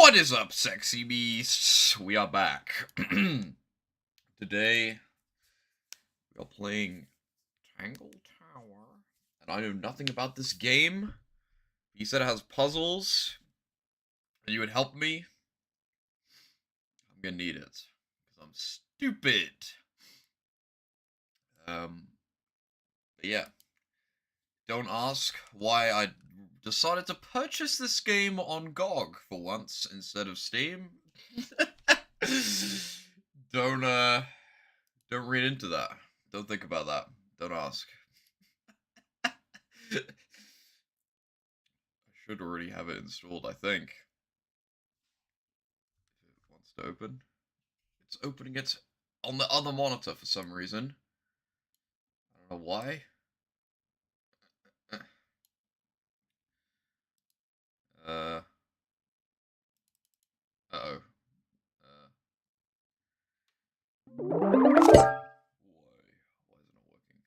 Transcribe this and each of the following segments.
What is up, sexy beasts? We are back. Today, we are playing Tangle Tower. And I know nothing about this game. He said it has puzzles. And you would help me. I'm gonna need it. Because I'm stupid. But yeah. Don't ask why I decided to purchase this game on GOG for once instead of Steam. Don't read into that. Don't think about that. Don't ask. I should already have it installed, I think. If it wants to open. It's opening it on the other monitor for some reason. I don't know why. Uh-oh. Why? Why is it not working?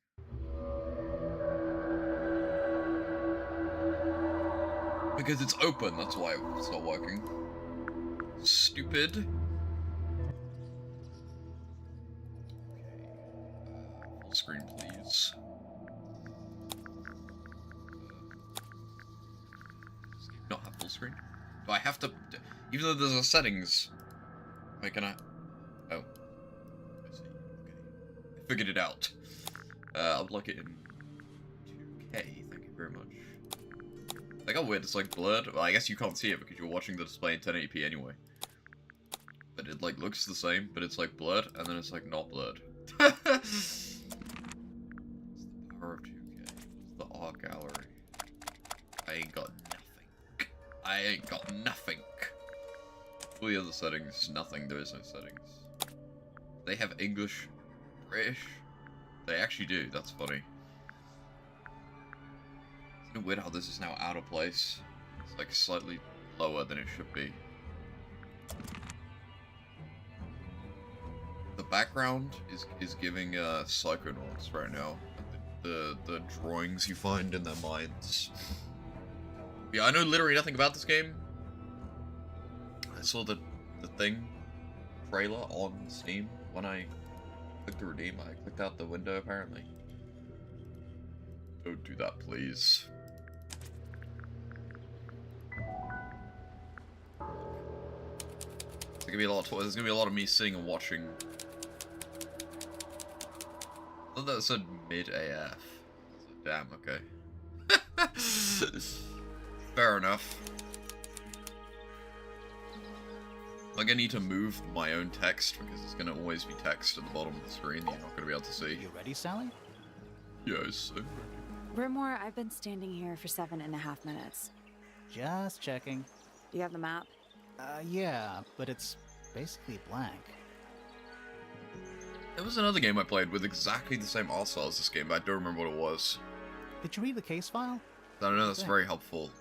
Because it's open, that's why it's not working. Stupid. Okay. Full screen, please. Does it not have full screen? Do I have to... Even though there's a settings... Wait, can I... Oh. I see. Okay. I figured it out. I would like it in 2K, thank you very much. Like, how weird, it's like blurred. Well, I guess you can't see it because you're watching the display in 1080p anyway. But it, like, looks the same, but it's, like, blurred, and then it's, like, not blurred. What's the power of 2K? What's the art gallery? I ain't got nothing. I ain't got nothing. All the other settings, nothing. There is no settings. They have English, British. They actually do. That's funny. Isn't it weird how this is now out of place? It's like slightly lower than it should be. The background is giving Psychonauts right now. The drawings you find in their minds. Yeah, I know literally nothing about this game. I saw the thing trailer on Steam when I clicked to redeem. I clicked out the window apparently. Don't do that, please. There's gonna be a lot of me sitting and watching. I thought that said mid AF. Damn, okay. Fair enough. Like, I need to move my own text because there's gonna always be text at the bottom of the screen that you're not gonna be able to see. You ready, Sally? Yes, I'm ready. Rimore, I've been standing here for 7.5 minutes. Just checking. Do you have the map? Yeah, but it's basically blank. There was another game I played with exactly the same art style as this game, but I don't remember what it was. Did you read the case file? I don't know, that's very helpful.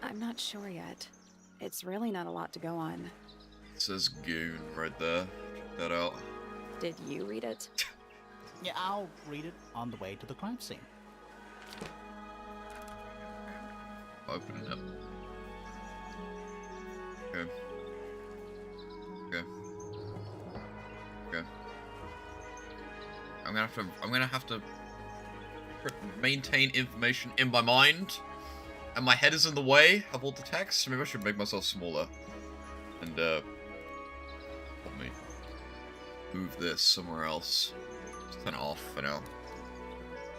I'm not sure yet. It's really not a lot to go on. It says Goon right there. Check that out. Did you read it? Yeah, I'll read it on the way to the crime scene. Open it up. Okay. Okay. Okay. I'm gonna have to maintain information in my mind, and my head is in the way of all the text. Maybe I should make myself smaller, and help me move this somewhere else. Just turn it off for now.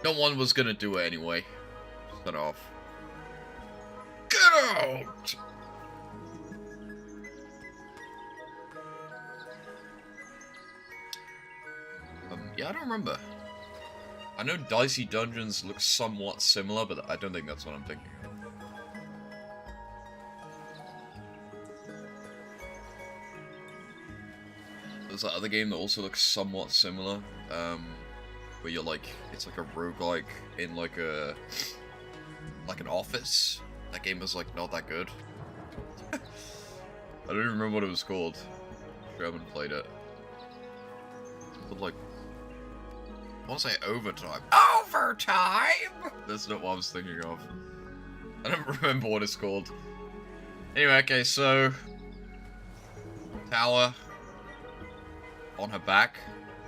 No one was gonna do it anyway. Just turn it off. Get out! Yeah, I don't remember. I know Dicey Dungeons look somewhat similar, but I don't think that's what I'm thinking of. There's that other game that also looks somewhat similar, where you're like, it's like a roguelike in like an office. That game was like not that good. I don't even remember what it was called. I haven't played it. But like, I want to say overtime. Overtime! That's not what I was thinking of. I don't remember what it's called. Anyway, okay, so Tower on her back,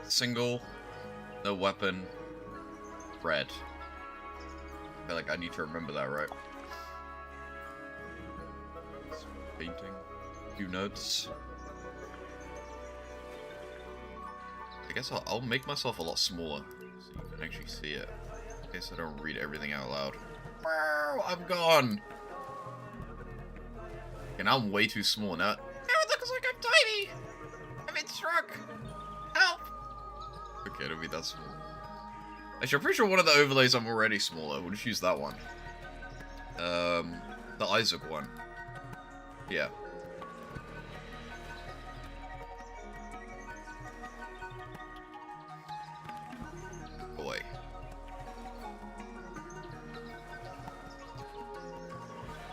single, no weapon, red. I feel like I need to remember that, right? Painting, a few notes. I guess I'll make myself a lot smaller so you can actually see it. In case I don't read everything out loud. Wow, I'm gone! Okay, now I'm way too small now. Now it looks like I'm tiny! I've been struck! Help! Okay, don't be that small. Actually, I'm pretty sure one of the overlays I'm already smaller. We'll just use that one. The Isaac one. Yeah. Boy.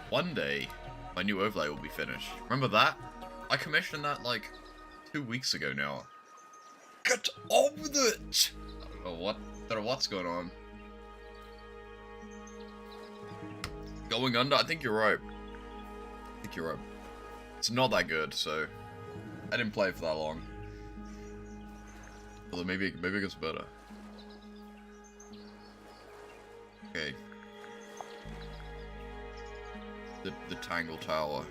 One day, my new overlay will be finished. Remember that? I commissioned that like 2 weeks ago now. Get on with it! I don't know what's going on. Going under? I think you're right. I think you're right. It's not that good, so I didn't play it for that long. Although maybe it gets better. Okay. The Tangle Tower.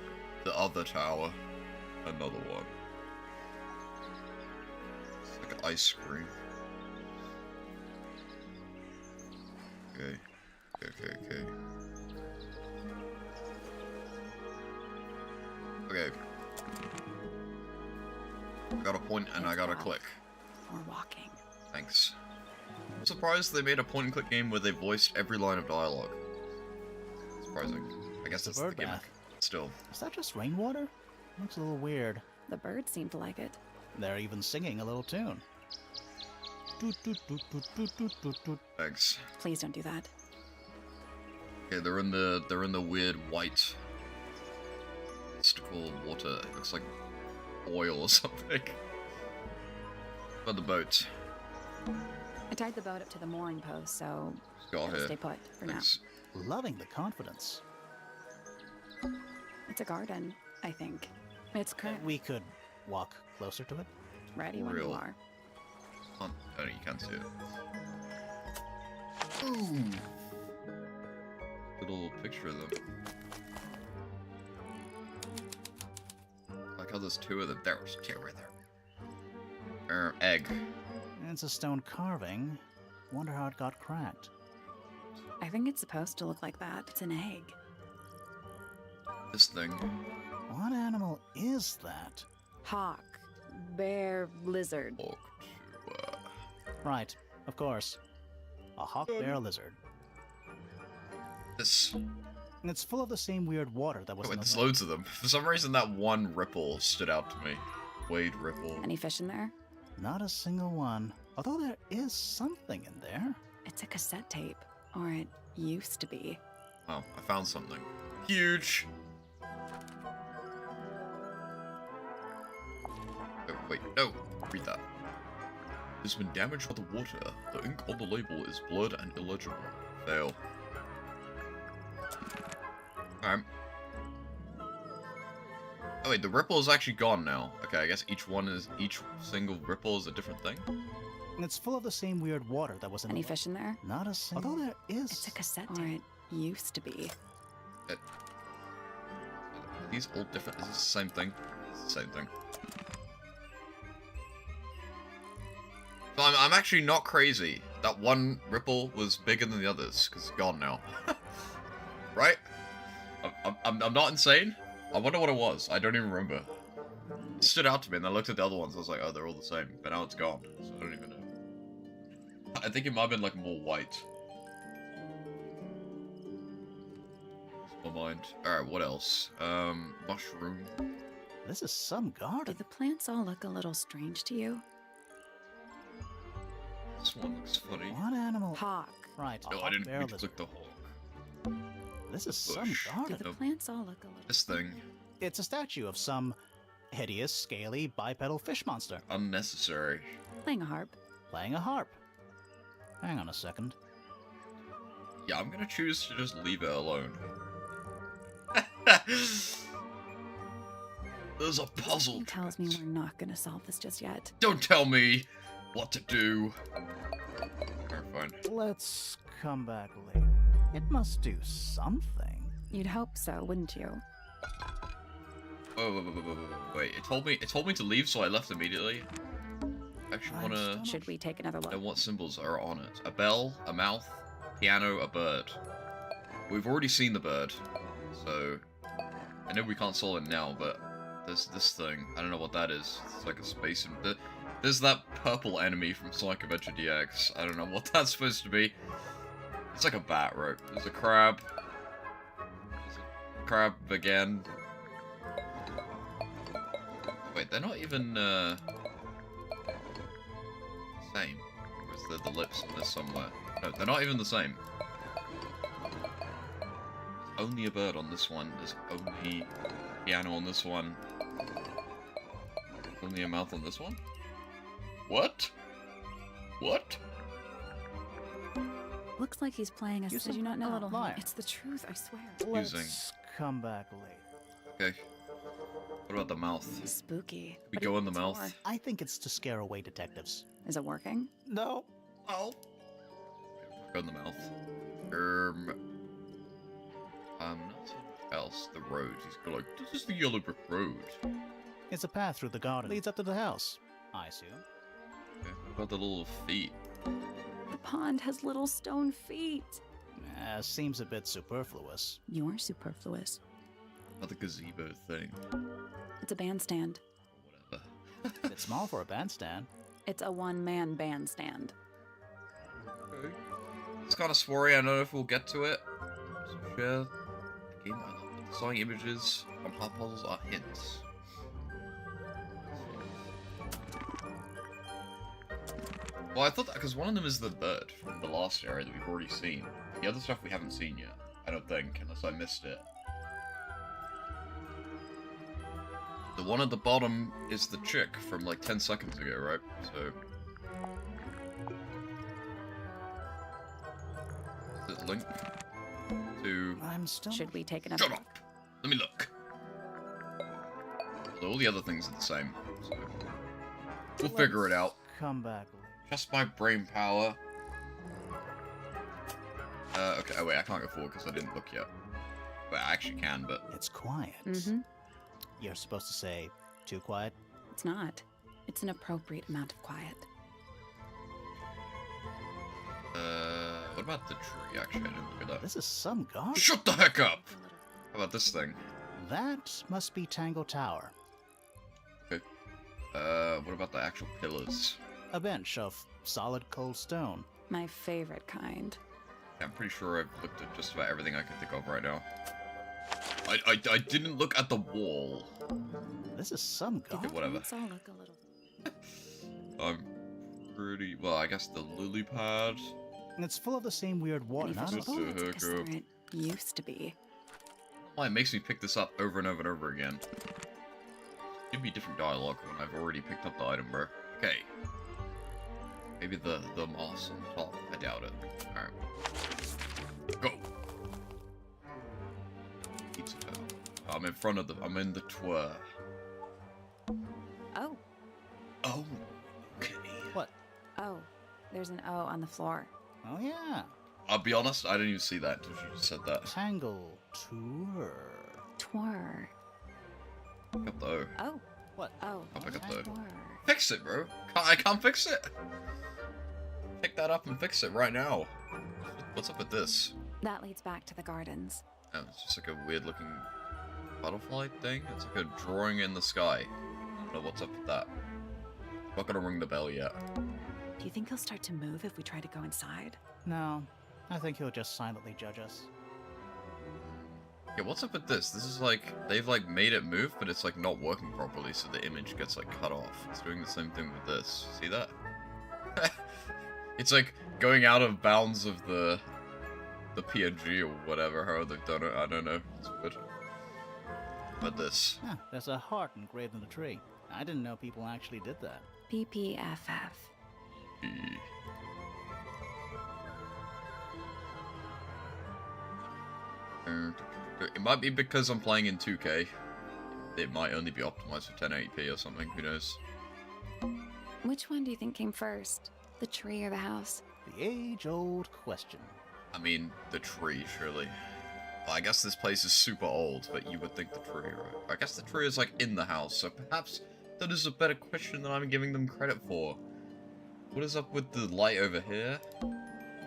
The other tower. Another one. It's like an ice cream. Okay. Okay. Okay. I got a point and I got a click. Or walking. Thanks. I'm surprised they made a point and click game where they voiced every line of dialogue. Surprising. I guess that's the gimmick. Bath. Still. Is that just rainwater? Looks a little weird. The birds seem to like it. They're even singing a little tune. Doot, doot, doot, doot, doot, doot, doot, doot. Thanks. Please don't do that. Okay, they're in the weird white mystical water. It looks like oil or something. About the boat. I tied the boat up to the mooring post, so Got it'll here. stay put for Thanks. Loving the confidence. now. It's a garden, I think. It's currently We could walk closer to it. ready when Real. you are. Oh, no, you can't see it. Ooh. Little picture of them. I like how there's two of them. There's two right there. Egg. It's a stone carving. Wonder how it got cracked. I think it's supposed to look like that. It's an egg. This thing. What animal is that? Hawk. Bear. Lizard. Walk to, Right, of course. A hawk bear lizard. this. And it's full of the same weird water that was Oh, in the there's lake. loads of them. For some reason, that one ripple stood out to me. Wade ripple. Any fish in there? Not a single one. Although there is something in there. It's a cassette tape. Or it used to be. Oh, I found something. Huge! Oh, wait, no! Read that. It's been damaged by the water. The ink on the label is blurred and illegible. Fail. Alright. Oh wait, the ripple is actually gone now. Okay, I guess each single ripple is a different thing. And it's full of the same weird water that was in Any the fish in there? Not a single. Although there is. It's a cassette tape. Or it used to be. Are these all different? Is this the same thing? It's the same thing. So I'm actually not crazy. That one ripple was bigger than the others, because it's gone now. Right? I'm not insane? I wonder what it was. I don't even remember. It stood out to me, and I looked at the other ones, I was like, oh, they're all the same. But now it's gone, so I don't even know. I think it might have been, like, more white. My mind. Alright, what else? Mushroom. This is some Do garden. the plants all look a little strange to you? This one looks funny. What animal? Hawk. Right. a No, I hawk didn't bear mean to lizard. click the hawk. This is some Bush. Do garden. the Nope. plants all look a little... This thing. It's a statue of some hideous, scaly, bipedal fish monster Unnecessary. Playing a harp. playing a harp. Hang on a second. Yeah, I'm gonna choose to just leave it alone. There's a puzzle. Something tells me we're not gonna solve this just yet. Don't tell me what to do. Alright, fine. Let's come back later. It must do something. You'd hope so, wouldn't you? Wait, it told me to leave, so I left immediately. I actually wanna Should we take another look? know what symbols are on it. A bell, a mouth, piano, a bird. We've already seen the bird, so I know we can't solve it now, but there's this thing. I don't know what that is. It's like a space. There's that purple enemy from Sonic Adventure DX. I don't know what that's supposed to be. It's like a bat, right? There's a crab. There's a crab again. Wait, they're not even same. Where's the lips on this somewhere? No, they're not even the same. There's only a bird on this one. There's only a piano on this one. Only a mouth on this one? What? What? Looks like he's playing us. You Did you not know? little liar. It's the truth, I swear. Let's come back later. Okay. What about the mouth? Spooky. We What do go you in the think it's mouth. for? I think it's to scare away detectives. Is it working? No. Oh. Go in the mouth. Not so much else. The road. He's got like, this is the yellow brick road. It's a path through the garden. Leads up to the house, I assume. Okay. What about the little feet? The pond has little stone feet. Seems a bit superfluous. You're superfluous. About the gazebo thing. It's a bandstand. Whatever. It's small for a bandstand. It's a one-man bandstand. Okay. It's kind of sweary. I don't know if we'll get to it. So share the game I love. The song images on pop puzzles are hints. Well, I thought that because one of them is the bird from the last area that we've already seen. The other stuff we haven't seen yet. I don't think, unless I missed it. The one at the bottom is the chick from like 10 seconds ago, right? So... Is it linked to... I'm still... Should we take another Shut look? up! Let me look. So all the other things are the same. So we'll figure it out. Come back later. Just my brain power. Okay, oh wait, I can't go forward because I didn't look yet. Well, I actually can, but... It's quiet. Mm-hmm. You're supposed to say, too quiet? It's not. It's an appropriate amount of quiet. What about the tree? Actually, I didn't look at that. This is some garden. Shut the heck up! How about this thing? That must be Tangle Tower. Okay. What about the actual pillars? A bench of solid cold stone. My favorite kind. Yeah, I'm pretty sure I've looked at just about everything I can think of right now. I didn't look at the wall. This is some Okay, garden. whatever. Let's all look a little. I'm pretty... Well, I guess the lily pad. It's full of the same weird water. Any Not visual What the bullets? heck Guess there up? it used to be. Why it makes me pick this up over and over and over again. Give me different dialogue when I've already picked up the item, bro. Okay. Maybe the moss on top. I doubt it. Alright. Go! Pizza town. I'm in front of the... I'm in the twir. Oh. Oh. Okay. What? Oh. There's an O on the floor. Oh, yeah. I'll be honest, I didn't even see that until she just said that. Tangle Tour. Twir. Pick up the O. Oh. What? Oh. I'll pick up the O. Twir. Fix it, bro. I can't fix it. Pick that up and fix it right now. What's up with this? That leads back to the gardens. Oh, it's just like a weird looking butterfly thing. It's like a drawing in the sky. I don't know what's up with that. I'm not gonna ring the bell yet. Do you think he'll start to move if we try to go inside? No, I think he'll just silently judge us. Yeah, what's up with this? This is like, they've like made it move, but it's like not working properly, so the image gets like cut off. It's doing the same thing with this. See that? It's like going out of bounds of the PNG or whatever, how they've done it. I don't know. It's weird. But this. Ah, there's a heart engraved in the tree. I didn't know people actually did that. PPFF. It might be because I'm playing in 2K. it might only be optimized for 1080p or something. Who knows? Which one do you think came first? The tree or the house? The age-old question. I mean, the tree, surely. Well, I guess this place is super old, but you would think the tree, right? I guess the tree is, like, in the house, so perhaps that is a better question than I'm giving them credit for. What is up with the light over here?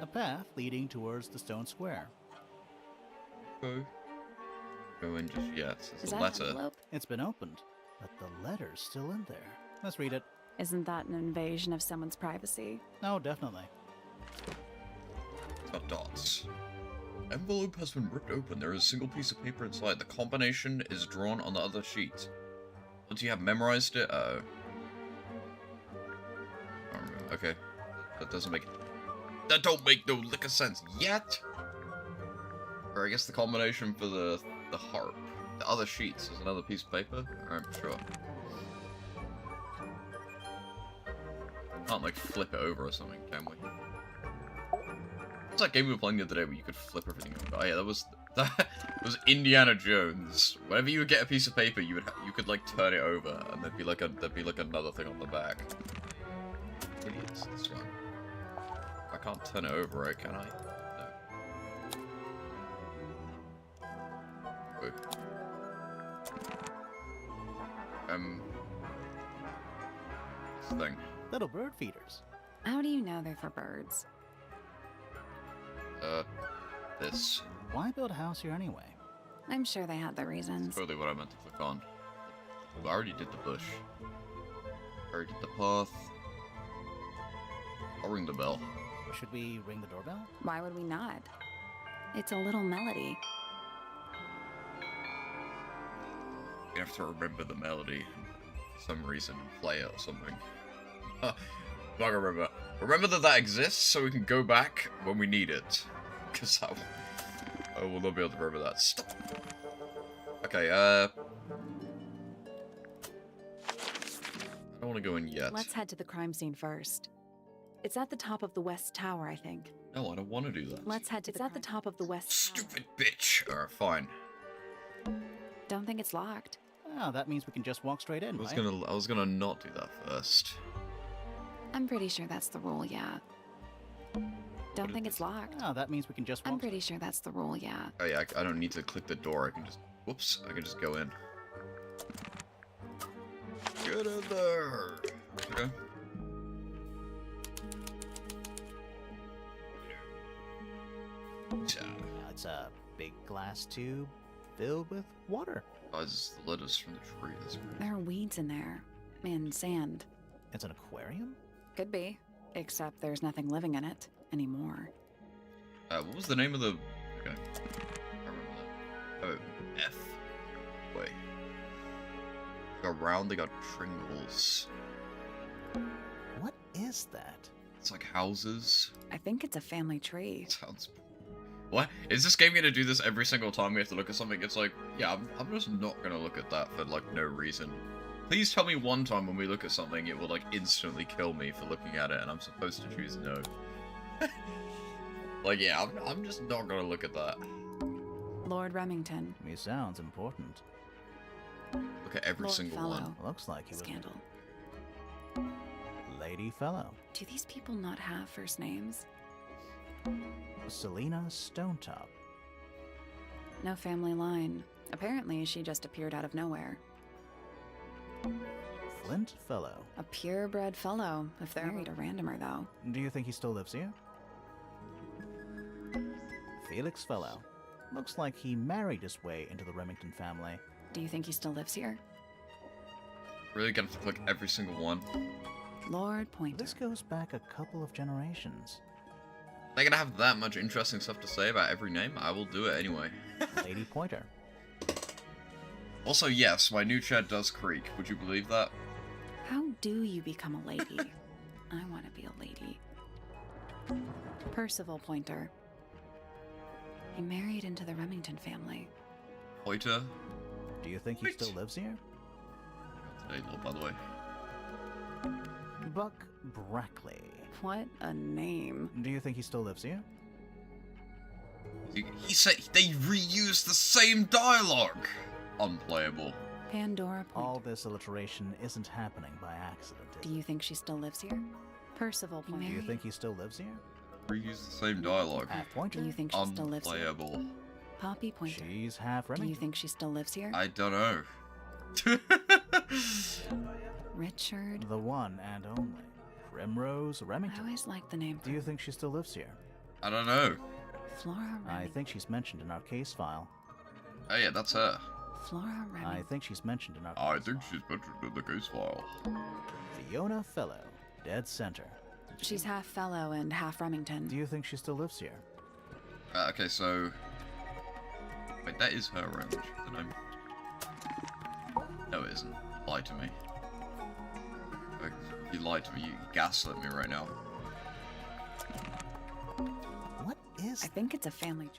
A path leading towards the stone square. Go in just yet. It's Is a that letter. an envelope? It's been opened, but the letter's still in there. Let's read it. Isn't that an invasion of someone's privacy? Oh, definitely. It's got dots. Envelope has been ripped open. There is a single piece of paper inside. The combination is drawn on the other sheet. Once you have memorized it, uh-oh. I don't remember. Okay. That doesn't make... That don't make no lick of sense yet! Or I guess the combination for the harp. The other sheets is another piece of paper? I'm sure. Can't, like, flip it over or something, can we? What's that game we were playing the other day where you could flip everything over? Oh yeah, that was Indiana Jones. Whenever you would get a piece of paper, you could like turn it over, and there'd be like another thing on the back. What is this one? I can't turn it over, right? Can I? No. Wait. This thing. Little bird feeders. How do you know they're for birds? This. Why build a house here anyway? I'm sure they had their reasons. Totally what I meant to click on. I already did the bush. I already did the path. I'll ring the bell. Should we ring the doorbell? Why would we not? It's a little melody. You have to remember the melody for some reason and play it or something. Not gonna remember. Remember that exists so we can go back when we need it. Because I will not be able to remember that. Stop. Okay, I don't want to go in yet. Let's head to the crime scene first. It's at the top of the west tower, I think. No, I don't want to do that. Let's head to It's at the top of the west tower. Stupid bitch! Alright, fine. Don't think it's locked. Oh, that means we can just walk straight in, right? I was gonna not do that first. I'm pretty sure that's the rule, yeah. Don't think it's locked. Oh, that means we can just walk I'm pretty sure that's the rule, yeah. Oh yeah, I don't need to click the door, I can just... Whoops, I can just go in. Get in there! Okay. It's a big glass tube filled with water. Oh, this is the lettuce from the tree, that's great. There are weeds in there. And sand. It's an aquarium? Could be. Except there's nothing living in it anymore. What was the name of the... Okay. I remember that. Oh, F? Wait. They got round, they got tringles. What is that? It's like houses. I think it's a family tree. Sounds... What? Is this game gonna do this every single time we have to look at something? It's like, yeah, I'm just not gonna look at that for, like, no reason. Please tell me one time when we look at something, it will, like, instantly kill me for looking at it, and I'm supposed to choose no. Like, yeah, I'm just not gonna look at that. Lord Remington. He sounds important. Look at every Lord single Fellow. one. Looks like he was Scandal. Lady Fellow. Do these people not have first names? Selena Stonetop. No family line. Apparently, she just appeared out of nowhere. Flint Fellow. A purebred fellow, if they're married a randomer, though. Do you think he still lives here? Felix Fellow. Looks like he married his way into the Remington family. Do you think he still lives here? Really gonna have to click every single one. Lord Pointer. This goes back a couple of generations. They're gonna have that much interesting stuff to say about every name. I will do it anyway. Lady Pointer. Also, yes, my new chair does creak. Would you believe that? How do you become a lady? I want to be a lady. Percival Pointer. He married into the Remington family. Pointer? Do you think he Wait. still lives here? Today, Lord, by the way. Buck Brackley. What a name. Do you think he still lives here? He said they reused the same dialogue! Unplayable. Pandora Point. All this alliteration isn't happening by accident, is Do you think she still lives here? Percival Point. it? Do you think he still lives here? Reuse the same dialogue. Half Pointer? Do you think she still lives here? Unplayable. Poppy Pointer. She's half Do you Remington. think she still lives here? I don't know. Richard. The one and only. Primrose I Remington. always liked the name. Do you think she still lives here? I don't know. Flora I Remington. think she's mentioned in our case file. Oh yeah, that's her. Flora I Remington. think she's mentioned in our I think she's mentioned in the case file. Fiona Fellow, dead center. She's half fellow and half Remington. Do you think she still lives here? Okay, so... Wait, that is her range, the name. No, it isn't. You lied to me. Like, you lied to me. You gaslit me right now. What is I think it's a family.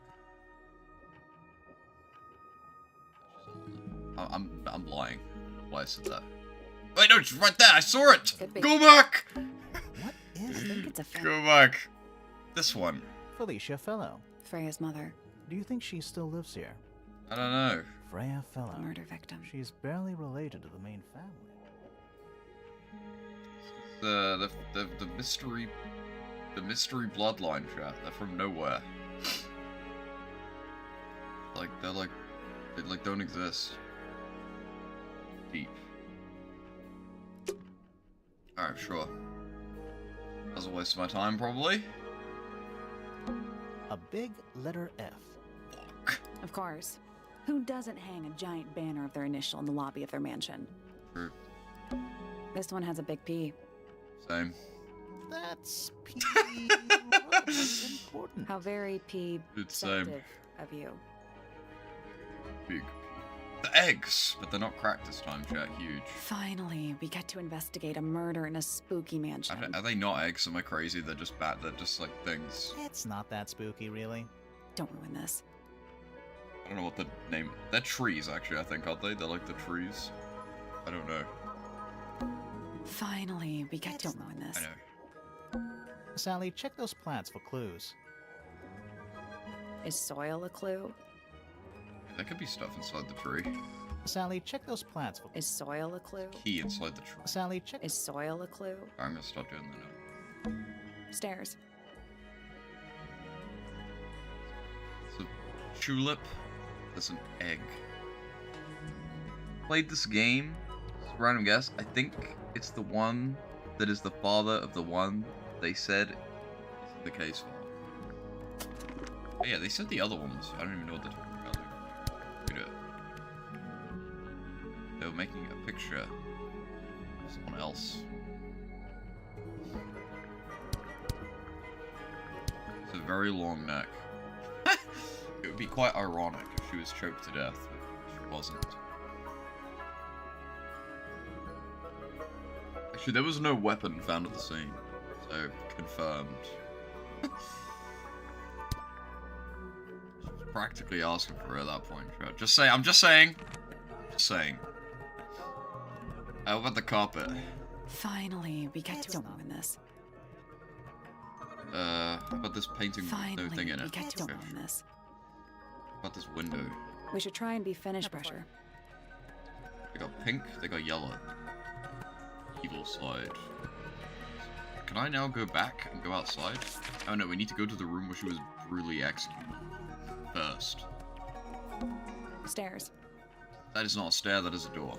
I'm lying. Why I said that? Wait, no, it's right there. I saw it. Could be. Go back. What I is think it's a family. Go back. This one. Felicia Fellow? Freya's mother, Do you think she still lives here? I don't know. Freya the Fellow. murder victim. She's barely related to the main family. The mystery bloodline chat. They're from nowhere. They don't exist. Deep. Alright, sure. That was a waste of my time, probably. A big letter F. Of course. Who doesn't hang a giant banner of their initial in the lobby of their mansion? True. This one has a big P. Same. That's P. important. How very It's same. P-ceptive of you. Big. The eggs! But they're not cracked this time, chat. Huge. Finally, we get to investigate a murder in a spooky mansion. Are they not eggs? Am I crazy? They're just they're just like things. It's not that spooky, really. Don't ruin this. I don't know what the name... They're trees, actually, I think, aren't they? They're like the trees. I don't know. Finally, we get to ruin this. I know. Sally, check those plants for clues. Is soil a clue? There could be stuff inside the tree. Sally, check those plants for. Is soil a clue? Key inside the tree. Sally, check. Is soil a clue? I'm gonna stop doing that now. Stairs. It's a tulip. That's an egg. Played this game. It's a random guess. I think it's the one that is the father of the one they said is in the case file. Oh, yeah, they said the other ones. I don't even know what they're talking about. Look at it. They were making a picture of someone else. It's a very long neck. It would be quite ironic if she was choked to death, but she wasn't. Actually, there was no weapon found at the scene, so confirmed. She was practically asking for her at that point. Just say, I'm just saying. Just saying. What about the carpet? Finally, we get to ruin this. How about this painting with no Finally, thing in we it? get to Okay. ruin this. How about this window? We should try and be finished, Pressure. They got pink, they got yellow. Evil side. Can I now go back and go outside? Oh no, we need to go to the room where she was brutally executed. First. Stairs. That is not a stair, that is a door.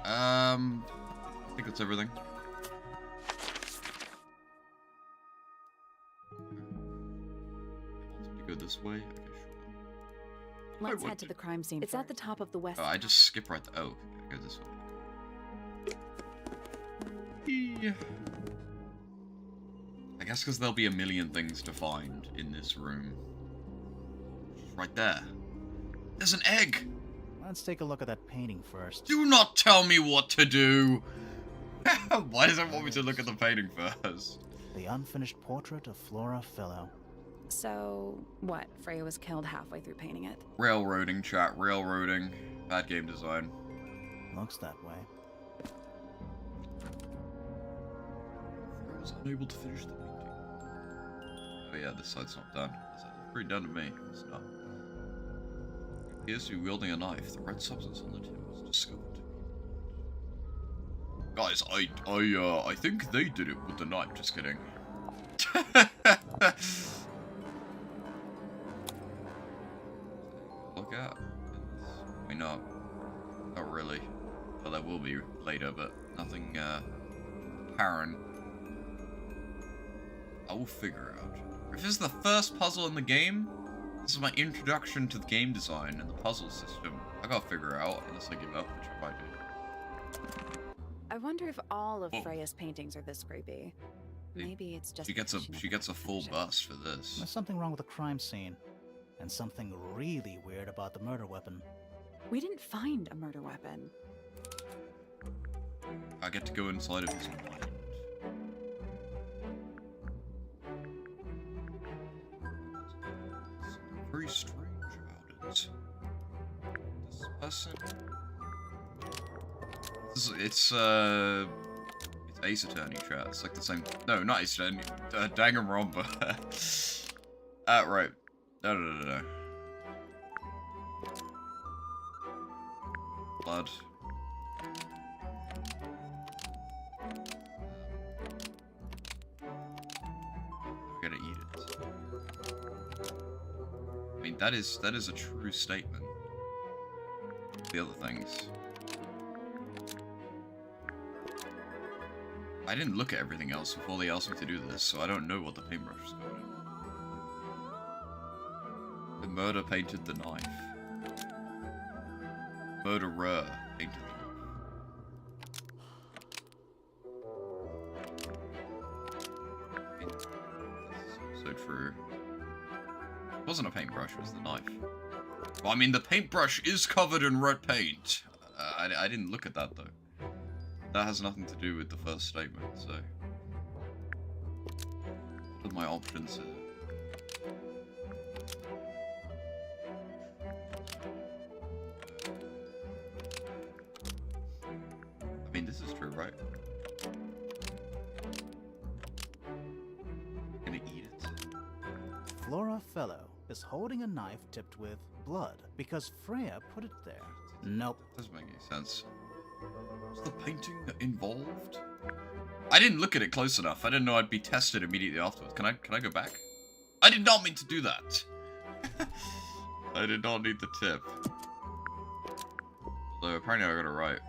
I think that's everything. To go this way? Okay, sure. Let's what head to the- the crime scene. It's at the top of the west. Oh, I just skip right there. Oh, I go this way. Yeah. I guess because there'll be a million things to find in this room. Right there. There's an egg! Let's take a look at that painting first. Do not tell me what to do! Why does it want me to look at the painting first? The unfinished portrait of Flora Fellow. So, what? Freya was killed halfway through painting it. Railroading, chat. Railroading. Bad game design. Looks that way. I was unable to finish the painting. Oh yeah, this side's not done. It's pretty done to me. It's not. appears to be wielding a knife. The red substance on the tip was discovered. Guys, I think they did it with the knife. Just kidding. Look at. I mean, not really. Well, there will be later, but nothing apparent. I will figure it out. If this is the first puzzle in the game, this is my introduction to the game design and the puzzle system. I gotta figure it out, unless I give up, which I might do. I wonder if all of Whoa. Freya's paintings are this creepy. Maybe it's just She gets because she gets a full never bust for this. There's something wrong with the crime scene. And something really weird about the murder weapon. We didn't find a murder weapon. I get to go inside of his mind. Something very strange about it. This person. It's Ace Attorney chat. It's like the same. No, not Ace Attorney. Danganronpa. Right. No. Blood. We're gonna eat it. I mean, that is a true statement. The other things. I didn't look at everything else before they asked me to do this, so I don't know what the paintbrush is called. The murder painted the knife. Murderer painted the knife. So true. It wasn't a paintbrush, it was the knife. Well, I mean, the paintbrush is covered in red paint. I didn't look at that, though. That has nothing to do with the first statement, so... What are my options here? I mean, this is true, right? Gonna eat it. Flora Fellow is holding a knife tipped with blood because Freya put it there. Nope. Doesn't make any sense. Was the painting involved? I didn't look at it close enough. I didn't know I'd be tested immediately afterwards. Can I go back? I did not mean to do that. I did not need the tip. Although apparently I got it right.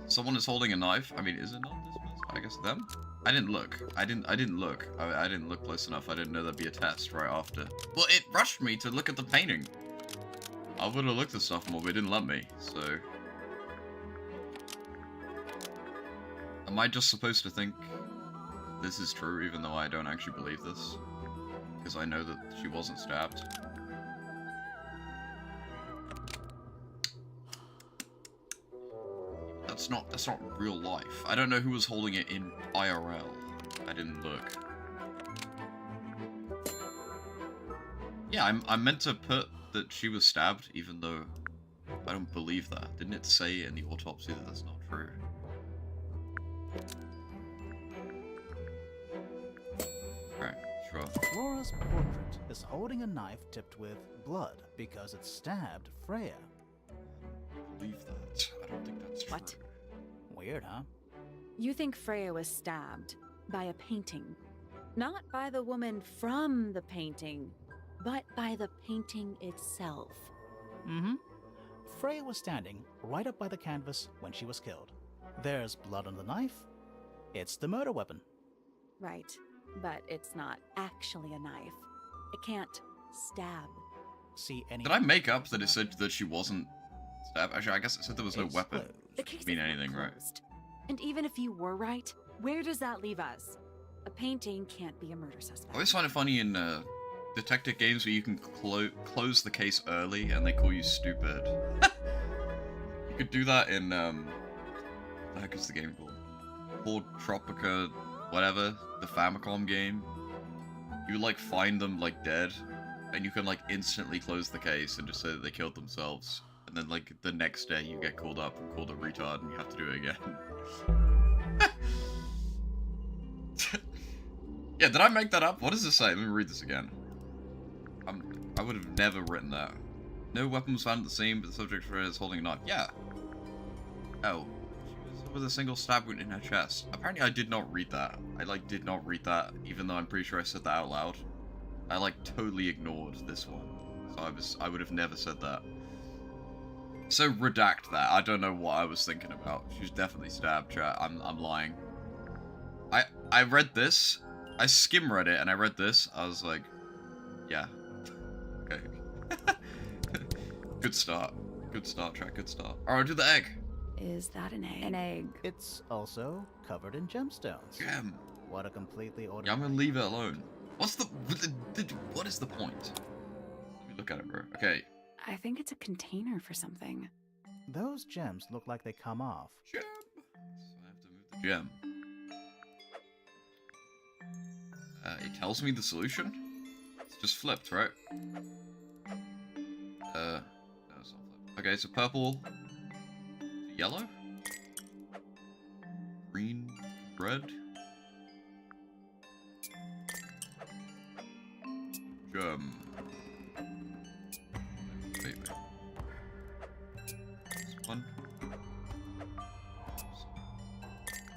Someone is holding a knife. I mean, is it not this person? I guess them? I didn't look. I didn't look. I didn't look close enough. I didn't know there'd be a test right after. Well, it rushed me to look at the painting. I would have looked at stuff more, but it didn't let me, so... Am I just supposed to think this is true, even though I don't actually believe this? Because I know that she wasn't stabbed. That's not real life. I don't know who was holding it in IRL. I didn't look. Yeah, I meant to put that she was stabbed, even though I don't believe that. Didn't it say in the autopsy that that's not true? Alright, sure. Flora's portrait is holding a knife tipped with blood because it stabbed Freya. I believe that. I don't think that's true. What? Weird, huh? You think Freya was stabbed by a painting. Not by the woman from the painting, but by the painting itself. Mm-hmm. Freya was standing right up by the canvas when she was killed. There's blood on the knife. It's the murder weapon. Right, but it's not actually a knife. It can't stab. See any... Did I make up that it said that she wasn't stabbed? Actually, I guess it said there was no It's weapon. closed. The case Mean is not anything, right? closed. And even if you were right, where does that leave us? A painting can't be a murder suspect. I always find it funny in detective games where you can close the case early and they call you stupid. You could do that in, what the heck is the game called? Called Tropica, whatever, the Famicom game. You, like, find them, like, dead, and you can, like, instantly close the case and just say that they killed themselves. And then, like, the next day you get called up and called a retard and you have to do it again. Yeah, did I make that up? What does this say? Let me read this again. I would have never written that. No weapons found at the scene, but the subject is holding a knife. Yeah. Oh. She was with a single stab wound in her chest. Apparently I did not read that. I, like, did not read that, even though I'm pretty sure I said that out loud. I, like, totally ignored this one. So I would have never said that. So redact that. I don't know what I was thinking about. She was definitely stabbed, chat. I'm lying. I read this. I skim read it and I read this. I was like, yeah. Okay. Good start. Good start, chat. Good start. Alright, do the egg. Is that an egg? An egg. It's also covered in gemstones. Gem. What a completely ordinary... Yeah, I'm gonna leave it alone. What's the what is the point? Let me look at it, bro. Okay. I think it's a container for something. Those gems look like they come off. Gem. So I have to move the gem. It tells me the solution. It's just flipped, right? No, it's not flipped. Okay, so purple, yellow, green, red, gem. Wait. This one.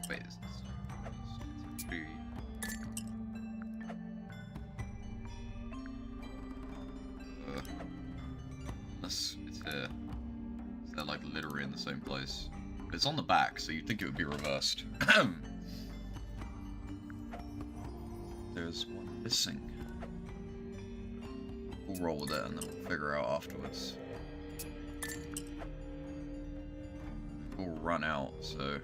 Wait, is this actually... Unless it's here. They're like literally in the same place. But it's on the back, so you'd think it would be reversed. There's one missing. We'll roll with it and then we'll figure out afterwards. We'll run out, so...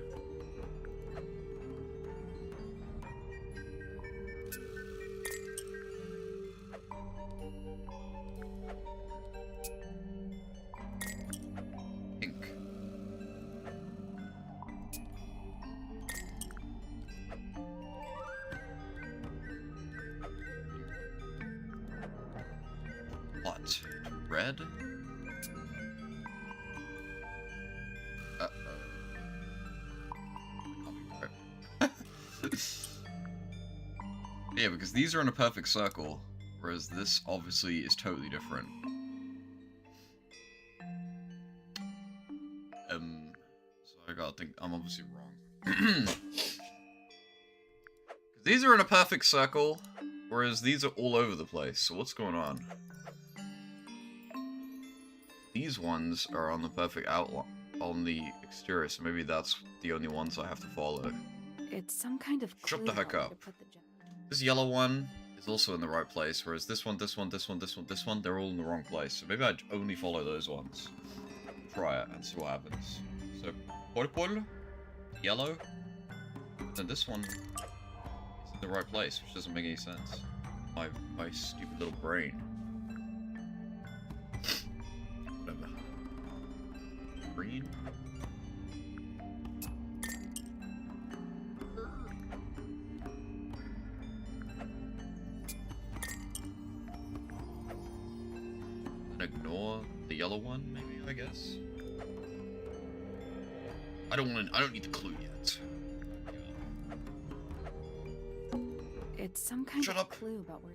What? Red? Yeah, because these are in a perfect circle, whereas this obviously is totally different. So I gotta think, I'm obviously wrong. These are in a perfect circle, whereas these are all over the place, so what's going on? These ones are on the perfect outline, on the exterior, so maybe that's the only ones I have to follow. It's some kind of Shut the heck up. This yellow one is also in the right place, whereas this one, this one, this one, this one, this one, they're all in the wrong place. So maybe I'd only follow those ones. Try it and see what happens. So, purple, yellow, and this one is in the right place, which doesn't make any sense. My stupid little brain. Whatever. Green. Ignore the yellow one, maybe, I guess. I don't need the clue yet. It's some kind Shut of up. clue about where...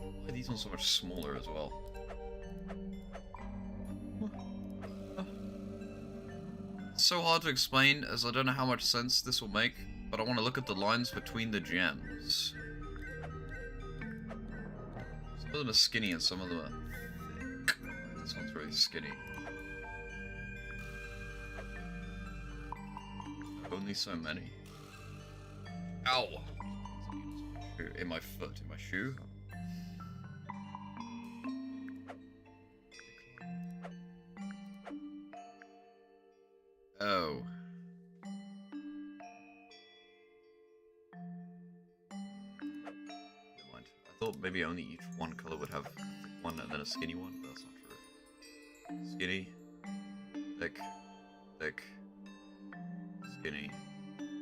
Why are these ones so much smaller as well? It's so hard to explain, as I don't know how much sense this will make, but I want to look at the lines between the gems. Some of them are skinny and some of them are thick. This one's really skinny. Only so many. Ow! In my foot, in my shoe. Oh. Never mind. I thought maybe only each one color would have a thick one and then a skinny one, but that's not true. Skinny, thick, thick, skinny, and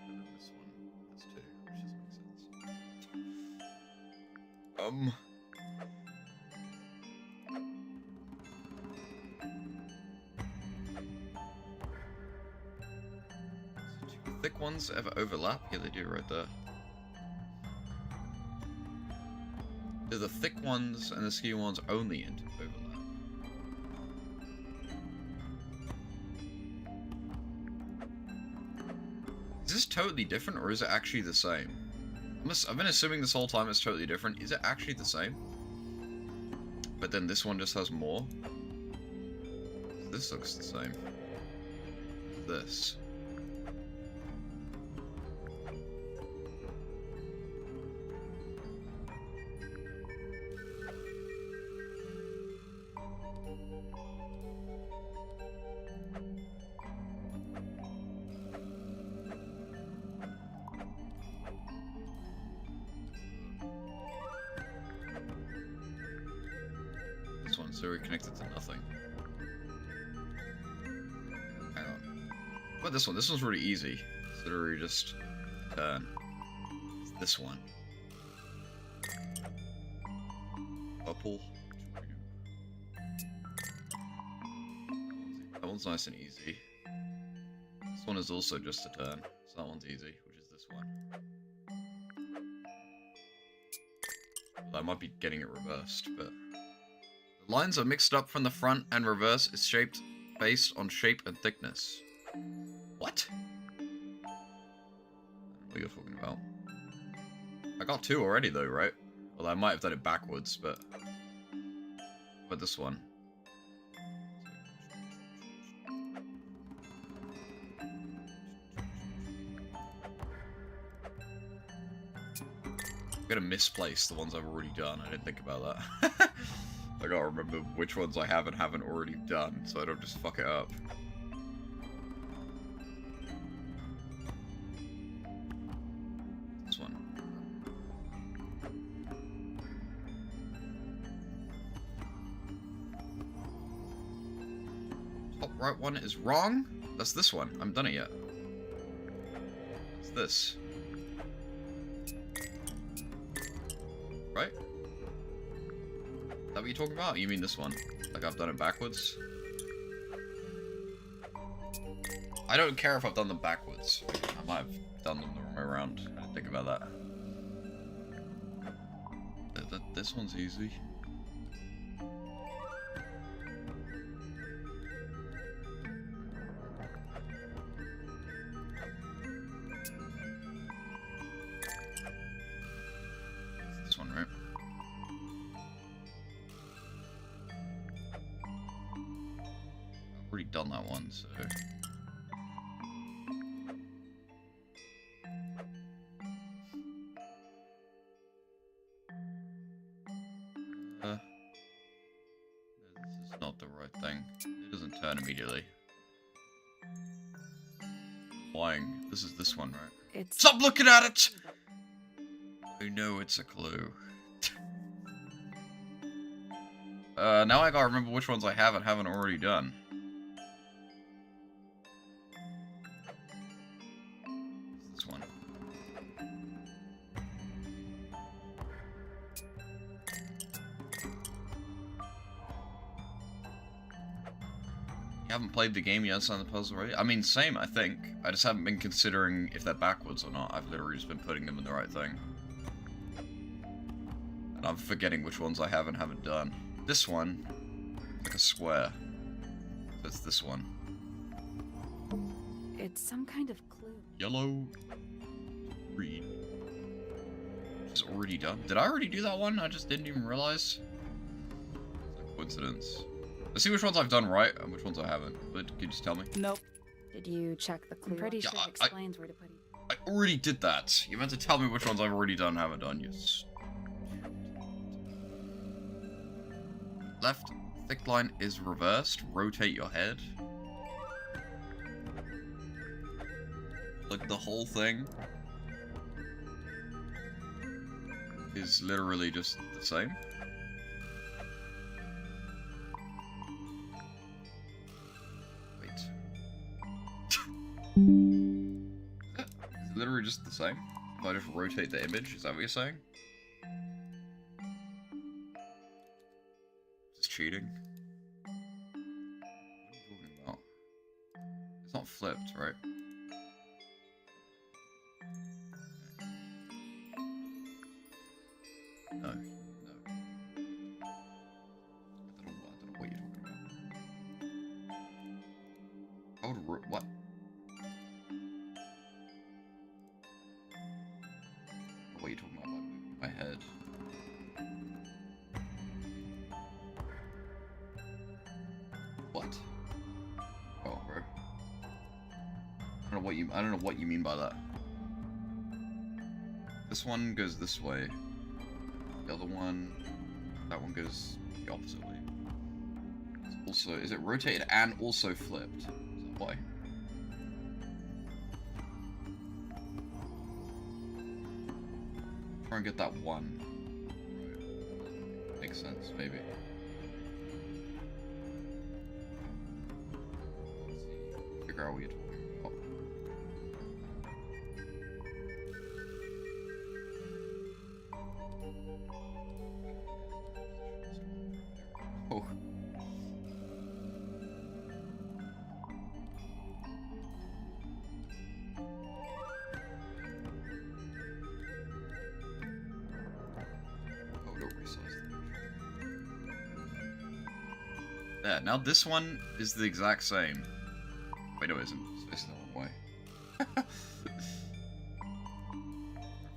then this one has two, which doesn't make sense. Thick ones ever overlap? Yeah, they do right there. Do the thick ones and the skinny ones only overlap? Is this totally different, or is it actually the same? I've been assuming this whole time it's totally different. Is it actually the same? But then this one just has more? This looks the same. This. This one's very connected to nothing. Hang on. What about this one? This one's really easy. It's literally just turn. It's this one. Purple. That one's nice and easy. This one is also just a turn. So that one's easy, which is this one. I might be getting it reversed, but... The lines are mixed up from the front, and reverse is shaped based on shape and thickness. What? I don't know what you're talking about. I got 2 already though, right? Although I might have done it backwards, but... What about this one? I'm gonna misplace the ones I've already done. I didn't think about that. I gotta remember which ones I have and haven't already done, so I don't just fuck it up. This one. Top right one is wrong? That's this one. I haven't done it yet. It's this. Right? Is that what you're talking about? You mean this one? Like I've done it backwards? I don't care if I've done them backwards. I might have done them the wrong way around. I didn't think about that. This one's easy. This one, right? I've already done that one, so... This is not the right thing. It doesn't turn immediately. Lying. This is this one, right? It's Stop looking at it! I know it's a clue. Now I gotta remember which ones I have and haven't already done. This one. You haven't played the game yet on the puzzle already? I mean, same, I think. I just haven't been considering if they're backwards or not. I've literally just been putting them in the right thing. And I'm forgetting which ones I have and haven't done. This one, like a square. That's this one. it's some kind of clue. Yellow, green. Which is already done. Did I already do that one? I just didn't even realize. It's a coincidence. Let's see which ones I've done right and which ones I haven't. But can you just tell me? Nope. Did you check the clue? I'm pretty sure it explains where to put it. I already did that. You meant to tell me which ones I've already done and haven't done. Yes. Left thick line is reversed. Rotate your head. Like the whole thing is literally just the same. Wait. Is it literally just the same? If I just rotate the image, is that what you're saying? Just cheating? What are you talking about? It's not flipped, right? No. No. What are you talking about? My head. What? Oh, bro. I don't know what you mean by that. This one goes this way. The other one, that one goes the opposite way. It's also, is it rotated and also flipped? Is that why? Try and get that one. Makes sense, maybe. Figure out what you're talking about. Oh. Yeah, now this one is the exact same. Wait, no, it isn't. It's facing the wrong way.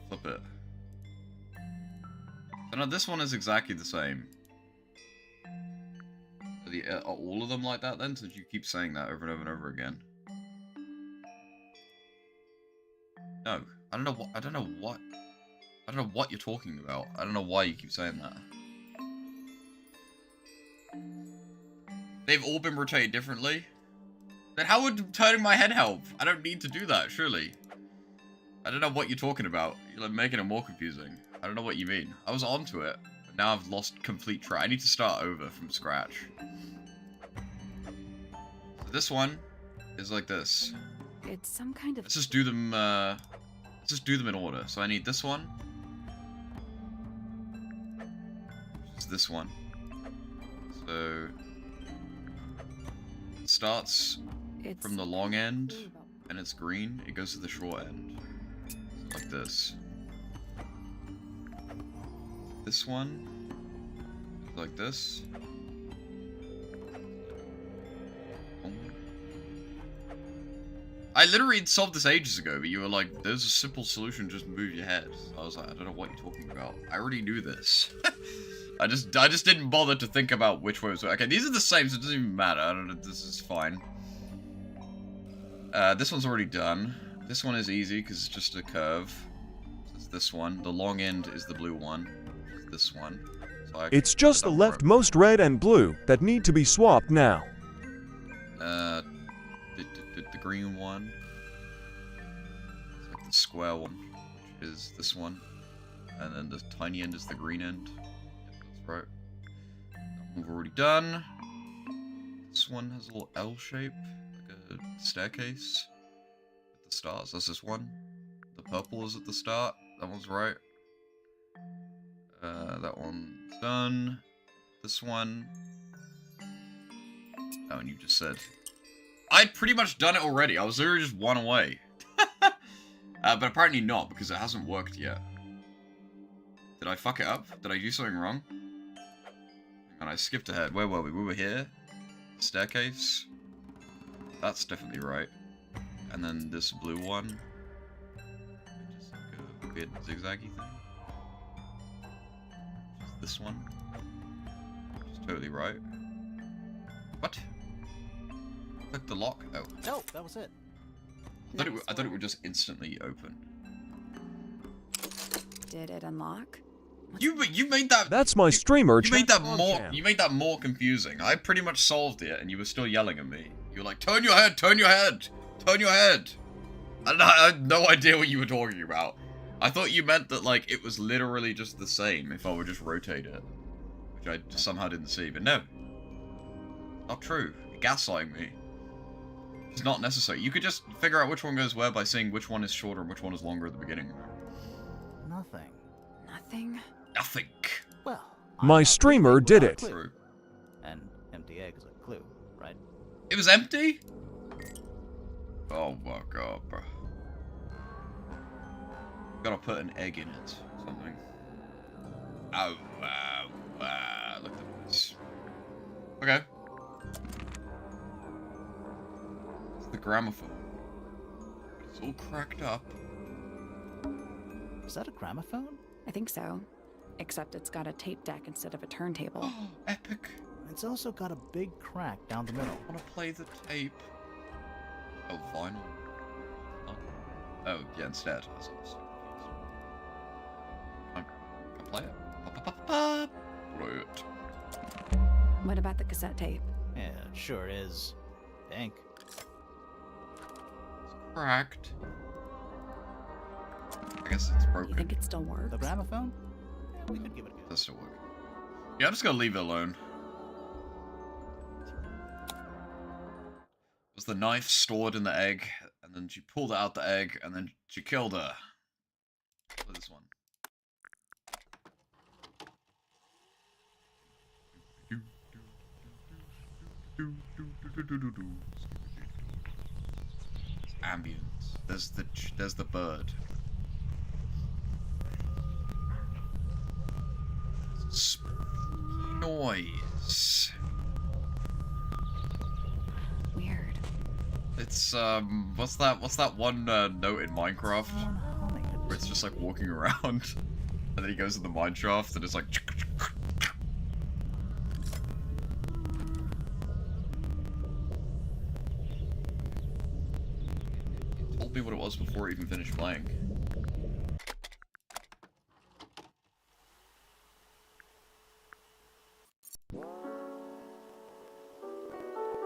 Flip it. So now this one is exactly the same. Are all of them like that then, since you keep saying that over and over and over again? No, I don't know what you're talking about. I don't know why you keep saying that. They've all been rotated differently? Then how would turning my head help? I don't need to do that, surely. I don't know what you're talking about. You're like making it more confusing. I don't know what you mean. I was onto it, but now I've lost complete track. I need to start over from scratch. So this one is like this. It's some kind of... Let's just do them in order. So I need this one. It's this one. So it starts from the long end, and it's green. It goes to the short end, so like this. This one, like this. I literally solved this ages ago, but you were like, there's a simple solution, just move your head. I was like, I don't know what you're talking about. I already knew this. I just didn't bother to think about which way was... Okay, these are the same, so it doesn't even matter. I don't know, this is fine. This one's already done. This one is easy, because it's just a curve. So it's this one. The long end is the blue one. Which is this one. So it's just the leftmost red and blue that need to be swapped now. The green one. It's like the square one, which is this one. And then the tiny end is the green end. Right. That one we've already done. This one has a little L shape, like a staircase at the start. So that's this one. The purple is at the start. That one's right. That one's done. This one. Oh, and you just said. I'd pretty much done it already. I was literally just one away. But apparently not, because it hasn't worked yet. Did I fuck it up? Did I do something wrong? And I skipped ahead. Where were we? We were here. Staircase. That's definitely right. And then this blue one. Just like a weird zigzaggy thing. Just this one. Which is totally right. What? Click the lock? Oh. No, that was it. I thought it would just instantly open. Did it unlock? You made that. That's my streamer. You made that more. You made that more confusing. I pretty much solved it, and you were still yelling at me. You were like, "Turn your head! Turn your head! Turn your head!" I had no idea what you were talking about. I thought you meant that like it was literally just the same if I would just rotate it, which I just somehow didn't see. But no, not true. You're gaslighting me. It's not necessary. You could just figure out which one goes where by seeing which one is shorter and which one is longer at the beginning. Nothing. Nothing? Nothing. Well, My streamer did it. True. An empty egg is a clue, right? It was empty? Oh my god, bro. Gotta put an egg in it or something. Oh, wow. Look at this. Okay. It's the gramophone. It's all cracked up. Is that a gramophone? I think so. Except it's got a tape deck instead of a turntable. Oh, epic. It's also got a big crack down the middle. I want to play the tape. Oh, vinyl. Huh? Oh, yeah, instead. I was so confused. Can play it. Play it. What about the cassette tape? Yeah, it sure is. Pink. It's cracked. I guess it's broken. You think it still works? The gramophone? Yeah, we could give it a go. Does still work. Yeah, I'm just gonna leave it alone. Was the knife stored in the egg, and then she pulled it out the egg, and then she killed her. Look at this one. It's ambience. There's the bird. Spooky noise. Weird. It's what's that one note in Minecraft Someone humming it. where it's just like walking around, and then he goes in the mine shaft and it's like. He told me what it was before he even finished playing.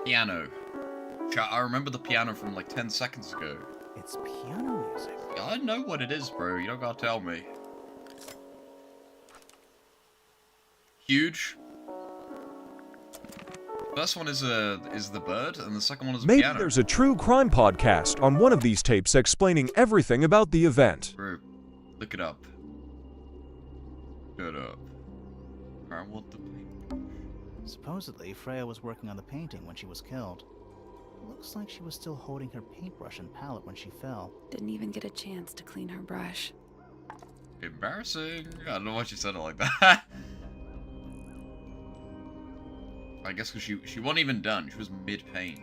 Piano. I remember the piano from like 10 seconds ago. It's piano music. Yeah, I know what it is, bro. You don't gotta tell me. Huge. First one is the bird, and the second one is a Maybe piano. there's a true crime podcast on one of these tapes explaining everything about the event. Bro, look it up. Look it up. I want the paint. Supposedly, Freya was working on the painting when she was killed. Looks like she was still holding her paintbrush and palette when she fell. Didn't even get a chance to clean her brush. Embarrassing. I don't know why she said it like that. I guess because she wasn't even done. She was mid-paint.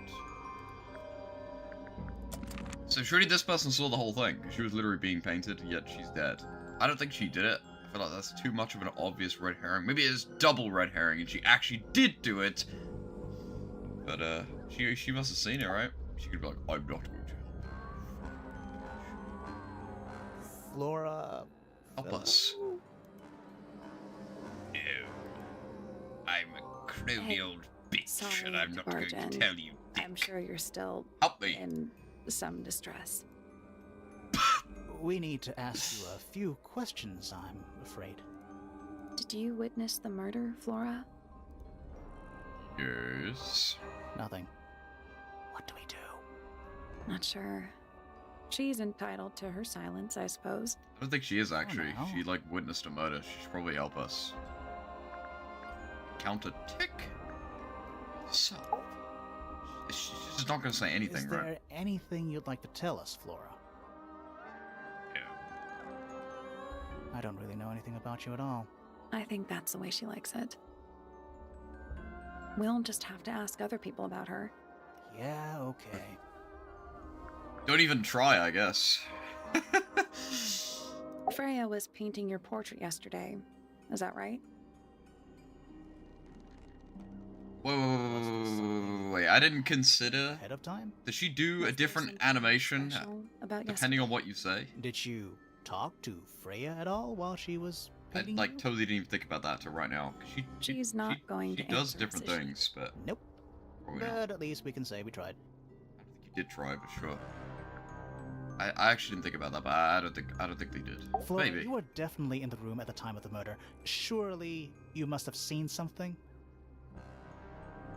So surely this person saw the whole thing. She was literally being painted, yet she's dead. I don't think she did it. I feel like that's too much of an obvious red herring. Maybe it's double red herring and she actually did do it. But she must have seen it, right? She could be like, I'm not going to. Flora... Help us. No. I'm a crony Hey, old bitch, sorry and I'm to not going barge to in. tell you. I'm sure you're still Help me. in some distress. We need to ask you a few questions, I'm afraid. Did you witness the murder, Flora? Yes. Nothing. What do we do? Not sure. She's entitled to her silence, I suppose. I don't think she is actually. no. She like witnessed a murder. She should probably help us. Count a tick. So. She's just not gonna say anything, Is there right? anything you'd like to tell us, Flora? Yeah. I don't really know anything about you at all. I think that's the way she likes it. We'll just have to ask other people about her. Yeah, okay. Don't even try, I guess. Freya was painting your portrait yesterday. Is that right? Wait, I didn't consider. Ahead of time? Does she do a Was there different something animation special about depending on what you say? Did you talk to Freya at all while she was I painting like you? totally didn't even think about that till right now. She's not going She to does answer different us, is she? things, but Nope. probably not. But at least we can say we tried. I think you did try, but sure. I actually didn't think about that, but I don't think they did. Flora, Maybe. you were definitely in the room at the time of the murder. Surely you must have seen something?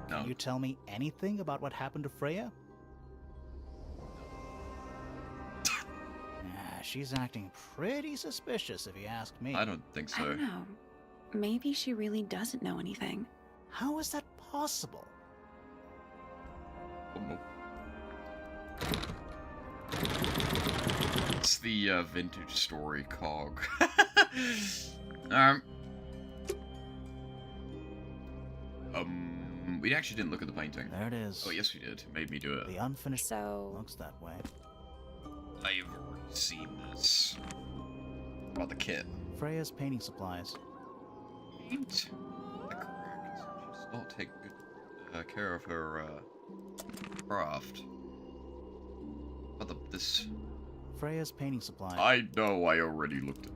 No. Can you tell me anything about what happened to Freya? She's acting pretty suspicious if you ask me. I don't think I so. don't know. Maybe she really doesn't know anything. How is that possible? Oh, no. It's the vintage story cog. We actually didn't look at the painting. There it is. Oh, yes, we did. It made me do it. The unfinished So, looks that way. I've already seen this. About the kit. Freya's painting supplies. Paint? Correct. She does not take good care of her craft. But this. Freya's painting supplies. I know. I already looked at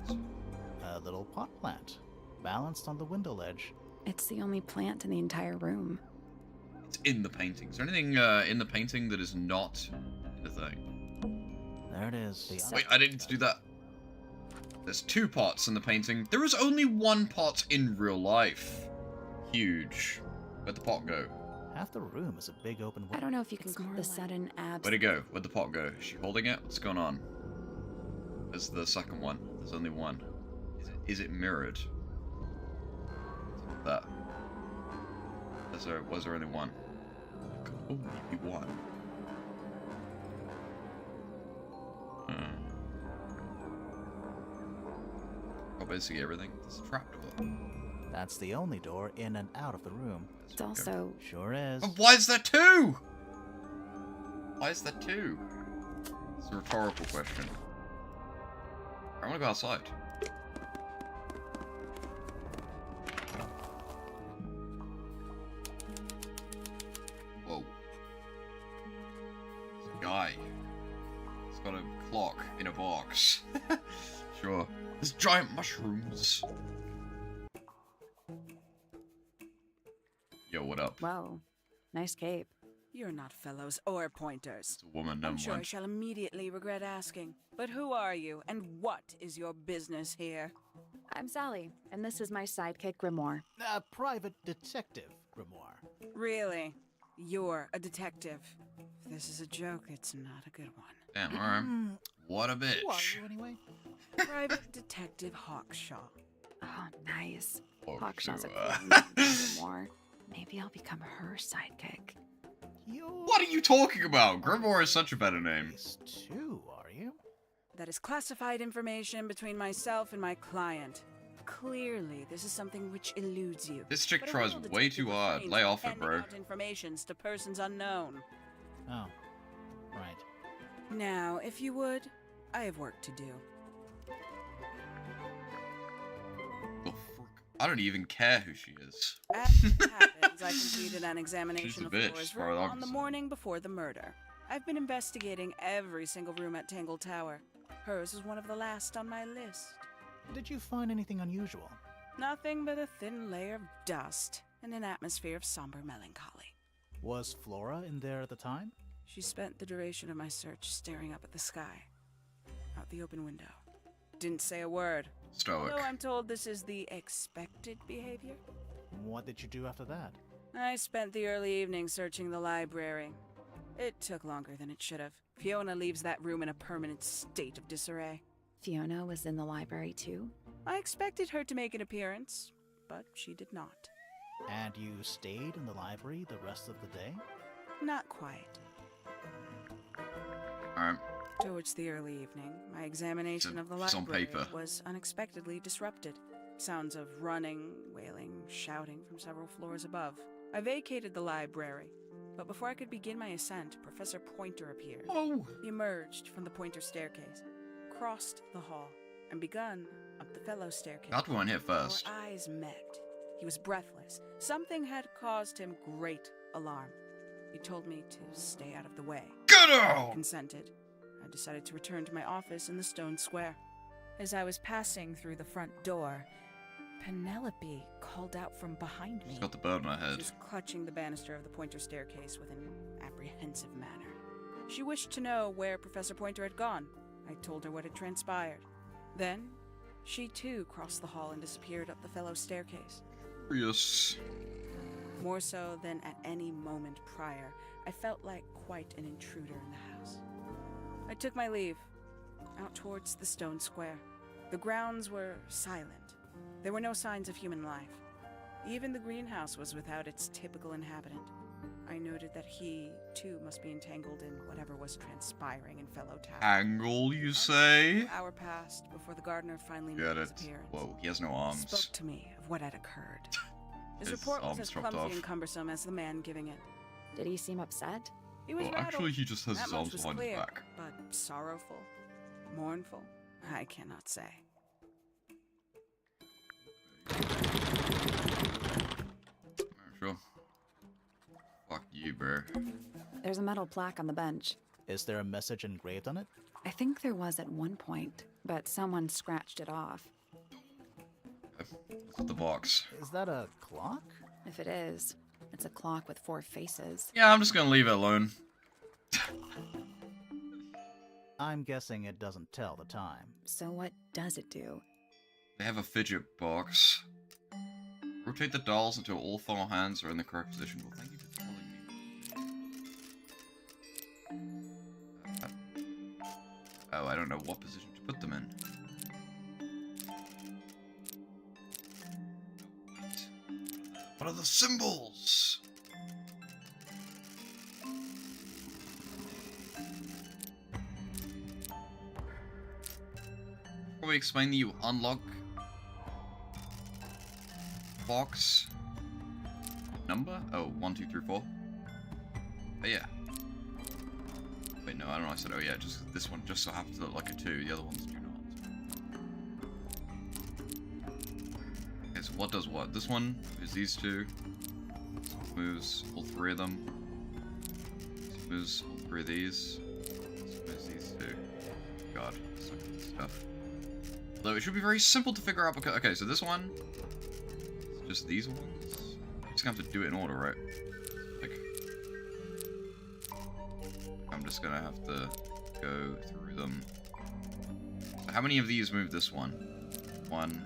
them. A little pot plant, balanced on the window ledge. It's the only plant in the entire room. It's in the painting. Is there anything in the painting that is not in the thing? There it is. Wait, I didn't do that. There's 2 pots in the painting. There is only 1 pot in real life. Huge. Where'd the pot go? Half the room is a big open window. I don't know if you can call the sudden abs. Where'd it go? Where'd the pot go? Is she holding it? What's going on? There's the second one. There's only 1. Is it mirrored? That. Was there only 1? There could only be 1. Oh, basically everything. There's a trapdoor. That's the only door in and out of the room. It's also... Sure is. But why is there 2? Why is there 2? It's a rhetorical question. I want to go outside. Whoa. There's a guy. He's got a clock in a box. Sure. There's giant mushrooms. Yo, what up? Whoa. Nice cape. You're not fellows or pointers. It's a woman, I'm never sure I mind. shall immediately regret asking. But who are you, and what is your business here? I'm Sally, and this is my sidekick, Grimoire. A private detective, Grimoire. Really? You're a detective. If this is a joke, it's not a good one. Damn, alright. What a Who are bitch. you anyway? Private Detective Hawkshaw. Oh, nice. Oh, Hawkshaw's a sure. cool name, Grimoire. Maybe I'll become her sidekick. You're What are you talking about? Grimoire is such a better name. nice too, are you? That is classified information between myself and my client. Clearly, this is something which eludes you. This chick But a tries real way detective too hard. refrains Lay from off it, handing bro. out informations to persons unknown. Oh, right. Now, if you would, I have work to do. The frick? I don't even care who she is. As it happens, I completed an examination of bitch, Flora's as far as room I'm on the concerned. morning before the murder. I've been investigating every single room at Tangle Tower. Hers was one of the last on my list. Did you find anything unusual? Nothing but a thin layer of dust and an atmosphere of somber melancholy. Was Flora in there at the time? She spent the duration of my search staring up at the sky, out the open window. Didn't say a word. Stoic. Although I'm told this is the expected behavior. What did you do after that? I spent the early evening searching the library. It took longer than it should have. Fiona leaves that room in a permanent state of disarray. Fiona was in the library too? I expected her to make an appearance, but she did not. And you stayed in the library the rest of the day? Not quite. Alright. Towards the early evening, my examination of the It's on library paper. was unexpectedly disrupted. Sounds of running, wailing, shouting from several floors above. I vacated the library, but before I could begin my ascent, Professor Pointer appeared. Oh! He emerged from the Pointer staircase, crossed the hall, and begun up the fellow staircase. That one hit first. Our eyes met. He was breathless. Something had caused him great alarm. He told me to stay out of the way. Get I out! consented. I decided to return to my office in the stone square. As I was passing through the front door, Penelope called out from behind me. She's got the bird on her She head. was clutching the banister of the Pointer staircase with an apprehensive manner. She wished to know where Professor Pointer had gone. I told her what had transpired. Then, she too crossed the hall and disappeared up the fellow staircase. Yes. More so than at any moment prior, I felt like quite an intruder in the house. I took my leave, out towards the stone square. The grounds were silent. There were no signs of human life. Even the greenhouse was without its typical inhabitant. I noted that he, too, must be entangled in whatever was transpiring in Fellow Tower. Angle, you say? An hour passed before the gardener finally Get made his it. appearance. Whoa, he has no He arms. spoke to me of what had occurred. His His report was arms as chopped clumsy off. and cumbersome as the man giving it. Did he seem upset? He was Well, rattled. actually, he just has That his much arms was behind his clear, back. but sorrowful, mournful, I cannot say. Sure. Fuck you, bro. There's a metal plaque on the bench. Is there a message engraved on it? I think there was at one point, but someone scratched it off. What's with the box? Is that a clock? If it is, it's a clock with 4 faces. Yeah, I'm just gonna leave it alone. I'm guessing it doesn't tell the time. So what does it do? They have a fidget box. Rotate the dolls until all 4 hands are in the correct position. Well, thank you for telling me. Oh, I don't know what position to put them in. What are the symbols? Before we explain that you unlock box number? Oh, 1, 2, 3, 4. Oh yeah. Wait, no, I don't know. I said, oh yeah, just this one just so happens to look like a 2. The other ones do not. Okay, so what does what? This one is these 2. This one moves all 3 of them. This moves all 3 of these. This moves these 2. God, I suck at this stuff. Although it should be very simple to figure out because, okay, so this one is just these ones. I'm just gonna have to do it in order, right? Like, I'm just gonna have to go through them. So how many of these move this one? 1,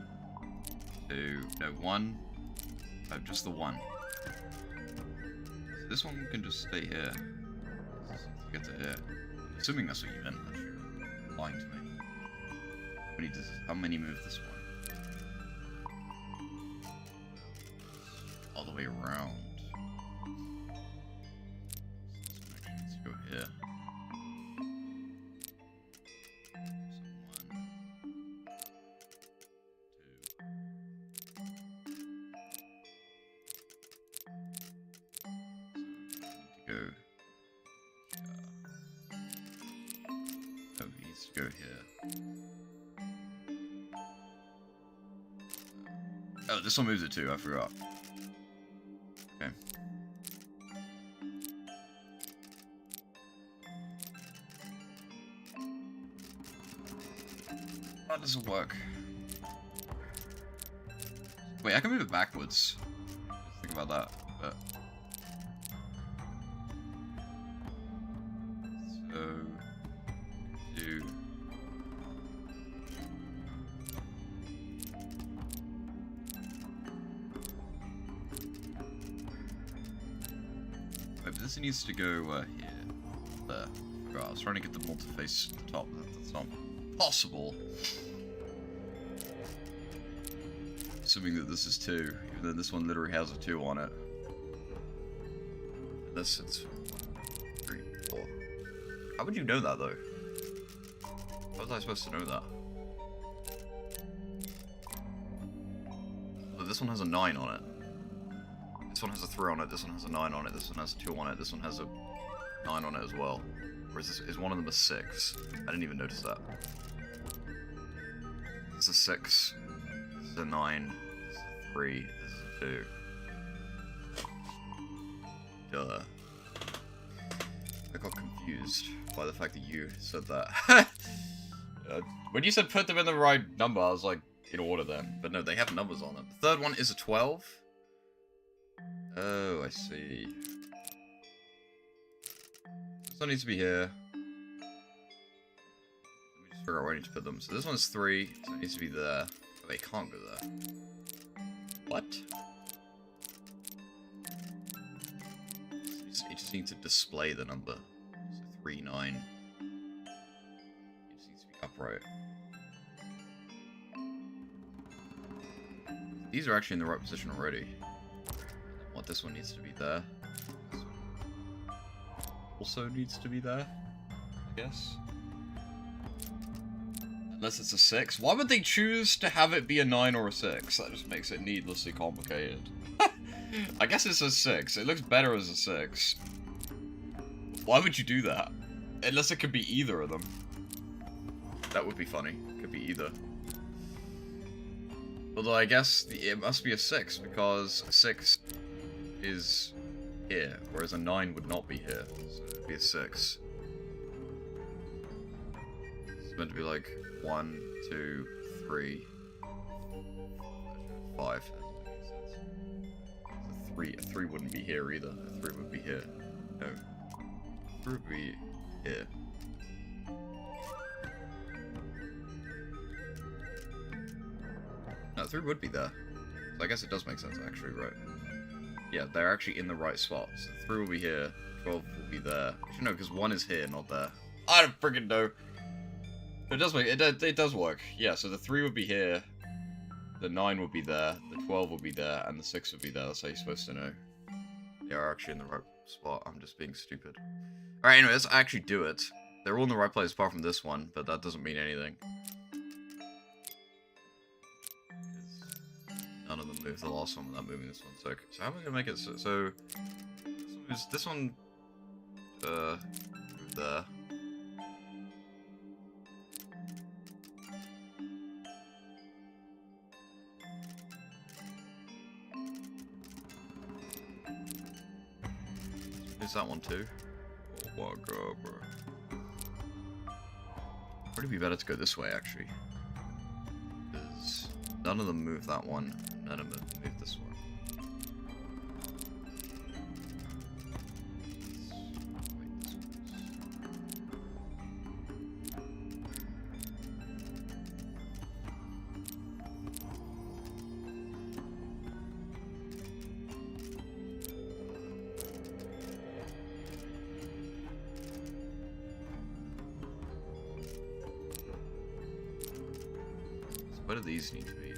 2, no, 1. Oh, just the 1. So this one can just stay here. To get to here. I'm assuming that's what you meant, actually. You're lying to me. How many move this one? All the way around. So this one actually needs to go here. So 1, 2. So we need to go. Oh, he needs to go here. Oh, this one moves it too, I forgot. Okay. How does it work? Wait, I can move it backwards. Think about that, but... So... Do... This needs to go here. There. God, I was trying to get them all to face the top. That's not possible. Assuming that this is 2, even though this one literally has a 2 on it. This it's 3, 4. How would you know that though? How was I supposed to know that? But this one has a 9 on it. This one has a 3 on it, this one has a 9 on it, this one has a 2 on it, this one has a 9 on it as well. Whereas this is one of them a 6. I didn't even notice that. This is a 6, this is a 9, this is a 3, this is a 2. Duh. I got confused by the fact that you said that. When you said put them in the right number, I was like, in order then. But no, they have numbers on them. The third one is a 12. Oh, I see. This one needs to be here. Let me just figure out where I need to put them. So this one's 3, so it needs to be there. Oh, they can't go there. What? You just need to display the number. So 3, 9. It just needs to be upright. These are actually in the right position already. What, this one needs to be there. This one also needs to be there, I guess. Unless it's a 6. Why would they choose to have it be a 9 or a 6? That just makes it needlessly complicated. I guess it's a 6. It looks better as a 6. Why would you do that? Unless it could be either of them. That would be funny. Could be either. Although I guess it must be a 6, because a 6 is here, whereas a 9 would not be here. So it'd be a 6. It's meant to be like 1, 2, 3, 5. A 3 wouldn't be here either. A 3 would be here. No. A 3 would be here. No, 3 would be there. So I guess it does make sense, actually, right? Yeah, they're actually in the right spot. So 3 will be here, 12 will be there. Actually, no, because 1 is here, not there. I don't freaking know. It does make it does work. Yeah, so the 3 would be here, the 9 would be there, the 12 would be there, and the 6 would be there. That's how you're supposed to know. They are actually in the right spot. I'm just being stupid. Alright, anyway, let's actually do it. They're all in the right place apart from this one, but that doesn't mean anything. None of them move the last one without moving this one. So how am I gonna make it so this one move there. Is that one too? Oh my god, bro. Would it be better to go this way, actually? Because none of them move that one, none of them move this one. What do these need to be?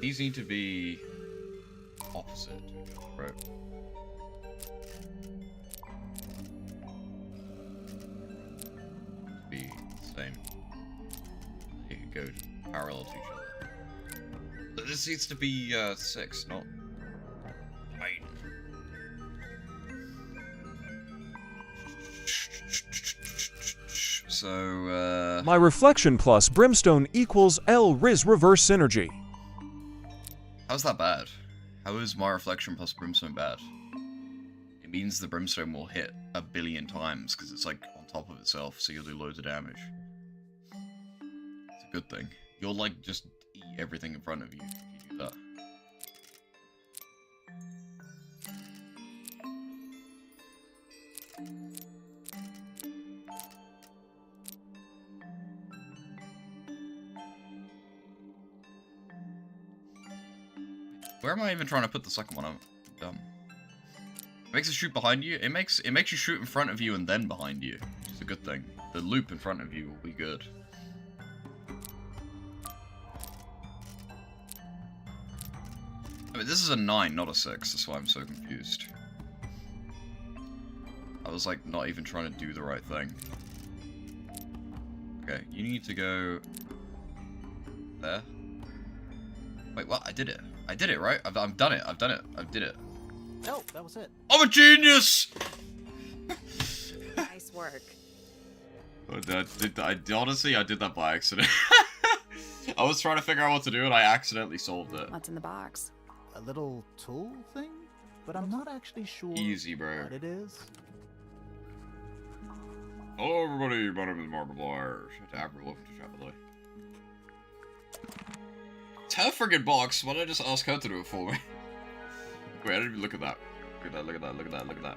These need to be opposite to each other, right? Be the same. They could go parallel to each other. But this needs to be 6, not 9. So, My reflection plus brimstone equals L Riz reverse synergy. how's that bad? How is my reflection plus brimstone bad? It means the brimstone will hit 1 billion times because it's like on top of itself, so you'll do loads of damage. It's a good thing. You'll like just eat everything in front of you if you do that. Where am I even trying to put the second one? I'm dumb. It makes it shoot behind you. It makes you shoot in front of you and then behind you, which is a good thing. The loop in front of you will be good. I mean, this is a 9, not a 6. That's why I'm so confused. I was like not even trying to do the right thing. Okay, you need to go there. Wait, what? I did it. I did it, right? I've done it. I've done it. I did it. Oh, that was it. I'm a genius! Nice work. Honestly, I did that by accident. I was trying to figure out what to do and I accidentally solved it. What's in the box? A little tool thing? But I'm not actually sure Easy, bro. what it is. Hello, everybody. My name is Markiplier. Welcome to Chapel. It's her friggin' box. Why don't I just ask her to do it for me? Wait, I didn't even look at that. Look at that, look at that, look at that, look at that.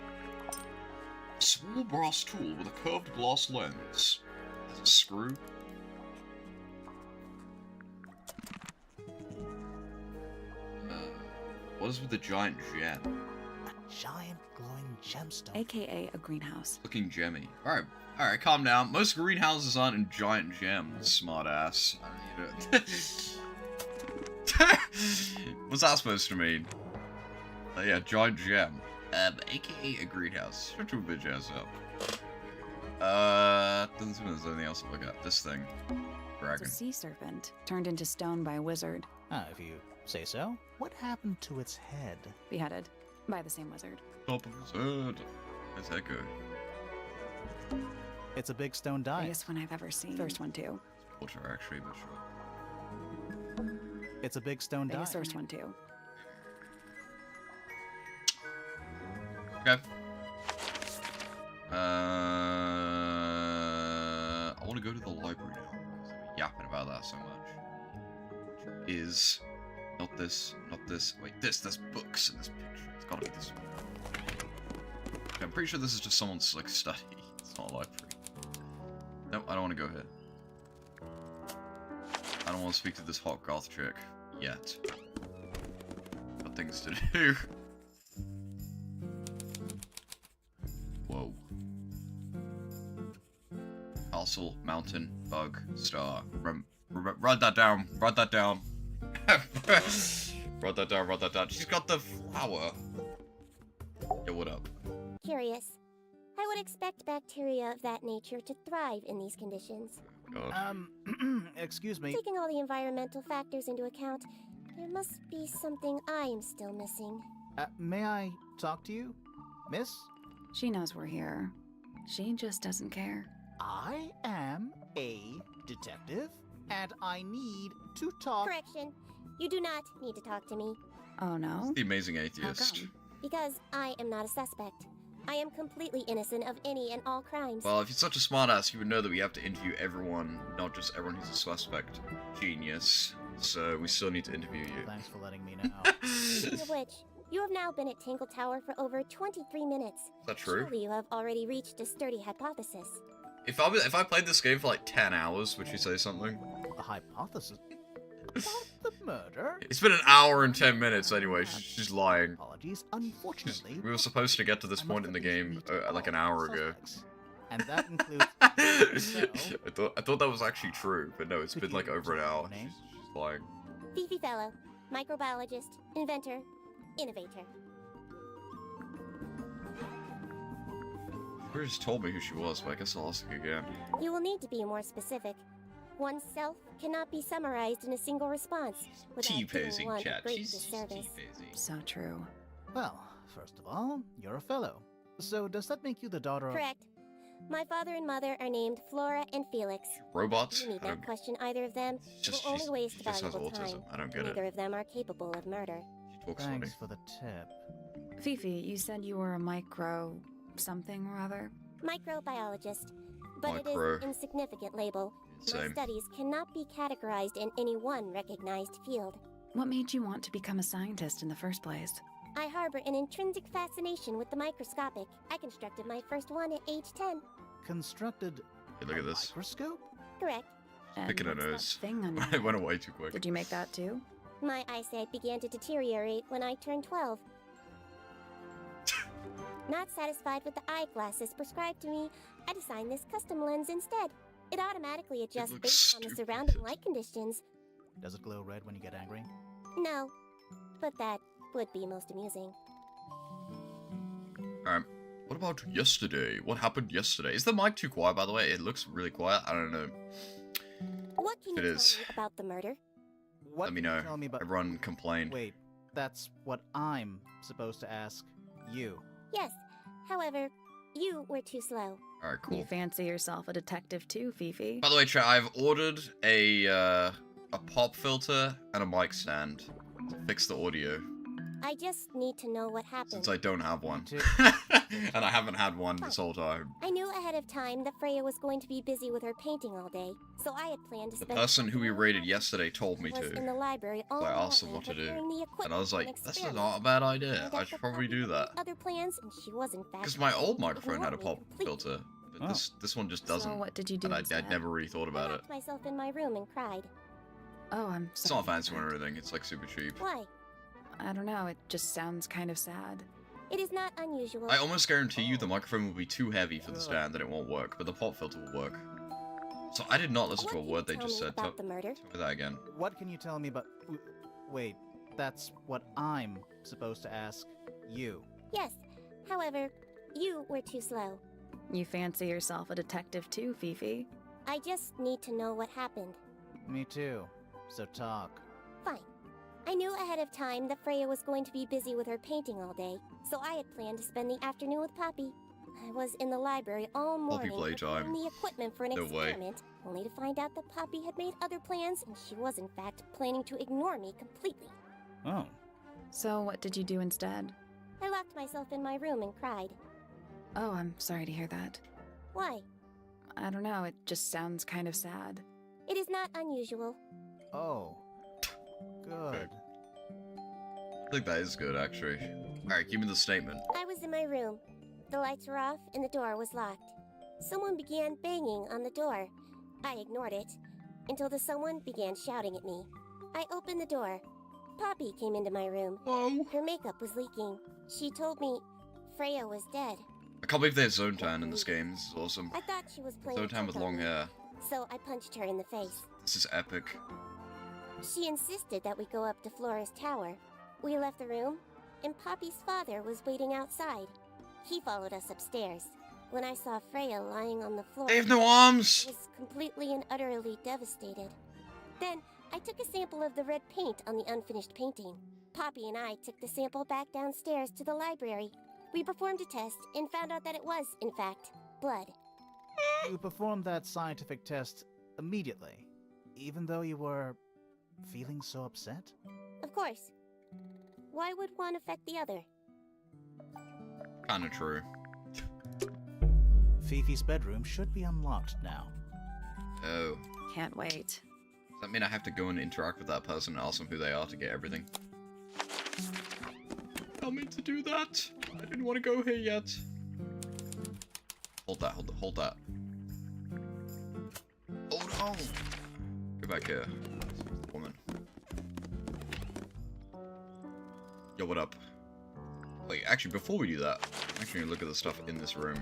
A small brass tool with a curved glass lens. Has a screw. What is with the giant gem? A giant glowing gemstone. AKA a greenhouse. Looking gemmy. Alright, calm down. Most greenhouses aren't in giant gems, smart ass. I don't need it. What's that supposed to mean? Yeah, giant gem. AKA a greenhouse. Shut your bitch ass up. Doesn't seem there's anything else to look at. This thing. Dragon. It's a sea serpent, turned into stone by a wizard. If you say so. What happened to its head? Beheaded by the same wizard. Top of his head. How's that go? It's a big stone die. Biggest one I've ever seen. First one too. Water, actually, but sure. It's a big stone die. Biggest first one too. Okay. I want to go to the library now, because I've been yapping about that so much. Which is... not this, not this. Wait, this. There's books in this picture. It's gotta be this one. Okay, I'm pretty sure this is just someone's, like, study. It's not a library. Nope, I don't want to go here. I don't want to speak to this hot goth chick. Yet. Got things to do. Whoa. Castle, mountain, bug, star. Write that down. Write that down. Write that down. Write that down. She's got the flower. Yo, what up? Curious. I would expect bacteria of that nature to thrive in these conditions. God. Excuse me. Taking all the environmental factors into account, there must be something I am still missing. May I talk to you, miss? She knows we're here. She just doesn't care. I am a detective, and I need to talk. Correction. You do not need to talk to me, Oh no? The amazing How atheist. come? because I am not a suspect. I am completely innocent of any and all crimes. Well, if you're such a smartass, you would know that we have to interview everyone, not just everyone who's a suspect. Genius. So we still need to interview you. Thanks for letting me know. Speaking of which, you have now been at Tangle Tower for over 23 minutes. Is that true? Surely you have already reached a sturdy hypothesis. If I played this game for like 10 hours, would you say something? A hypothesis about the murder? It's been an hour and 10 minutes anyway. She's lying. Apologies. Unfortunately, We were supposed to get to this I'm point in the afraid game we need to like an call hour ago. suspects. And that includes... I thought that was actually true, but no, it's Could been like you over an tell hour. your name? She's lying. Fifi Fellow, microbiologist, inventor, innovator. She just told me who she was, but I guess I'll ask again. You will need to be more specific. Oneself cannot be summarized in a single response without doing T-posing, one a chat. great She's disservice. T-posing. So true. Well, first of all, you're a fellow. So does that make you the daughter of... Correct. My father and mother are named Flora and Felix. Robots? You need I not don't... question either of them. It's just, will only she's, waste she just has valuable autism. time. I don't get it. Neither of them are capable of murder. She talks funny. Thanks for the tip. Fifi, you said you were a micro... something or other? Microbiologist. But Micro. it is an insignificant label. My Same. studies cannot be categorized in any one recognized field. What made you want to become a scientist in the first place? I harbor an intrinsic fascination with the microscopic. I constructed my first one at age 10. Constructed Hey, look a at this. microscope? Correct. And Picking her what's that nose. thing on your It went away too quick. Did you make that too? My eyesight began to deteriorate when I turned 12. Not satisfied with the eyeglasses prescribed to me, I designed this custom lens instead. It automatically adjusts looks based on the stupid. surrounding light conditions. Does it glow red when you get angry? No, but that would be most amusing. What about yesterday? What happened yesterday? Is the mic too quiet, by the way? It looks really quiet. I don't know. What can It you is. tell me about the murder? What Let me can you know. Tell me about... Everyone complained. Wait, that's what I'm supposed to ask you. Yes, however, you were too slow. Alright, cool. You fancy yourself a detective too, Fifi? By the way, chat, I've ordered a pop filter and a mic stand to fix the audio, I just need to know what happened. since I don't have one. too. And I haven't had one this whole time. I knew ahead of time that Freya was going to be busy with her painting all day, so I had planned to The spend... person who we raided yesterday told me was to. in the library all So I asked them morning what to do. preparing the And equipment I was for like, an that's experiment. not a bad idea. Turned I out should that probably Poppy do had that. Other plans, and she was in fact... Because my old microphone had a overwhelmingly pop complete. filter, but Oh. this one just doesn't. So what did you do And instead? I never really thought I about it. locked myself in my room and cried. Oh, I'm It's sorry. not fancy about one or that. anything. It's like super cheap. Why? I don't know, it just sounds kind of sad. It is not unusual. I almost guarantee you the microphone will be too heavy for the stand and it won't work, but the pop filter will work. So I did not listen What to a can word you they tell just me said. about the murder? Tell me that again. What can you tell me about... Wait, that's what I'm supposed to ask you. Yes, however, you were too slow. You fancy yourself a detective too, Fifi? I just need to know what happened. Me too. So talk. Fine. I knew ahead of time that Freya was going to be busy with her painting all day, so I had planned to spend the afternoon with Poppy. I was in the library all morning Poppy playtime. preparing the equipment for an No way. experiment, only to find out that Poppy had made other plans and she was in fact planning to ignore me completely. Oh. So, what did you do instead? I locked myself in my room and cried. Oh, I'm sorry to hear that. Why? I don't know, it just sounds kind of sad. It is not unusual. Oh. Good. I think that is good, actually. Alright, give me the statement. I was in my room. The lights were off and the door was locked. Someone began banging on the door. I ignored it until the someone began shouting at me. I opened the door. Poppy came into my room. Whoa. Her makeup was leaking. She told me Freya was dead. I can't believe there's Zone Tan in this game. This is awesome. I thought she was playing Zone Tan with trick on long me, hair. so I punched her in the face. This is epic. She insisted that we go up to Flora's tower. We left the room, and Poppy's father was waiting outside. He followed us upstairs. When I saw Freya lying on the floor, They have no I arms! was completely and utterly devastated. Then, I took a sample of the red paint on the unfinished painting. Poppy and I took the sample back downstairs to the library. We performed a test and found out that it was, in fact, blood. You performed that scientific test immediately, even though you were feeling so upset? Of course. Why would one affect the other? Kinda true. Fifi's bedroom should be unlocked now. Oh. Can't wait. Does that mean I have to go and interact with that person and ask them who they are to get everything? I meant to do that. I didn't want to go here yet. Hold that, hold that. Oh no! Go back here. Woman. Yo, what up? Wait, actually, before we do that, I'm actually gonna look at the stuff in this room.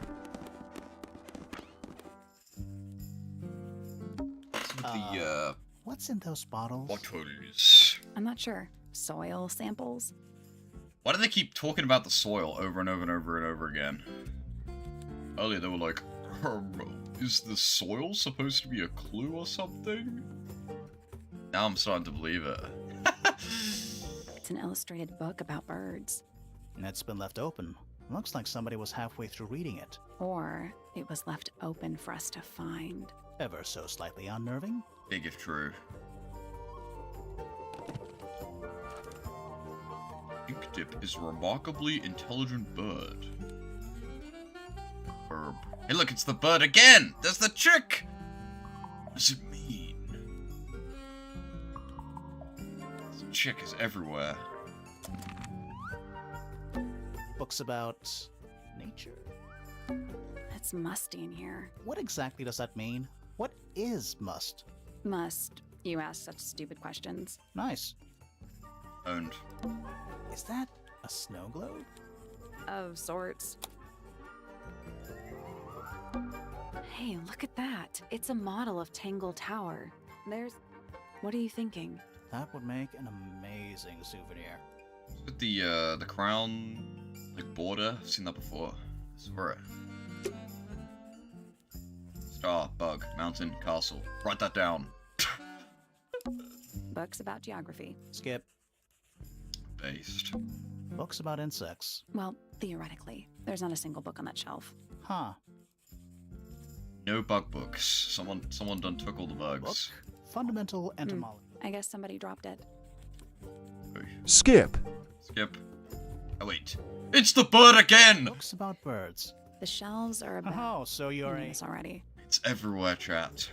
What's in those bottles? Bottles. I'm not sure. Soil samples? Why do they keep talking about the soil over and over and over and over again? Earlier they were like, is the soil supposed to be a clue or something? Now I'm starting to believe it. It's an illustrated book about birds. It's been left open. Looks like somebody was halfway through reading it. Or it was left open for us to find. Ever so slightly unnerving. Big if true. Inkdip is a remarkably intelligent bird. Herb. Hey look, it's the bird again! There's the chick! What does it mean? This chick is everywhere. Books about nature? It's musty in here. What exactly does that mean? What is must? Must. You ask such stupid questions. Nice. Owned. Is that a snow globe? Of sorts. Hey, look at that. It's a model of Tangle Tower. There's... What are you thinking? That would make an amazing souvenir. With the crown, like, border. I've seen that before. I saw it. Star, bug, mountain, castle. Write that down. Books about geography. Skip. Based. Books about insects. Well, theoretically. There's not a single book on that shelf. Huh. No bug books. Someone done took all the bugs. Book? Fundamental entomology. I guess somebody dropped it. Skip. Skip. Oh wait. It's the bird again! Books about birds. The shelves are about... Oh, so you're You knew a... this already. It's everywhere, chat.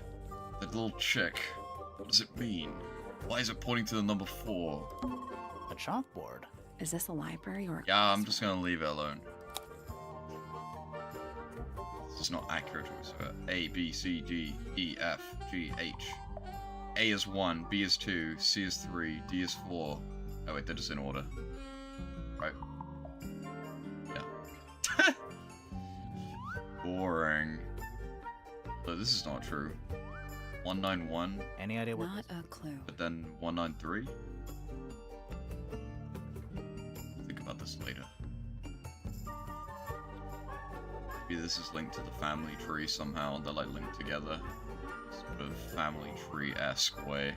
That little chick. What does it mean? Why is it pointing to the number 4? a chalkboard. Is this a library or a Yeah, I'm just gonna leave it alone. This is not accurate. So A, B, C, D, E, F, G, H. A is 1, B is 2, C is 3, D is 4. Oh wait, they're just in order. Right. Yeah. Boring. So this is not true. 191, Any idea what? Not a clue. but then 193? Think about this later. Maybe this is linked to the family tree somehow, and they're like linked together. Sort of family tree-esque way.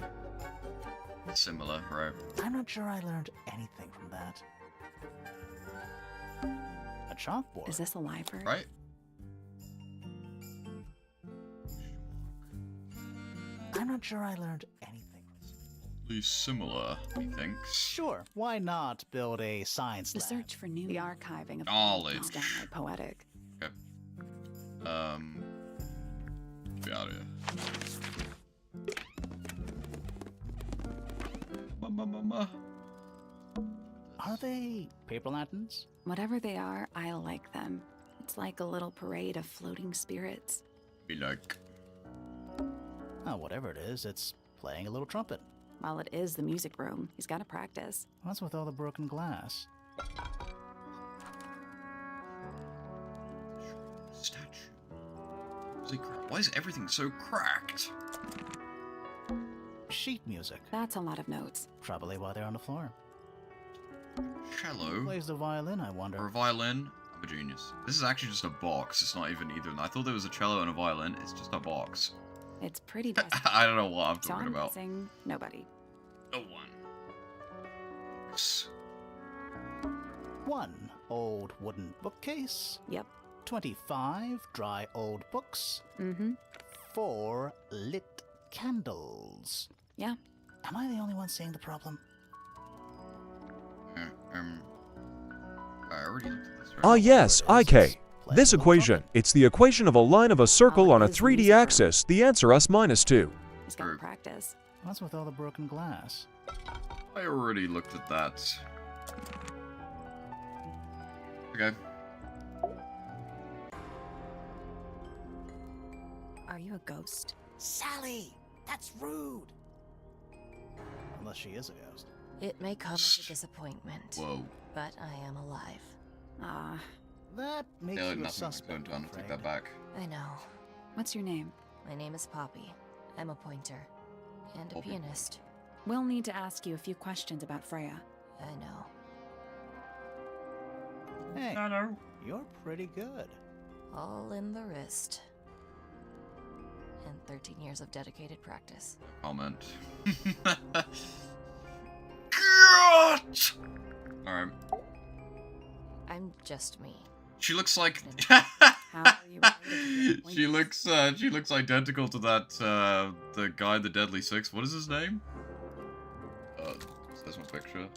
Similar, right? I'm not sure I learned anything from that. A chalkboard. Is this a library? Right? I'm not sure I learned anything. Similar, he thinks. Sure, why not build a science The lab? search for new. The archiving of Knowledge. is downright poetic. Okay. Get out of here. Are they paper lanterns? Whatever they are, I like them. It's like a little parade of floating spirits. Be like, Oh, whatever it is, it's playing a little trumpet. While it is the music room, he's got to practice. What's with all the broken glass? statue. Why is everything so cracked? Sheet music. That's a lot of notes. Probably why they're on the floor. Cello? Who plays the violin, I wonder? Or a violin? I'm a genius. This is actually just a box. It's not even either. I thought there was a cello and a violin. It's just a box. It's pretty desperate. I don't know what I'm So talking I'm about. guessing nobody. No one. One old wooden bookcase. Yep. 25 dry old books. Mm-hmm. 4 lit candles. Yeah. Am I the only one seeing the problem? I already looked at this. Ah Right? yes, There it is. IK. Playing This a little equation, trumpet. it's the equation of a line of a circle Oh, on a it is 3D music. axis, the answer us minus 2. He's got to True. practice. What's with all the broken glass? I already looked at that. Okay. Are you a ghost? Sally! That's rude! Unless she is a ghost. It may come as a disappointment, Whoa. but I am alive. Ah, That makes Yeah, you a nothing like suspect, going down. I'm Take afraid. that back. I know. what's your name? My name is Poppy. I'm a pointer. And a Poppy. pianist. We'll need to ask you a few questions about Freya. I know. Hey, No. you're pretty good. All in the wrist. And 13 years of dedicated practice. Comment. God! Alright. I'm just me. She looks like. How are you related to she looks identical to that the guy in the Deadly Six. What is his name? There's my picture.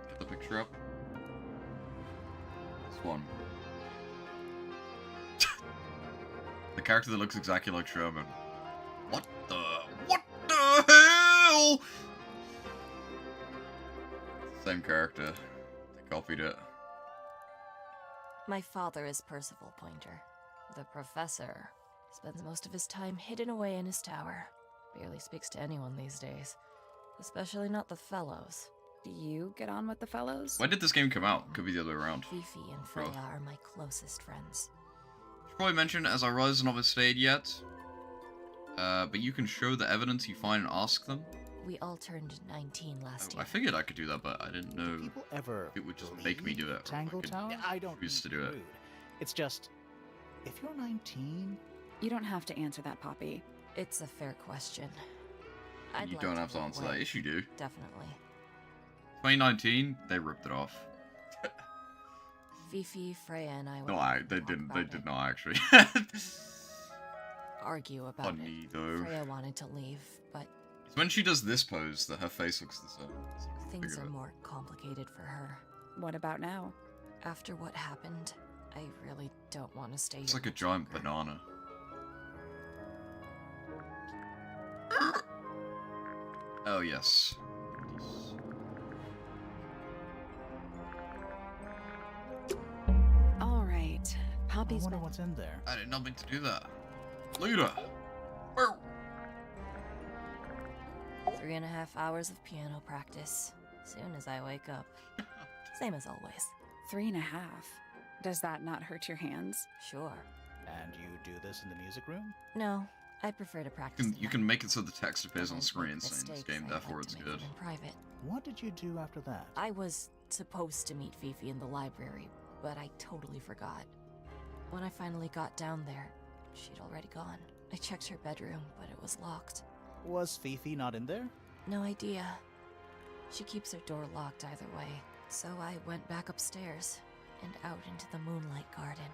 Get the picture up. This one. The character that looks exactly like Sherman. What the hell? Same character. They copied it. My father is Percival Pointer. The professor spends most of his time hidden away in his tower. Barely speaks to anyone these days. Especially not the fellows. Do you get on with the fellows? When did this game come out? Could be the other way around. Fifi and Freya are my closest friends. Should probably mention, as I realize I've not stayed yet, but you can show the evidence you find and ask them. We all turned 19 last I year. figured I could do that, but I didn't know. People ever It would just make me do it, or Tangle I could Tower? I don't choose to mean do it. rude. It's just, if you're 19, You don't have to answer that, Poppy. It's a fair question. I'd You like don't have to know answer when. that. Yes, you do. Definitely. 2019, they ripped it off. Fifi, Freya, and I No, would they talk didn't. They about did it, not actually. argue about Funny it. though. Freya wanted to leave, but It's when she does this pose that her face looks the same. So I things figure are it. more complicated for her. What about now? After what happened, I really don't want to stay It's here like a much giant longer. banana. Oh yes. All right. I Poppy's wonder been... what's in there. I did not mean to do that. Leader. Where? 3.5 hours of piano practice. Soon as I wake up. Same as always. 3.5. Does that not hurt your hands? Sure. And you do this in the music room? No, I prefer to practice. You can make it so the text appears on screen saying this game, therefore it's good. In private. What did you do after that? I was supposed to meet Fifi in the library, but I totally forgot. When I finally got down there, she'd already gone. I checked her bedroom, but it was locked. Was Fifi not in there? No idea. She keeps her door locked either way. So I went back upstairs and out into the moonlight garden.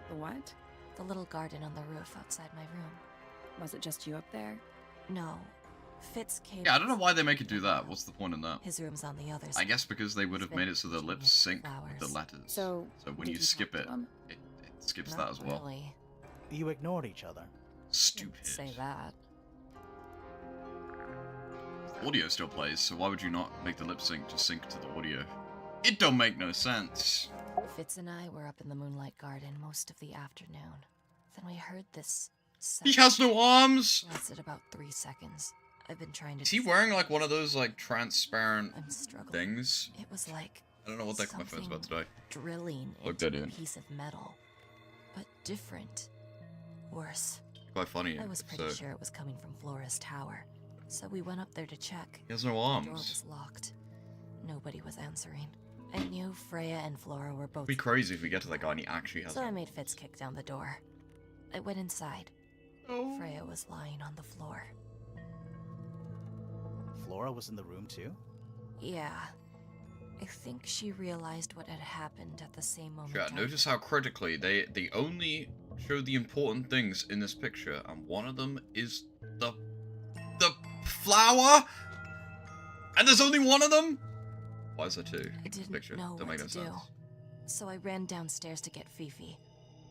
The what? The little garden on the roof outside my room. Was it just you up there? No. Fitz came. Yeah, I don't know why they make it do that. What's the point in that? His room's on the other I side. guess because they would have made it so the She lips made sync with the flowers. letters. So, when did you you skip talk it, to him? it skips Not that as well. Really. You ignored each other. Stupid. Say that. The audio still plays, so why would you not make the lip sync to sync to the audio? It don't make no sense. Fitz and I were up in the Moonlight Garden most of the afternoon. Then we heard this He sound. has no arms! Lasted about 3 seconds. I've been trying to. Is he wearing like one of those like transparent I'm struggling. things? It was like I don't know what my phone's about today. drilling Look into that a in. piece of metal, but different, worse. Quite funny. I was pretty so sure it was coming from Flora's tower, so we went up there to check. he has no The door arms. was locked. Nobody was answering. I knew Freya and Flora were both. It'd be crazy if we get to that guy and he actually has So I arms. made Fitz kick down the door. I went inside. Oh. Freya was lying on the floor. Flora was in the room too? Yeah. I think she realized what had happened at the same moment. Yeah, notice how critically they only show the important things in this picture, and one of them is the flower, and there's only one of them. Why is there two? I didn't picture know don't what make to no do. sense. So I ran downstairs to get Fifi.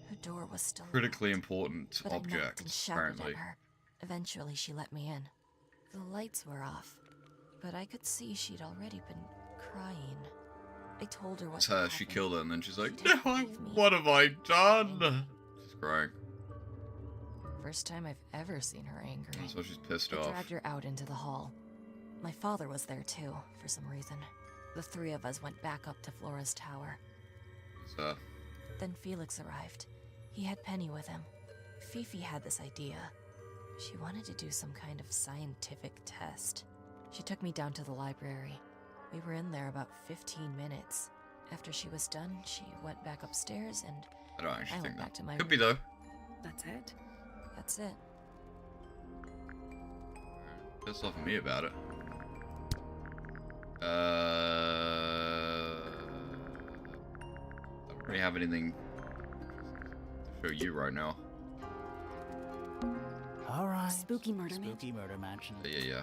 Her door was still Critically locked, important but I knocked and objects, shouted apparently. at her. Eventually, she let me in. The lights were off, but I could see she'd already been crying. I told her what It's had her. She happened. killed her, and then she's like, She "No, didn't believe me. what have I done?" She's crying. First time I've ever seen her angry. That's why she's pissed I off. dragged her out into the hall. My father was there too, for some reason. The 3 of us went back up to Flora's tower. It's, Then Felix arrived. He had Penny with him. Fifi had this idea. She wanted to do some kind of scientific test. She took me down to the library. We were in there about 15 minutes. After she was done, she went back upstairs and I don't actually I think went that. back to my Could room. be though. That's it? That's it. Pissed off at me about it. I don't really have anything to show you right now. Alright. Spooky murder mansion. Spooky murder mansion. Yeah.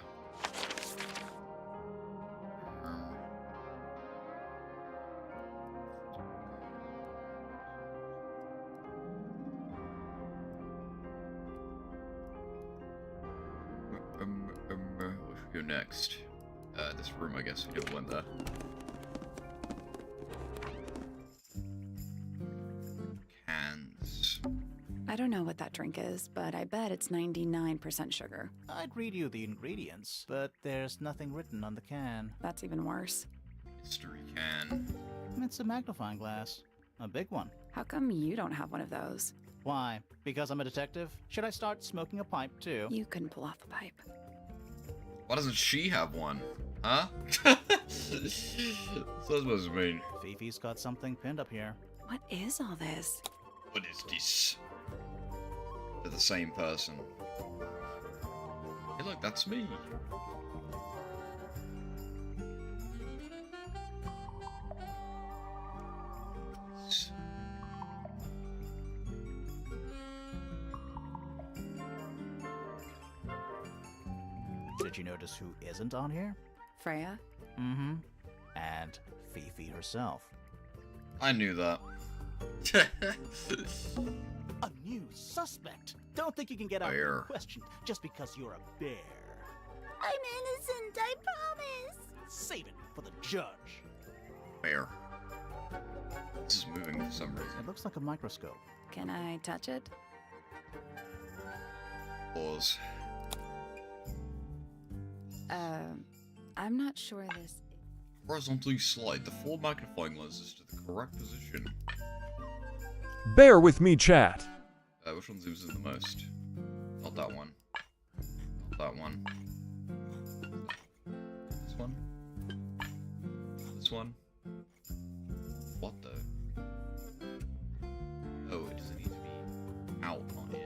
Where should we go next? This room, I guess. We never went there. Cans. I don't know what that drink is, but I bet it's 99% sugar. I'd read you the ingredients, but there's nothing written on the can. That's even worse. Mystery can. It's a magnifying glass. A big one. How come you don't have one of those? Why? Because I'm a detective? Should I start smoking a pipe too? You couldn't pull off a pipe. Why doesn't she have one? Huh? What's that supposed to mean? Fifi's got something pinned up here. What is all this? What is this? They're the same person. Hey look, that's me. Did you notice who isn't on here? Freya? Mm-hmm. And Fifi herself. I knew that. A new suspect! Don't think you can get out Bear. unquestioned just because you're a bear. I'm innocent, I promise. Save it for the judge. Where? This is moving for some It reason. looks like a microscope. Can I touch it? Pause. I'm not sure this. Horizontally slide the 4 magnifying lenses to the correct position. Bear with me, chat. Which one zooms in the most? Not that one. Not that one. This one? This one? What though? Oh, it doesn't need to be out, not in.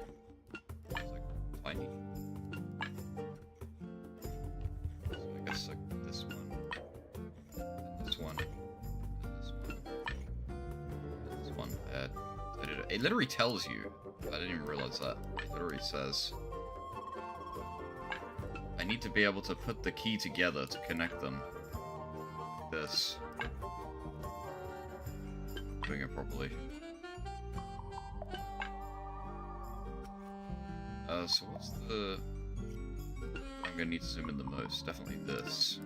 It's like tiny. So I guess like this one. And this one. And this one. And this one. I did it. It literally tells you. I didn't even realize that. It literally says I need to be able to put the key together to connect them. Like this. Doing it properly. So what's the... I'm gonna need to zoom in the most. Definitely this.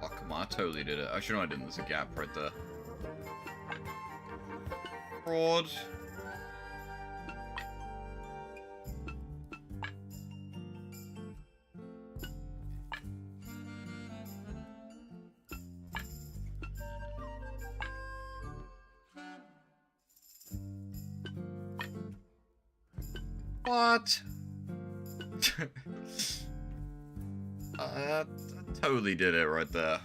Oh, come on, I totally did it. Actually, no, I didn't. There's a gap right there. Fraud. What? I totally did it right there.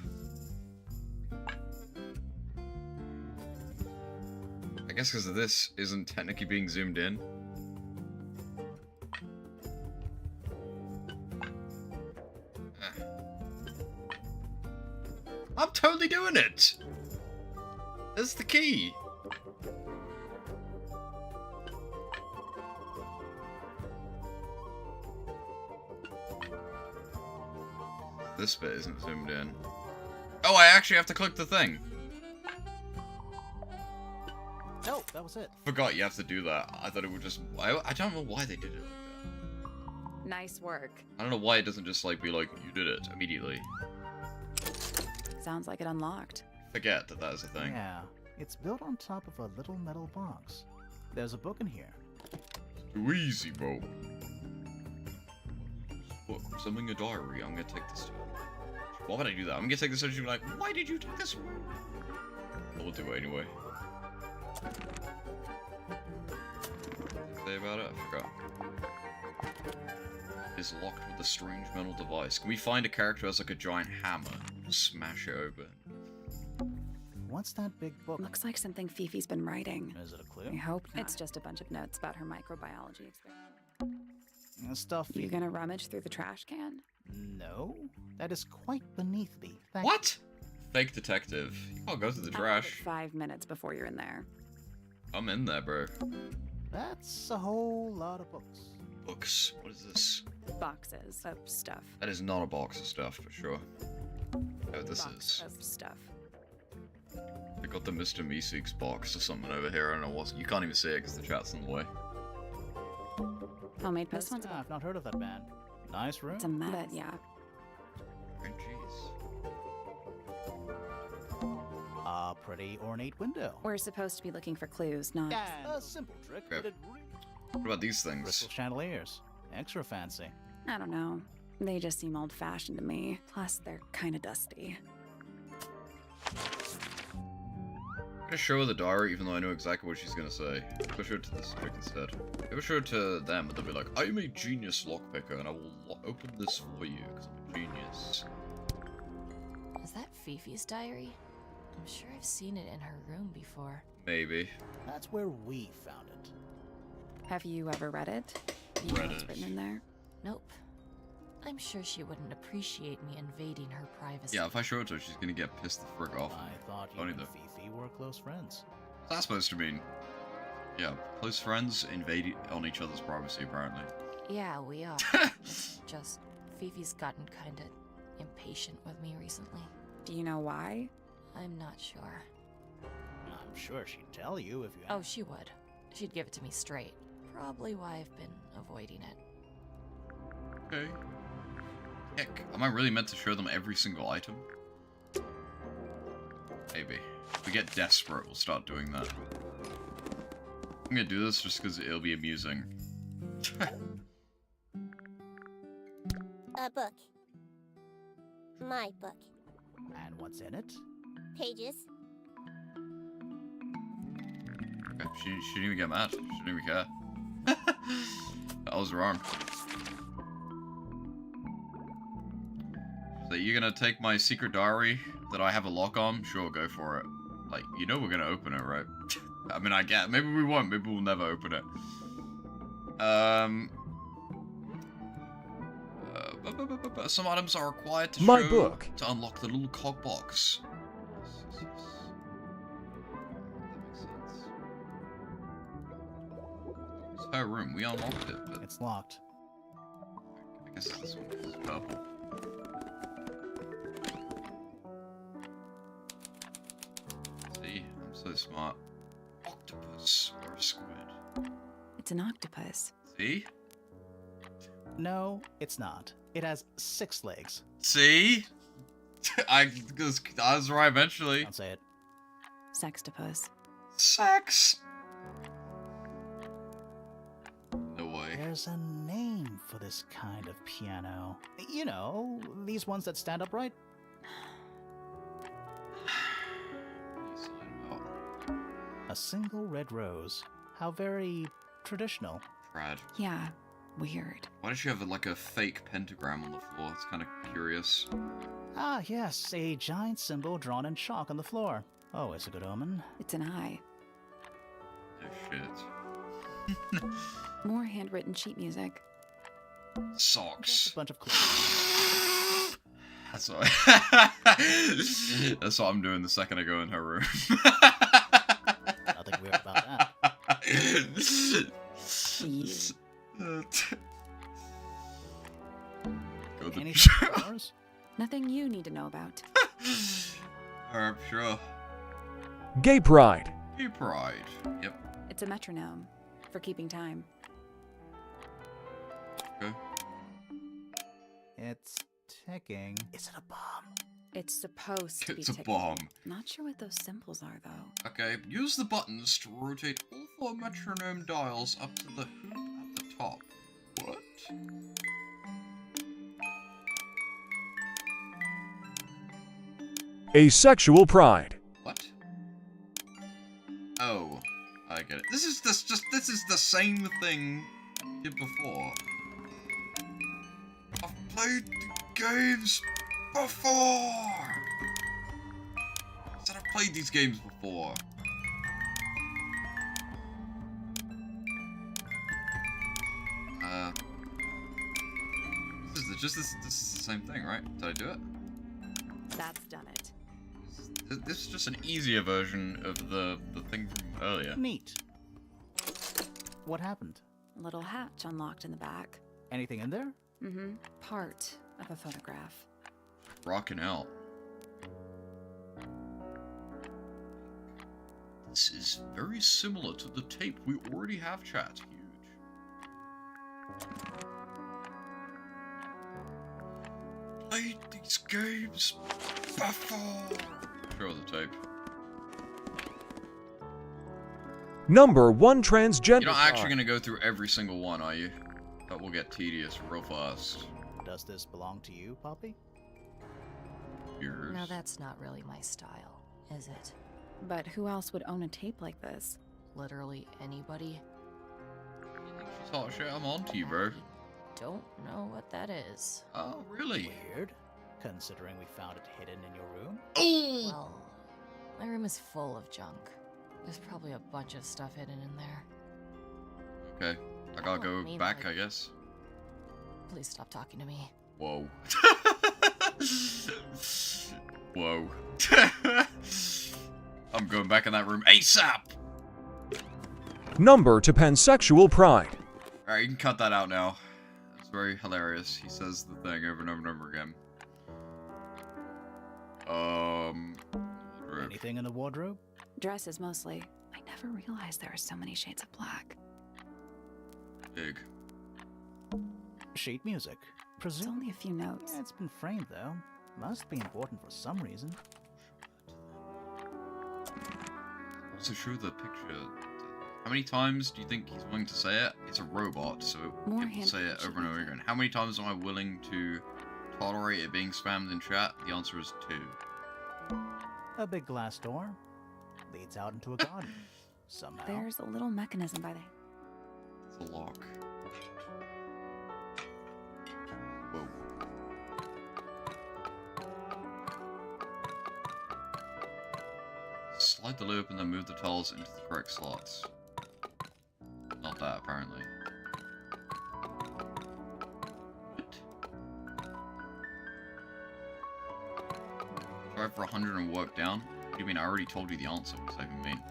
I guess because this isn't technically being zoomed in. I'm totally doing it! That's the key! This bit isn't zoomed in. Oh, I actually have to click the thing. Oh, that was it. Forgot you have to do that. I thought it would just... I don't know why they did it like that. Nice work. I don't know why it doesn't just like be like, you did it immediately. Sounds like it unlocked. Forget that that is a thing. Yeah, it's built on top of a little metal box. There's a book in here. Too easy, bro. Book, something a diary. I'm gonna take this to... Why would I do that? I'm gonna take this to and be like, why did you take this one? We'll do it anyway. Say about it? I forgot. Is locked with a strange metal device. Can we find a character who has like a giant hammer? Just smash it open. What's that big book? Looks like something Fifi's been writing. Is it a clue? I hope not. It's just a bunch of notes about her microbiology experiment. Stuff. You gonna rummage through the trash can? No, that is quite beneath me. Thank What? Fake detective. You can't go through the trash. 5 minutes before you're in there. I'm in there, bro. That's a whole lot of books. Books. What is this? Boxes of stuff. That is not a box of stuff, for sure. Oh, this Box is. of stuff. I got the Mr. Meeseeks box or something over here. I don't know what. You can't even see it because the chat's in the way. Homemade post ones. I've not heard of that band. Nice room. It's a mess. But yeah. Oh, jeez. A pretty ornate window. We're supposed to be looking for clues, not. A simple trick, Okay. but it What about these things? crystal chandeliers. Extra fancy. I don't know. They just seem old-fashioned to me. Plus, they're kind of dusty. I'm gonna show her the diary, even though I know exactly what she's gonna say. I'll show it to this chick instead. I'll show it to them, and they'll be like, I'm a genius lockpicker, and I will open this for you, because I'm a genius. Is that Fifi's diary? I'm sure I've seen it in her room before. Maybe. That's where we found it. Have you ever read it? Do you know what's written in there? Nope. I'm sure she wouldn't appreciate me invading her privacy. Yeah, if I show it to her, she's gonna get pissed the frick off. I thought you Funny and though. Fifi were close friends. What's that supposed to mean? Yeah, close friends invade on each other's privacy, apparently. Yeah, we are. It's just Fifi's gotten kinda impatient with me recently. Do you know why? I'm not sure. I'm sure she'd tell you if you Oh, she would. She'd give it to me straight. Probably why I've been avoiding it. Okay. Heck, am I really meant to show them every single item? Maybe. If we get desperate, we'll start doing that. I'm gonna do this just because it'll be amusing. A book. My book. And what's in it? Pages. Okay, she didn't even get mad. She didn't even care. I was wrong. So you're gonna take my secret diary that I have a lock on? Sure, go for it. Like, you know we're gonna open it, right? I mean, I get. Maybe we won't. Maybe we'll never open it. Some items are required to My show book. to unlock the little cog box. Yes. That makes sense. It's her room. We unlocked it, but It's locked. I guess this one is purple. See, I'm so smart. Octopus or a squid. It's an octopus. See? No, it's not. It has 6 legs. See? I was right eventually. Don't say it. Sextopus. Sex. No way. There's a name for this kind of piano. You know, these ones that stand upright. A single red rose. How very traditional. Brad. Yeah, weird. Why does she have like a fake pentagram on the floor? It's kind of curious. Ah, yes, a giant symbol drawn in chalk on the floor. Oh, it's a good omen. It's an eye. Oh shit. More handwritten sheet music. Socks. A bunch of clues. That's what. That's what I'm doing the second I go in her room. Nothing weird about that. Go the- Anything yours? Nothing you need to know about. Alright, sure. Gay pride. Gay pride. Yep. It's a metronome for keeping time. Okay. It's ticking. Is it a bomb? It's supposed to be It's a ticking. bomb. Not sure what those symbols are, though. Okay, use the buttons to rotate all 4 metronome dials up to the hoop at the top. What? Asexual pride. What? Oh, I get it. This is the same thing we did before. I've played the games before. I said I've played these games before. This is the same thing, right? Did I do it? That's done it. This is just an easier version of the thing from earlier. Neat. What happened? A little hatch unlocked in the back. Anything in there? Mm-hmm. Part of a photograph. Rocking out. This is very similar to the tape we already have, chat. Huge. Played these games before. Show the tape. Number 1 transgender. You're not actually pride. gonna go through every single one, are you? That will get tedious real fast. Does this belong to you, Poppy? Yours. Now that's not really my style, is it? But who else would own a tape like this? Literally anybody? You think she's hot shit? I'm on to you, bro. Don't know what that is. Oh, really? Weird. Considering we found it hidden in your room. Oh! Well, my room is full of junk. There's probably a bunch of stuff hidden in there. Okay, I gotta Oh, go mean, back, like- I guess. Please stop talking to me. Whoa. Whoa. I'm going back in that room ASAP! Number to pansexual pride. Alright, you can cut that out now. It's very hilarious. He says the thing over and over and over again. Wardrobe. Anything in the wardrobe? Dresses mostly. I never realized there are so many shades of black. Big. Sheet music. It's Presume. only a few notes. Yeah, it's been framed though. Must be important for some reason. Also show the picture. How many times do you think he's willing to say it? It's a robot, so More it will say it hand- over and over again. How many times am I willing to tolerate it being spammed in chat? The answer is 2. A big glass door leads out into a garden. Somehow. There's a little mechanism by the... It's a lock. Whoa. Slide the loop and then move the tiles into the correct slots. Not that, apparently. What? Try for 100 and work down? What do you mean? I already told you the answer. What does that even mean?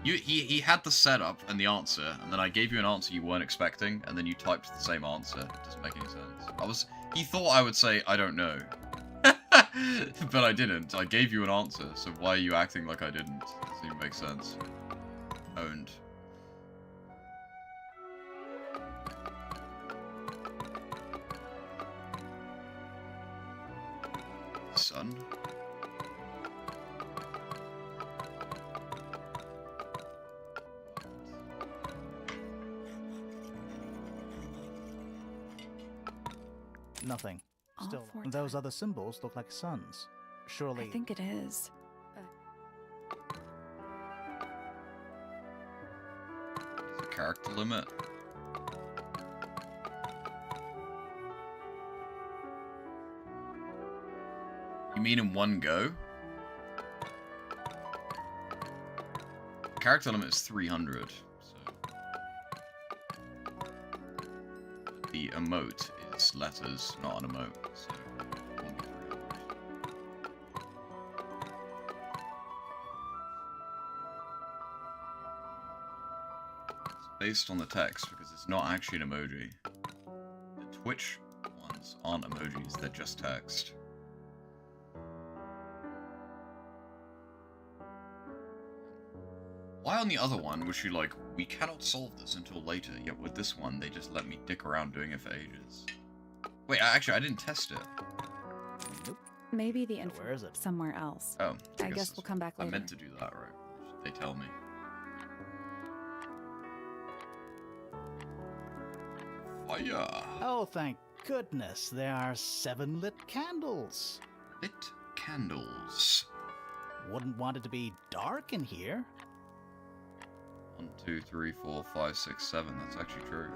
He had the setup and the answer, and then I gave you an answer you weren't expecting, and then you typed the same answer. It doesn't make any sense. He thought I would say, I don't know. But I didn't. I gave you an answer, so why are you acting like I didn't? Doesn't even make sense. Owned. Son? Nothing. All Still, four those times. other symbols look like suns. Surely. I think it is. There's a character limit. You mean in one go? Character limit is 300, so... The emote is letters, not an emote, so... it won't be 300. It's based on the text, because it's not actually an emoji. The Twitch ones aren't emojis, they're just text. Why on the other one was she like, we cannot solve this until later, yet with this one, they just let me dick around doing it for ages? Wait, actually, I didn't test it. Nope. Maybe the So info where is it? somewhere else. Oh, I guess we'll come back I later. meant to do that, right? Should they tell me? Fire! Oh, thank goodness, there are 7 lit candles. Lit candles. Wouldn't want it to be dark in here. 1, 2, 3, 4, 5, 6, 7. That's actually true.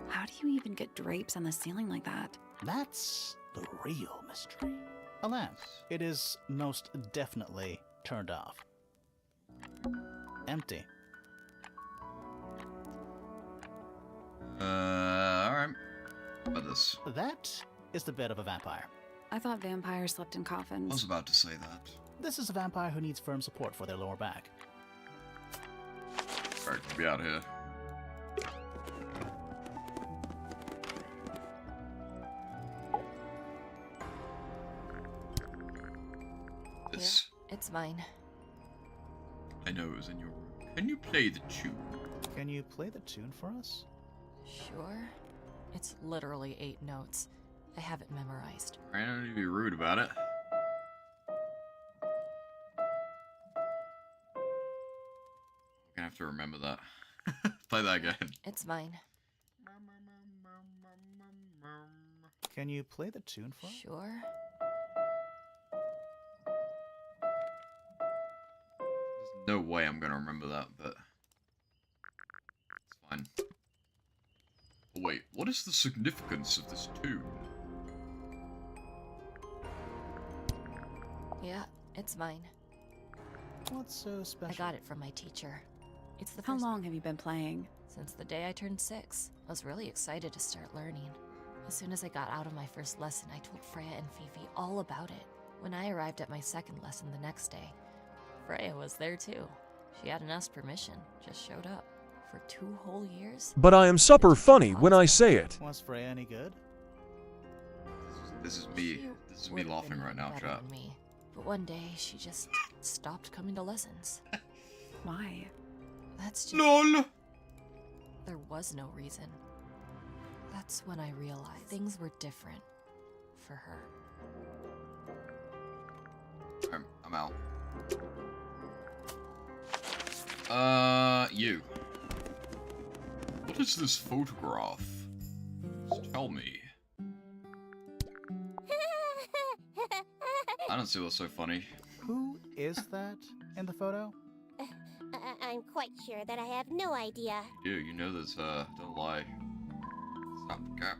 How do you even get drapes on the ceiling like that? That's the real mystery. A lamp. It is most definitely turned off. Empty. Alright. About this. That is the bed of a vampire. I thought vampires slept in I coffins. was about to say that. This is a vampire who needs firm support for their lower back. Alright, we'll be out of here. This. Yeah, it's mine. I know it was in your room. Can you play the tune? Can you play the tune for us? Sure. It's literally 8 notes. I have it memorized. I don't need to be rude about it. I'm gonna have to remember that. Play that again. It's mine. Can you play the tune for us? Sure. There's no way I'm gonna remember that, but it's fine. Oh, wait, what is the significance of this tune? Yeah, it's mine. What's so special? I got it from my teacher. It's the How first long have you been playing? Since the day I turned 6. I was really excited to start learning. As soon as I got out of my first lesson, I told Freya and Fifi all about it. When I arrived at my second lesson the next day, Freya was there too. She hadn't asked permission, just showed up. For 2 whole years? But I am super funny when I say it. Was Freya any good? This is She me would've laughing been right now, better chat. than me. But one day, she just stopped coming to lessons. Why? That's just... LOL! There was no reason. That's when I realized things were different for her. I'm out. You. What is this photograph? Just tell me. I don't see what's so funny. Who is that in the photo? I'm quite sure that I have no idea. You know this, don't lie. Stop the cap.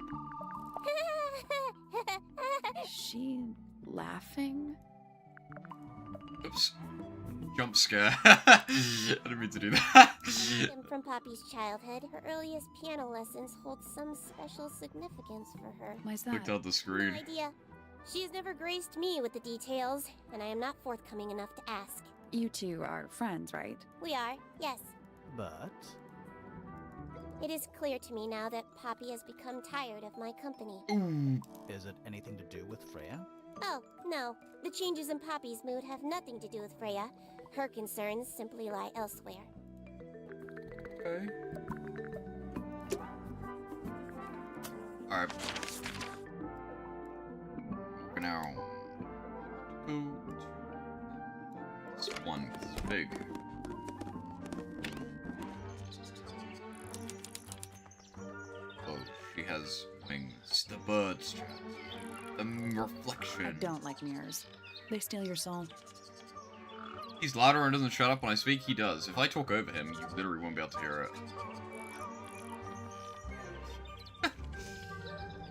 Is she laughing? Oops. Jump scare. I didn't mean to do that. And from Poppy's childhood, her earliest piano lessons hold some special significance for her. Why's Clicked that? out the No screen. idea. She has never graced me with the details, and I am not forthcoming enough to ask. You two are friends, right? We are, yes. But It is clear to me now that Poppy has become tired of my company. Ooh. is it anything to do with Freya? Oh, no. The changes in Poppy's mood have nothing to do with Freya. Her concerns simply lie elsewhere. Okay. Alright. For now. Go to this one, 'cause it's big. Oh, she has wings. The birds. The reflection. I don't like mirrors. They steal your soul. He's louder and doesn't shut up when I speak. He does. If I talk over him, you literally won't be able to hear it.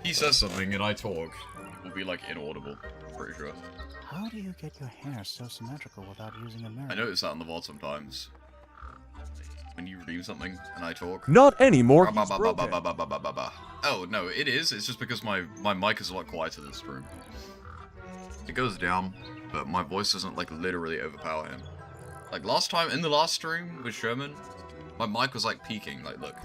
He says something and I talk. It will be like inaudible. Pretty sure. How do you get your hair so symmetrical without using a mirror? I notice that in the vault sometimes. When you read something and I talk. Not anymore. Ba, He's ba, ba, ba, broken. ba, ba, ba, ba, ba, ba. Oh, no, it is. It's just because my mic is a lot quieter this room. It goes down, but my voice doesn't, like, literally overpower him. Like, in the last stream with Sherman, my mic was, like, peaking. Like, look.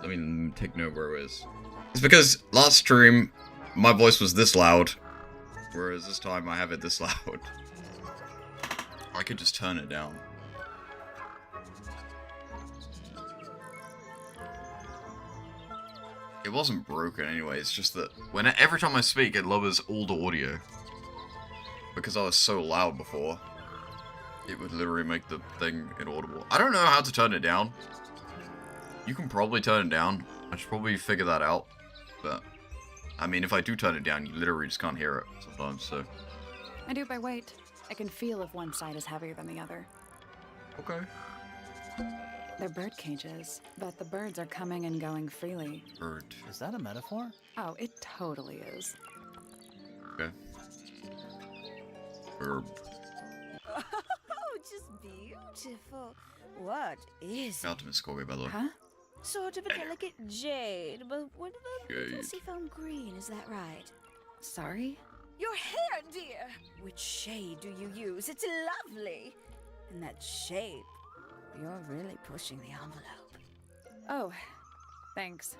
Let me take note where it is. It's because last stream, my voice was this loud, whereas this time I have it this loud. I could just turn it down. It wasn't broken anyway, it's just that every time I speak, it lowers all the audio. Because I was so loud before, it would literally make the thing inaudible. I don't know how to turn it down. You can probably turn it down. I should probably figure that out. But, I mean, if I do turn it down, you literally just can't hear it sometimes, so. I do it by weight. I can feel if one side is heavier than the other. Okay. They're bird cages, but the birds are coming and going freely. Bird. Is that a metaphor? Oh, it totally is. Okay. Herb. Oh, just beautiful. What is it? Ultimate Scorpion, by the way. Huh? Sort of a delicate jade, but with a little Jade. seafoam green, is that right? Sorry? Your hair, dear! Which shade do you use? It's lovely! And that shape, you're really pushing the envelope. Oh, thanks.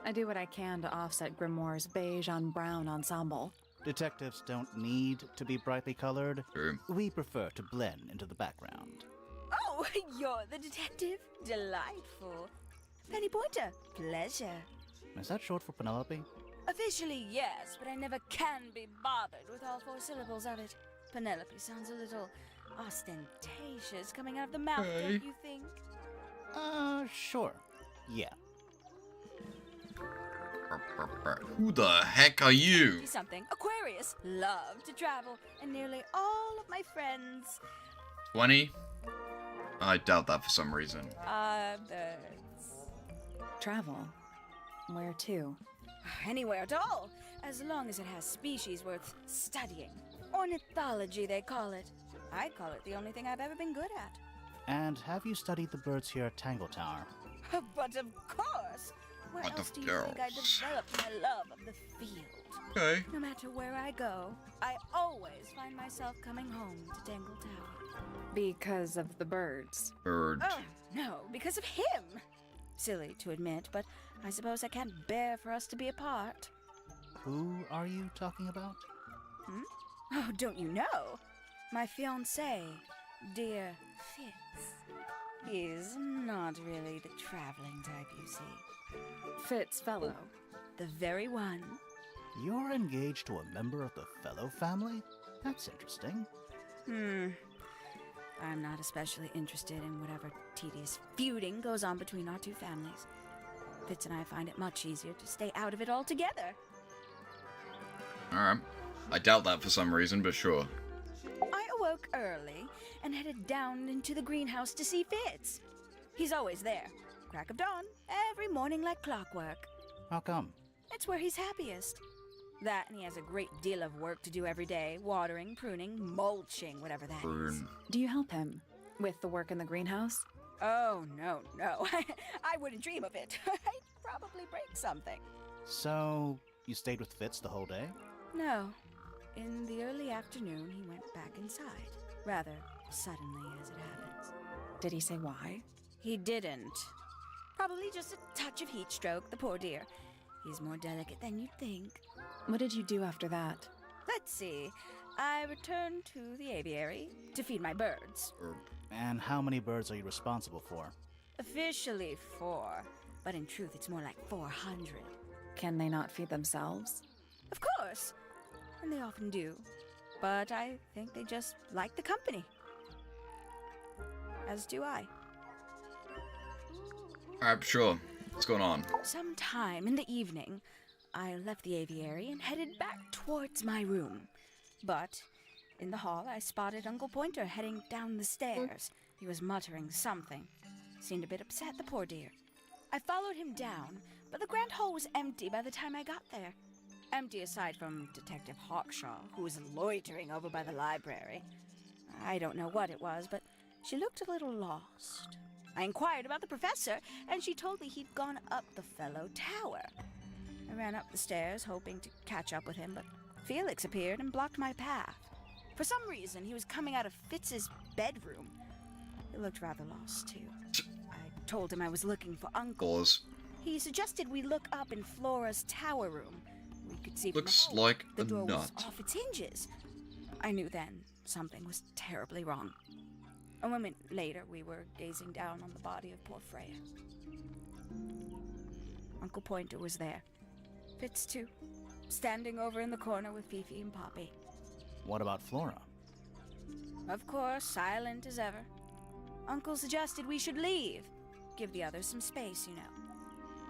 I do what I can to offset Grimoire's beige on brown ensemble. Detectives don't need to be brightly colored. True. We prefer to blend into the background. Oh, you're the detective? Delightful. Penny Pointer, pleasure. Is that short for Penelope? Officially, yes, but I never can be bothered with all 4 syllables of it. Penelope sounds a little ostentatious coming out of the mouth, Okay. don't you think? Sure. Yeah. Who the heck are you? Something. Aquarius, love to travel, and nearly all of my friends 20? I doubt that for some reason. are birds. Travel? Where to? Anywhere at all, as long as it has species worth studying. Ornithology, they call it. I call it the only thing I've ever been good at. And have you studied the birds here at Tangle Tower? But of course! Where What else the do you think I girls? developed my love of the field? Okay. No matter where I go, I always find myself coming home to Tangle Tower. Because of the birds. Bird. Oh, no, because of him! Silly to admit, but I suppose I can't bear for us to be apart. Who are you talking about? Oh, don't you know? My fiancé, dear Fitz. He's not really the traveling type, you see. Fitz Fellow. The very one. You're engaged to a member of the Fellow family? That's interesting. I'm not especially interested in whatever tedious feuding goes on between our two families. Fitz and I find it much easier to stay out of it altogether. Alright. I doubt that for some reason, but sure. I awoke early and headed down into the greenhouse to see Fitz. He's always there. Crack of dawn, every morning like clockwork. How come? It's where he's happiest. That, and he has a great deal of work to do every day. Watering, pruning, mulching, whatever that is. Prune. Do you help him with the work in the greenhouse? Oh, no. I wouldn't dream of it. I'd probably break something. So, you stayed with Fitz the whole day? No. In the early afternoon, he went back inside. Rather suddenly, as it happens. Did he say why? He didn't. Probably just a touch of heat stroke, the poor dear. He's more delicate than you'd think. What did you do after that? Let's see. I returned to the aviary to feed my birds. And how many birds are you responsible for? Officially 4, but in truth it's more like 400. Can they not feed themselves? Of course, and they often do. But I think they just like the company. As do I. Alright, sure. What's going on? Sometime in the evening, I left the aviary and headed back towards my room. But in the hall, I spotted Uncle Pointer heading down the stairs. He was muttering something. Seemed a bit upset, the poor dear. I followed him down, but the grand hall was empty by the time I got there. Empty aside from Detective Hawkshaw, who was loitering over by the library. I don't know what it was, but she looked a little lost. I inquired about the professor, and she told me he'd gone up the fellow tower. I ran up the stairs, hoping to catch up with him, but Felix appeared and blocked my path. For some reason, he was coming out of Fitz's bedroom. He looked rather lost, too. I told him I was looking for Uncle. Pause. He suggested we look up in Flora's tower room. We could see Looks from the hall. like The a door nut. was off its hinges. I knew then something was terribly wrong. A moment later, we were gazing down on the body of poor Freya. Uncle Pointer was there. Fitz, too, standing over in the corner with Fifi and Poppy. What about Flora? Of course, silent as ever. Uncle suggested we should leave. Give the others some space, you know.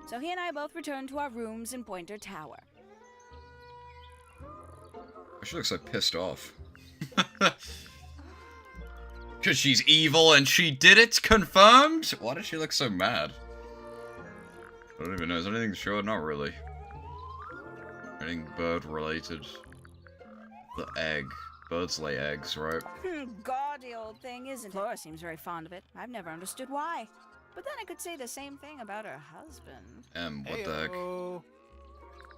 So he and I both returned to our rooms in Pointer Tower. She looks like pissed off. Because she's evil and she did it? Confirmed? Why does she look so mad? I don't even know. Is there anything sure? Not really. Anything bird related? The egg. Birds lay eggs, right? Gaudy old thing, isn't it? Flora seems very fond of it. I've never understood why. But then I could say the same thing about her husband. What the heck? Heyo.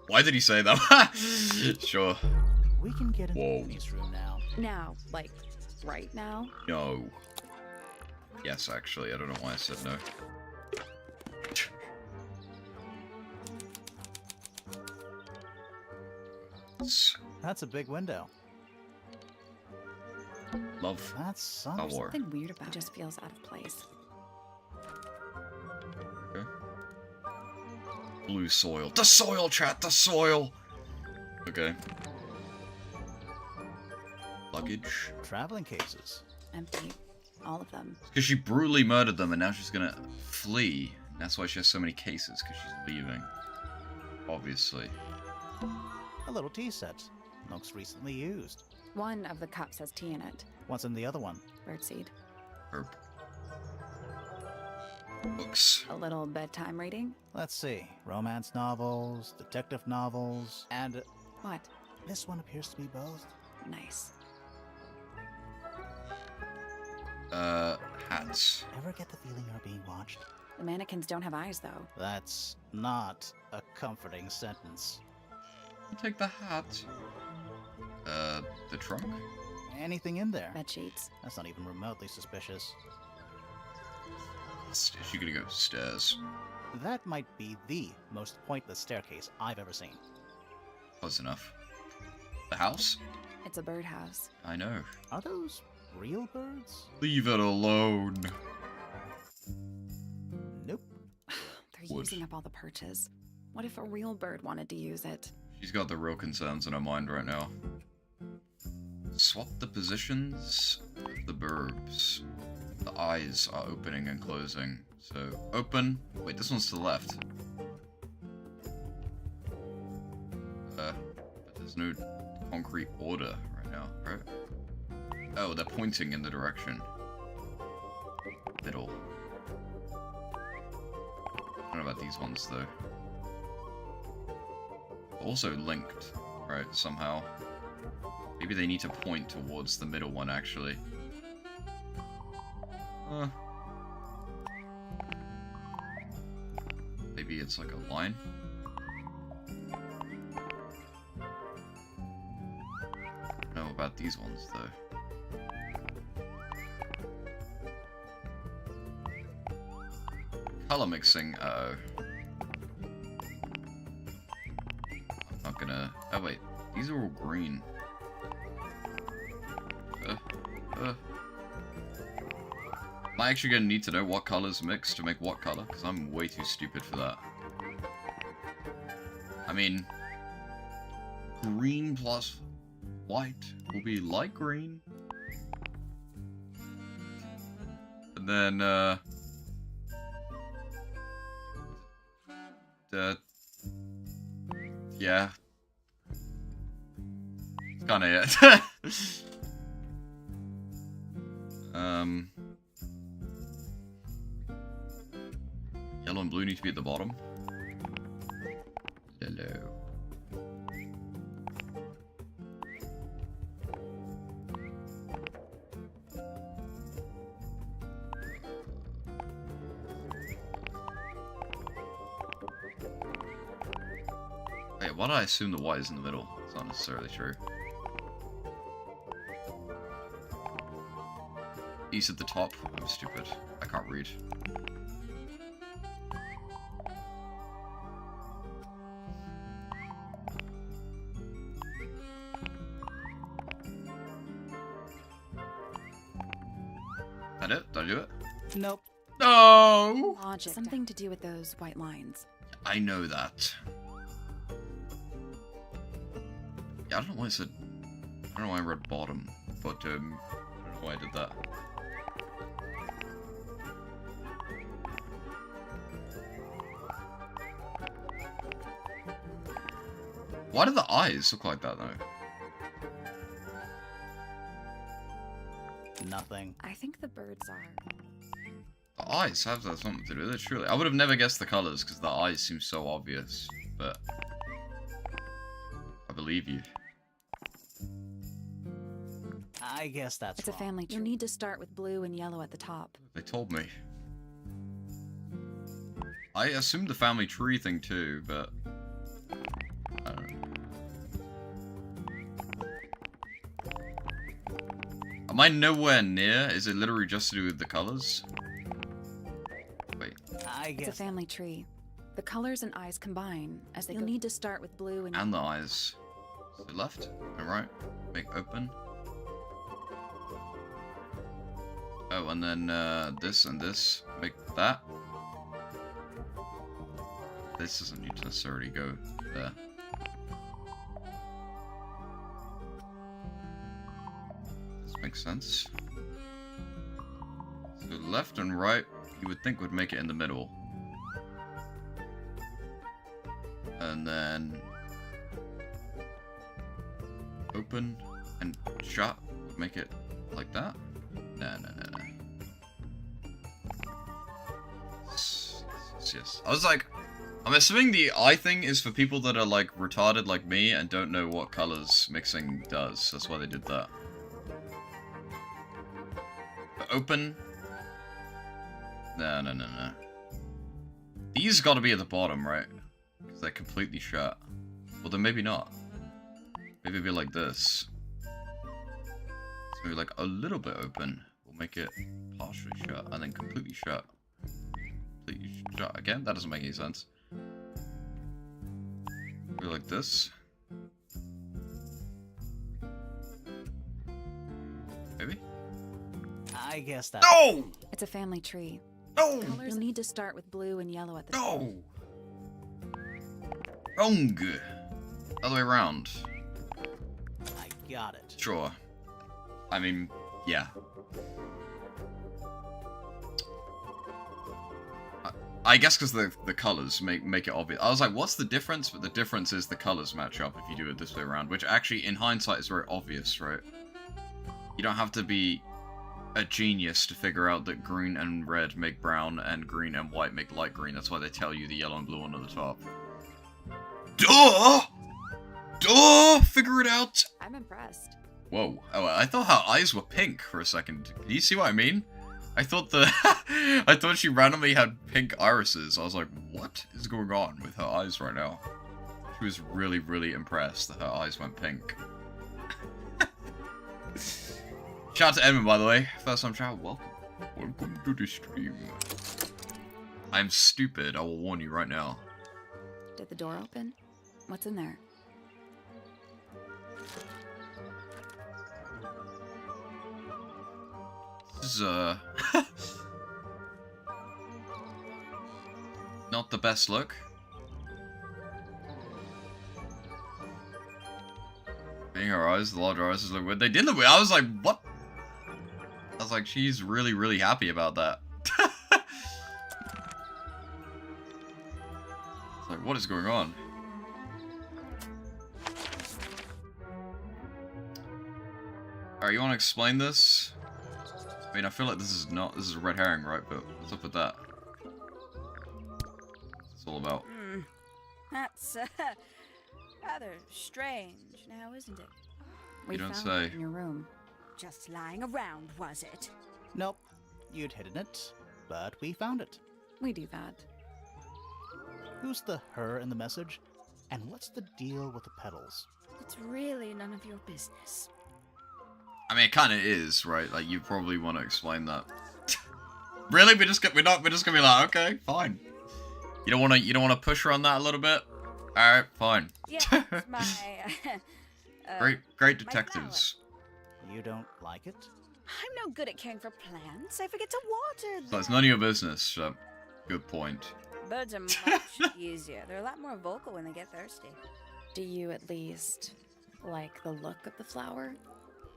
Why did he say that? Sure. We can get into Whoa. Amy's room now. Now, like, right now? No. Yes, actually. I don't know why I said no. That's a big window. Love. That's something. War. Something weird about it. Just feels out of place. Okay. Blue soil. The soil, chat! The soil! Okay. Luggage. Traveling cases. Empty. All of them. Because she brutally murdered them and now she's gonna flee. That's why she has so many cases, because she's leaving. Obviously. A little tea set. Looks recently used. One of the cups has tea in it. What's in the other one? Birdseed. Herb. Books. A little bedtime reading. Let's see. Romance novels, detective novels, and What? this one appears to be both. Nice. Hats. Ever get the feeling you're being watched? The mannequins don't have eyes, though. That's not a comforting sentence. I'll take the hat. The trunk? Anything in there? Bed sheets. That's not even remotely suspicious. Is she gonna go stairs? That might be the most pointless staircase I've ever seen. Close enough. The house? It's a birdhouse. I know. Are those real birds? Leave it alone. Nope. They're Wood. using up all the perches. What if a real bird wanted to use it? She's got the real concerns in her mind right now. Swap the positions of the burbs. The eyes are opening and closing. So, open. Wait, this one's to the left. But there's no concrete order right now, right? Oh, they're pointing in the direction. Middle. I don't know about these ones, though. Also linked. Right, somehow. Maybe they need to point towards the middle one, actually. Maybe it's like a line? I don't know about these ones, though. Color mixing, uh-oh. I'm not gonna... Oh, wait. These are all green. Am I actually gonna need to know what colors mix to make what color? Because I'm way too stupid for that. I mean... green plus white will be light green. And then, yeah. That's kinda it. Yellow and blue need to be at the bottom. Hello. Wait, why did I assume the white is in the middle? It's not necessarily true. E's at the top. I'm stupid. I can't read. That it? Did I do it? Nope. No! Logic. Something to do with those white lines. I know that. Yeah, I don't know why I said... I don't know why I read bottom, but, I don't know why I did that. Why do the eyes look like that, though? Nothing. I think the birds are. The eyes have that something to do with it, surely. I would have never guessed the colours, because the eyes seem so obvious, but... I believe you. I guess that's It's wrong. a family tree. You'll need to start with blue and yellow at the top. They told me. I assumed the family tree thing too, but... I don't know. Am I nowhere near? Is it literally just to do with the colors? Wait. I It's a guess. family tree. The colors and eyes combine as they You'll need to start with blue And the eyes. So left and right. Make open. Oh, and then this and this. Make that. This doesn't need to necessarily go there. This makes sense. So left and right, you would think would make it in the middle. And then open and shut would make it like that. No. Yes. I was like, I'm assuming the eye thing is for people that are like retarded like me and don't know what colors mixing does. That's why they did that. But open. No. These gotta be at the bottom, right? Because they're completely shut. Well, then maybe not. Maybe it'd be like this. So maybe like a little bit open. We'll make it partially shut and then completely shut. Completely shut again? That doesn't make any sense. Maybe like this. Maybe? I guess that. No! It's a family tree. No! Colors You'll need to start with blue and yellow at the top. No! Wrong! Other way around. I got it. Sure. I mean, yeah. I guess because the colors make it obvious. I was like, what's the difference? But the difference is the colors match up if you do it this way around, which actually, in hindsight, is very obvious, right? You don't have to be a genius to figure out that green and red make brown, and green and white make light green. That's why they tell you the yellow and blue one at the top. Duh! Oh, figure it out. I'm impressed. Whoa. Oh, I thought her eyes were pink for a second. Do you see what I mean? I thought I thought she randomly had pink irises. I was like, what is going on with her eyes right now? She was really, really impressed that her eyes went pink. Shout out to Edmund, by the way. First time chat, welcome. Welcome to the stream. I'm stupid, I will warn you right now. Did the door open? What's in there? This is, not the best look. Being her eyes, the larger eyes look weird. They did look weird. I was like, what? I was like, she's really, really happy about that. It's like, what is going on? Alright, you want to explain this? I mean, I feel like this is a red herring, right? But what's up with that? What's this all about? That's rather strange now, isn't it? We You don't found say. it in your room. Just lying around, was it? Nope. You'd hidden it, but we found it. We do that. Who's the her in the message? And what's the deal with the petals? It's really none of your business. I mean, it kind of is, right? Like, you probably want to explain that. Really? We're just gonna be like, okay, fine. You don't want to push her on that a little bit? All right, fine. Yeah, it's my Great detectives. You don't like it? I'm no good at caring for plants. I forget to water them. So it's none of your business. So, good point. Birds are much easier. They're a lot more vocal when they get thirsty. Do you at least like the look of the flower?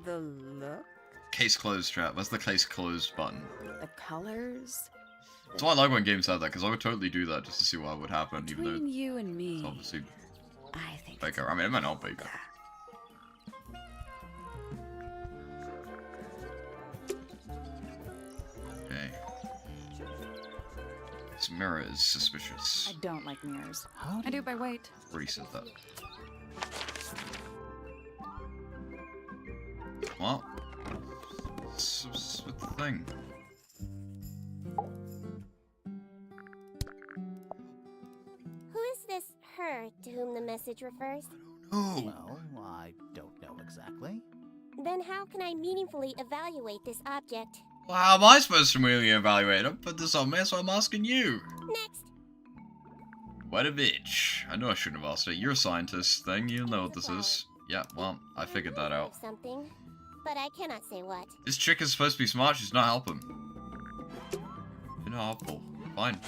The look? Case closed, chat. That's the case closed button. The colors? That's why I like when games have that, because I would totally do that just to see what would happen, even Between though you and me, it's obviously I think bigger. I mean, it might not be. Okay. This mirror is suspicious. I don't like mirrors. How I do by weight. Bree said that. What? What's with the thing? Who is this her to whom the message refers? Oh, Well, I don't know exactly. Then how can I meaningfully evaluate this object? well, how am I supposed to really evaluate it? Put this on me, so I'm asking you. Next. What a bitch. I know I shouldn't have asked it. You're a scientist thing. You know what this is. Yeah, well, I figured that out. Something, but I cannot say what. This chick is supposed to be smart. She's not helping. You're not helpful. Fine.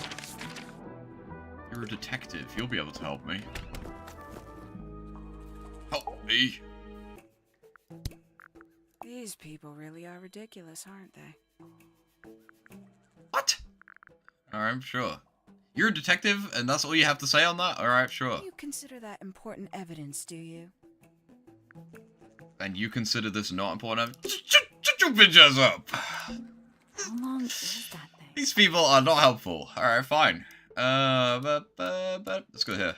You're a detective. You'll be able to help me. Help me. these people really are ridiculous, aren't they? What? Alright, sure. You're a detective, and that's all you have to say on that? Alright, sure. You consider that important evidence, do you? And you consider this not important? Shut your bitch ass up! How long is that thing? These people are not helpful. Alright, fine. Let's go here.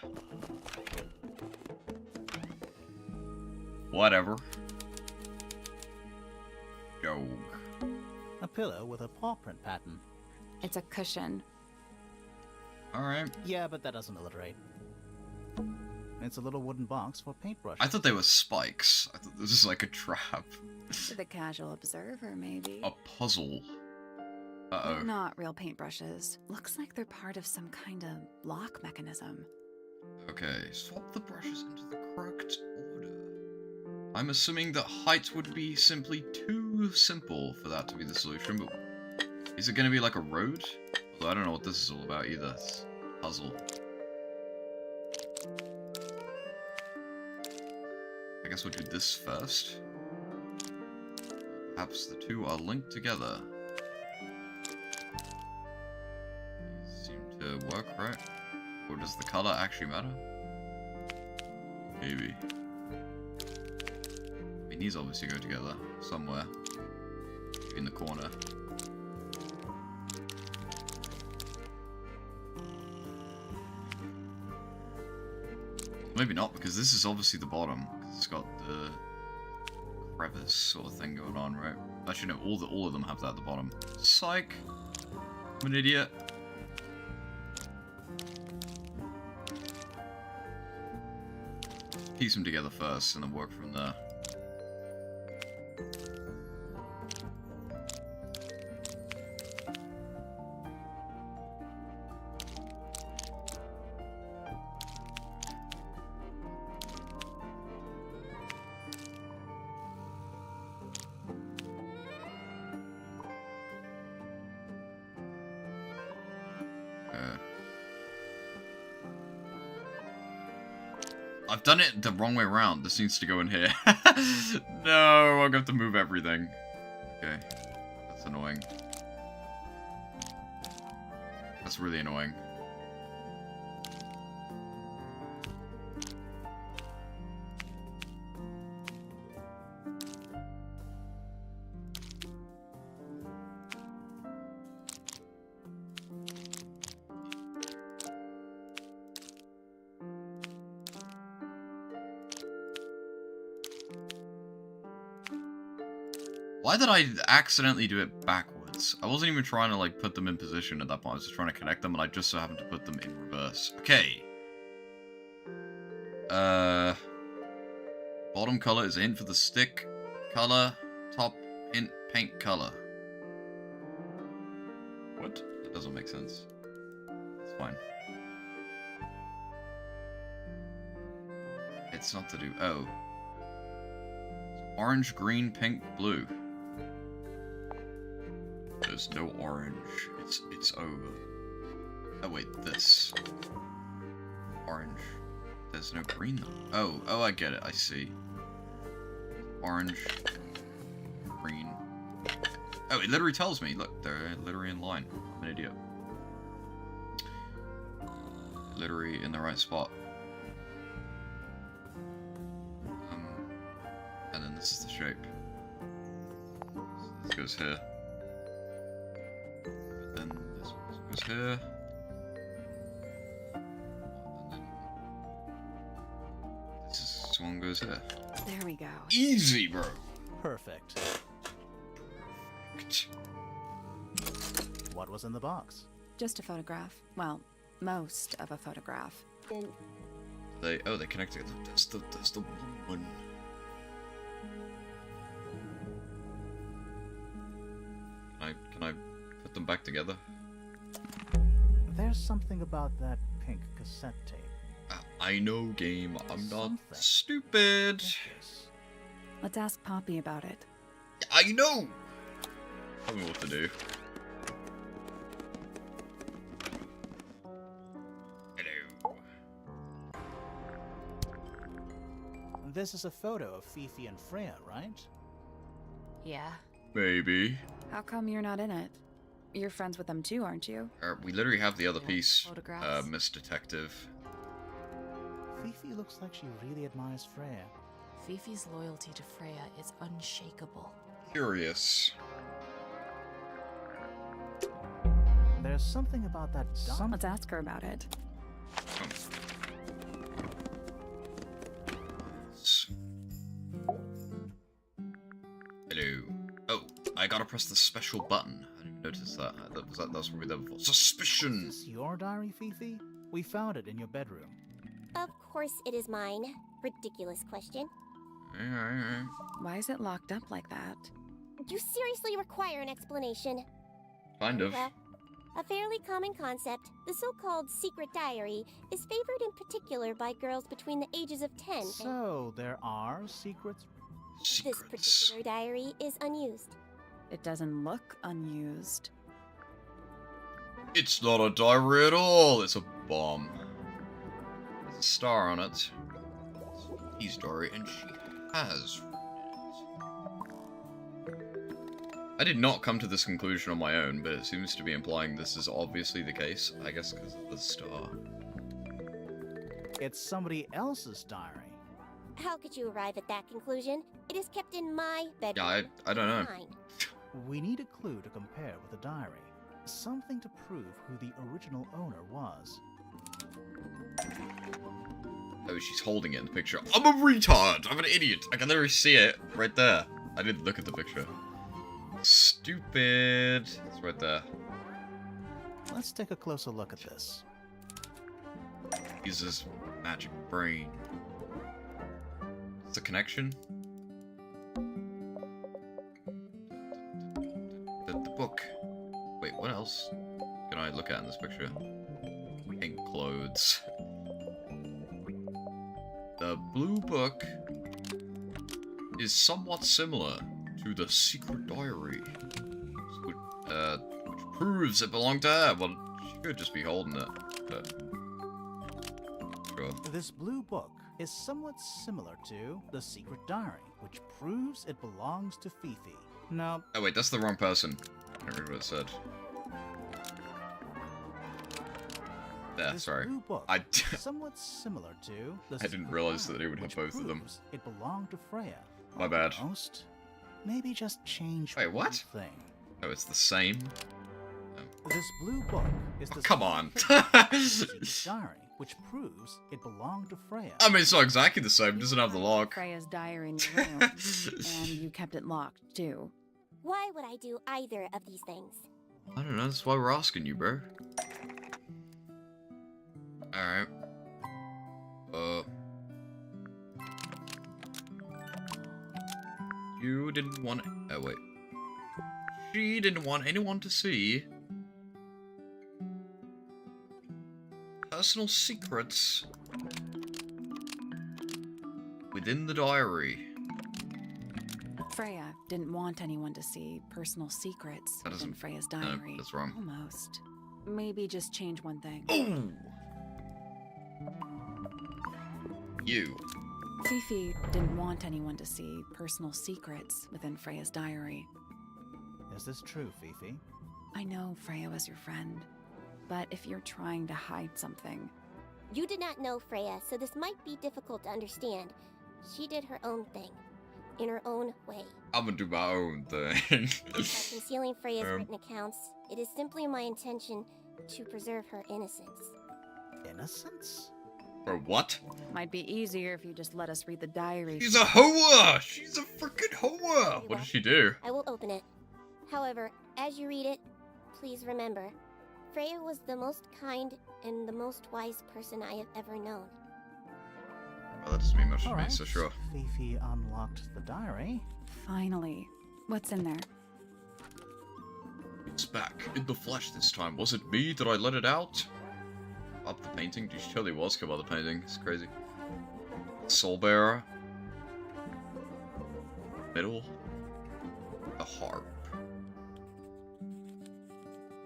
Whatever. Go. A pillow with a paw print pattern. It's a cushion. Alright. Yeah, but that doesn't alliterate. It's a little wooden box for paintbrushes. I thought they were spikes. I thought this was like a trap. To the casual observer, maybe. A puzzle. Uh-oh. Not real paintbrushes. Looks like they're part of some kind of lock mechanism. Okay, swap the brushes into the correct order. I'm assuming that height would be simply too simple for that to be the solution, but is it going to be like a road? Although I don't know what this is all about either. It's a puzzle. I guess we'll do this first. Perhaps the two are linked together. These seem to work, right? Or does the color actually matter? Maybe. I mean, these obviously go together somewhere. In the corner. Maybe not, because this is obviously the bottom. It's got the crevice sort of thing going on, right? Actually, no, all of them have that at the bottom. Psych! I'm an idiot. Piece them together first, and then work from there. I've done it the wrong way around. This needs to go in here. No, I'm gonna have to move everything. Okay, that's annoying. That's really annoying. Why did I accidentally do it backwards? I wasn't even trying to, like, put them in position at that point. I was just trying to connect them, and I just so happened to put them in reverse. Okay. Bottom color is a hint for the stick color. Top hint, paint color. What? That doesn't make sense. It's fine. It's not to do... Oh. Orange, green, pink, blue. There's no orange. It's over. Oh wait, this. Orange. There's no green though. Oh, I get it. I see. Orange. Green. Oh, it literally tells me. Look, they're literally in line. I'm an idiot. Literally in the right spot. And then this is the shape. So this goes here. Then this one goes here. And then this one goes here. There we go. Easy, bro. Perfect. What was in the box? Just a photograph. Well, most of a photograph. They connect together. That's the one. Can I put them back together? There's something about that pink cassette tape. I know, game. I'm not Something. stupid. Yes. Let's ask Poppy about it. I know. Tell me what to do. Hello. This is a photo of Fifi and Freya, right? Yeah. Maybe. How come you're not in it? You're friends with them too, aren't you? We literally have the other You want the piece, photographs? Miss Detective. Fifi looks like she really admires Freya. Fifi's loyalty to Freya is unshakable. Curious. There's something about that Let's ask her about it. Hello. Oh, I gotta press the special button. I didn't even notice that. That's probably there before. Suspicion! Is this your diary, Fifi? We found it in your bedroom. Of course it is mine. Ridiculous question. Why is it locked up like that? You seriously require an explanation. Kind of. Well, a fairly common concept, the so-called secret diary, is favored in particular by girls between the ages of 10 and So, there are secrets? this Secrets. particular diary is unused. It doesn't look unused. It's not a diary at all. It's a bomb. There's a star on it. He's diary, and she has written it. I did not come to this conclusion on my own, but it seems to be implying this is obviously the case. I guess because of the star. It's somebody else's diary. How could you arrive at that conclusion? It is kept in my bedroom. Yeah, I don't know. Mine. We need a clue to compare with the diary. Something to prove who the original owner was. Oh, she's holding it in the picture. I'm a retard! I'm an idiot! I can literally see it right there. I didn't look at the picture. Stupid. It's right there. Let's take a closer look at this. Uses magic brain. What's the connection? The book. Wait, what else can I look at in this picture? Pink clothes. The blue book is somewhat similar to the secret diary, which proves it belonged to her. Well, she could just be holding it, but sure. This blue book is somewhat similar to the secret diary, which proves it belongs to Fifi. Now, Oh wait, that's the wrong person. I don't remember what it said. There, this sorry. blue book I is somewhat similar to the I didn't secret realize diary, that it would have which both of them. proves it belonged to Freya. My bad. Almost. Maybe just change Wait, one what? thing. Oh, it's the same? This blue book is the Come on. secret diary, which proves it belonged to Freya. I mean, it's not exactly the same. It doesn't have the You lock. Freya's diary in your room, and you kept it locked too. Why would I do either of these things? I don't know. That's why we're asking you, bro. Alright. You didn't want... Oh, wait. She didn't want anyone to see personal secrets within the diary. Freya didn't want anyone to see personal secrets That within doesn't- Freya's no, diary. that's wrong. Almost. Maybe just change one thing. Oh! You. Fifi didn't want anyone to see personal secrets within Freya's diary. Is this true, Fifi? I know Freya was your friend, but if you're trying to hide something, You did not know Freya, so this might be difficult to understand. She did her own thing, in her own way. I'm gonna do my own thing. By concealing Freya's Um. written accounts, it is simply my intention to preserve her innocence. Innocence? For what? might be easier if you just let us read the diary. She's a hoa! She's a freaking hoa! What did she do? I will open it. However, as you read it, please remember, Freya was the most kind and the most wise person I have ever known. Well, that doesn't mean much to me, Alright, so sure. Fifi unlocked the diary. Finally. What's in there? It's back, in the flesh this time. Was it me? Did I let it out? Up the painting? She totally was come out the painting. It's crazy. Soul Bearer. Middle. A harp.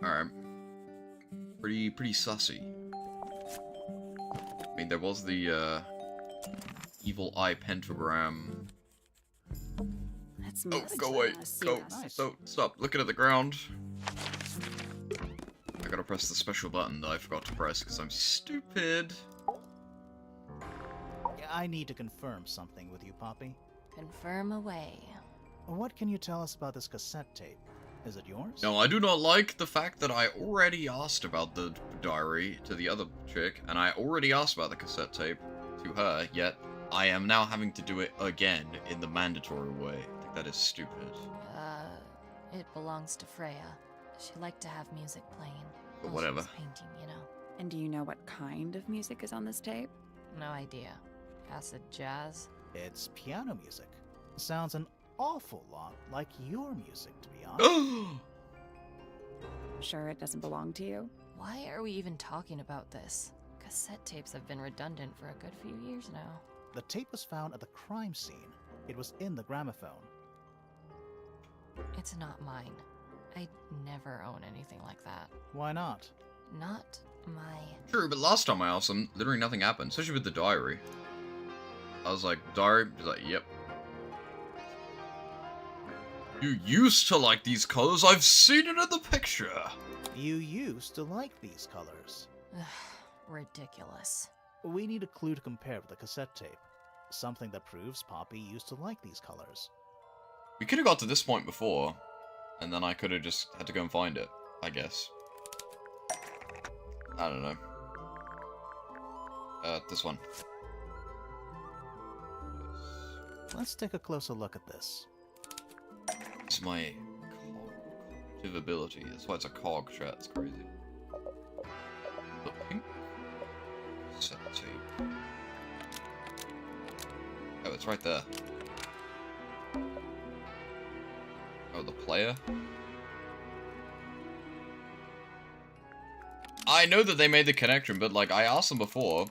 Alright. Pretty sussy. I mean, there was the, evil eye pentagram. That's Oh, must go away. see Go. us. Nice. So, stop looking at the ground. I gotta press the special button that I forgot to press because I'm stupid. I need to confirm something with you, Poppy. Confirm away. What can you tell us about this cassette tape? Is it yours? No, I do not like the fact that I already asked about the diary to the other chick, and I already asked about the cassette tape to her, yet I am now having to do it again in the mandatory way. I think that is stupid. It belongs to Freya. She liked to have music playing. But while she whatever. was painting, you know. And do you know what kind of music is on this tape? No idea. Acid jazz? It's piano music. Sounds an awful lot like your music, to be honest. Sure it doesn't belong to you? Why are we even talking about this? Cassette tapes have been redundant for a good few years now. The tape was found at the crime scene. It was in the gramophone. It's not mine. I'd never own anything like that. Why not? Not my... True, but last time I asked them, literally nothing happened, especially with the diary. I was like, diary? He's like, yep. You used to like these colors, I've seen it in the picture! You used to like these colors. Ridiculous. We need a clue to compare with the cassette tape. Something that proves Poppy used to like these colors. We could have got to this point before, and then I could have just had to go and find it, I guess. I don't know. This one. Let's take a closer look at this. It's my cognitive ability. That's why it's a cog chat. It's crazy. The pink set tape. Oh, it's right there. Oh, the player? I know that they made the connection, but like I asked them before.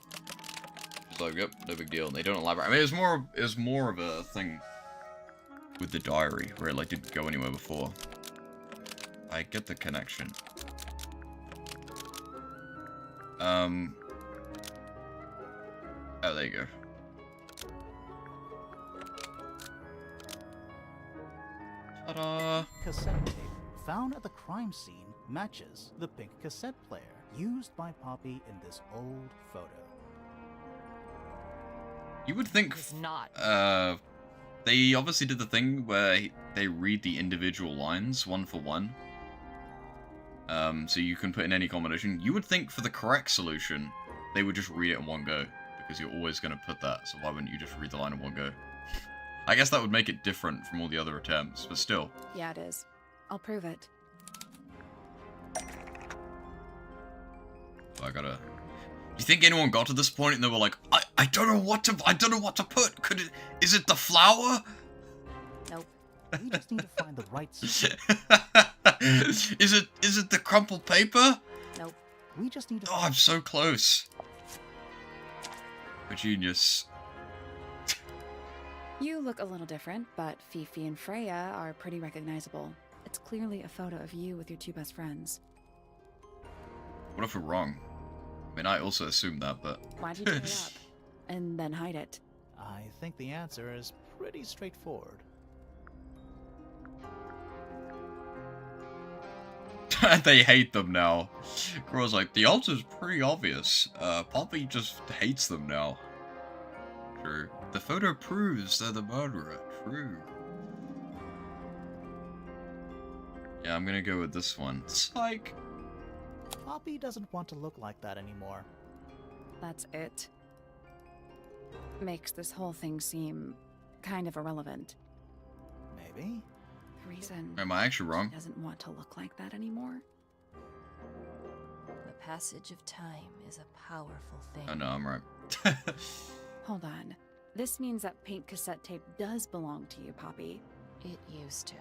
It's like, yep, no big deal. And they don't elaborate. I mean, it was more of a thing with the diary where it like didn't go anywhere before. I get the connection. Oh, there you go. Ta-da! Cassette tape found at the crime scene matches the pink cassette player used by Poppy in this old photo. You would think, It's not. they obviously did the thing where they read the individual lines one for one. So you can put in any combination. You would think for the correct solution, they would just read it in one go, because you're always going to put that, so why wouldn't you just read the line in one go? I guess that would make it different from all the other attempts, but still. Yeah, it is. I'll prove it. I gotta... Do you think anyone got to this point and they were like, I don't know what to put. Is it the flower? Nope. We just need to find the right Is it the crumpled paper? Nope. We just need to Oh, I'm so close. A genius. You look a little different, but Fifi and Freya are pretty recognizable. It's clearly a photo of you with your two best friends. What if we're wrong? I mean, I also assumed that, but... Why'd you dig it up? And then hide it? I think the answer is pretty straightforward. They hate them now. Girl's like, the answer's pretty obvious. Poppy just hates them now. True. The photo proves they're the murderer. True. Yeah, I'm gonna go with this one. Psych! Poppy doesn't want to look like that anymore. That's it. Makes this whole thing seem kind of irrelevant. Maybe? The reason Am I actually wrong? she doesn't want to look like that anymore. The passage of time is a powerful thing. Oh no, I'm right. Hold on. This means that pink cassette tape does belong to you, Poppy. It used to.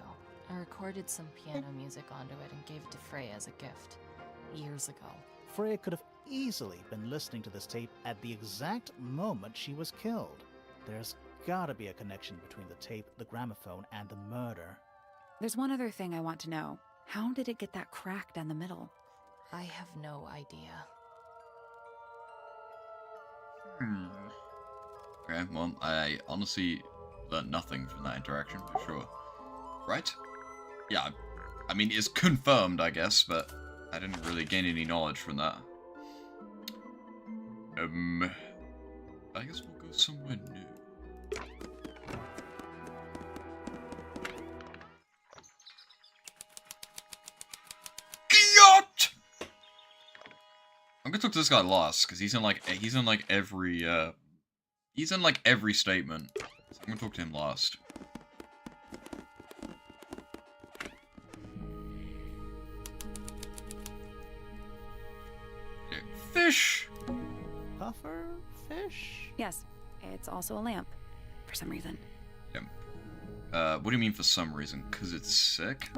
I recorded some piano music onto it and gave it to Freya as a gift. Years ago. Freya could have easily been listening to this tape at the exact moment she was killed. There's gotta be a connection between the tape, the gramophone, and the murder. There's one other thing I want to know. How did it get that crack down the middle? I have no idea. Okay, well, I honestly learned nothing from that interaction, for sure. Right? Yeah, I mean, it's confirmed, I guess, but I didn't really gain any knowledge from that. I guess we'll go somewhere new. Yacht! I'm gonna talk to this guy last, because he's in like every statement. So I'm gonna talk to him last. Okay, fish! Puffer fish? Yes, it's also a lamp. For some reason. What do you mean for some reason? Because it's sick?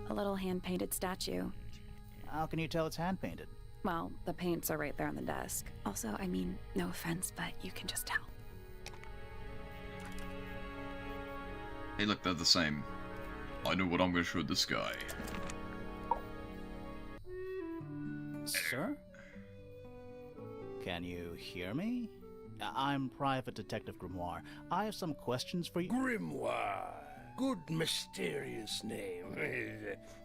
A little hand-painted statue. How can you tell it's hand-painted? Well, the paints are right there on the desk. Also, I mean, no offense, but you can just tell. Hey, look, they're the same. I know what I'm gonna show this guy. Sir? Can you hear me? I'm Private Detective Grimoire. I have some questions for you. Grimoire. Good mysterious name.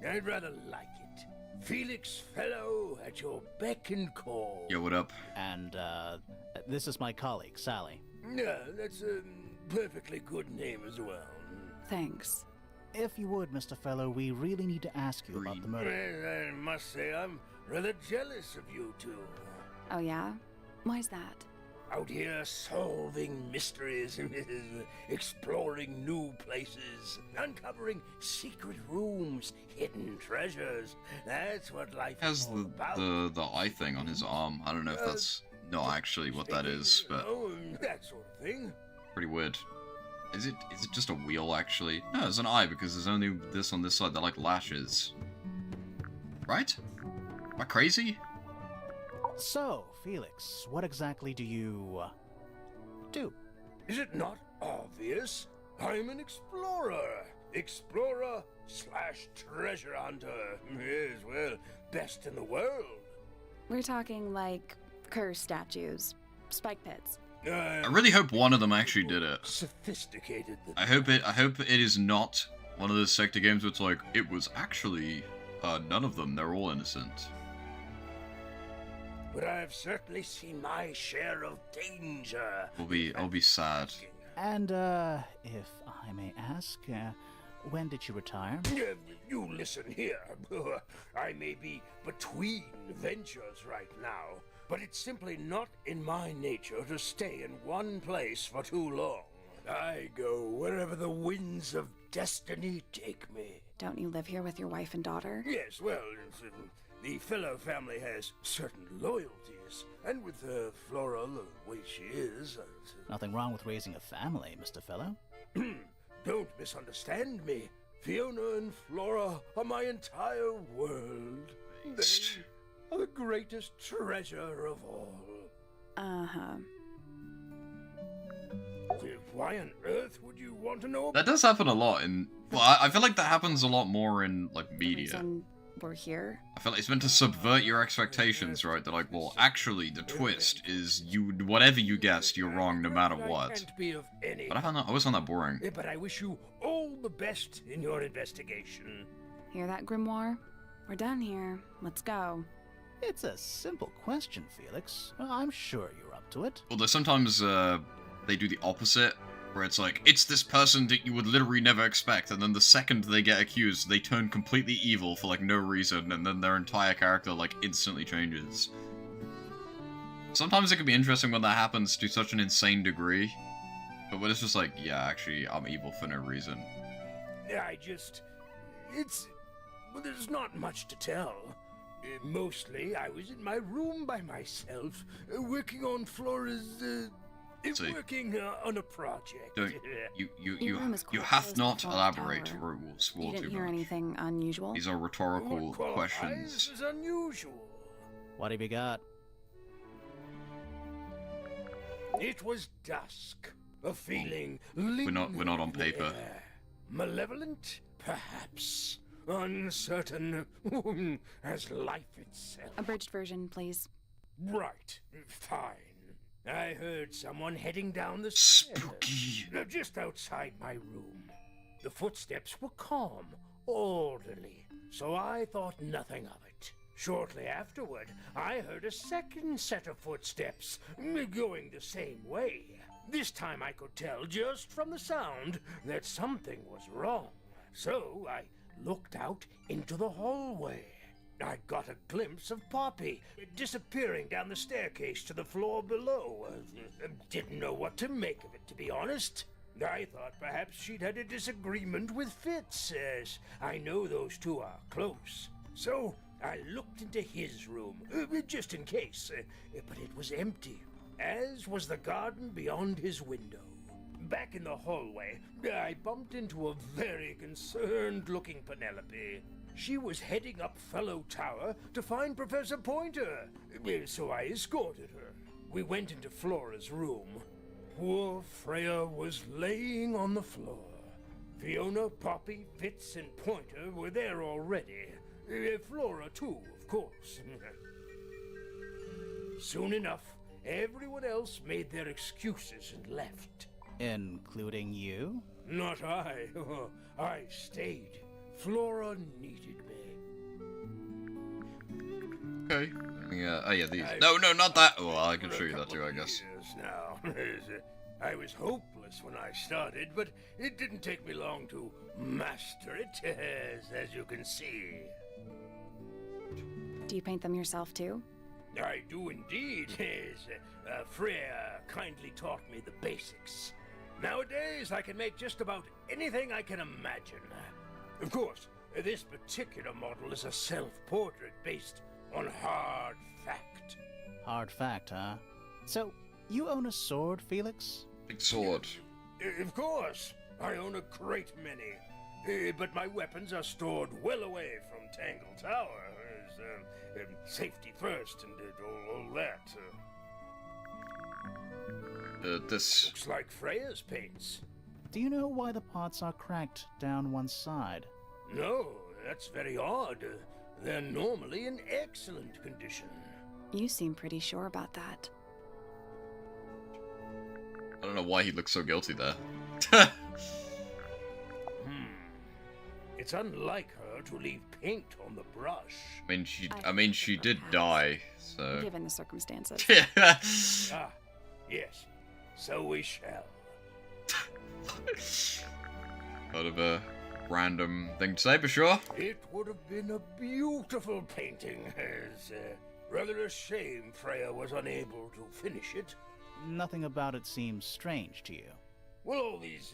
I'd rather like it. Felix Fellow at your beck and call. Yo, what up? And, this is my colleague, Sally. Yeah, that's a perfectly good name as well. Thanks. If you would, Mr. Fellow, we really need to ask you about the murder. Well, I must say I'm rather jealous of you two. Oh yeah? Why's that? Out here solving mysteries, exploring new places, uncovering secret rooms, hidden treasures. That's what life He has is all about. the eye thing on his arm. I don't know if that's not actually what that is, but that sort of thing. pretty weird. Is it just a wheel, actually? No, it's an eye, because there's only this on this side. They're like lashes. Right? Am I crazy? So, Felix, what exactly do you do? Is it not obvious? I'm an explorer. Explorer slash treasure hunter. Yes, well, best in the world. We're talking like curse statues, spike pits. I really hope one of them actually did it. Sophisticated. I hope it is not one of those sector games where it's like, it was actually none of them. They're all innocent. But I've certainly seen my share of danger. I'll be sad. And, if I may ask, when did you retire? You listen here. I may be between ventures right now, but it's simply not in my nature to stay in one place for too long. I go wherever the winds of destiny take me. Don't you live here with your wife and daughter? Yes, well, the fellow family has certain loyalties, and with Flora the way she is... Nothing wrong with raising a family, Mr. Fellow. Don't misunderstand me. Fiona and Flora are my entire world. They are the greatest treasure of all. Uh-huh. Why on earth would you want to know? That does happen a lot in... Well, I feel like that happens a lot more in, like, The media. reason we're here? I feel like it's meant to subvert your expectations, right? They're like, well, actually, the twist is whatever you guessed, you're wrong no matter what. Can't be of any. But I always found that boring. But I wish you all the best in your investigation. Hear that, Grimoire? We're done here. Let's go. It's a simple question, Felix. I'm sure you're up to it. Although sometimes they do the opposite, where it's like, it's this person that you would literally never expect, and then the second they get accused, they turn completely evil for, like, no reason, and then their entire character, like, instantly changes. Sometimes it can be interesting when that happens to such an insane degree, but when it's just like, yeah, actually, I'm evil for no reason. Well, there's not much to tell. Mostly, I was in my room by myself, working on Flora's, working on a project. Don't, Your room is you quite have close to not the clock elaborate, tower. or we'll spoil You too didn't hear much. anything unusual? These are rhetorical What qualifies questions. as unusual? What have you got? It was dusk. A feeling We're not on paper. Malevolent, perhaps. Uncertain as life itself. Abridged version, please. Right. Fine. I heard someone heading down the stairs. Spooky. Just outside my room. The footsteps were calm, orderly, so I thought nothing of it. Shortly afterward, I heard a second set of footsteps, going the same way. This time I could tell just from the sound that something was wrong. So I looked out into the hallway. I got a glimpse of Poppy disappearing down the staircase to the floor below. Didn't know what to make of it, to be honest. I thought perhaps she'd had a disagreement with Fitz, as I know those two are close. So I looked into his room, just in case, but it was empty, as was the garden beyond his window. Back in the hallway, I bumped into a very concerned-looking Penelope. She was heading up Fellow Tower to find Professor Pointer, so I escorted her. We went into Flora's room. Poor Freya was laying on the floor. Fiona, Poppy, Fitz, and Pointer were there already. Flora, too, of course. Soon enough, everyone else made their excuses and left. Including you? Not I. I stayed. Flora needed me. Okay. Yeah. Oh yeah, these. No, not that. Well, I can show you that too, I guess. Years now. I was hopeless when I started, but it didn't take me long to master it, as you can see. Do you paint them yourself too? I do indeed. Yes. Freya kindly taught me the basics. Nowadays, I can make just about anything I can imagine. Of course, this particular model is a self-portrait based on hard fact. Hard fact, huh? So, you own a sword, Felix? Big sword. Of course, I own a great many. But my weapons are stored well away from Tangle Tower. Safety first and all that. This... Looks like Freya's paints. Do you know why the pots are cracked down one side? No, that's very odd. They're normally in excellent condition. You seem pretty sure about that. I don't know why he looks so guilty there. It's unlike her to leave paint on the brush. I mean, she did die, so... Given the circumstances. Yeah. Ah, yes. So we shall. Sort of a random thing to say, but sure. It would have been a beautiful painting. It's rather a shame Freya was unable to finish it. Nothing about it seems strange to you. Well, all these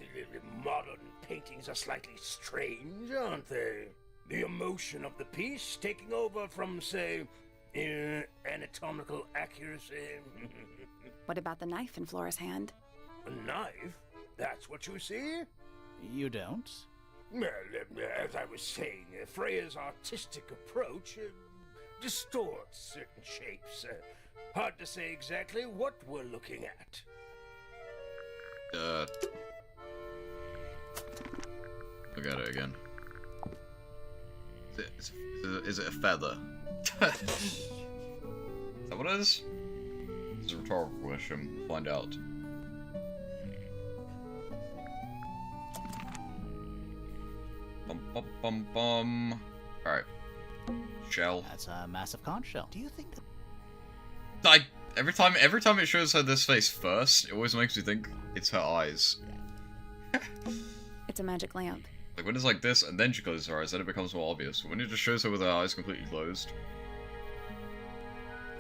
modern paintings are slightly strange, aren't they? The emotion of the piece taking over from, say, anatomical accuracy. What about the knife in Flora's hand? A knife? That's what you see? You don't? Well, as I was saying, Freya's artistic approach distorts certain shapes. Hard to say exactly what we're looking at. Look at it again. Is it a feather? Is that what it is? It's a rhetorical question. We'll find out. Bum bum bum bum. Alright. Shell. That's a massive conch shell. Do you think that... Every time it shows her this face first, it always makes me think it's her eyes. It's a magic lamp. Like when it's like this and then she closes her eyes, then it becomes more obvious. But when it just shows her with her eyes completely closed.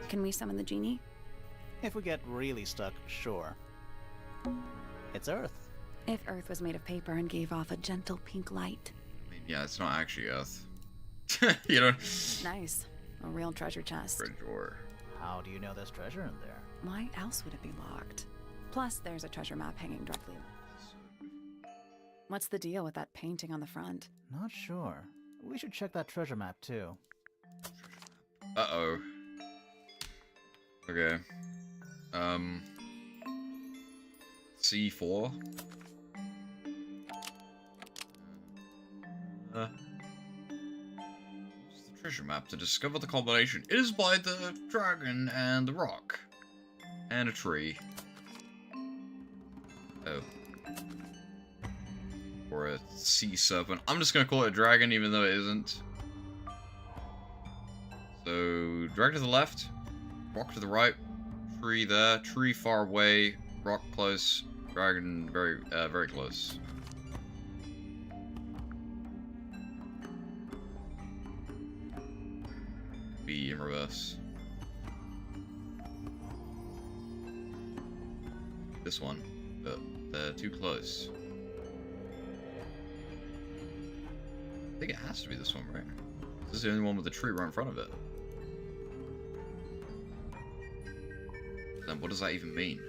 Can we summon the genie? If we get really stuck, sure. It's Earth. If Earth was made of paper and gave off a gentle pink light. I mean, yeah, it's not actually Earth. You know? Nice. A real treasure chest. For sure. How do you know there's treasure in there? Why else would it be locked? Plus, there's a treasure map hanging directly. What's the deal with that painting on the front? Not sure. We should check that treasure map too. Uh-oh. Okay. C4. Treasure map to discover the combination. It is by the dragon and the rock. And a tree. Oh. Or a sea serpent. I'm just gonna call it a dragon even though it isn't. So, dragon to the left, rock to the right, tree there, tree far away, rock close, dragon very, very close. Be in reverse. This one, but they're too close. I think it has to be this one, right? This is the only one with the tree right in front of it. Then what does that even mean?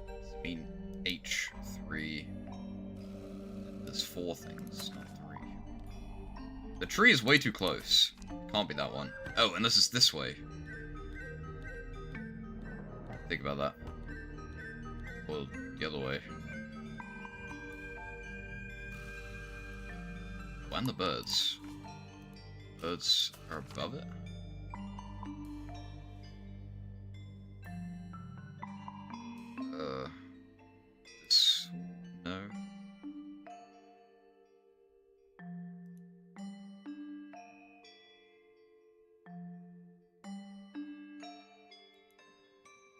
Does it mean H3? There's 4 things, not 3. The tree is way too close. Can't be that one. Oh, and this is this way. Think about that. Or the other way. And the birds. Birds are above it? This... no.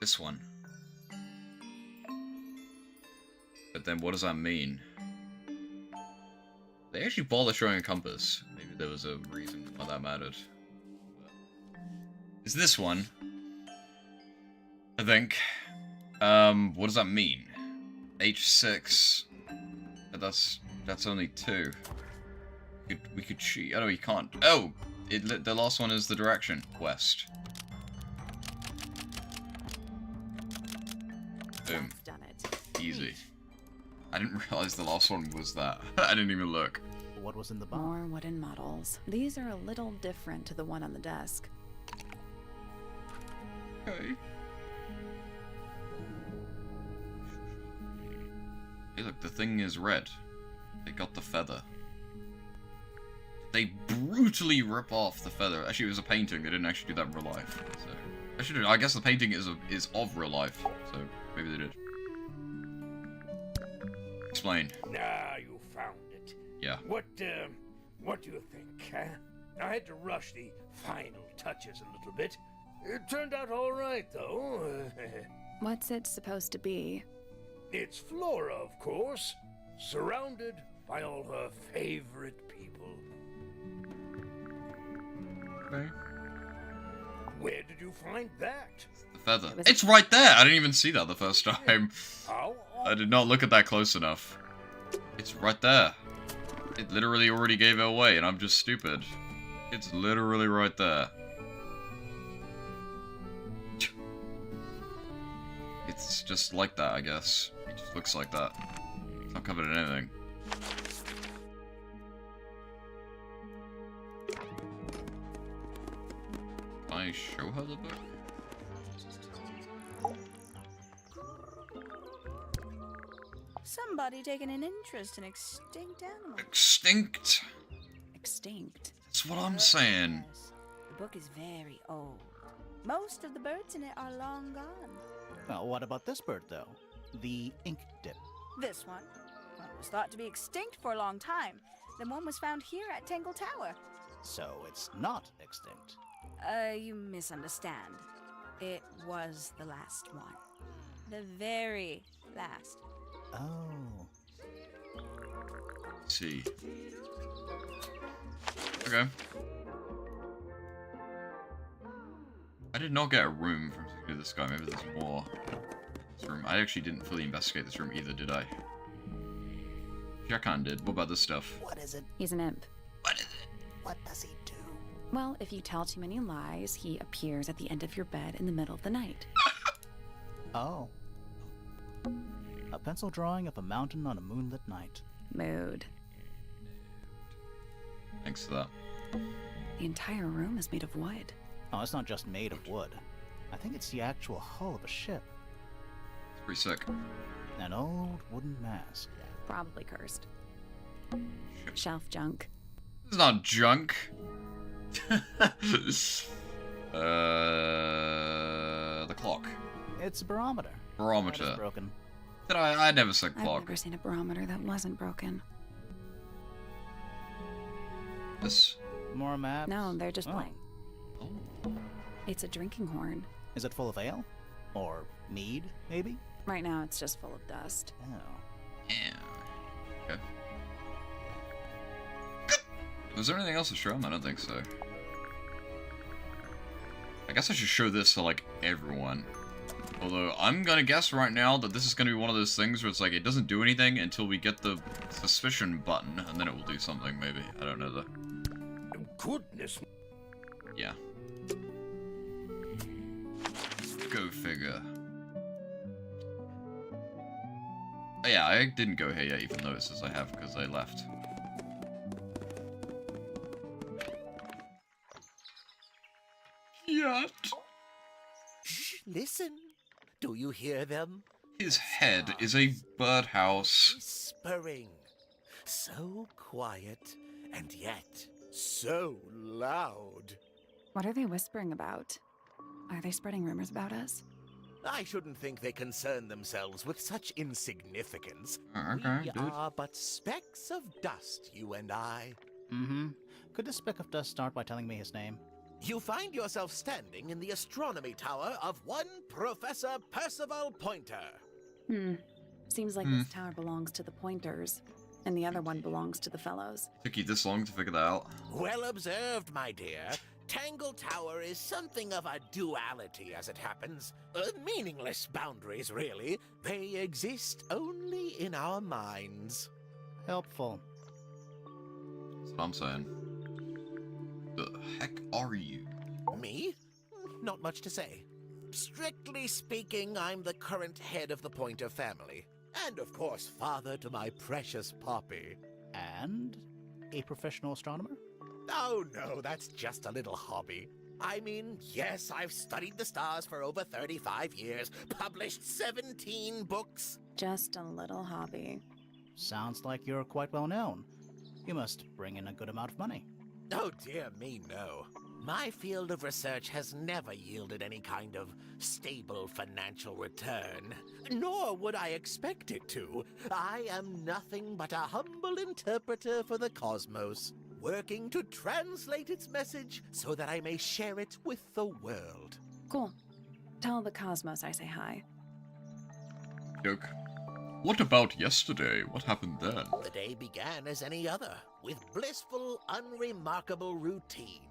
This one. But then what does that mean? They actually bother showing a compass. Maybe there was a reason why that mattered. Is this one? I think. What does that mean? H6. That's only 2. We could cheat. Oh no, you can't. Oh, the last one is the direction west. Boom. That's done it. Easy. I didn't realize the last one was that. I didn't even look. What was in the box? More wooden models. These are a little different to the one on the desk. Okay. Hey, look, the thing is red. They got the feather. They brutally rip off the feather. Actually, it was a painting. They didn't actually do that in real life. So, I guess the painting is of real life. So maybe they did. Explain. Now you found it. Yeah. What do you think, huh? I had to rush the final touches a little bit. It turned out all right, though. What's it supposed to be? It's Flora, of course, surrounded by all her favorite people. Okay. Where did you find that? The feather. It's right there! I didn't even see that the first time. How? I did not look at that close enough. It's right there. It literally already gave it away, and I'm just stupid. It's literally right there. It's just like that, I guess. It just looks like that. It's not covered in anything. Can I show her the book? Somebody taking an interest in extinct animals. Extinct? Extinct. That's what I'm saying. Yes. The book is very old. Most of the birds in it are long gone. Well, what about this bird, though? The ink dip. This one, well, it was thought to be extinct for a long time. Then one was found here at Tangle Tower. So it's not extinct. You misunderstand. It was the last one. The very last. Oh. Let's see. Okay. I did not get a room from talking to this guy. Maybe there's more. This room. I actually didn't fully investigate this room either, did I? Jack-Khan did. What about this stuff? What is it? He's an imp. What is it? What does he do? Well, if you tell too many lies, he appears at the end of your bed in the middle of the night. Oh. A pencil drawing of a mountain on a moonlit night. Mood. Thanks for that. The entire room is made of wood. Oh, it's not just made of wood. I think it's the actual hull of a ship. It's pretty sick. An old wooden mask. Probably cursed. Shit. Shelf junk. This is not junk. The clock. It's a barometer. That Barometer. is broken. Did I never said I've clock. never seen a barometer that wasn't broken. This. More maps? No, they're just Oh. blank. Oh. It's a drinking horn. Is it full of ale? Or mead, maybe? Right now, it's just full of dust. Oh. Yeah. Okay. Was there anything else to show him? I don't think so. I guess I should show this to, like, everyone. Although, I'm gonna guess right now that this is gonna be one of those things where it's like, it doesn't do anything until we get the suspicion button, and then it will do something, maybe. I don't know, though. Goodness. Yeah. Go figure. Oh, yeah, I didn't go here yet, even though it says I have, because I left. Yet. Shh, listen. Do you hear them? His head is a birdhouse. Whispering. So quiet, and yet so loud. What are they whispering about? Are they spreading rumors about us? I shouldn't think they concern themselves with such insignificance. Okay, We good. are but specks of dust, you and I. Mm-hmm. Could this speck of dust start by telling me his name? You find yourself standing in the astronomy tower of one Professor Percival Pointer. Seems like this tower belongs to the Pointers. and the other one belongs to the fellows. Took you this long to figure that out? Well observed, my dear. Tangle Tower is something of a duality, as it happens. Meaningless boundaries, really. They exist only in our minds. Helpful. That's what I'm saying. The heck are you? Me? Not much to say. Strictly speaking, I'm the current head of the Pointer family. And of course, father to my precious Poppy. And a professional astronomer? Oh no, that's just a little hobby. I mean, yes, I've studied the stars for over 35 years, published 17 books. Just a little hobby. Sounds like you're quite well known. You must bring in a good amount of money. Oh dear me, no. My field of research has never yielded any kind of stable financial return, nor would I expect it to. I am nothing but a humble interpreter for the cosmos, working to translate its message so that I may share it with the world. Cool. Tell the cosmos I say hi. Joke. What about yesterday? What happened then? The day began as any other, with blissful, unremarkable routine.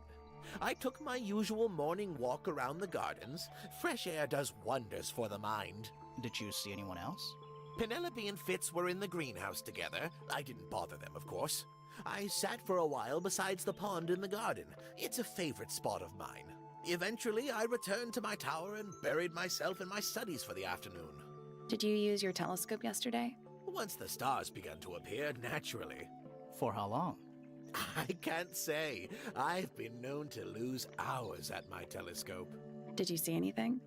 I took my usual morning walk around the gardens. Fresh air does wonders for the mind. Did you see anyone else? Penelope and Fitz were in the greenhouse together. I didn't bother them, of course. I sat for a while besides the pond in the garden. It's a favorite spot of mine. Eventually, I returned to my tower and buried myself in my studies for the afternoon. Did you use your telescope yesterday? Once the stars began to appear, naturally. For how long? I can't say. I've been known to lose hours at my telescope. Did you see anything?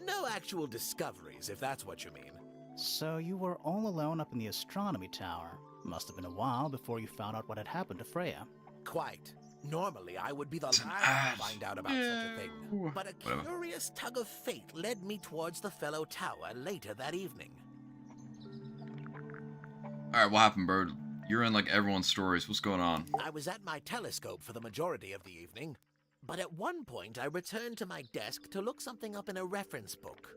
No actual discoveries, if that's what you mean. So you were all alone up in the astronomy tower. Must have been a while before you found out what had happened to Freya. Quite. Normally, I would be the It's an last to ad. find out about such a thing. No. But a Whatever. curious tug of fate led me towards the fellow tower later that evening. Alright, what happened, Bird? You're in like everyone's stories. What's going on? I was at my telescope for the majority of the evening, but at one point I returned to my desk to look something up in a reference book.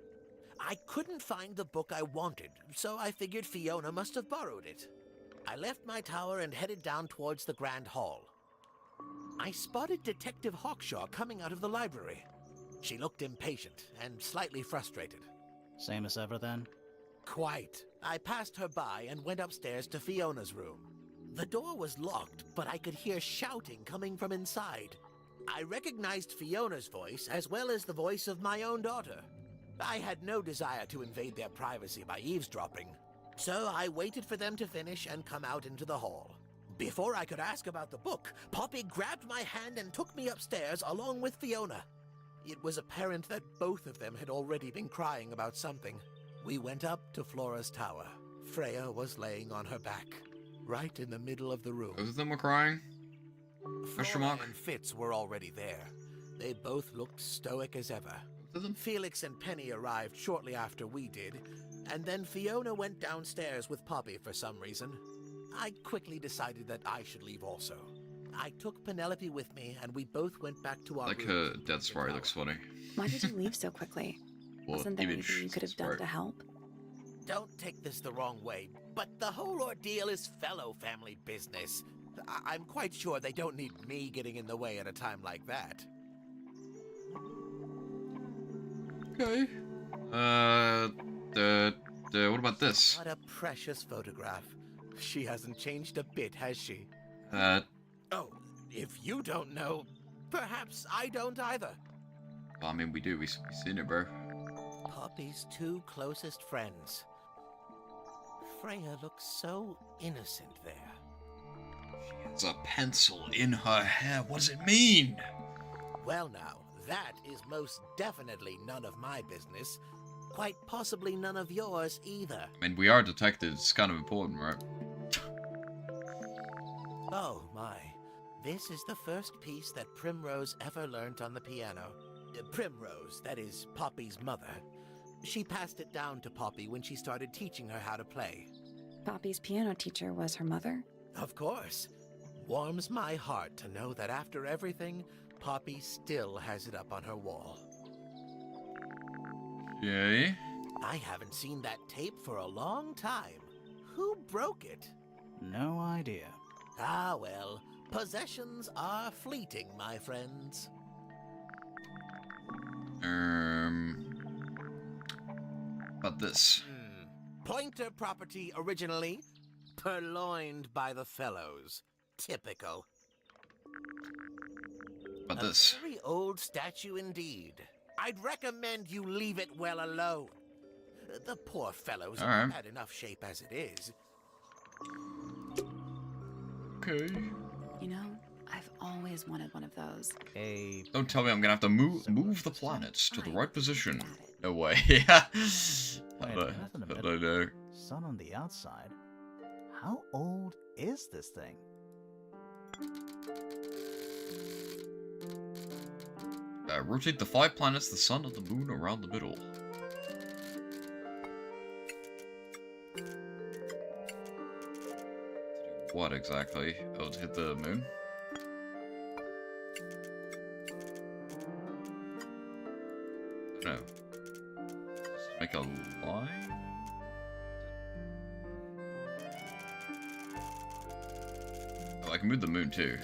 I couldn't find the book I wanted, so I figured Fiona must have borrowed it. I left my tower and headed down towards the Grand Hall. I spotted Detective Hawkshaw coming out of the library. She looked impatient and slightly frustrated. Same as ever then? Quite. I passed her by and went upstairs to Fiona's room. The door was locked, but I could hear shouting coming from inside. I recognized Fiona's voice as well as the voice of my own daughter. I had no desire to invade their privacy by eavesdropping, so I waited for them to finish and come out into the hall. Before I could ask about the book, Poppy grabbed my hand and took me upstairs along with Fiona. It was apparent that both of them had already been crying about something. We went up to Flora's tower. Freya was laying on her back, right in the middle of the room. Both of them were crying? Question Flora mark? and Fitz were already there. They both looked stoic as ever. Both of them? Felix and Penny arrived shortly after we did, and then Fiona went downstairs with Poppy for some reason. I quickly decided that I should leave also. I took Penelope with me, and we both went back to our Like rooms her in dead the story tower. looks funny. Why did you leave so quickly? Well, Wasn't there image anything you could have done story. to help? Don't take this the wrong way, but the whole ordeal is fellow family business. I'm quite sure they don't need me getting in the way at a time like that. Okay. What about this? What a precious photograph. She hasn't changed a bit, has she? Oh, if you don't know, perhaps I don't either. Well, I mean, we do. We've seen it, bro. Poppy's two closest friends. Freya looks so innocent there. It's a pencil in her hair. What does it mean? Well now, that is most definitely none of my business. Quite possibly none of yours either. I mean, we are detectives. It's kind of important, right? Oh my. This is the first piece that Primrose ever learnt on the piano. Primrose, that is Poppy's mother. She passed it down to Poppy when she started teaching her how to play. Poppy's piano teacher was her mother? Of course. Warms my heart to know that after everything, Poppy still has it up on her wall. Yay. I haven't seen that tape for a long time. Who broke it? No idea. Ah, well, possessions are fleeting, my friends. About this. Pointer property originally, purloined by the fellows. Typical. About A this. very old statue indeed. I'd recommend you leave it well alone. The poor fellow's All right. in bad enough shape as it is. Okay. You know, I've always wanted one of those. Don't tell me I'm gonna have to move the planets to the right position. No way. Yeah. Wait, nothing a I minute. don't know. Sun on the outside? How old is this thing? Rotate the 5 planets, the sun, and the moon around the middle. What exactly? Oh, to hit the moon? No. Just make a line? Oh, I can move the moon too.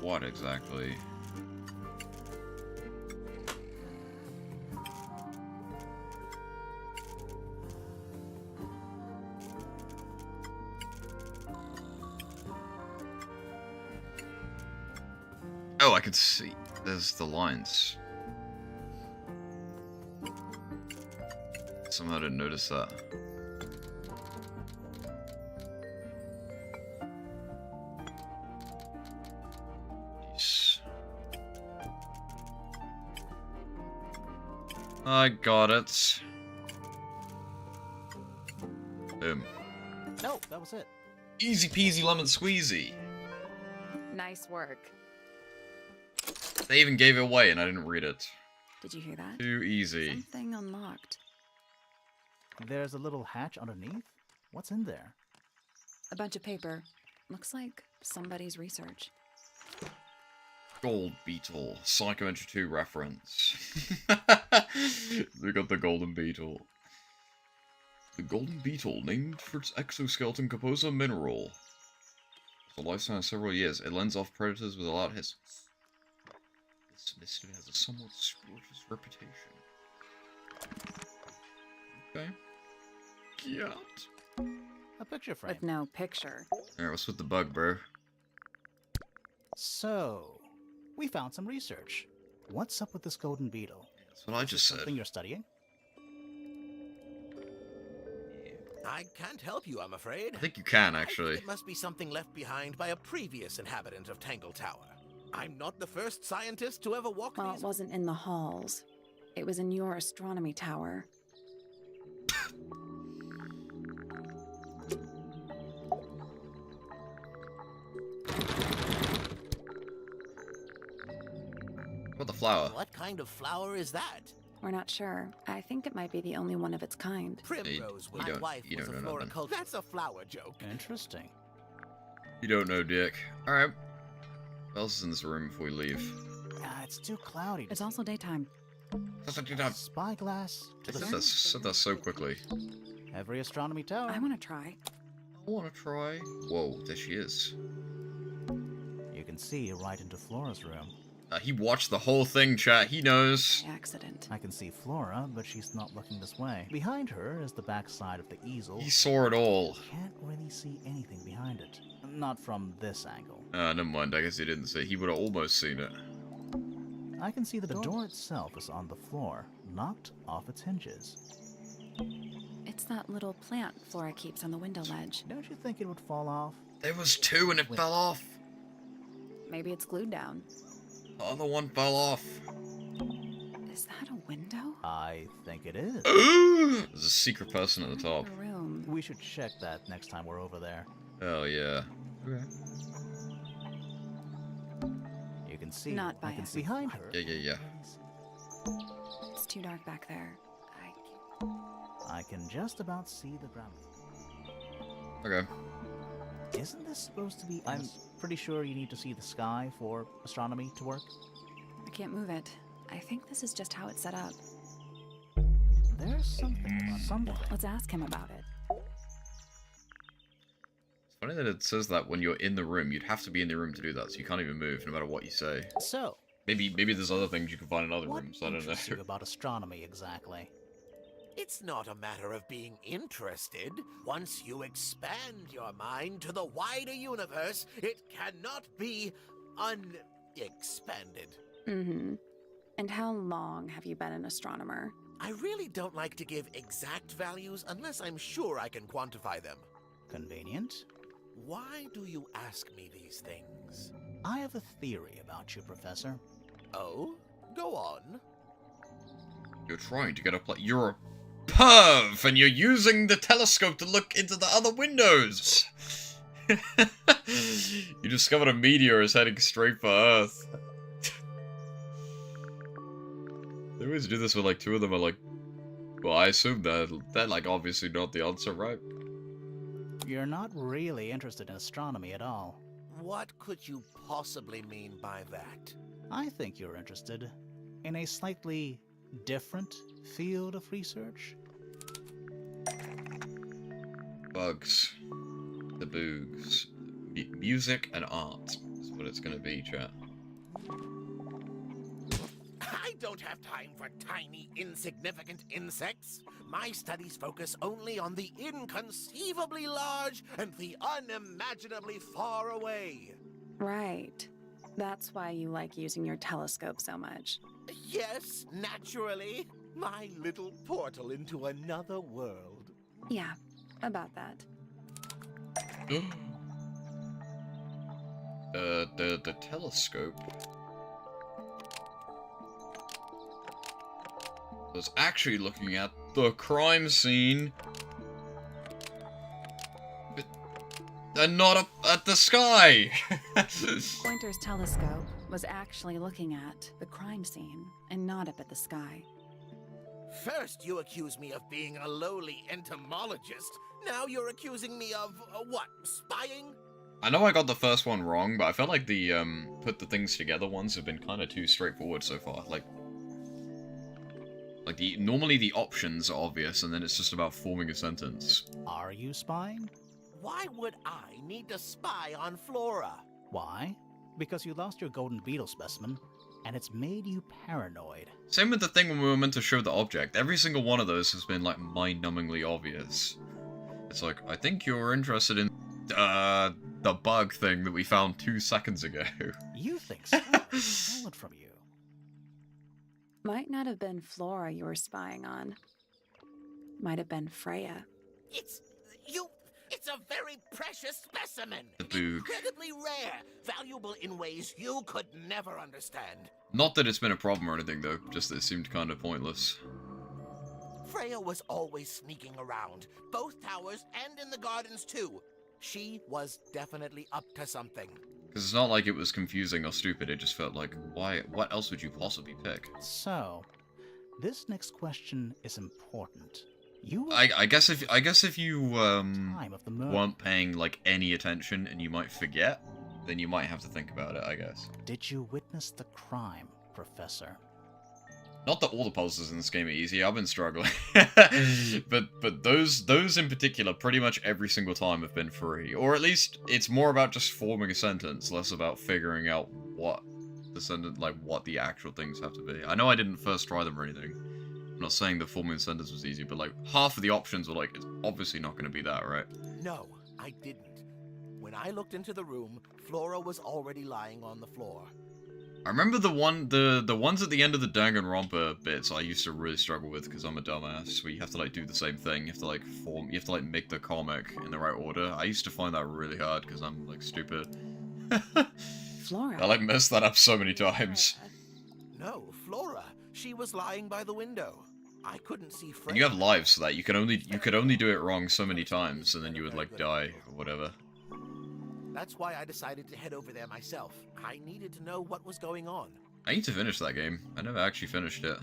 What exactly? Oh, I can see. There's the lines. Somehow I didn't notice that. Jeez. I got it. Boom. No, that was it. Easy peasy lemon squeezy. Nice work. They even gave it away and I didn't read it. Did you hear that? Too easy. Something unlocked. There's a little hatch underneath. What's in there? A bunch of paper. Looks like somebody's research. Gold Beetle. Psycho Entry 2 reference. We got the Golden Beetle. The Golden Beetle, named for its exoskeleton composer mineral. It's a lifespan of several years. It lends off predators with a loud hiss. This mystery has a somewhat suspicious reputation. Okay. Cat. A picture frame. With no picture. Alright, what's with the bug, bro? So, we found some research. What's up with this golden beetle? That's what I just said. Something you're studying? I can't help you, I'm afraid. I think you can, I actually. think it must be something left behind by a previous inhabitant of Tangle Tower. I'm not the first scientist to ever walk Well, these... it wasn't in the halls. It was in your astronomy tower. What the flower? What kind of flower is that? We're not sure. I think it might be the only one of its kind. Primrose, you my don't- wife you was a don't know nothing. floriculturist. That's a flower joke. Interesting. You don't know, Dick. Alright. What else is in this room before we leave? It's too cloudy. to It's also daytime. I Spyglass to the said that so quickly. Every astronomy tower. I want to try. I wanna try. Whoa, there she is. You can see right into Flora's room. He watched the whole thing, chat. He knows. By accident. I can see Flora, but she's not looking this way. Behind her is the back side of the easel. He saw it all. Can't really see anything behind it. Not from this angle. Never mind. I guess he didn't see. He would have almost seen it. I can see the door itself is on the floor, knocked off its hinges. It's that little plant Flora keeps on the window ledge. Don't you think it would fall off? There was 2 and it fell off. Maybe it's glued down. The other one fell off. Is that a window? I think it is. There's a secret person at the top. A room. We should check that next time we're over there. Oh yeah. Okay. You can see. Not by I can us. see behind her. Yeah. It's too dark back there. I can just about see the ground. Okay. Isn't this supposed to be? pretty sure you need to see the sky for astronomy to work? I can't move it. I think this is just how it's set up. There's something. Let's ask him about it. It's funny that it says that when you're in the room, you'd have to be in the room to do that, so you can't even move, no matter what you say. So, Maybe there's other things you can find in other rooms, I don't know. what interests you about astronomy exactly? It's not a matter of being interested. Once you expand your mind to the wider universe, it cannot be unexpanded. Mm-hmm. And how long have you been an astronomer? I really don't like to give exact values unless I'm sure I can quantify them. Convenient. Why do you ask me these things? I have a theory about you, Professor. Oh? Go on. You're trying to get a you're a perv, and you're using the telescope to look into the other windows! You discovered a meteor is heading straight for Earth. They always do this with, like, two of them are like... Well, I assume they're like, obviously not the answer, right? You're not really interested in astronomy at all. What could you possibly mean by that? I think you're interested in a slightly different field of research. Bugs. The boogs. Music and art is what it's gonna be, chat. I don't have time for tiny, insignificant insects. My studies focus only on the inconceivably large and the unimaginably far away. Right. That's why you like using your telescope so much. Yes, naturally. My little portal into another world. Yeah, about that. The telescope was actually looking at the crime scene, and not up at the sky. Pointer's telescope was actually looking at the crime scene and not up at the sky. First, you accuse me of being a lowly entomologist. Now you're accusing me of, what, spying? I know I got the first one wrong, but I felt like the, put the things together ones have been kind of too straightforward so far. Like, normally the options are obvious, and then it's just about forming a sentence. Are you spying? Why would I need to spy on Flora? Why? Because you lost your golden beetle specimen, and it's made you paranoid. Same with the thing when we were meant to show the object. Every single one of those has been, like, mind-numbingly obvious. It's like, I think you're interested in, the bug thing that we found 2 seconds ago. You think so? Solid from you. Might not have been Flora you were spying on. Might have been Freya. It's a very precious specimen. The boog. Incredibly rare. Valuable in ways you could never understand. Not that it's been a problem or anything, though. Just that it seemed kind of pointless. Freya was always sneaking around. Both towers and in the gardens, too. She was definitely up to something. Because it's not like it was confusing or stupid, it just felt like, why? What else would you possibly pick? So, this next question is important. I guess if you time of the murder. weren't paying like any attention and you might forget, then you might have to think about it, I guess. Did you witness the crime, Professor? Not that all the puzzles in this game are easy, I've been struggling. but those in particular, pretty much every single time have been free. Or at least, it's more about just forming a sentence, less about figuring out what the sentence, like, what the actual things have to be. I know I didn't first try them or anything. I'm not saying the forming a sentence was easy, but, like, half of the options were like, it's obviously not going to be that, right? No, I didn't. When I looked into the room, Flora was already lying on the floor. I remember the ones at the end of the Danganronpa bits I used to really struggle with because I'm a dumbass, where you have to like do the same thing, you have to like make the comic in the right order. I used to find that really hard because I'm like stupid. Flora. I like messed that up so many times. No, Flora. She was lying by the window. I couldn't see Freya. And you have lives so that you could only do it wrong so many times and then you would like die or whatever. That's why I decided to head over there myself. I needed to know what was going on. I need to finish that game. I never actually finished it.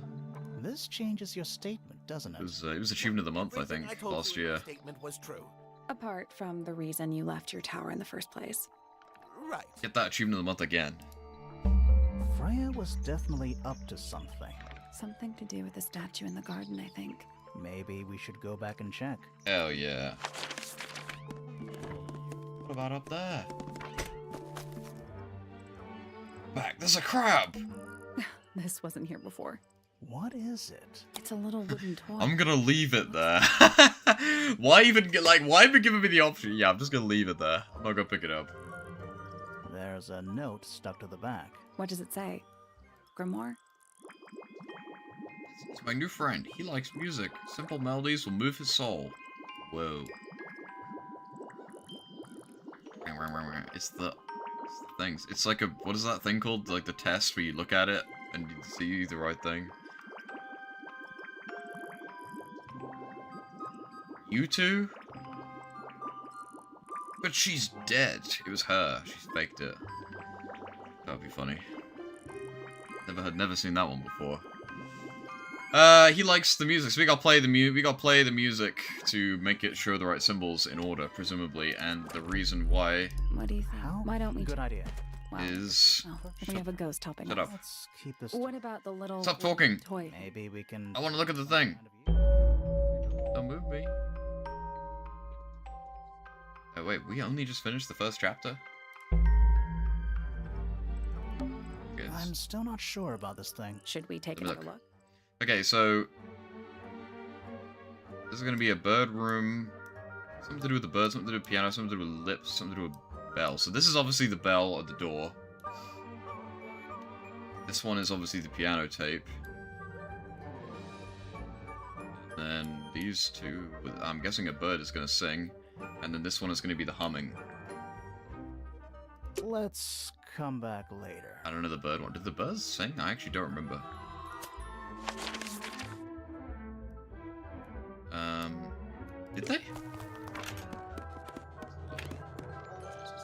This changes your statement, doesn't it? It was Achievement of the Month, I think, last year. Statement was true. Apart from the reason you left your tower in the first place. Right. Get that achievement of the month again. Freya was definitely up to something. Something to do with the statue in the garden, I think. Maybe we should go back and check. Hell yeah. What about up there? Back, there's a crab! This wasn't here before. What is it? It's a little wooden toy. I'm gonna leave it there. Why even giving me the option? Yeah, I'm just gonna leave it there. I'm not gonna pick it up. There's a note stuck to the back. What does it say? Grimoire? It's my new friend. He likes music. Simple melodies will move his soul. Whoa. It's the things. It's like a, what is that thing called? Like the test where you look at it and you see the right thing. You two? But she's dead. It was her. She faked it. That'd be funny. Never seen that one before. He likes the music, so we gotta play the music to make it show the right symbols in order, presumably, and the reason why What do you think? Why don't we... Good idea. Wow. is... Well, we have a ghost helping Shut us. up. Let's keep this. What about the little... Stop wooden talking. Toy? Maybe we can. I wanna look at the thing. Don't move me. Oh wait, we only just finished the first chapter? Yes. I'm still not sure about this thing. Should we take Let me another look? Okay, so... This is gonna be a bird room. Something to do with the bird, something to do with piano, something to do with lips, something to do with bell. So this is obviously the bell at the door. This one is obviously the piano tape. And these two, I'm guessing a bird is gonna sing. And then this one is gonna be the humming. Let's come back later. I don't know the bird one. Did the birds sing? I actually don't remember. Did they?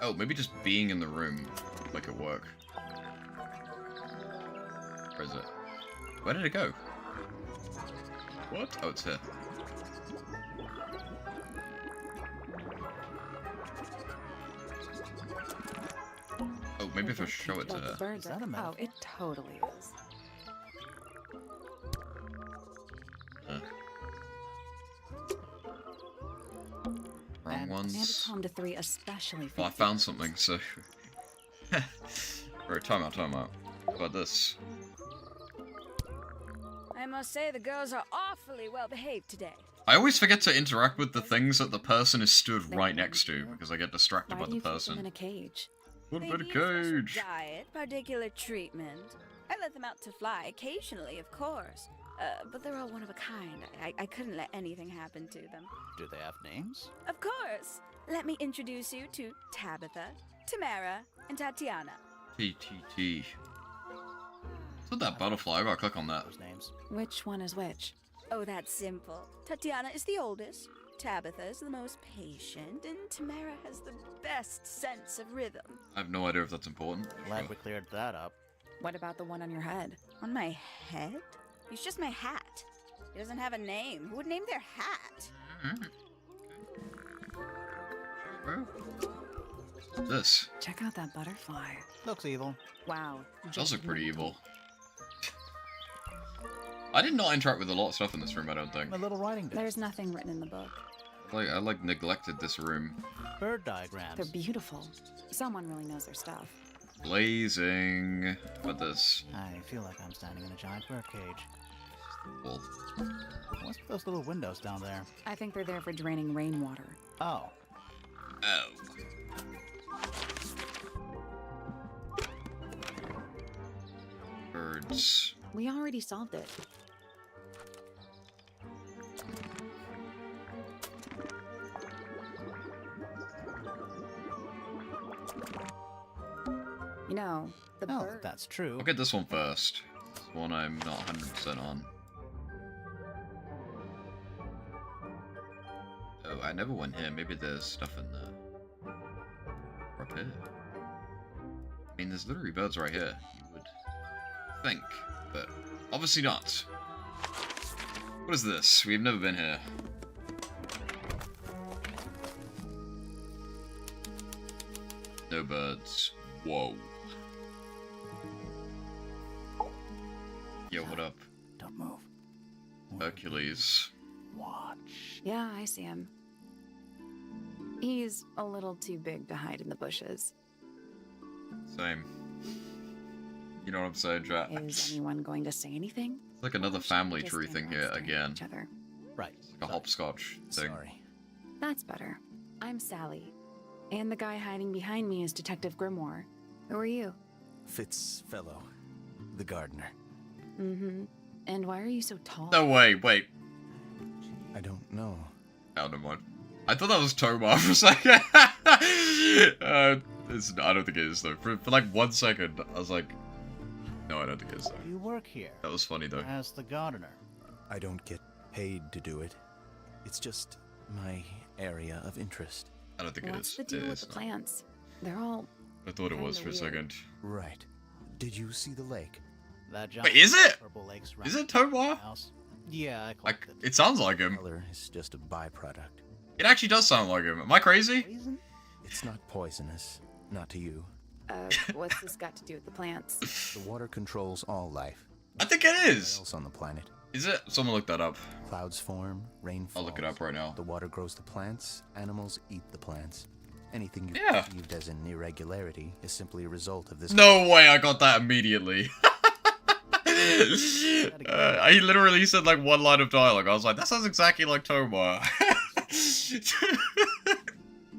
Oh, maybe just being in the room would make it work. Where is it? Where did it go? What? Oh, it's here. Oh, maybe if I show it to Like the her. birds Is that a are- metaphor? Oh, it totally is. Wrong And ones. it's home to 3 especially Well, I fancy found birds. something, so... Right, time out. What about this? I must say the girls are awfully well behaved today. I always forget to interact with the things that the person is stood right next to, because I get distracted Why by do you the keep them in person. a cage? What They about a need special cage? diet, particular treatment. I let them out to fly occasionally, of course. But they're all one of a kind. I couldn't let anything happen to them. Do they have names? Of course. Let me introduce you to Tabitha, Tamara, and Tatiana. TTT. What's with that butterfly? I gotta click on that. Those names. Which one is which? Oh, that's simple. Tatiana is the oldest, Tabitha is the most patient, and Tamara has the best sense of rhythm. I have no idea if that's important. Glad Sure. we cleared that up. What about the one on your head? On my head? He's just my hat. He doesn't have a name. Who would name their hat? Bro. What's this? Check out that butterfly. Looks evil. Wow. Those are pretty evil. I did not interact with a lot of stuff in this room, I don't think. A little writing desk. There's nothing written in the book. I neglected this room. Bird diagrams. They're beautiful. Someone really knows their stuff. Blazing. How about this? I feel like I'm standing in a giant bird cage. Well, What's with those little windows down there? I think they're there for draining rainwater. Oh. oh. Birds. We already solved it. You know, the Oh, bird. that's true. Look at this one first. This one I'm not 100% on. Oh, I never went here. Maybe there's stuff in there. Or up here. I mean, there's literally birds right here. You would think, but obviously not. What is this? We've never been here. No birds. Whoa. Yo, what up? Don't move. Hercules. Watch. Yeah, I see him. He's a little too big to hide in the bushes. Same. You know what I'm saying, chat? Is anyone going to say anything? It's like another Or should family we just tree stand thing around here staring at again. each other? Right. Like a hopscotch thing. Sorry. That's better. I'm Sally. And the guy hiding behind me is Detective Grimoire. Who are you? Fitzfellow, the gardener. Mm-hmm. And why are you so tall? No way, wait. I don't know. Oh, never mind. I thought that was Tomar for a second. I don't think it is, though. For like 1 second, I was like, no, I don't think it is, though. You work here That was funny, though. as the gardener. I don't get paid to do it. It's just my area of interest. I don't think it What's is. the deal It with the is. plants? They're all... I thought it was kinda for a weird. second. Right. Did you see the lake? That Wait, is it? Purple lakes Is around it Tomar? the house. Yeah, I Like, collected. it sounds like him. Color is just a byproduct. It actually does sound like him. Am I crazy? Poison? It's not poisonous. Not to you. What's this got to do with the plants? The water controls all life. I think it What is. else on the planet? Is it? Someone look that up. Clouds form, rain falls. I'll look it up right now. The water grows the plants, animals eat the plants. Anything you Yeah. perceived as an irregularity is simply a result of this. No way, I got that immediately. He literally said like one line of dialogue. I was like, that sounds exactly like Tomar.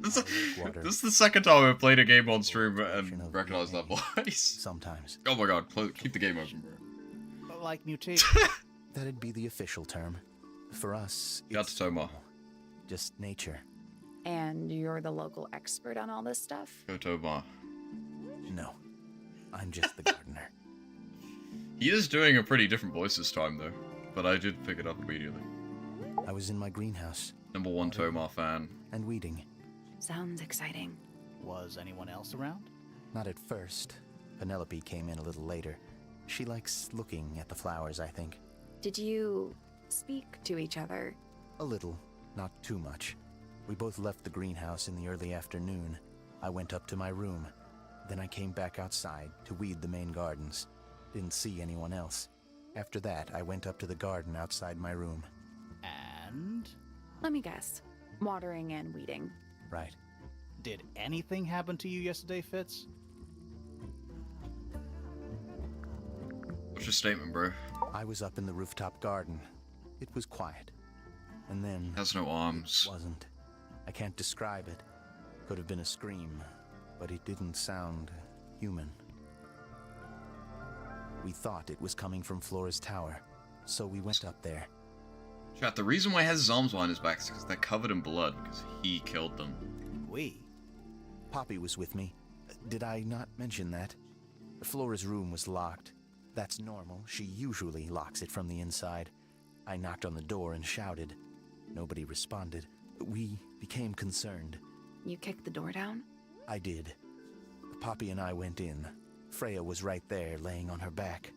This is the second time I've played a game on stream and recognized that voice. Sometimes. Oh my god, keep the game open, bro. Like mutation. That'd be the official term. For us, That's it's Tomar. just nature. And you're the local expert on all this stuff? Go Tomar. No, I'm just the gardener. He is doing a pretty different voice this time, though. But I did pick it up immediately. I was in my greenhouse #1 Tomar fan. and weeding. Sounds exciting. Was anyone else around? Not at first. Penelope came in a little later. She likes looking at the flowers, I think. Did you speak to each other? A little, not too much. We both left the greenhouse in the early afternoon. I went up to my room. Then I came back outside to weed the main gardens. Didn't see anyone else. After that, I went up to the garden outside my room. And Let me guess. Watering and weeding. Right. did anything happen to you yesterday, Fitz? What's your statement, bro? I was up in the rooftop garden. It was quiet. And then... Has no arms. It wasn't. I can't describe it. Could have been a scream, but it didn't sound human. We thought it was coming from Flora's tower, so we went up there. Chat, the reason why he has his arms behind his back is because they're covered in blood, because he killed them. We. Poppy was with me. Did I not mention that? Flora's room was locked. That's normal. She usually locks it from the inside. I knocked on the door and shouted. Nobody responded. We became concerned. You kicked the door down? I did. Poppy and I went in. Freya was right there, laying on her back.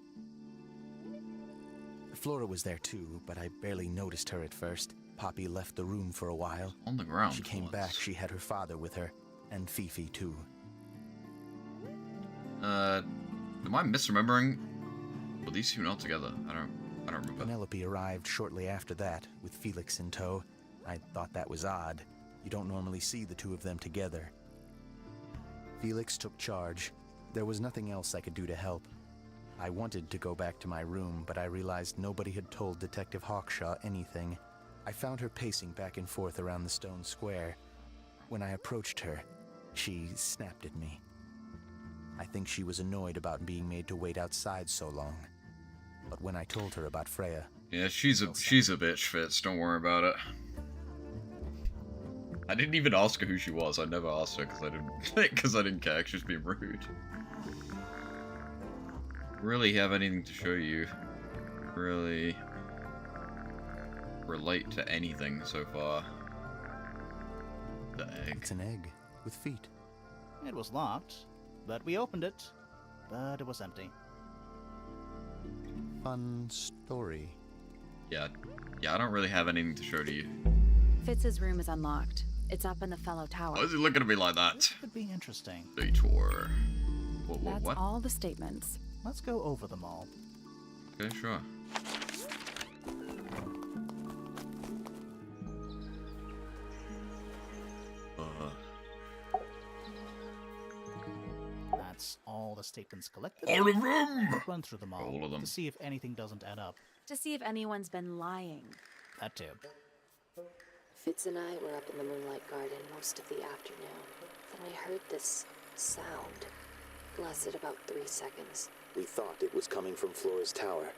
Flora was there too, but I barely noticed her at first. Poppy left the room for a while. On the ground. She came back. She had her father with her, and Fifi too. Am I misremembering? Were these two not together? I don't remember. Penelope arrived shortly after that, with Felix in tow. I thought that was odd. You don't normally see the two of them together. Felix took charge. There was nothing else I could do to help. I wanted to go back to my room, but I realized nobody had told Detective Hawkshaw anything. I found her pacing back and forth around the stone square. When I approached her, she snapped at me. I think she was annoyed about being made to wait outside so long. But when I told her about Freya... Yeah, she's a bitch, Fitz. Don't worry about it. I didn't even ask her who she was. I never asked her because I didn't care. She was being rude. Really have anything to show you? Really relate to anything so far? The egg. It's an egg with feet. It was locked, but we opened it. But it was empty. Fun story. Yeah, I don't really have anything to show to you. Fitz's room is unlocked. It's up in the fellow tower. Why is he looking at me like that? This could be interesting. Detour. That's What? all the statements. Let's go over them all. Okay, sure. That's all the statements collected. All of them! Run through them All of them. to see if anything doesn't add up. To see if anyone's been lying. That too. Fitz and I were up in the Moonlight Garden most of the afternoon. Then we heard this sound. Lasted about 3 seconds. We thought it was coming from Flora's tower,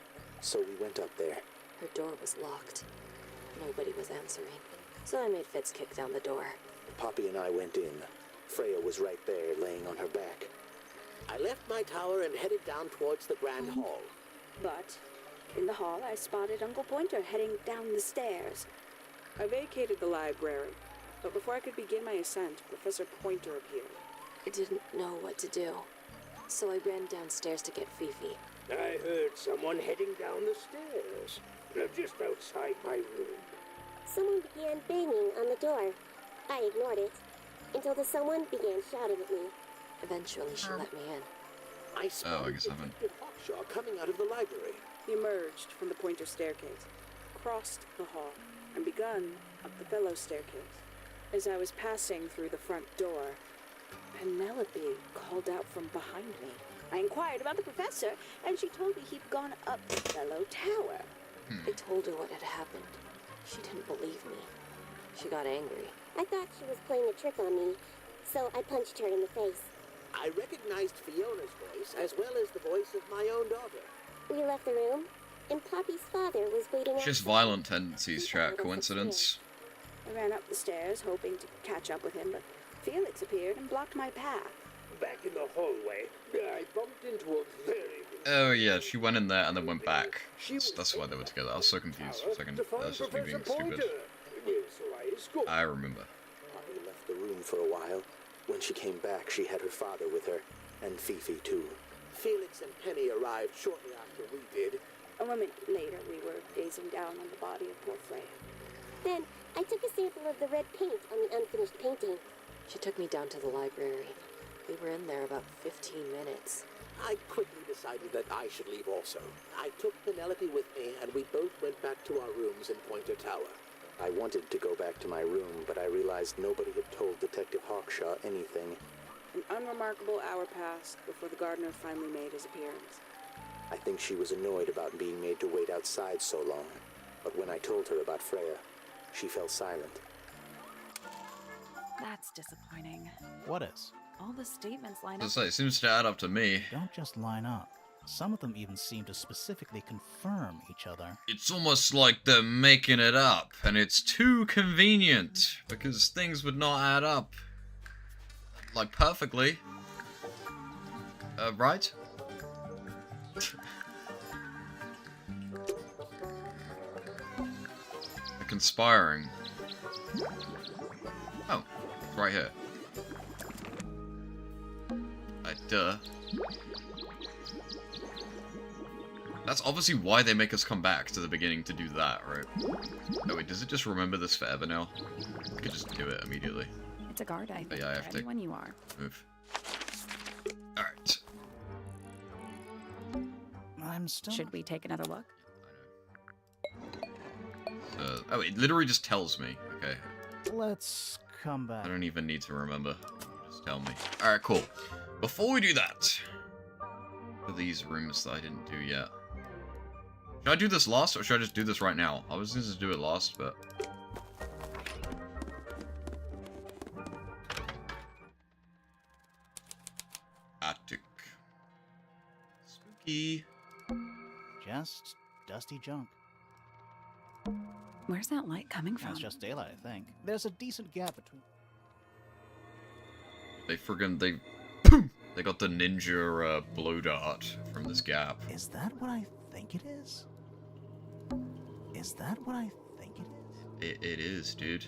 so we went up there. Her door was locked. Nobody was answering. So I made Fitz kick down the door. Poppy and I went in. Freya was right there, laying on her back. I left my tower and headed down towards the Grand Hall. But in the hall, I spotted Uncle Pointer heading down the stairs. I vacated the library, but before I could begin my ascent, Professor Pointer appeared. I didn't know what to do. So I ran downstairs to get Fifi. I heard someone heading down the stairs. Just outside my room. Someone began banging on the door. I ignored it until the someone began shouting at me. Eventually, she let me in. I spotted guess I haven't. Detective Hawkshaw coming out of the library. He emerged from the Pointer staircase, crossed the hall, and begun up the fellow staircase. As I was passing through the front door, Penelope called out from behind me. I inquired about the professor, and she told me he'd gone up the fellow tower. I told her what had happened. She didn't believe me. She got angry. I thought she was playing a trick on me, so I punched her in the face. I recognized Fiona's voice as well as the voice of my own daughter. We left the room, and Poppy's father was waiting Just outside. violent tendencies, chat. Coincidence? I ran up the stairs, hoping to catch up with him, but Felix appeared and blocked my path. Back in the hallway, I bumped into a very... Oh yeah, she went in there and then went back. That's why they were together. I was so confused for a second. That's just me being stupid. So I escorted. I remember. Poppy left the room for a while. When she came back, she had her father with her, and Fifi too. Felix and Penny arrived shortly after we did. A moment later, we were gazing down on the body of poor Freya. Then I took a sample of the red paint on the unfinished painting. She took me down to the library. We were in there about 15 minutes. I quickly decided that I should leave also. I took Penelope with me, and we both went back to our rooms in Pointer Tower. I wanted to go back to my room, but I realized nobody had told Detective Hawkshaw anything. An unremarkable hour passed before the gardener finally made his appearance. I think she was annoyed about being made to wait outside so long. But when I told her about Freya, she fell silent. That's disappointing. What is? All the statements line As up. I say, it seems to add up to me. Don't just line up. Some of them even seem to specifically confirm each other. It's almost like they're making it up, and it's too convenient, because things would not add up. Like, perfectly. Right? They're conspiring. Oh, it's right here. Duh. That's obviously why they make us come back to the beginning to do that, right? Oh wait, does it just remember this forever now? I could just do it immediately. It's a guard, I think. yeah, I have to Ready when you are. move. Alright. I'm still... Should we take another look? Oh, it literally just tells me. Okay. Let's come back. I don't even need to remember. Just tell me. Alright, cool. Before we do that, for these rooms that I didn't do yet. Should I do this last, or should I just do this right now? I was going to just do it last, but... Attic. Spooky. Just dusty junk. Where's that light coming from? That's just daylight, I think. There's a decent gap between... They got the ninja blow dart from this gap. Is that what I think it is? Is that what I think it is? It is, dude.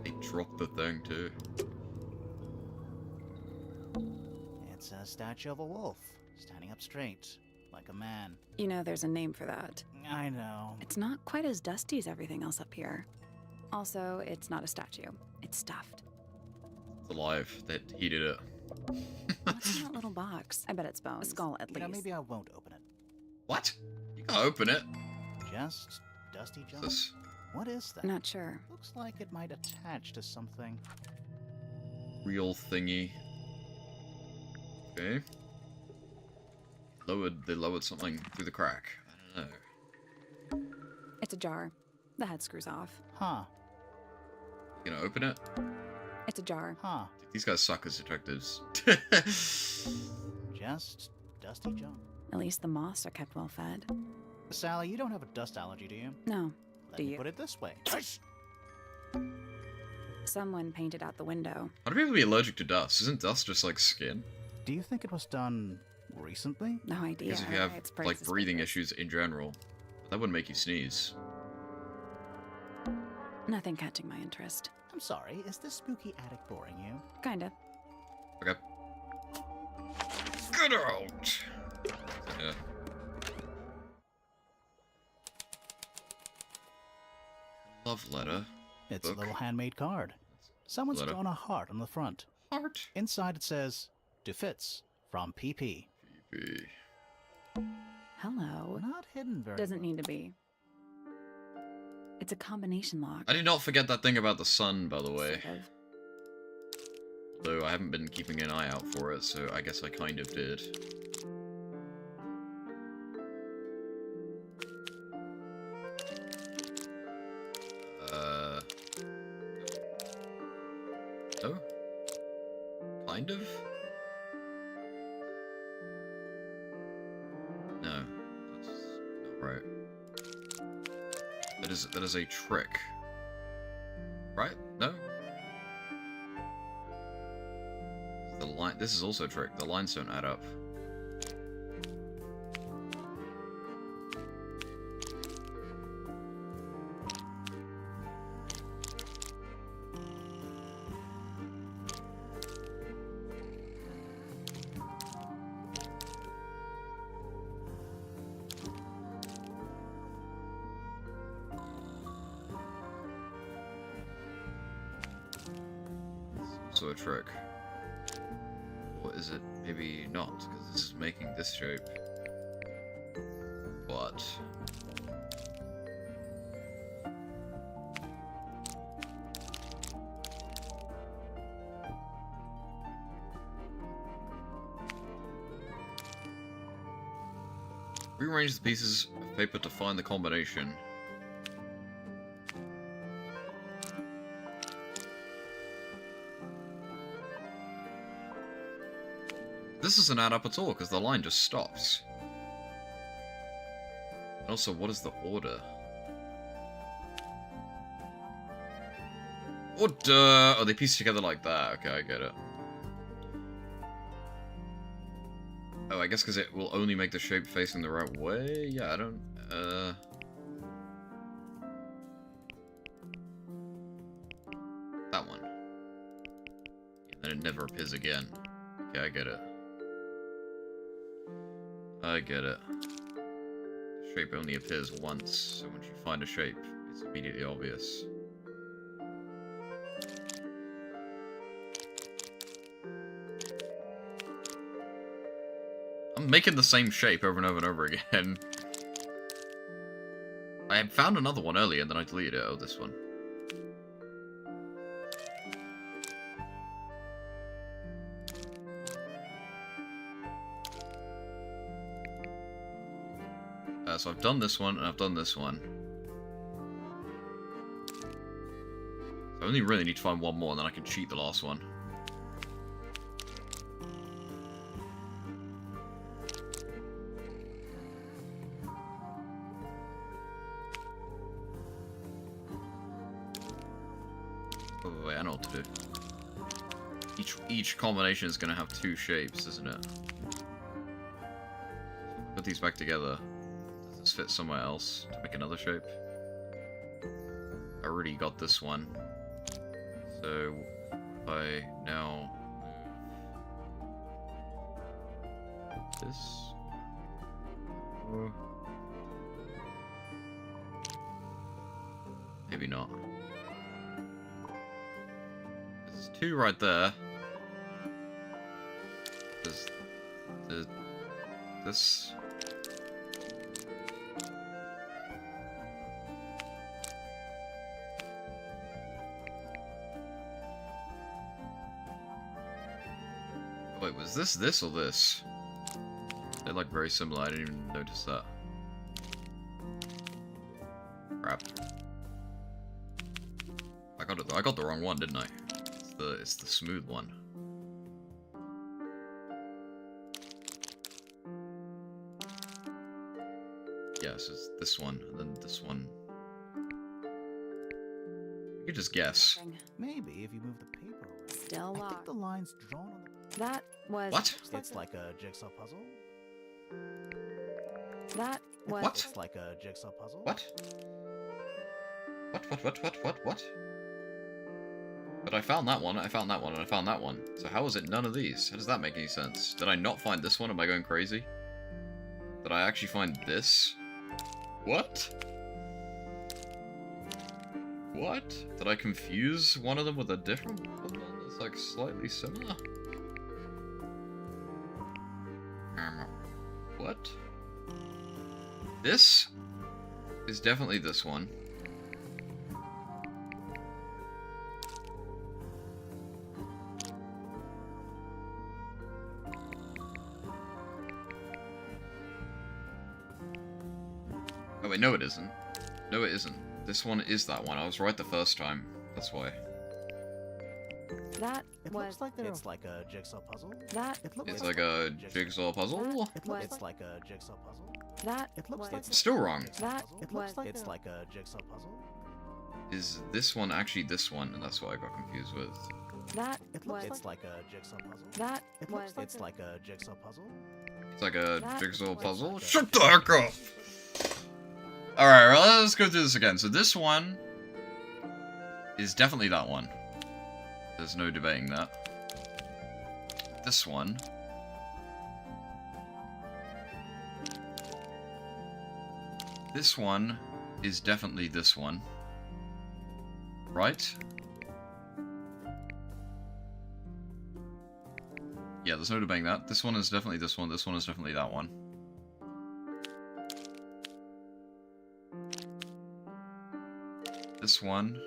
They dropped the thing, too. It's a statue of a wolf, standing up straight, like a man. You know, there's a name for that. I know. It's not quite as dusty as everything else up here. Also, it's not a statue. It's stuffed. It's alive. That he did it. What's in that little box? I bet it's bones. A skull, at You least. know, maybe I won't open it. What? You can't open it. Just dusty junk. This What is that? Not sure. Looks like it might attach to something. real thingy. Okay. They lowered something through the crack. I don't know. It's a jar. The head screws off. Huh. You gonna open it? It's a jar. Huh. These guys suck as detectives. Just dusty junk. At least the moths are kept well fed. Sally, you don't have a dust allergy, do you? No. Let Do me you? put it this way. Someone painted out the window. How do people be allergic to dust? Isn't dust just like skin? Do you think it was done recently? No idea. Because if you have It's pretty like breathing suspicious. issues in general, that wouldn't make you sneeze. Nothing catching my interest. I'm sorry, is this spooky attic boring you? Kinda. Okay. Get out! Yeah. Love letter. It's Book. a little handmade card. Someone's Letter. drawn a heart on the front. Heart. Inside it says, to Fitz, from PP. PP. Hello. Not hidden very Doesn't well. need to be. It's a combination lock. I did not forget that thing about the sun, by the way. Sort of. Though I haven't been keeping an eye out for it, so I guess I kind of did. Oh? Kind of? No, that's not right. That is a trick. Right? No? The line. This is also a trick. The lines don't add up. Also a trick. Or is it? Maybe not, because this is making this shape. But... rearrange the pieces of paper to find the combination. This doesn't add up at all, because the line just stops. And also, what is the order? Order! Oh, they piece together like that. Okay, I get it. Oh, I guess because it will only make the shape facing the right way? Yeah, I don't... that one. And it never appears again. Okay, I get it. I get it. The shape only appears once, so once you find a shape, it's immediately obvious. I'm making the same shape over and over and over again. I had found another one earlier and then I deleted it. Oh, this one. So I've done this one, and I've done this one. So I only really need to find one more, and then I can cheat the last one. Oh, wait, I know what to do. Each combination is going to have two shapes, isn't it? Put these back together. Fit somewhere else to make another shape. I already got this one. So if I now move this. Maybe not. 2 right there. There's this. Wait, was this or this? They're like very similar. I didn't even notice that. Crap. I got the wrong one, didn't I? It's the smooth one. Yes, it's this one, and then this one. You could just guess. Maybe if you move the paper around. Still I think locked. the lines drawn on the... That was. What? It's like a jigsaw puzzle. That was. What? It's like a jigsaw puzzle. What? What? But I found that one, I found that one, and I found that one. So how is it none of these? How does that make any sense? Did I not find this one? Am I going crazy? Did I actually find this? What? What? Did I confuse one of them with a different one that's like slightly similar? What? This is definitely this one. Oh wait, no it isn't. No it isn't. This one is that one. I was right the first time. That's why. That It was. looks like it's like a jigsaw puzzle. That It looks It's like a jigsaw puzzle? It looks it's like a jigsaw puzzle. That It looks was. like Still wrong. That It was. looks like it's like a jigsaw puzzle. Is this one actually this one? And that's what I got confused with. That It was. looks it's like a jigsaw puzzle. That It was. looks it's like a jigsaw puzzle. It's like a That jigsaw was- puzzle? Shut the heck up! Alright, well, let's go through this again. So this one is definitely that one. There's no debating that. This one. This one is definitely this one. Right? Yeah, there's no debating that. This one is definitely this one. This one is definitely that one. This one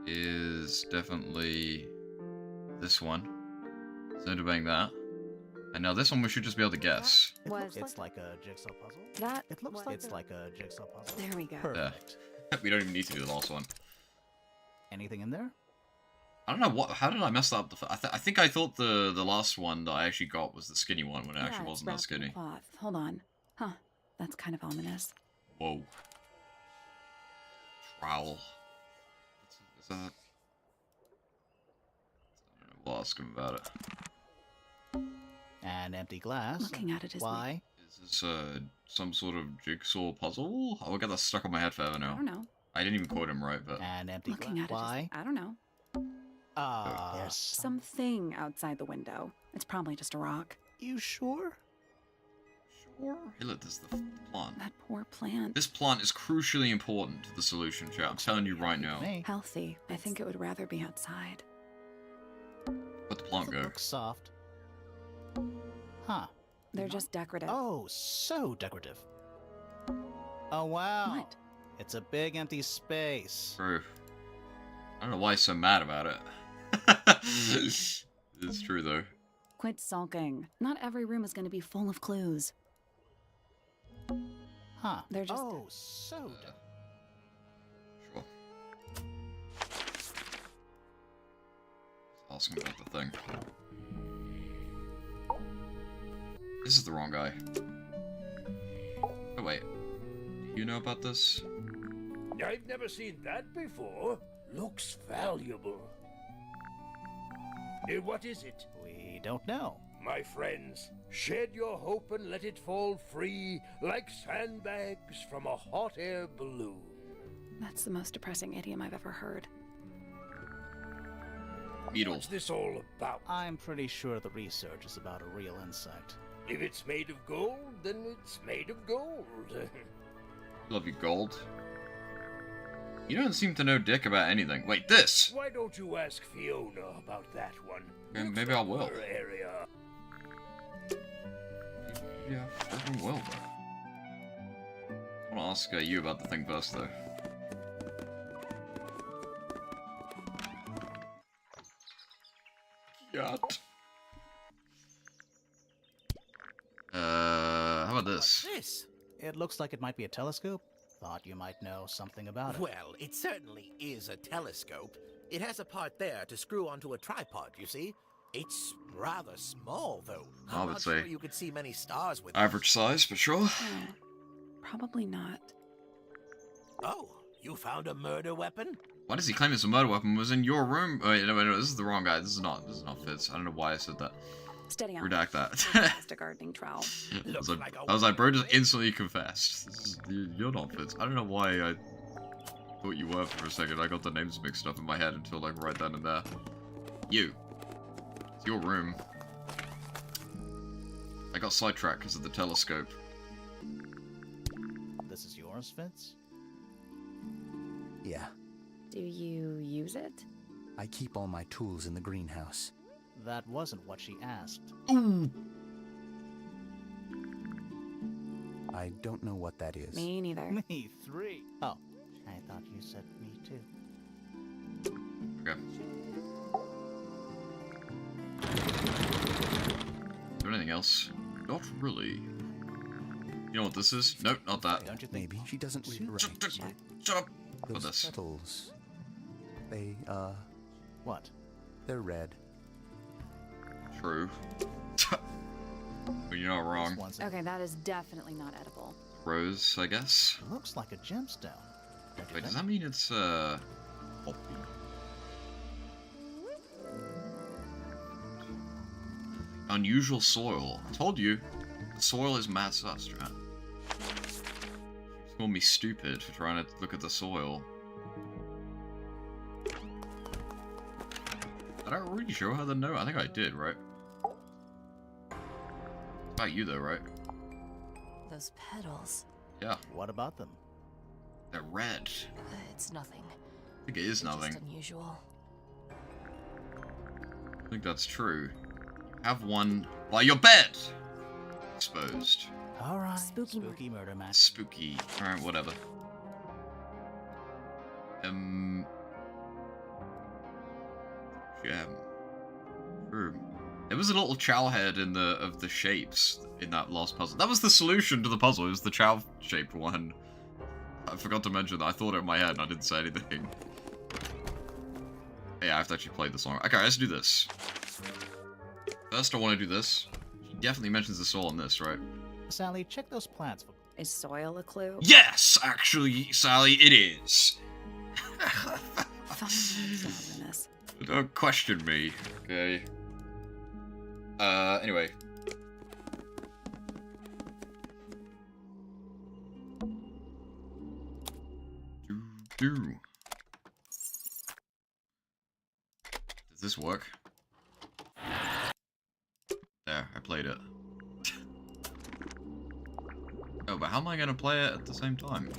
is definitely this one. There's no debating that. And now this one we should just be able to guess. Was. It's like a jigsaw puzzle. That It looks was. like it's like a jigsaw puzzle. There we go. Perfect. We don't even need to do the last one. Anything in there? I don't know what. How did I mess that up? I think I thought the last one that I actually got was the skinny one when it actually Yeah, it's wasn't that wrapped in skinny. cloth. Hold on. Huh. That's kind of ominous. Whoa. Trowel. Is that? I don't know. We'll ask him about it. An empty glass. Looking at it is. Why? Is this some sort of jigsaw puzzle? I will get that stuck on my head forever I now. don't know. I didn't even quote him right, but An empty Looking glass. at it Why? is. I don't know. There's Something outside the window. It's probably just a rock. You sure? sure. Hey, look, this is the plant. That poor plant. This plant is crucially important to the solution, chat. I'm telling you right now. Me. Healthy. I think it would rather be outside. Let the plant It go. looks soft. Huh. They're just decorative. Oh, so decorative. Oh, wow. What? It's a big empty space. True. I don't know why he's so mad about it. It's true, though. Quit sulking. Not every room is going to be full of clues. Huh. They're just. Oh, so Sure. Ask him about the thing. This is the wrong guy. Oh, wait. Do you know about this? I've never seen that before. Looks valuable. What is it? we don't know. My friends, shed your hope and let it fall free like sandbags from a hot air balloon. That's the most depressing idiom I've ever heard. Beetle. What's this all about? I'm pretty sure the research is about a real insect. If it's made of gold, then it's made of gold. Love you, gold. You don't seem to know dick about anything. Wait, this! Why don't you ask Fiona about that one? Okay, Looks maybe I like will. her area. Yeah, fucking will, though. I want to ask you about the thing first, though. God. How about this? What's this? It looks like it might be a telescope. Thought you might know something about it. Well, it certainly is a telescope. It has a part there to screw onto a tripod, you see? It's rather small, though. I I'm would not say sure you could see many stars with average size, for sure. Probably not. Oh, you found a murder weapon? Why does he claim it's a murder weapon? It was in your room? Oh, wait, no, this is the wrong guy. This is not Fitz. I don't know why I said that. Steady on. Redact that. Past a gardening trowel. I was like, bro just instantly confessed. You're not Fitz. I don't know why I thought you were for a second. I got the names mixed up in my head until like right then and there. You. It's your room. I got sidetracked because of the telescope. This is yours, Fitz? Yeah, Do you use it? I keep all my tools in the greenhouse. That wasn't what she asked. I don't know what that is. Me neither. Me 3. Oh, I thought you said me too. Okay. Is there anything else? Not really. You know what this is? Nope, not that. Don't you think? Maybe she doesn't read right. Shut up! What Those this? petals. They, What? they're red. True. But you're not wrong. This one's Okay, that is definitely not edible. Rose, I guess. looks like a gemstone. Don't you Wait, does think? that mean it's, poppy? Unusual soil. I told you. The soil is mad sus, man. She's called me stupid for trying to look at the soil. Did I already show her the note? I think I did, right? It's about you though, right? Those petals. Yeah, What about them? they're red. It's nothing. I think it is They're nothing. just unusual. I think that's true. Have one by your bed! Exposed. Alright. Spooky murder match. Spooky. Alright, whatever. Yeah. True. There was a little chow head in of the shapes in that last puzzle. That was the solution to the puzzle. It was the chow shaped one. I forgot to mention that. I thought it in my head and I didn't say anything. Yeah, I have to actually play the song. Okay, let's do this. First, I want to do this. She definitely mentions the soul in this, right? Sally, check those plants for. Is soil a clue? Yes, actually, Sally, it is. Stubbornness. Don't question me, okay? Anyway. Do. Does this work? There, I played it. Oh, but how am I gonna play it at the same time?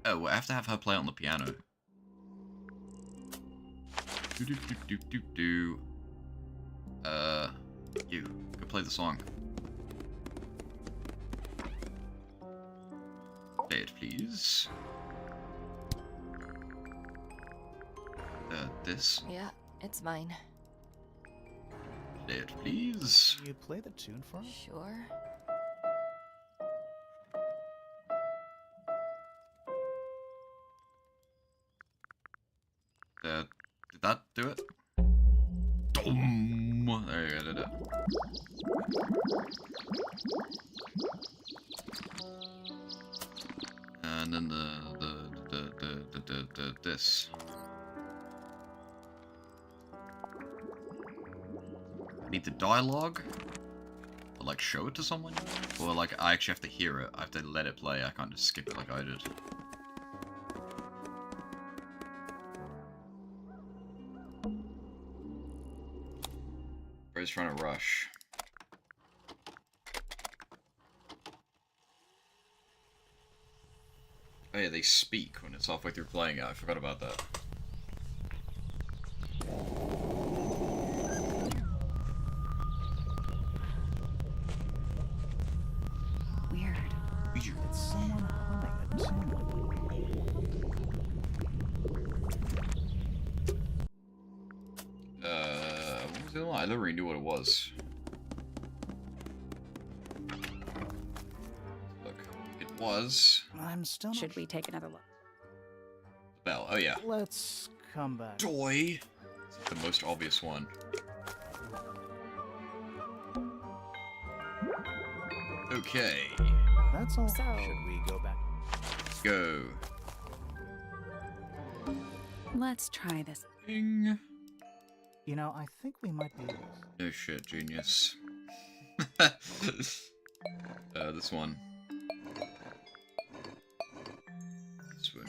Oh, I have to have her play it on the piano. Do do do do do do. You go play the song. Play it, please. This. Yeah, it's mine. Play it, please. Can you play the tune for us? Sure. Did that do it? Dum. There you go, did it. And then this. I need the dialogue? Or like show it to someone? Or like I actually have to hear it. I have to let it play. I can't just skip it like I did. Bro's trying to rush. Oh yeah, they speak when it's halfway through playing it. I forgot about that. Weird. It's someone humming a tune. What was the other one? I never really knew what it was. Look, it was I'm still not Should we take another look? the bell. Oh yeah. Let's come back. Toy. It's the most obvious one. Okay. That's all. So- Should we go back? Go. Let's try this. Ding. You know, I think we might be. No shit, genius. This one. This one.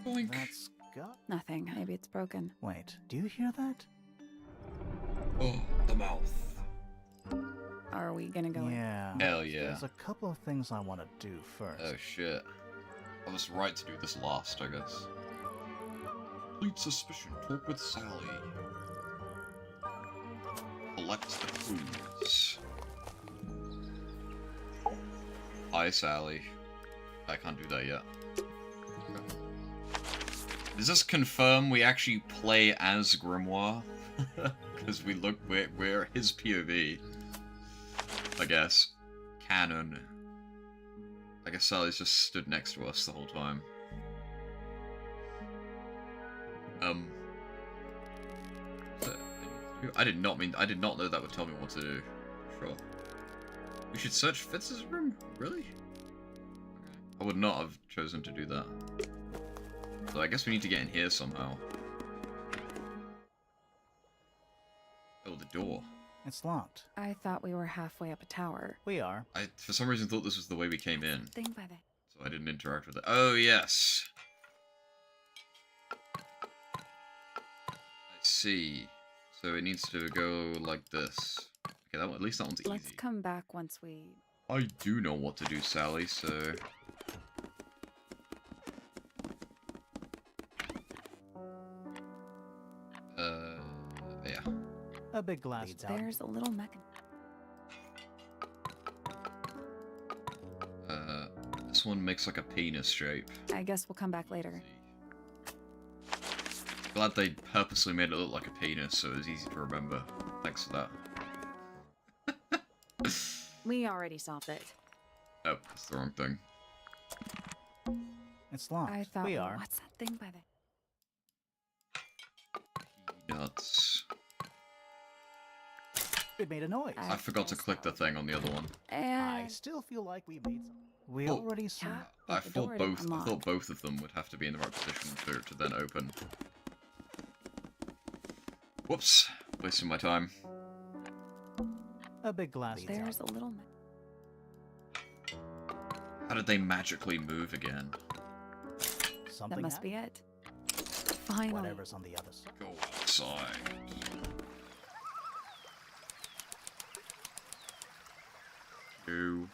Boink. That's got. Nothing. Maybe it's broken. Wait, do you hear that? Oh, the mouth. Are we gonna go in? Yeah. Hell yeah. There's a couple of things I want to do first. Oh shit. I was right to do this last, I guess. Complete suspicion. Talk with Sally. Collect the clues. Hi, Sally. I can't do that yet. Okay. Does this confirm we actually play as Grimoire? Because we're his POV. I guess. Canon. I guess Sally's just stood next to us the whole time. I did not know that would tell me what to do. Sure. We should search Fitz's room? Really? I would not have chosen to do that. So I guess we need to get in here somehow. Oh, the door. It's locked. I thought we were halfway up a tower. We are. I, for some reason, thought this was the way we came in. Thing by the So I didn't interact with it. Oh, yes. I see. So it needs to go like this. Okay, that one, at least that one's easy. Let's come back once we... I do know what to do, Sally, so... Yeah. A big glass tower. There's a little mechanism. This one makes like a penis shape. I guess we'll come back later. Glad they purposely made it look like a penis, so it was easy to remember. Thanks for that. We already solved it. Oh, that's the wrong thing. It's locked. I thought... we are. What's that thing by the... Peanuts. It made a noise. I I forgot to guess click the so. thing on the other one. I And... still feel like we made some. We Oh. already saw. Yeah. I But the door thought didn't I thought unlock. both of them would have to be in the right position for it to then open. Whoops, wasting my time. A big glass tower. There's a little... How did they magically move again? Something That must be it. Finally. Whatever's on the other side. Go outside. You.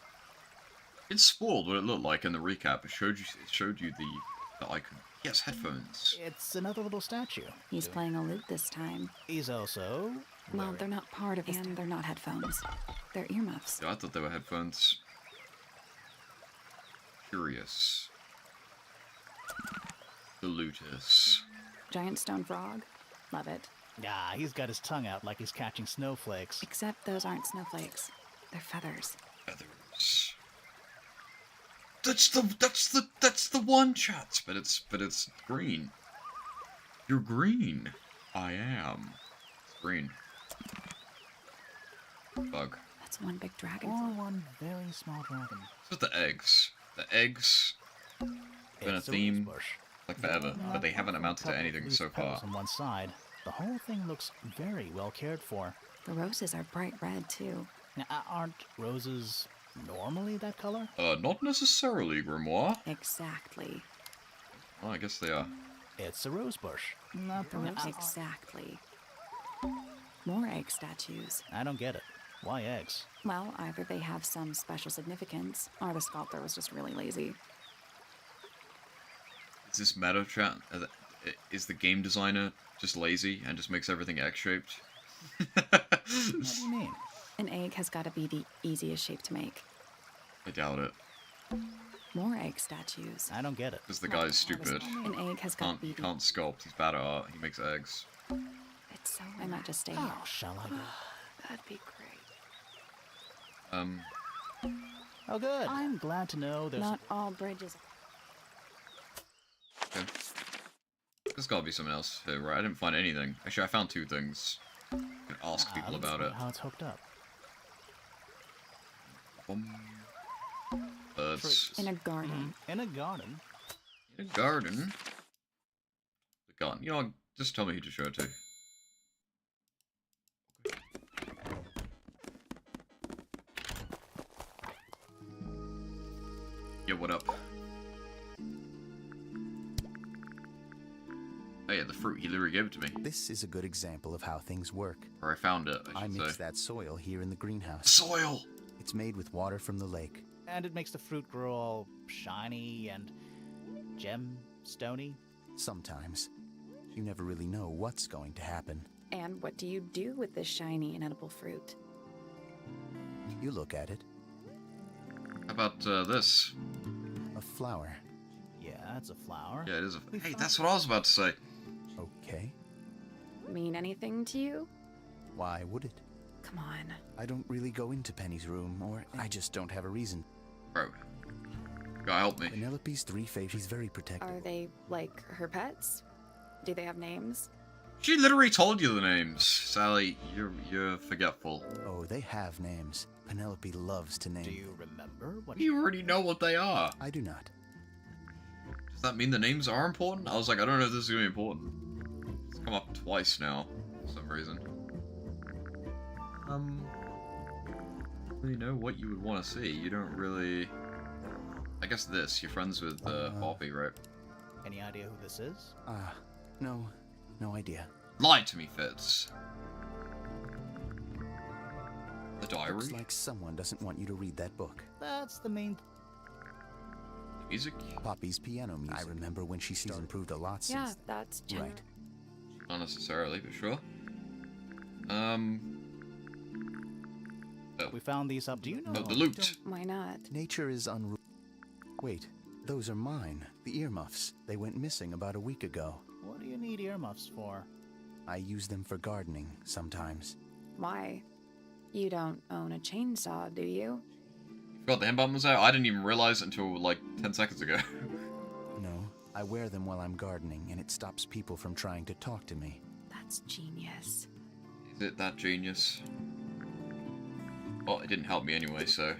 It spoiled what it looked like in the recap. It showed you the icon. Yes, headphones. It's another little statue. He's playing a lute this time. He's also. Well, wearing- they're not part of his... And they're not headphones. They're earmuffs. Yeah, I thought they were headphones. Curious. The Lutus. Giant stone frog. Love it. Ah, he's got his tongue out like he's catching snowflakes. Except those aren't snowflakes. They're feathers. Feathers. That's the one, chat. But it's green. You're green. I am. It's green. Bug. That's one big dragon. Or one very small dragon. What's with the eggs? The eggs been a It's theme rosebush. like forever, but they haven't amounted to Couple of anything loose so far. petals on one side. The whole thing looks very well cared for. The roses are bright red, too. Now, aren't roses normally that color? Not necessarily, Grimoire. Exactly. Well, I guess they are. It's a rosebush. Not the Exactly. More egg statues. I don't get it. Why eggs? Well, either they have some special significance, or the sculptor was just really lazy. Is this meta chat? Is the game designer just lazy and just makes everything egg-shaped? What do you mean? An egg has got to be the easiest shape to make. I doubt it. More egg statues. I don't get it. Because the guy's stupid. An egg has got to be He can't sculpt. He's bad at art. He makes eggs. It's so... I might just stay here. Oh, shall I go? That'd be great. Oh, good. I'm glad to know there's... Not all bridges... Okay. There's gotta be something else here, right? I didn't find anything. Actually, I found 2 things. I can ask people let's about see it. how it's hooked up. Birds. In a garden. In a garden? In a garden? The garden. You know what? Just tell me who to show it to. Yo, what up? Oh yeah, the fruit. He literally gave it to me. This is a good example of how things work. Or I found it, I I should mixed say. that soil here in the greenhouse. Soil! It's made with water from the lake. And it makes the fruit grow all shiny and gem-stony. Sometimes. You never really know what's going to happen. And what do you do with this shiny, inedible fruit? You look at it. How about this? A flower. Yeah, it's a flower. Yeah, it is a... Hey, that's what I was about to say. Okay. Mean anything to you? Why would it? Come on. I don't really go into Penny's room, or I just don't have a reason. Bro. Gotta help me. Penelope's 3 favorites. She's very protective. Are they, like, her pets? Do they have names? She literally told you the names. Sally, you're forgetful. Oh, they have names. Penelope loves to name. Do you remember what... You already know what they are. I do not. Does that mean the names are important? I was like, I don't know if this is gonna be important. It's come up twice now, for some reason. I don't really know what you would want to see. You don't really... I guess this. You're friends with Poppy, right? Any idea who this is? No. No idea. Lie to me, Fitz. The diary? Looks like someone doesn't want you to read that book. That's the main... Music? Poppy's piano music. I remember when she's improved a lot since... Yeah, that's general. Right. Not necessarily, but sure. We found these up. Do you know? No, the loot. Why not? Nature is unruly. Wait, those are mine. The earmuffs. They went missing about a week ago. What do you need earmuffs for? I use them for gardening sometimes. Why? You don't own a chainsaw, do you? Forgot the hand button was out? I didn't even realize it until like 10 seconds ago. No, I wear them while I'm gardening, and it stops people from trying to talk to me. That's genius. Is it that genius? Well, it didn't help me anyway, so...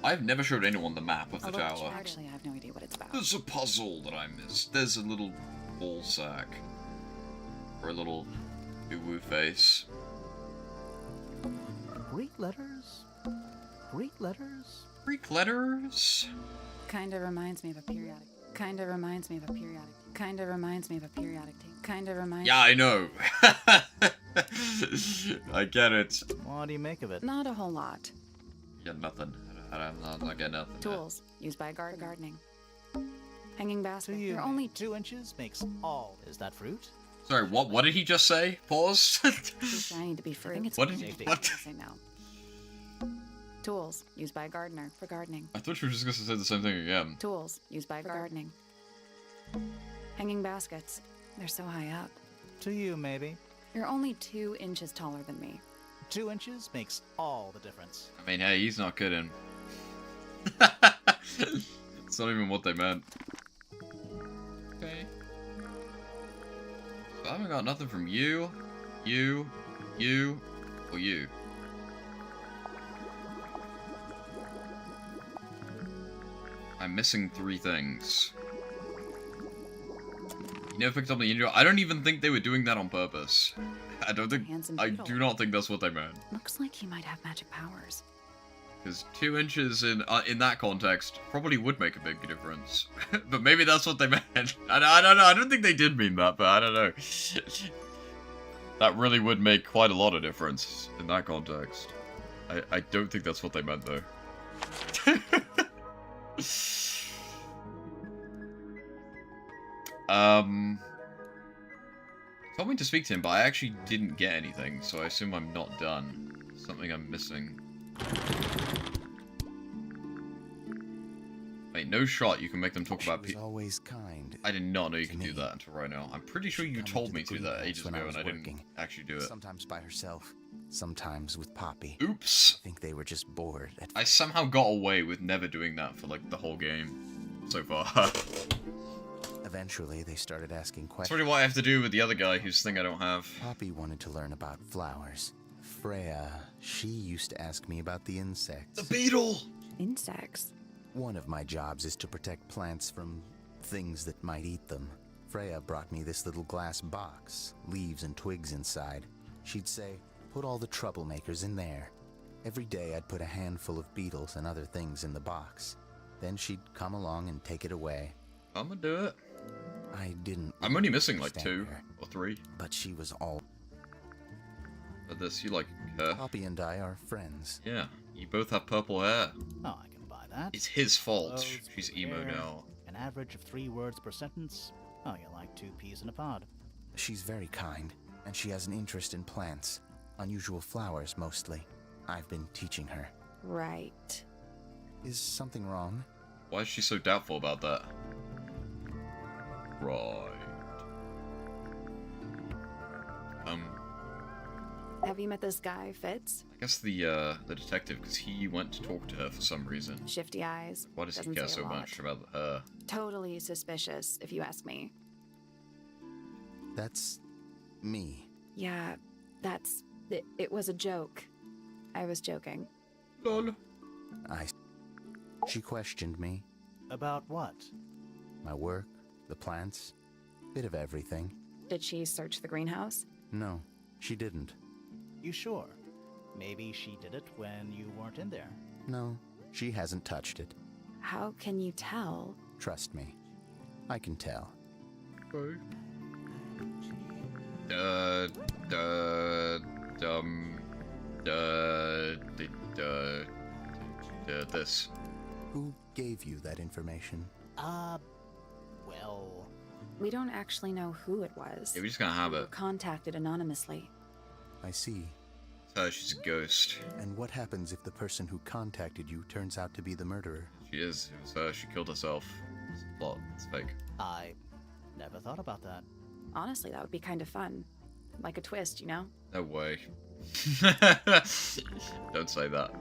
I've never showed anyone the map of the tower. Actually, I have no idea what it's about. There's a puzzle that I missed. There's a little ball sack. Or a little boo-woo face. Greek letters? Greek letters? Greek letters? Kinda reminds me of a periodic. Kinda reminds me of a periodic. Kinda reminds me of a periodic table. Kinda reminds... Yeah, I know. I get it. What do you make of it? Not a whole lot. Yeah, nothing. I get nothing. Tools used by gardening. Hanging basket. To you, They're only 2 inches makes all. Is that fruit? Sorry, what did he just say? Pause. too shiny to be fruit. I think it's What did he... safety. What? Say no. Tools used by a gardener for gardening. I thought you were just going to say the same thing again. Tools used by gardening. Hanging baskets. They're so high up. To you, maybe. You're only 2 inches taller than me. 2 inches makes all the difference. I mean, hey, he's not kidding. It's not even what they meant. Okay. So I haven't got nothing from you, you, or you. I'm missing 3 things. You never picked up the intro. I don't even think they were doing that on purpose. I don't think. Handsome I beetle. do not think that's what they meant. Looks like he might have magic powers. Because 2 inches in that context probably would make a big difference. But maybe that's what they meant. I don't know. I don't think they did mean that, but I don't know. That really would make quite a lot of difference in that context. I don't think that's what they meant, though. Told me to speak to him, but I actually didn't get anything, so I assume I'm not done. Something I'm missing. Wait, no shot. You can make them talk about people. Always kind. I did not know you could do that until right now. I'm pretty sure you told me to do that ages ago, and I didn't actually do it. Sometimes by herself, sometimes with Poppy. Oops. I think they were just bored. I somehow got away with never doing that for like the whole game so far. Eventually, they started asking questions. That's really what I have to do with the other guy whose thing I don't have. Poppy wanted to learn about flowers. Freya, she used to ask me about the insects. The beetle! Insects? One of my jobs is to protect plants from things that might eat them. Freya brought me this little glass box, leaves and twigs inside. She'd say, put all the troublemakers in there. Every day I'd put a handful of beetles and other things in the box. Then she'd come along and take it away. I'm gonna do it. I didn't. I'm only missing like 2 her, or 3. But she was all. But this, you like her. Poppy and I are friends. Yeah, you both have purple hair. Oh, I can buy that. It's his fault. Clothes, She's emo hair, now. An average of 3 words per sentence. Oh, you're like 2 peas in a pod. She's very kind, and she has an interest in plants. Unusual flowers, mostly. I've been teaching her. Right. Is something wrong? Why is she so doubtful about that? Right. Have you met this guy, Fitz? I guess the detective, because he went to talk to her for some reason. Shifty eyes. Why does he Doesn't care say a so lot. much about her? Totally suspicious, if you ask me. That's me. Yeah, that's... It was a joke. I was joking. Lol. She questioned me. About what? My work, the plants, bit of everything. Did she search the greenhouse? No, she didn't. You sure? Maybe she did it when you weren't in there. No, she hasn't touched it. How can you tell? Trust me. I can tell. Okay. This. Who gave you that information? Well... We don't actually know who it was. Yeah, we're just gonna have We were it. contacted anonymously. I see. She's a ghost. And what happens if the person who contacted you turns out to be the murderer? She is. It was her. She killed herself. It's a plot. It's fake. I never thought about that. Honestly, that would be kind of fun. Like a twist, you know? No way. Don't say that.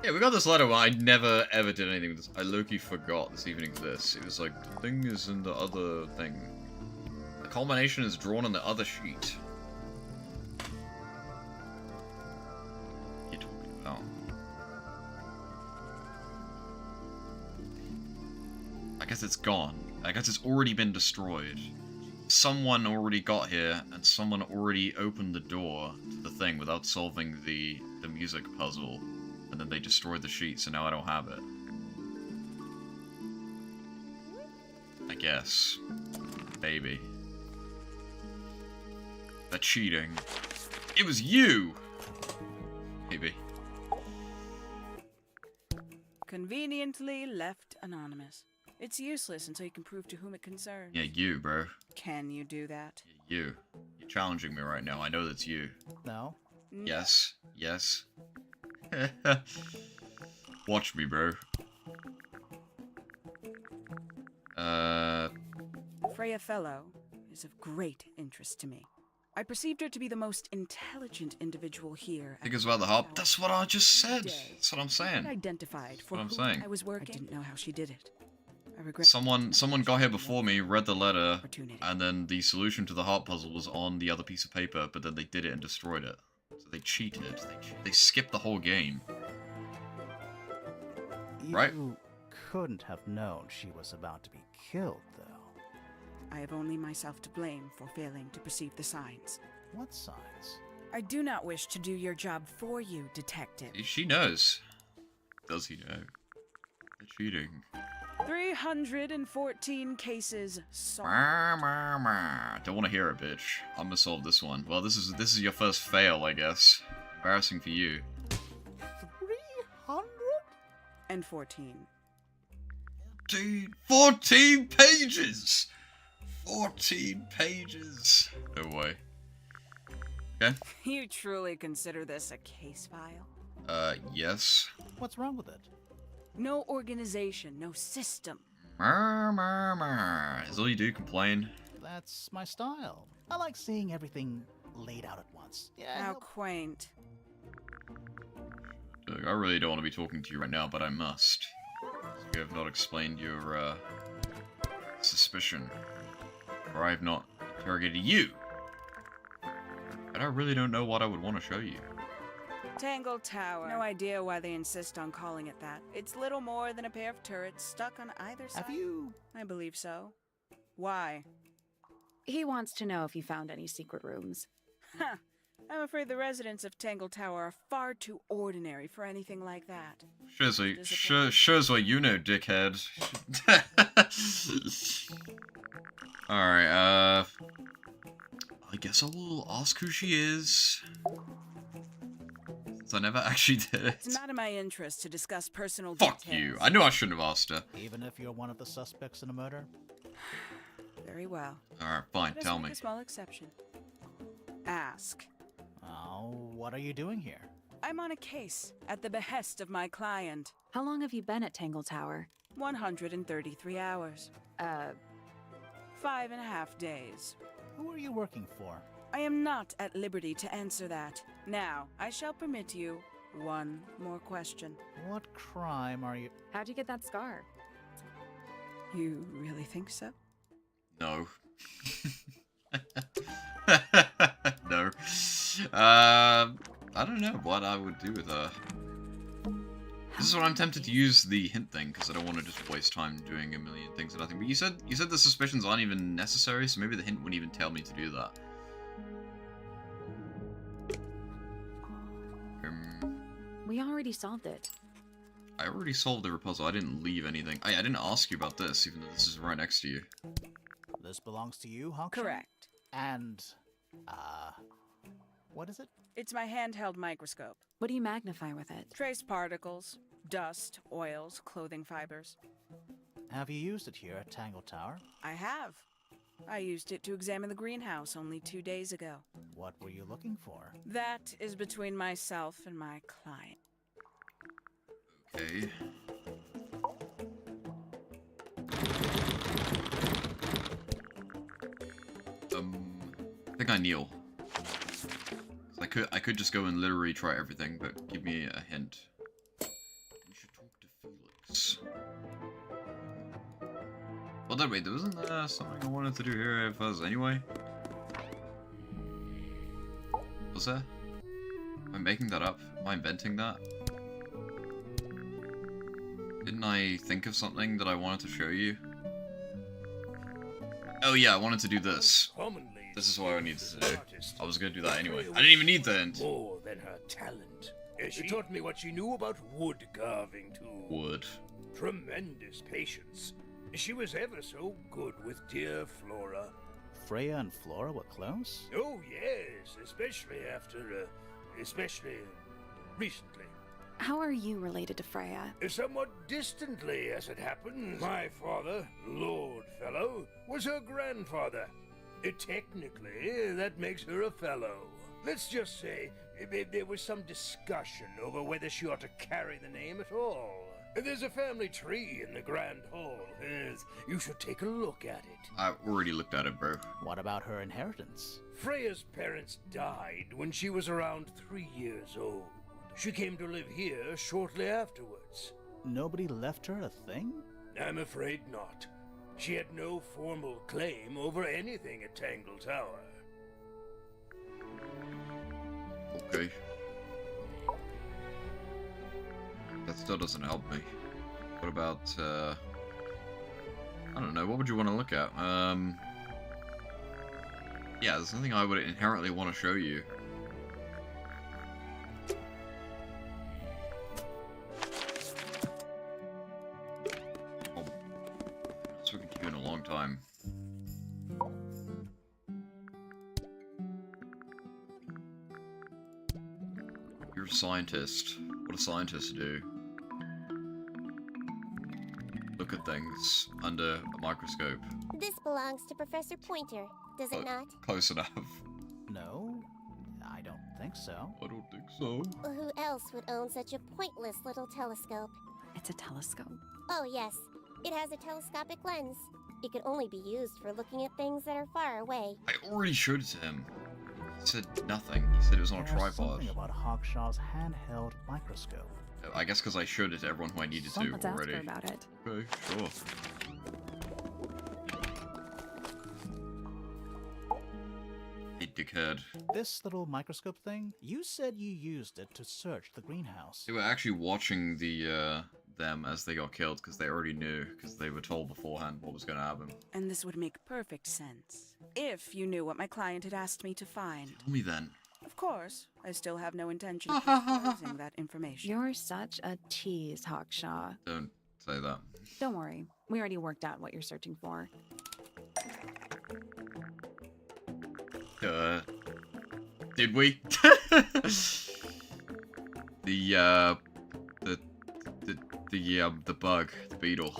Yeah, we got this letter where I never ever did anything with this. I low-key forgot this even exists. It was like, the thing is in the other thing. The culmination is drawn on the other sheet. What are you talking about? I guess it's gone. I guess it's already been destroyed. Someone already got here, and someone already opened the door to the thing without solving the music puzzle. And then they destroyed the sheet, so now I don't have it. I guess. Maybe. They're cheating. It was you! Maybe. Conveniently left anonymous. It's useless until you can prove to whom it concerns. Yeah, you, bro. Can you do that? Yeah, you. You're challenging me right now. I know that's you. No? No. Yes. Yes. Watch me, bro. Freya Fellow is of great interest to me. I perceived her to be the most intelligent individual here. I think it's about the hop. That's what I just said. That's what I'm saying. Identified for What I'm whom saying. I was working. I didn't know how she did it. I regret. Someone got here before me, read the letter, Opportunity. and then the solution to the heart puzzle was on the other piece of paper, but then they did it and destroyed it. So they cheated. They skipped the whole game. Right? You couldn't have known she was about to be killed, though. I have only myself to blame for failing to perceive the signs. What signs? I do not wish to do your job for you, detective. She knows. Does he know? They're cheating. 314 cases solved. Don't want to hear it, bitch. I'm gonna solve this one. Well, this is your first fail, I guess. Embarrassing for you. 314. Dude, 14 pages! 14 pages! No way. Okay. You truly consider this a case file? Yes. What's wrong with it? No organization, no system. Is all you do complain? That's my style. I like seeing everything laid out at once. Yeah. How quaint. Look, I really don't want to be talking to you right now, but I must. You have not explained your, suspicion. Or I have not interrogated you. And I really don't know what I would want to show you. Tangle Tower. No idea why they insist on calling it that. It's little more than a pair of turrets stuck on either side. Have you? I believe so. Why? He wants to know if you found any secret rooms. Huh. I'm afraid the residents of Tangle Tower are far too ordinary for anything like that. Shows what you know, dickhead. Alright, I guess I will ask who she is. Since I never actually did it. It's not in my interest to discuss personal Fuck details. you. I knew I shouldn't have asked her. Even if you're one of the suspects in a murder? Very well. Alright, fine, Let us tell make me. a small exception. Ask. Oh, what are you doing here? I'm on a case at the behest of my client. How long have you been at Tangle Tower? 133 hours. 5.5 days. Who are you working for? I am not at liberty to answer that. Now, I shall permit you one more question. What crime are you... How'd you get that scar? You really think so? No. No. I don't know what I would do with her. This is what I'm tempted to use the hint thing, because I don't want to just waste time doing a million things and nothing. But you said the suspicions aren't even necessary, so maybe the hint wouldn't even tell me to do that. We already solved it. I already solved the puzzle. I didn't leave anything. I didn't ask you about this, even though this is right next to you. This belongs to you, Honk? Correct. And, what is it? It's my handheld microscope. What do you magnify with it? Trace particles, dust, oils, clothing fibers. Have you used it here at Tangle Tower? I have. I used it to examine the greenhouse only 2 days ago. What were you looking for? That is between myself and my client. Okay. I think I kneel. I could just go and literally try everything, but give me a hint. We should talk to Felix. Well, then wait, wasn't there something I wanted to do here first anyway? Was there? Am I making that up? Am I inventing that? Didn't I think of something that I wanted to show you? Oh yeah, I wanted to do this. This is what I needed to do. I was gonna do that anyway. I didn't even need the hint. More than her talent. She taught me what she knew about wood carving, too. Wood. Tremendous patience. She was ever so good with dear Flora. Freya and Flora were close? Oh, yes, especially especially recently. How are you related to Freya? Somewhat distantly, as it happens. My father, Lord Fellow, was her grandfather. Technically, that makes her a fellow. Let's just say there was some discussion over whether she ought to carry the name at all. There's a family tree in the Grand Hall. You should take a look at it. I already looked at it, bro. What about her inheritance? Freya's parents died when she was around 3 years old. She came to live here shortly afterwards. Nobody left her a thing? I'm afraid not. She had no formal claim over anything at Tangle Tower. Okay. That still doesn't help me. What about, I don't know, what would you want to look at? Yeah, there's nothing I would inherently want to show you. You're a scientist. What do scientists do? Look at things under a microscope. This belongs to Professor Pointer, does it not? Close enough. No, I don't think so. I don't think so. Who else would own such a pointless little telescope? It's a telescope. Oh, yes. It has a telescopic lens. It could only be used for looking at things that are far away. I already showed it to him. He said nothing. He said it was on a There's tripod. something about Hawkshaw's handheld microscope. I guess because I showed it to everyone who I needed to Let's ask already. her about it. Okay, sure. Hey, dickhead. This little microscope thing, you said you used it to search the greenhouse. They were actually watching the them as they got killed because they already knew, because they were told beforehand what was going to happen. And this would make perfect sense if you knew what my client had asked me to find. Tell me then. Of course, I still have no intention of disclosing that information. You're such a tease, Hawkshaw. Don't say that. Don't worry. We already worked out what you're searching for. Did we? The bug, the beetle.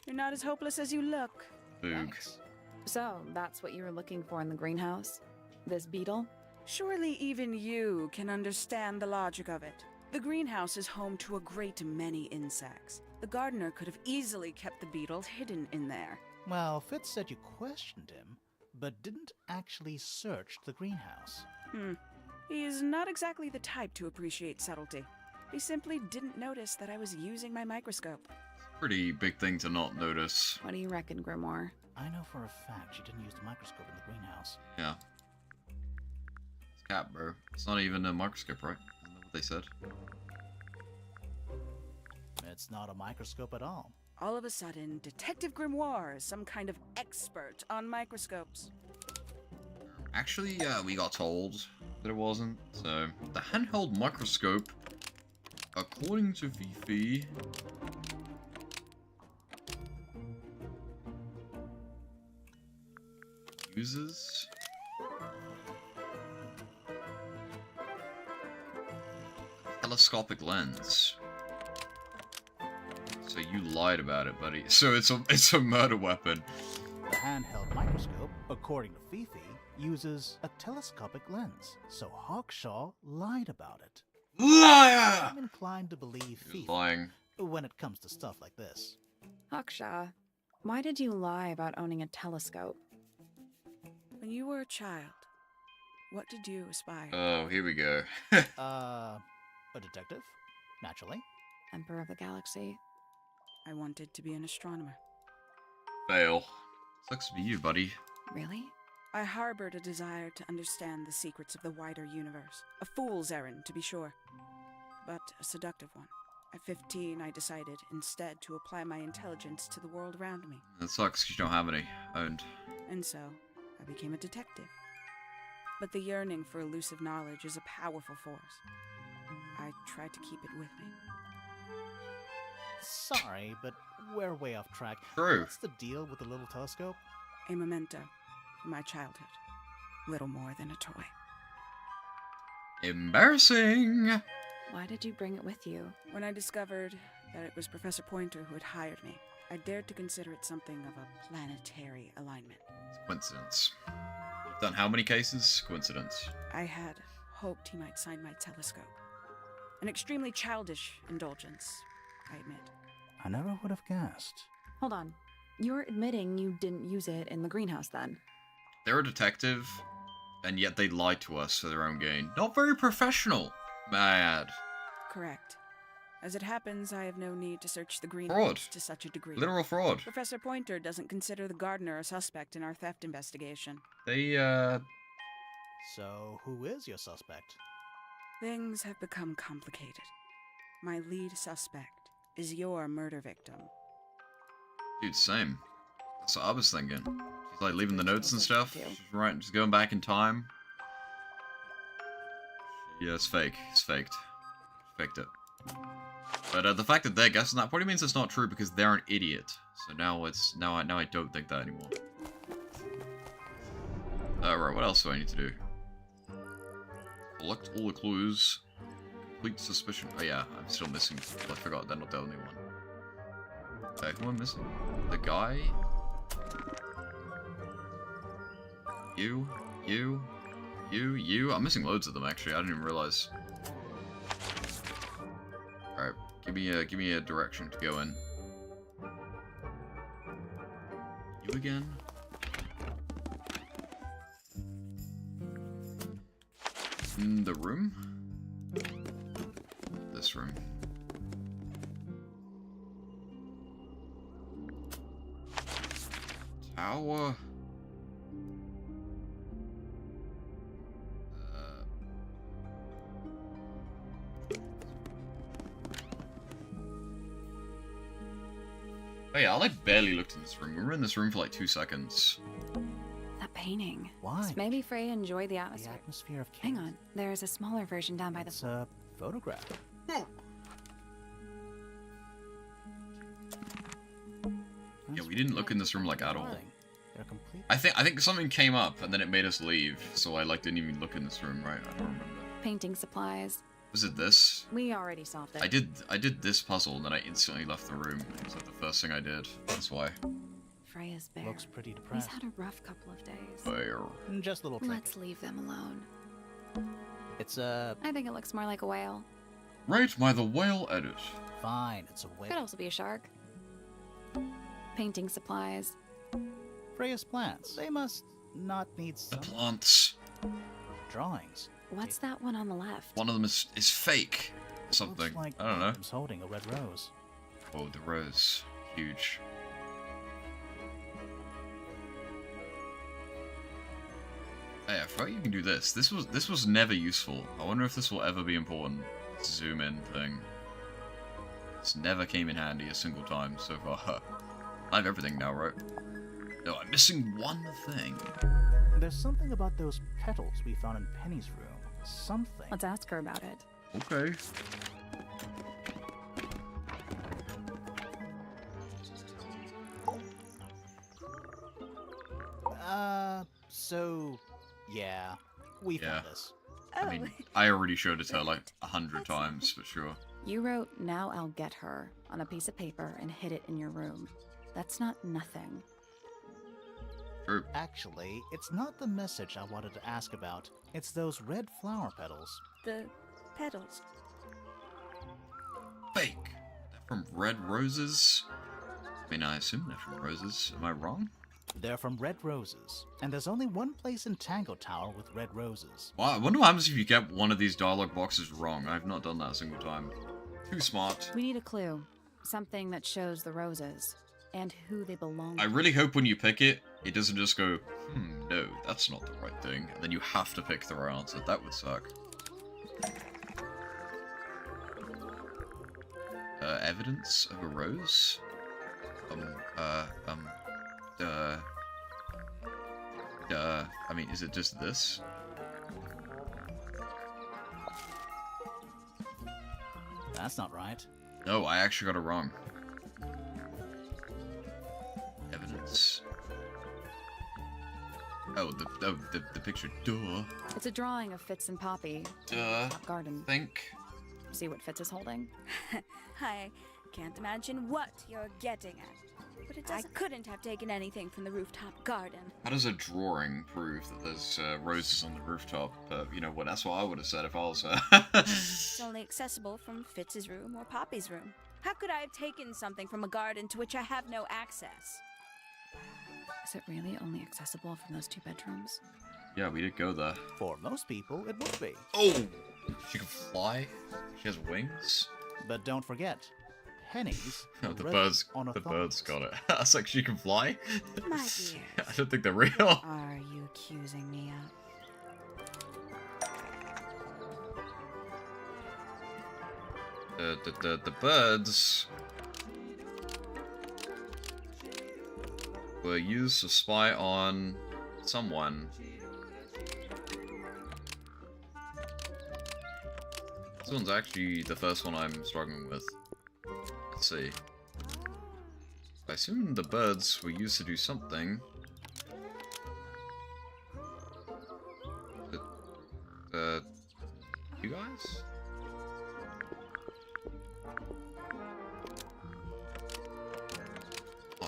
You're not as hopeless as you look. Boog. Thanks. So, that's what you were looking for in the greenhouse? This beetle? Surely even you can understand the logic of it. The greenhouse is home to a great many insects. The gardener could have easily kept the beetle hidden in there. Well, Fitz said you questioned him, but didn't actually search the greenhouse. He's not exactly the type to appreciate subtlety. He simply didn't notice that I was using my microscope. Pretty big thing to not notice. What do you reckon, Grimoire? I know for a fact she didn't use the microscope in the greenhouse. Yeah. It's a cat, bro. It's not even a microscope, right? Isn't that what they said? It's not a microscope at all. All of a sudden, Detective Grimoire is some kind of expert on microscopes. Actually, we got told that it wasn't. So, the handheld microscope, according to Fifi, uses telescopic lens. So you lied about it, buddy. So it's a murder weapon. The handheld microscope, according to Fifi, uses a telescopic lens, so Hawkshaw lied about it. Liar! I'm inclined to believe You're Fifi lying. when it comes to stuff like this. Hawkshaw, why did you lie about owning a telescope? When you were a child, what did you aspire? Oh, here we go. A detective? Naturally. Emperor of the Galaxy? I wanted to be an astronomer. Fail. Sucks to be you, buddy. Really? I harbored a desire to understand the secrets of the wider universe. A fool's errand, to be sure, but a seductive one. At 15, I decided instead to apply my intelligence to the world around me. That sucks 'cause you don't have any owned. And so, I became a detective. But the yearning for elusive knowledge is a powerful force. I tried to keep it with me. Sorry, but we're way off track. True. What's the deal with the little telescope? A memento from my childhood. Little more than a toy. Embarrassing! Why did you bring it with you? When I discovered that it was Professor Pointer who had hired me, I dared to consider it something of a planetary alignment. It's coincidence. Done how many cases? Coincidence. I had hoped he might sign my telescope. An extremely childish indulgence, I admit. I never would have guessed. Hold on. You're admitting you didn't use it in the greenhouse then? They're a detective, and yet they lied to us for their own gain. Not very professional, may I add. Correct. As it happens, I have no need to search the greenhouse Fraud. to such a degree. Literal fraud. Professor Pointer doesn't consider the gardener a suspect in our theft investigation. They, So, who is your suspect? Things have become complicated. My lead suspect is your murder victim. dude, same. That's what I was thinking. She's like leaving the notes and stuff. Too. She's right, just going back in time. Yeah, it's fake. It's faked. Faked it. But the fact that they're guessing that probably means it's not true because they're an idiot. So now I don't think that anymore. Right, what else do I need to do? Collect all the clues. Complete suspicion. Oh yeah, I'm still missing. I forgot they're not the only one. Who am I missing? The guy? You? I'm missing loads of them actually. I didn't even realize. Alright, give me a direction to go in. You again? In the room? This room. Tower. Oh yeah, I like barely looked in this room. We were in this room for like 2 seconds. That painting. Why? Maybe Freya enjoyed the The atmosphere. atmosphere of Hang cave. on, there's a smaller version down by the. It's a photograph. Yeah, we didn't look in this room like at all. They're complete. I think something came up and then it made us leave, so I like didn't even look in this room, right? I don't remember. Painting supplies. Was it this? We already solved it. I did this puzzle and then I instantly left the room. It was like the first thing I did. That's why. Freya's bear. Looks pretty He's depressed. had a rough couple of days. Bear. Just a little trick. Let's leave them alone. It's a I think it looks more like a whale. Right by the whale edit. fine. It's a Could whale. also be a shark. Painting supplies. Freya's plants. They must not need The some plants. drawings. What's that one on the left? One of them is fake. Something. Looks like I don't know. Adam's holding a red rose. Oh, the rose. Huge. Hey, I forgot you can do this. This was never useful. I wonder if this will ever be important. Zoom in thing. This never came in handy a single time so far. I have everything now, right? No, I'm missing one thing. There's something about those petals we found in Penny's room. Something. Let's ask her about it. Okay. So, yeah, we found this. I mean, I already showed it to her like 100 times, for sure. You wrote, "Now I'll get her," on a piece of paper and hid it in your room. That's not nothing. True. Actually, it's not the message I wanted to ask about. It's those red flower petals. The petals. Fake. They're from red roses? I mean, I assume they're from roses. Am I wrong? They're from red roses, and there's only one place in Tangle Tower with red roses. Well, I wonder what happens if you get one of these dialogue boxes wrong. I've not done that a single time. Too smart. We need a clue. Something that shows the roses. And who they belong I to. really hope when you pick it, it doesn't just go, no, that's not the right thing. And then you have to pick the right answer. That would suck. Evidence of a rose? I mean, is it just this? That's not right. No, I actually got it wrong. Evidence. Oh, the picture. Duh. It's a drawing of Fitz and Poppy. Duh. Top garden. Think. See what Fitz is holding? I can't imagine what you're getting at. But I couldn't have taken anything from the rooftop garden. How does a drawing prove that there's roses on the rooftop? You know what? That's what I would have said if I was. It's only accessible from Fitz's room or Poppy's room. How could I have taken something from a garden to which I have no access? Is it really only accessible from those two bedrooms? Yeah, we did go there. For most people, it would be. Oh! She can fly? She has wings? But don't forget, pennies. Oh, are the red birds. on a The thought. birds got it. I was like, she can fly? My dear. I don't think they're real. Are you accusing me of? The birds were used to spy on someone. This one's actually the first one I'm struggling with. Let's see. I assume the birds were used to do something. you guys? Hi.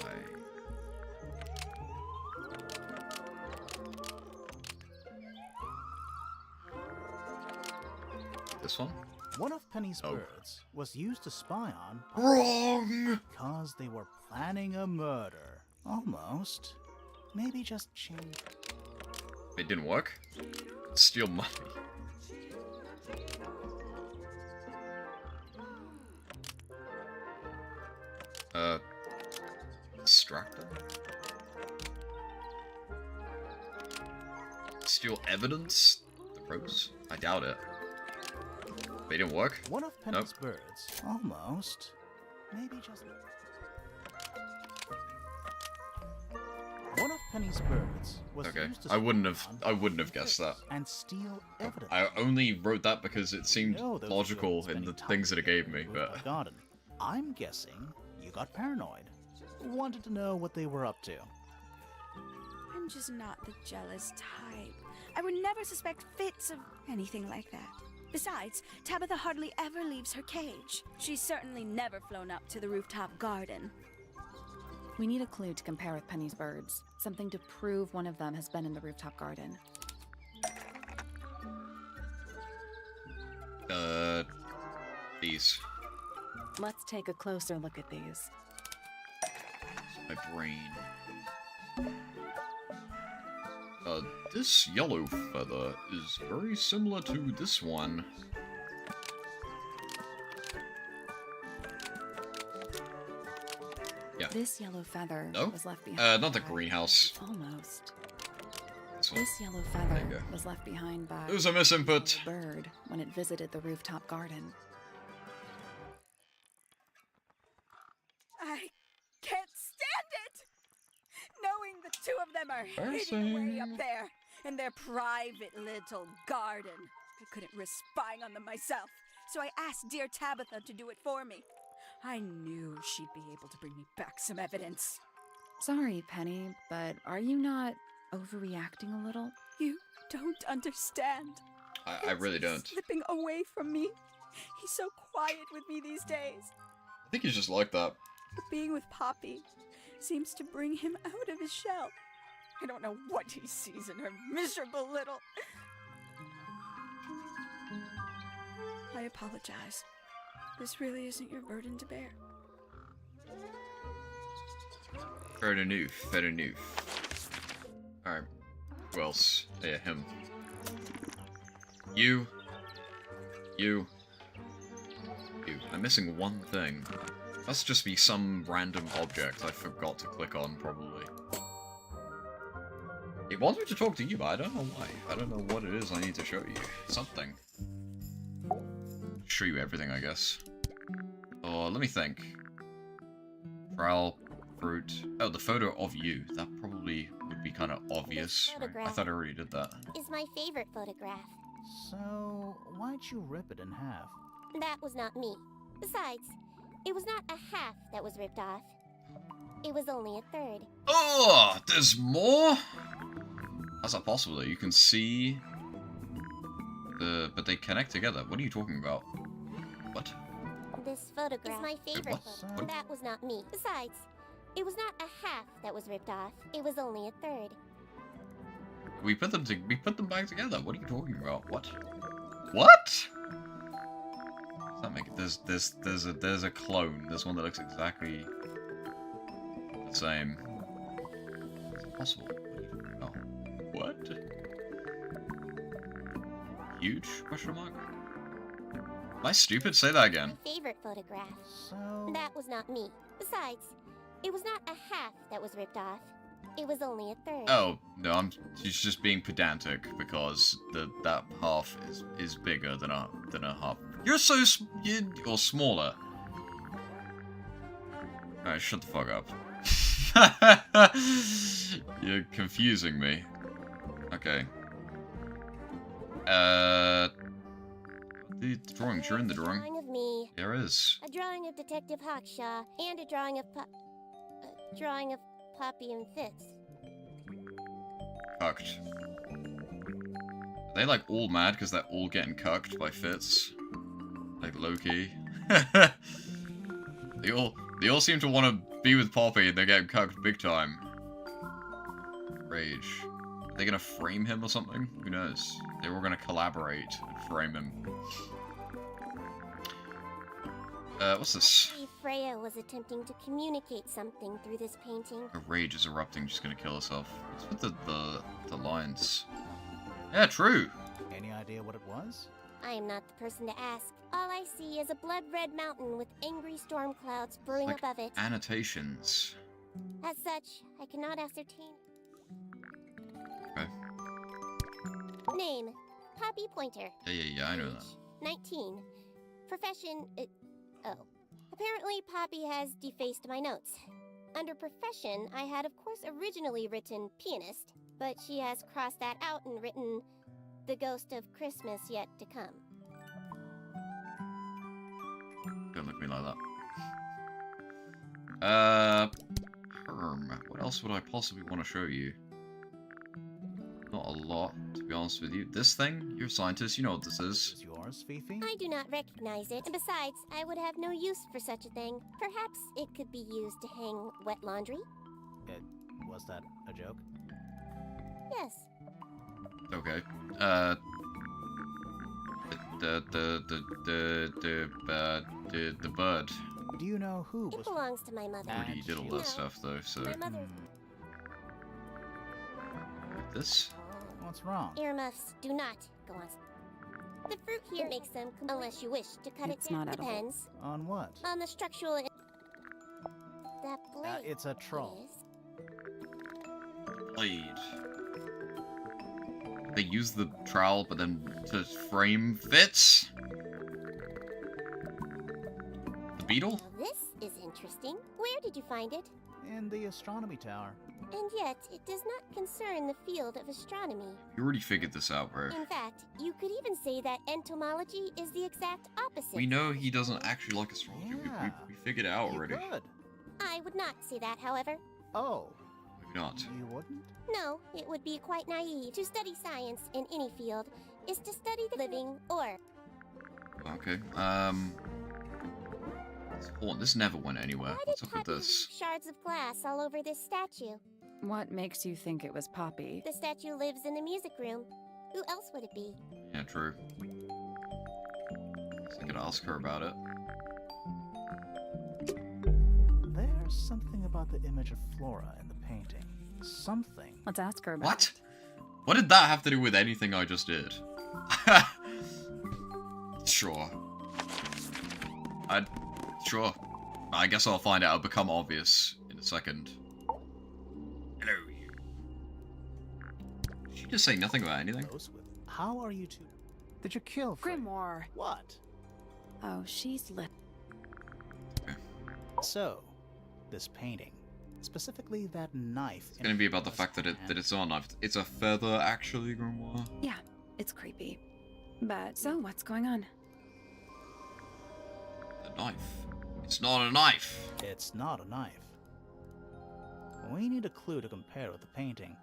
This one? One of Penny's Oh. birds was used to spy on Wrong! because they were planning a murder. Almost. Maybe just change. It didn't work. Steal money. Distractor? Steal evidence? The pros? I doubt it. They didn't work? One of Penny's birds. Almost. Maybe just. One of Penny's birds was Okay, used to I wouldn't spy have on guessed that. and steal evidence. I only wrote that because it seemed You know those logical children in the spending things that it time gave me, with but my garden. I'm guessing you got paranoid. Wanted to know what they were up to. I'm just not the jealous type. I would never suspect fits of anything like that. Besides, Tabitha hardly ever leaves her cage. She's certainly never flown up to the rooftop garden. We need a clue to compare with Penny's birds. Something to prove one of them has been in the rooftop garden. these. Let's take a closer look at these. My brain. This yellow feather is very similar to this one. Yeah. This yellow feather No? was left behind. Not the by- greenhouse. Almost. This one. This yellow There you feather go. was left behind by It was a misinput. a bird when it visited the rooftop garden. I can't stand it! Knowing the two of them are hidden way up there in their private little garden. I couldn't risk spying on them myself, so I asked dear Tabitha to do it for me. I knew she'd be able to bring me back some evidence. Sorry, Penny, but are you not overreacting a little? You don't understand. I really don't. He's slipping away from me. He's so quiet with me these days. I think he's just like that. But being with Poppy seems to bring him out of his shell. I don't know what he sees in her miserable little... I apologize. This really isn't your burden to bear. Fair enough, fair enough. Alright. Who else? Yeah, him. You. I'm missing one thing. Must just be some random object I forgot to click on, probably. It wants me to talk to you, but I don't know why. I don't know what it is I need to show you. Something. Show you everything, I guess. Oh, let me think. Trowel, fruit. Oh, the photo of you. That probably would be kind of obvious. Right? I thought I already did that. Is my favorite photograph. So, why'd you rip it in half? That was not me. Besides, it was not a half that was ripped off. It was only a third. Oh, there's more? How's that possible though? You can see but they connect together. What are you talking about? What? This photograph is my favorite what? photo. What? That was not me. Besides, it was not a half that was ripped off. It was only a third. We put them back together. What are you talking about? What? What? Does that make it? There's a clone. There's one that looks exactly the same. It's impossible. Oh. What? Huge? Question mark? Am I stupid? Say that again. My favorite photograph. So... That was not me. Besides, it was not a half that was ripped off. It was only a third. Oh, no, she's just being pedantic because that half is bigger than a half. You're so or smaller. Alright, shut the fuck up. You're confusing me. Okay. The drawing, you're in the drawing. A drawing of me. There is. A drawing of Detective Hawkshaw, and a drawing of Poppy and Fitz. Fucked. they like all mad because they're all getting cucked by Fitz? Like Loki. they all seem to want to be with Poppy and they're getting cucked big time. Rage. Are they gonna frame him or something? Who knows? They were gonna collaborate and frame him. What's this? Maybe Freya was attempting to communicate something through this painting. Her rage is erupting, she's gonna kill herself. What's with the lines? Yeah, true. Any idea what it was? I am not the person to ask. All I see is a blood-red mountain with angry storm clouds brewing Like above it. annotations. As such, I cannot ascertain. Okay. Name, Poppy Pointer. Yeah, I know that. Age, 19. Profession, oh. Apparently Poppy has defaced my notes. Under profession, I had of course originally written pianist, but she has crossed that out and written the ghost of Christmas yet to come. Don't look at me like that. Herm. What else would I possibly want to show you? Not a lot, to be honest with you. This thing? You're a scientist, you know what this is. Is yours, Fifi? I do not recognize it, and besides, I would have no use for such a thing. Perhaps it could be used to hang wet laundry? Was that a joke? Yes. Okay. The bird. Do you know who It was... belongs to my mother. Already did all that stuff though, so. My mother. This? What's wrong? Earmuffs do not go on. The fruit here makes them, unless you wish to cut It's it down. not edible. Depends On what? on the structural. That blade. It's a troll. is. Blade. They use the trowel, but then to frame Fitz? The beetle? Now this is interesting. Where did you find it? In the astronomy tower. And yet, it does not concern the field of astronomy. You already figured this out, bro. In fact, you could even say that entomology is the exact opposite. We know he doesn't actually like astrology. Yeah. We figured it out already. You could. I would not say that, however. Oh, Maybe not. you wouldn't? No, it would be quite naive. To study science in any field is to study the living or. Okay, hold on, this never went anywhere. Why What's did up with Poppy this? leave shards of glass all over this statue? What makes you think it was Poppy? The statue lives in the music room. Who else would it be? Yeah, true. So I could ask her about it. There's something about the image of Flora in the painting. Something. Let's ask her about What? it. What did that have to do with anything I just did? Sure. Sure. I guess I'll find out. It'll become obvious in a second. Hello. Did she just say nothing about anything? Close with. How are you two? Did you kill Freya? Grimoire. What? Oh, she's lit. So, this painting, specifically that knife. It's gonna be about the fact that it's not a knife. It's a feather, actually, Grimoire. Yeah, it's creepy. But so, what's going on? The knife. It's not a knife. It's not a knife. We need a clue to compare with the painting.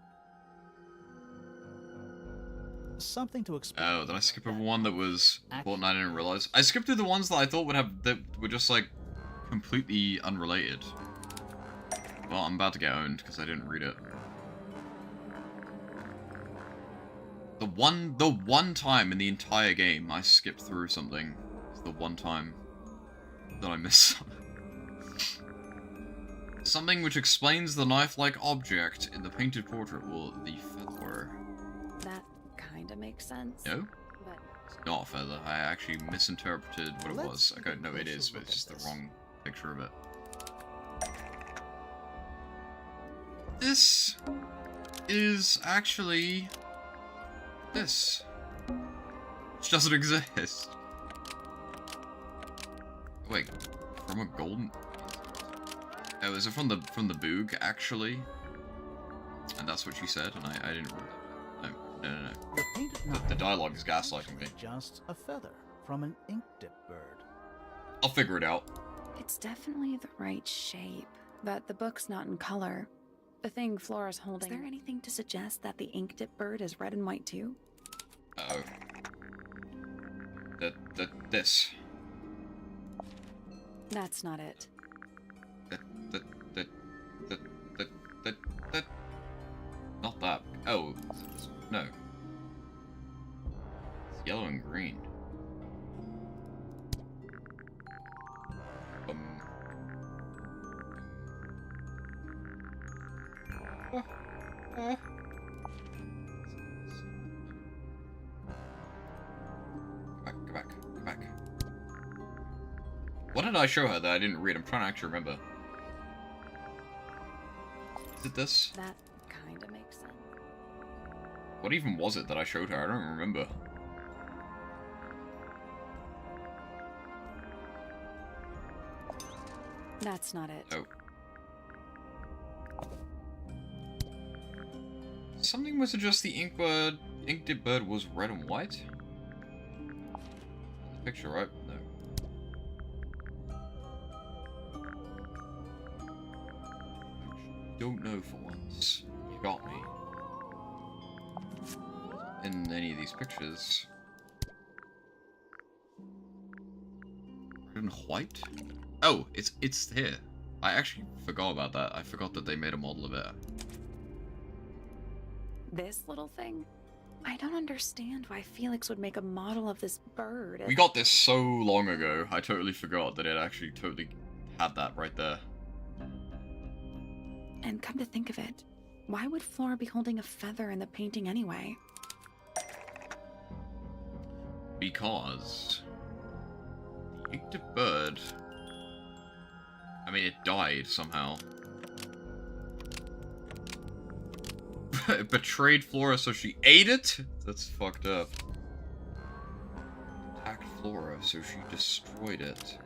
Something to explain. Oh, did I skip over one that was important I didn't realize? I skipped through the ones that I thought would have that were just like completely unrelated. Well, I'm about to get owned because I didn't read it. The one time in the entire game I skipped through something is the one time that I missed something which explains the knife-like object in the painted portrait or the feather. That kinda makes sense. No? But It's not a feather. I actually misinterpreted what it was. Let's Okay, no, it take a is, but look it's just at the this. wrong picture of it. This is actually this, which doesn't exist. Wait, from a golden. Oh, is it from the Boog actually? And that's what she said, and I didn't read that. No. The painted The knife dialogue is gaslighting me. is just a feather from an ink dip bird. I'll figure it out. it's definitely the right shape. But the book's not in color. The thing Flora's holding. Is there anything to suggest that the ink dip bird is red and white too? Uh-oh. This. That's not it. That. Not that. Oh, no. It's yellow and green. Go back. What did I show her that I didn't read? I'm trying to actually remember. Is it this? That kind of makes sense. What even was it that I showed her? I don't remember. That's not it. Oh. Something would suggest the ink-dip bird was red and white? The picture, right? No. Don't know for once. You got me. In any of these pictures. Red and white? Oh, it's here. I actually forgot about that. I forgot that they made a model of it. This little thing? I don't understand why Felix would make a model of this bird. We got this so long ago. I totally forgot that it actually totally had that right there. And come to think of it, why would Flora be holding a feather in the painting anyway? Because the ink-dip bird, I mean, it died somehow. It betrayed Flora, so she ate it? That's fucked up. Attacked Flora, so she destroyed it.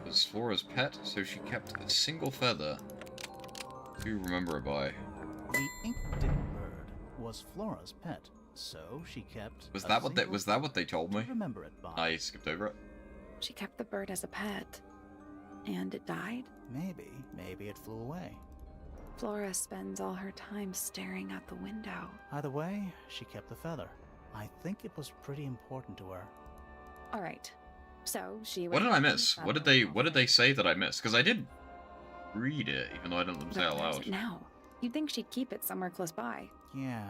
It was Flora's pet, so she kept a single feather. Who you remember it by? The ink-dip bird was Flora's pet, so she kept. Was that what they told me? Remember it by. I skipped over it. She kept the bird as a pet. And it died? Maybe it flew away. Flora spends all her time staring out the window. Either way, she kept the feather. I think it was pretty important to her. All right. So she. What did I miss? What did they say that I missed? Because I did read it, even though I didn't say it out loud. Now, you'd think she'd keep it somewhere close by. Yeah,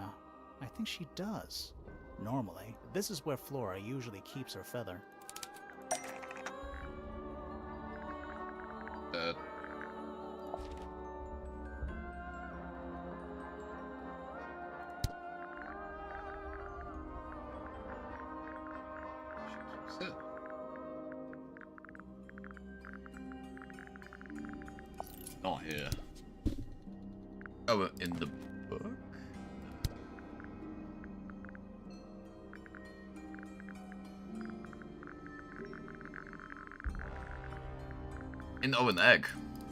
I think she does. Normally, this is where Flora usually keeps her feather. Not here. Oh, in the book? In the egg.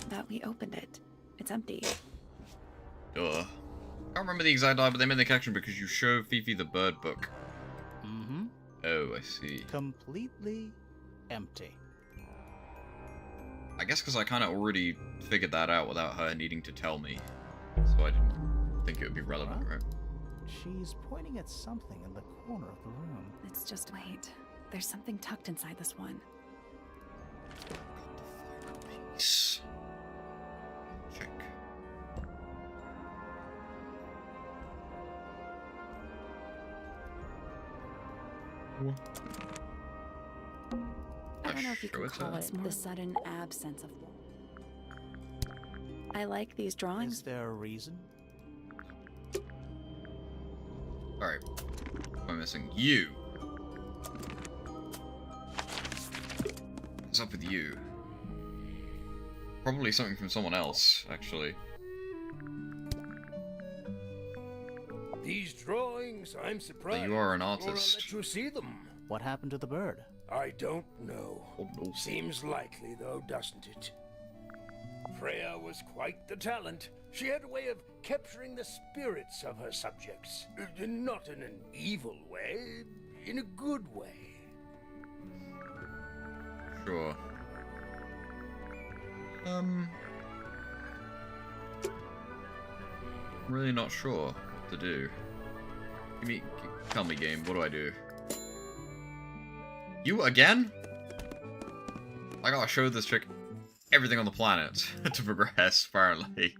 That we opened it. It's empty. Duh. I don't remember the exact line, but they made the connection because you show Fifi the bird book. Mm-hmm. Oh, I see. Completely empty. I guess because I kind of already figured that out without her needing to tell me. So I didn't think it would be relevant, right? She's pointing at something in the corner of the room. It's just wait. There's something tucked inside this one. Peace. Check. I don't know if you Sure could it's call a- it the sudden absence of. I like these drawings. Is there a reason? Alright. I'm missing you. What's up with you? Probably something from someone else, actually. These drawings, I'm surprised. You are an Flora artist. let you see them. What happened to the bird? I don't know. Oh, no. Seems likely, though, doesn't it? Freya was quite the talent. She had a way of capturing the spirits of her subjects. Not in an evil way, in a good way. Sure. Really not sure what to do. Tell me, game, what do I do? You again? I gotta show this chick everything on the planet to progress, apparently.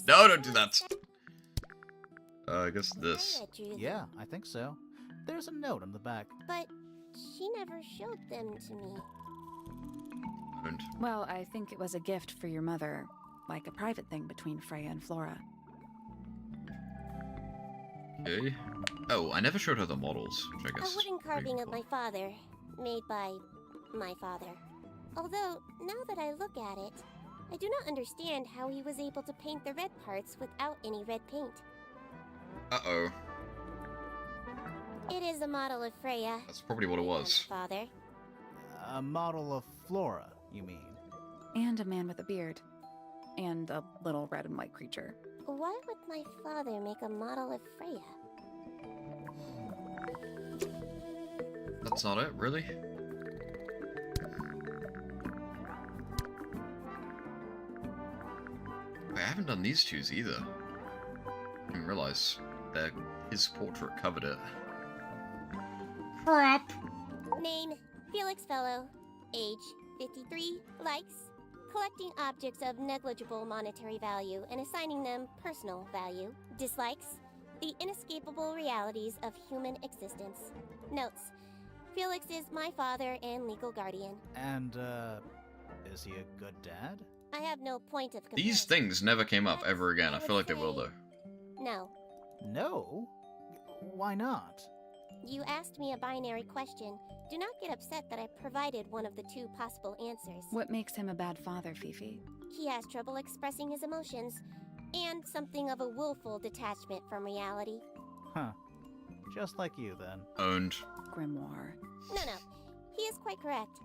No, don't do that! I guess this. Yeah, I think so. There's a note on the back. But she never showed them to me. And Well, I think it was a gift for your mother, like a private thing between Freya and Flora. okay. Oh, I never showed her the models, which I guess A is wooden pretty carving of cool. my father, made by my father. Although, now that I look at it, I do not understand how he was able to paint the red parts without any red paint. Uh-oh. It is a model of Freya. That's probably what it made by my was. Father. A model of Flora, you mean? And a man with a beard. And a little red and white creature. Why would my father make a model of Freya? That's not it, really? I haven't done these twos either. I didn't realize that his portrait covered it. Crap! Name, Felix Fellow. Age, 53. Likes, collecting objects of negligible monetary value and assigning them personal value. Dislikes, the inescapable realities of human existence. Notes, Felix is my father and legal guardian. And, is he a good dad? I have no point of comparison. These things never came up ever again. I feel like they will, though. No. No? Why not? You asked me a binary question. Do not get upset that I provided one of the two possible answers. What makes him a bad father, Fifi? He has trouble expressing his emotions, and something of a willful detachment from reality. Huh. Just like you, then. Owned. Grimoire. No, he is quite correct.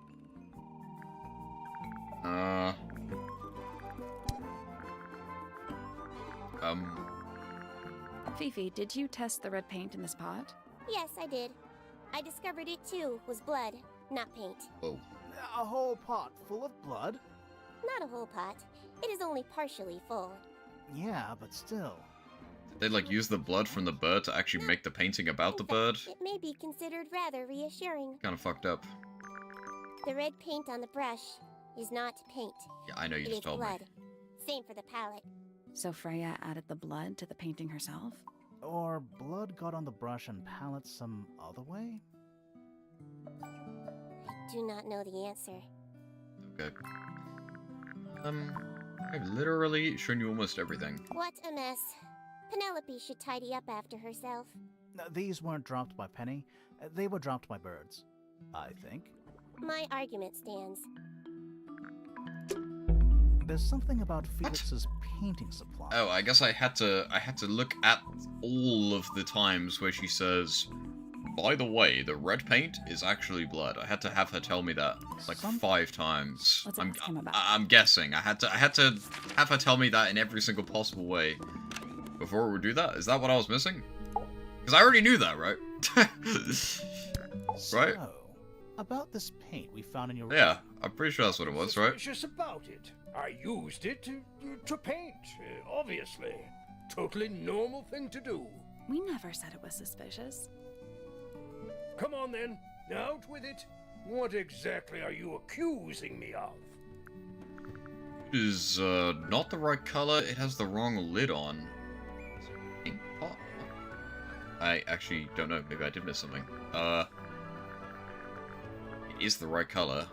Fifi, did you test the red paint in this pot? Yes, I did. I discovered it too was blood, not paint. Whoa. A whole pot full of blood? Not a whole pot. It is only partially full. Yeah, but still. Did they, like, use the blood from the bird to actually make the painting about the bird? It may be considered rather reassuring. Kinda fucked up. The red paint on the brush is not paint. Yeah, I know, you It just is told me. blood. Same for the palette. So Freya added the blood to the painting herself? Or blood got on the brush and palette some other way? I do not know the answer. Okay. I've literally shown you almost everything. What a mess. Penelope should tidy up after herself. These weren't dropped by Penny. They were dropped by birds. I think. My argument stands. There's something about Felix's painting supply. Oh, I guess I had to look at all of the times where she says, by the way, the red paint is actually blood. I had to have her tell me that like 5 times. Let's ask him about I'm guessing. I had to have her tell me that in every single possible way before we would do that. Is that what I was missing? Because I already knew that, right? Right? So, about this paint we found in your room. Yeah, I'm pretty sure that's what it was, right? Suspicious about it. I used it to paint, obviously. Totally normal thing to do. We never said it was suspicious. Come on then, out with it. What exactly are you accusing me of? It is not the right color. It has the wrong lid on. Ink pot? I actually don't know. Maybe I did miss something. It is the right color.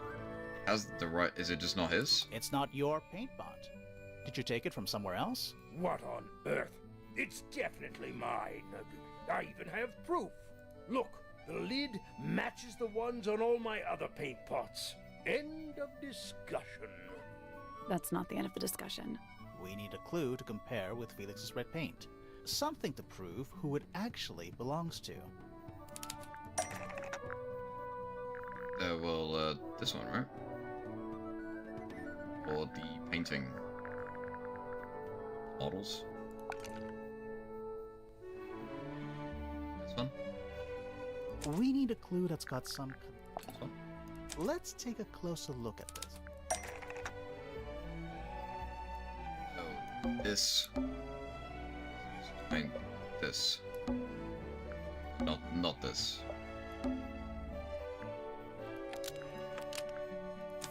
Has the right... Is it just not his? It's not your paint pot. Did you take it from somewhere else? What on earth? It's definitely mine. I even have proof. Look, the lid matches the ones on all my other paint pots. End of discussion. That's not the end of the discussion. We need a clue to compare with Felix's red paint. Something to prove who it actually belongs to. Well, this one, right? Or the painting models. This one? We need a clue that's got some... This one? Let's take a closer look at this. Oh, this. Paint this. Not this.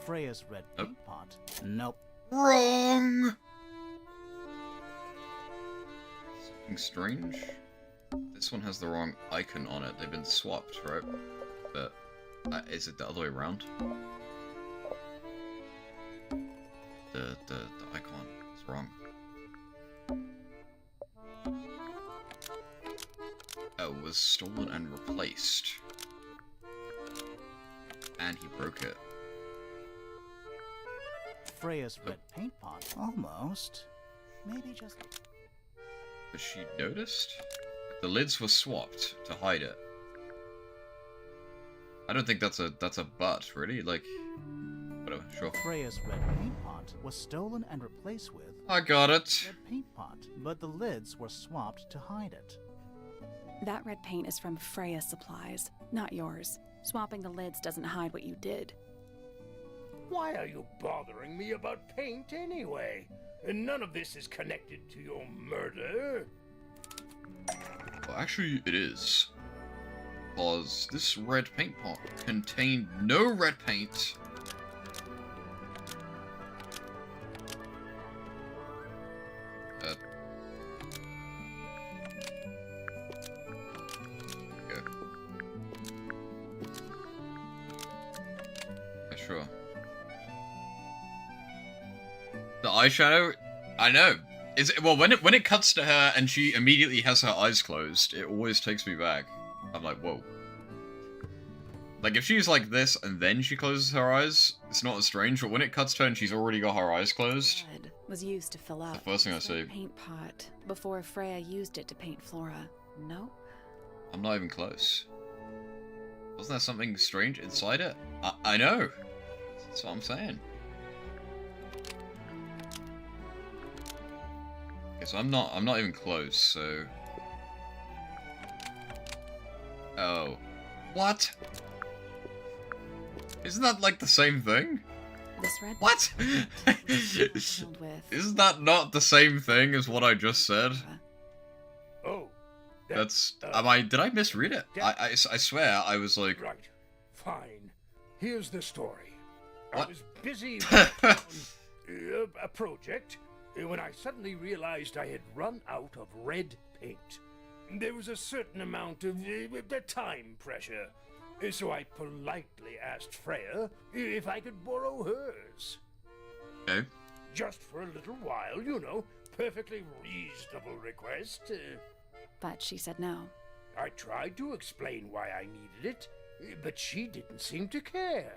Freya's red paint pot. Nope. Wrong! Something strange? This one has the wrong icon on it. They've been swapped, right? But is it the other way around? The icon is wrong. Oh, it was stolen and replaced. And he broke it. Freya's red paint pot. Almost. Maybe just... But she noticed? The lids were swapped to hide it. I don't think that's a but, really. Like, whatever, sure. Freya's red paint pot was stolen and replaced with... I got it. Red paint pot, but the lids were swapped to hide it. That red paint is from Freya's supplies, not yours. Swapping the lids doesn't hide what you did. Why are you bothering me about paint anyway? And none of this is connected to your murder. Well, actually, it is. Because this red paint pot contained no red paint. Okay. Yeah, sure. The eyeshadow? I know. Well, when it cuts to her and she immediately has her eyes closed, it always takes me back. I'm like, whoa. Like, if she's like this and then she closes her eyes, it's not as strange, but when it cuts to her and she's already got her eyes closed... Red was used to fill up the first thing I see. paint pot before Freya used it to paint Flora. Nope. I'm not even close. Wasn't there something strange inside it? I know. That's what I'm saying. Okay, so I'm not even close, so... Oh. What? Isn't that like the same thing? This red What? filled with Isn't that not the same thing as what I just said? Oh. That's... did I misread it? I swear, I was like... Right. Fine. Here's the story. What? I was busy working on a project when I suddenly realized I had run out of red paint. There was a certain amount of time pressure, so I politely asked Freya if I could borrow hers. Okay. Just for a little while, you know. Perfectly reasonable request. But she said no. I tried to explain why I needed it, but she didn't seem to care.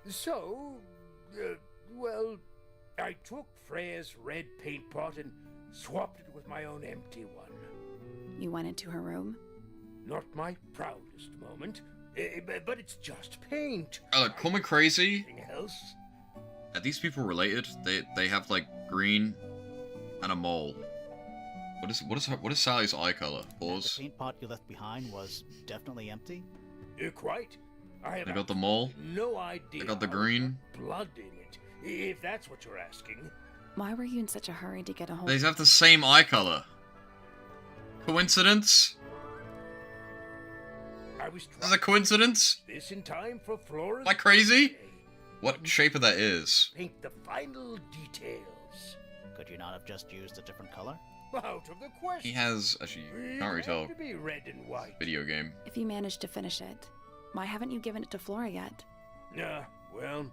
So, well, I took Freya's red paint pot and swapped it with my own empty one. You went into her room? Not my proudest moment, but it's just paint. Call me crazy. Anything else? Are these people related? They have like green and a mole. What is Sally's eye color? Pause. The paint pot you left behind was definitely empty? Quite. I have got the mole. No idea. I got the green. Blood in it, if that's what you're asking. Why were you in such a hurry to get a hold They have the same eye color. Coincidence? I was Is this a coincidence? This in time for Flora's Am I crazy? birthday. What shape of that is? Paint the final details. Could you not have just used a different color? Out of the question. He has actually It can't really had tell. to be red and white. Video game. If you managed to finish it, why haven't you given it to Flora yet? Well,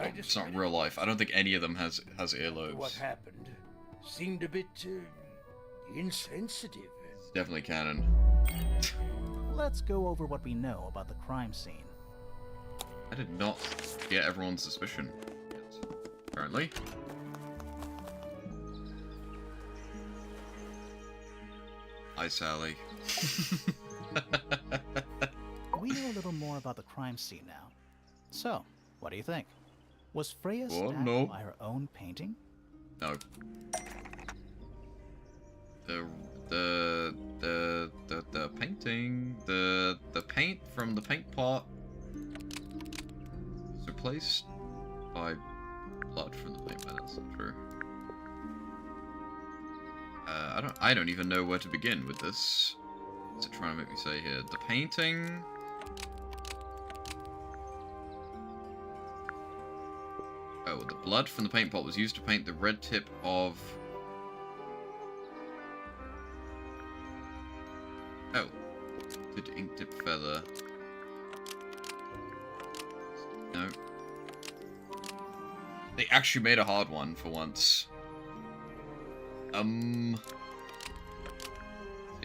I just It's not real life. I don't think any of them has earlobes. What happened seemed a bit insensitive. It's definitely canon. Let's go over what we know about the crime scene. I did not get everyone's suspicion yet, apparently. Hi, Sally. We know a little more about the crime scene now. So, what do you think? Was Freya Well, stabbed no. by her own painting? No. The painting, the paint from the paint pot was replaced by blood from the paint pot. That's not true. I don't even know where to begin with this. What's it trying to make me say here? The painting... Oh, the blood from the paint pot was used to paint the red tip of... Oh. Did ink tip feather. No. They actually made a hard one for once.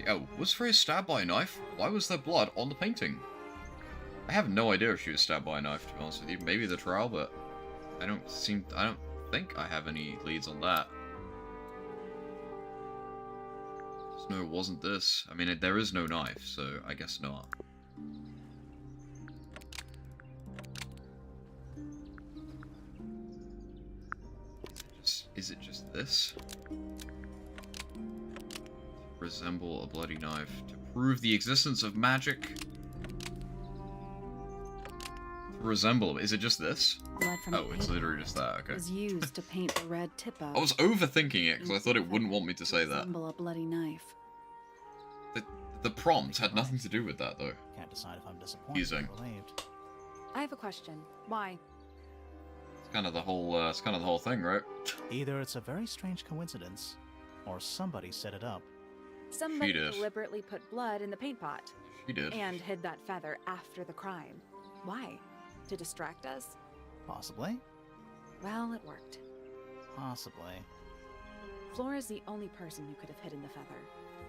Oh, was Freya stabbed by a knife? Why was there blood on the painting? I have no idea if she was stabbed by a knife, to be honest with you. Maybe the trial, but I don't think I have any leads on that. Just no, it wasn't this. I mean, there is no knife, so I guess not. Is it just this? Resemble a bloody knife to prove the existence of magic. Resemble. Is it just this? Blood from Oh, it's literally just that. Okay. was used to paint the red tip of. I was overthinking it because I thought it wouldn't want me to say that. Resemble a bloody knife. The prompt had nothing to do with that, though. Can't decide if I'm disappointed or relieved. I have a question. Why? It's kind of the whole. It's kind of the whole thing, right? Either it's a very strange coincidence, or somebody set it up. Somebody did. deliberately put blood in the paint pot. She did. And hid that feather after the crime. Why? To distract us? Possibly. Well, it worked. Possibly. Flora's the only person who could have hidden the feather.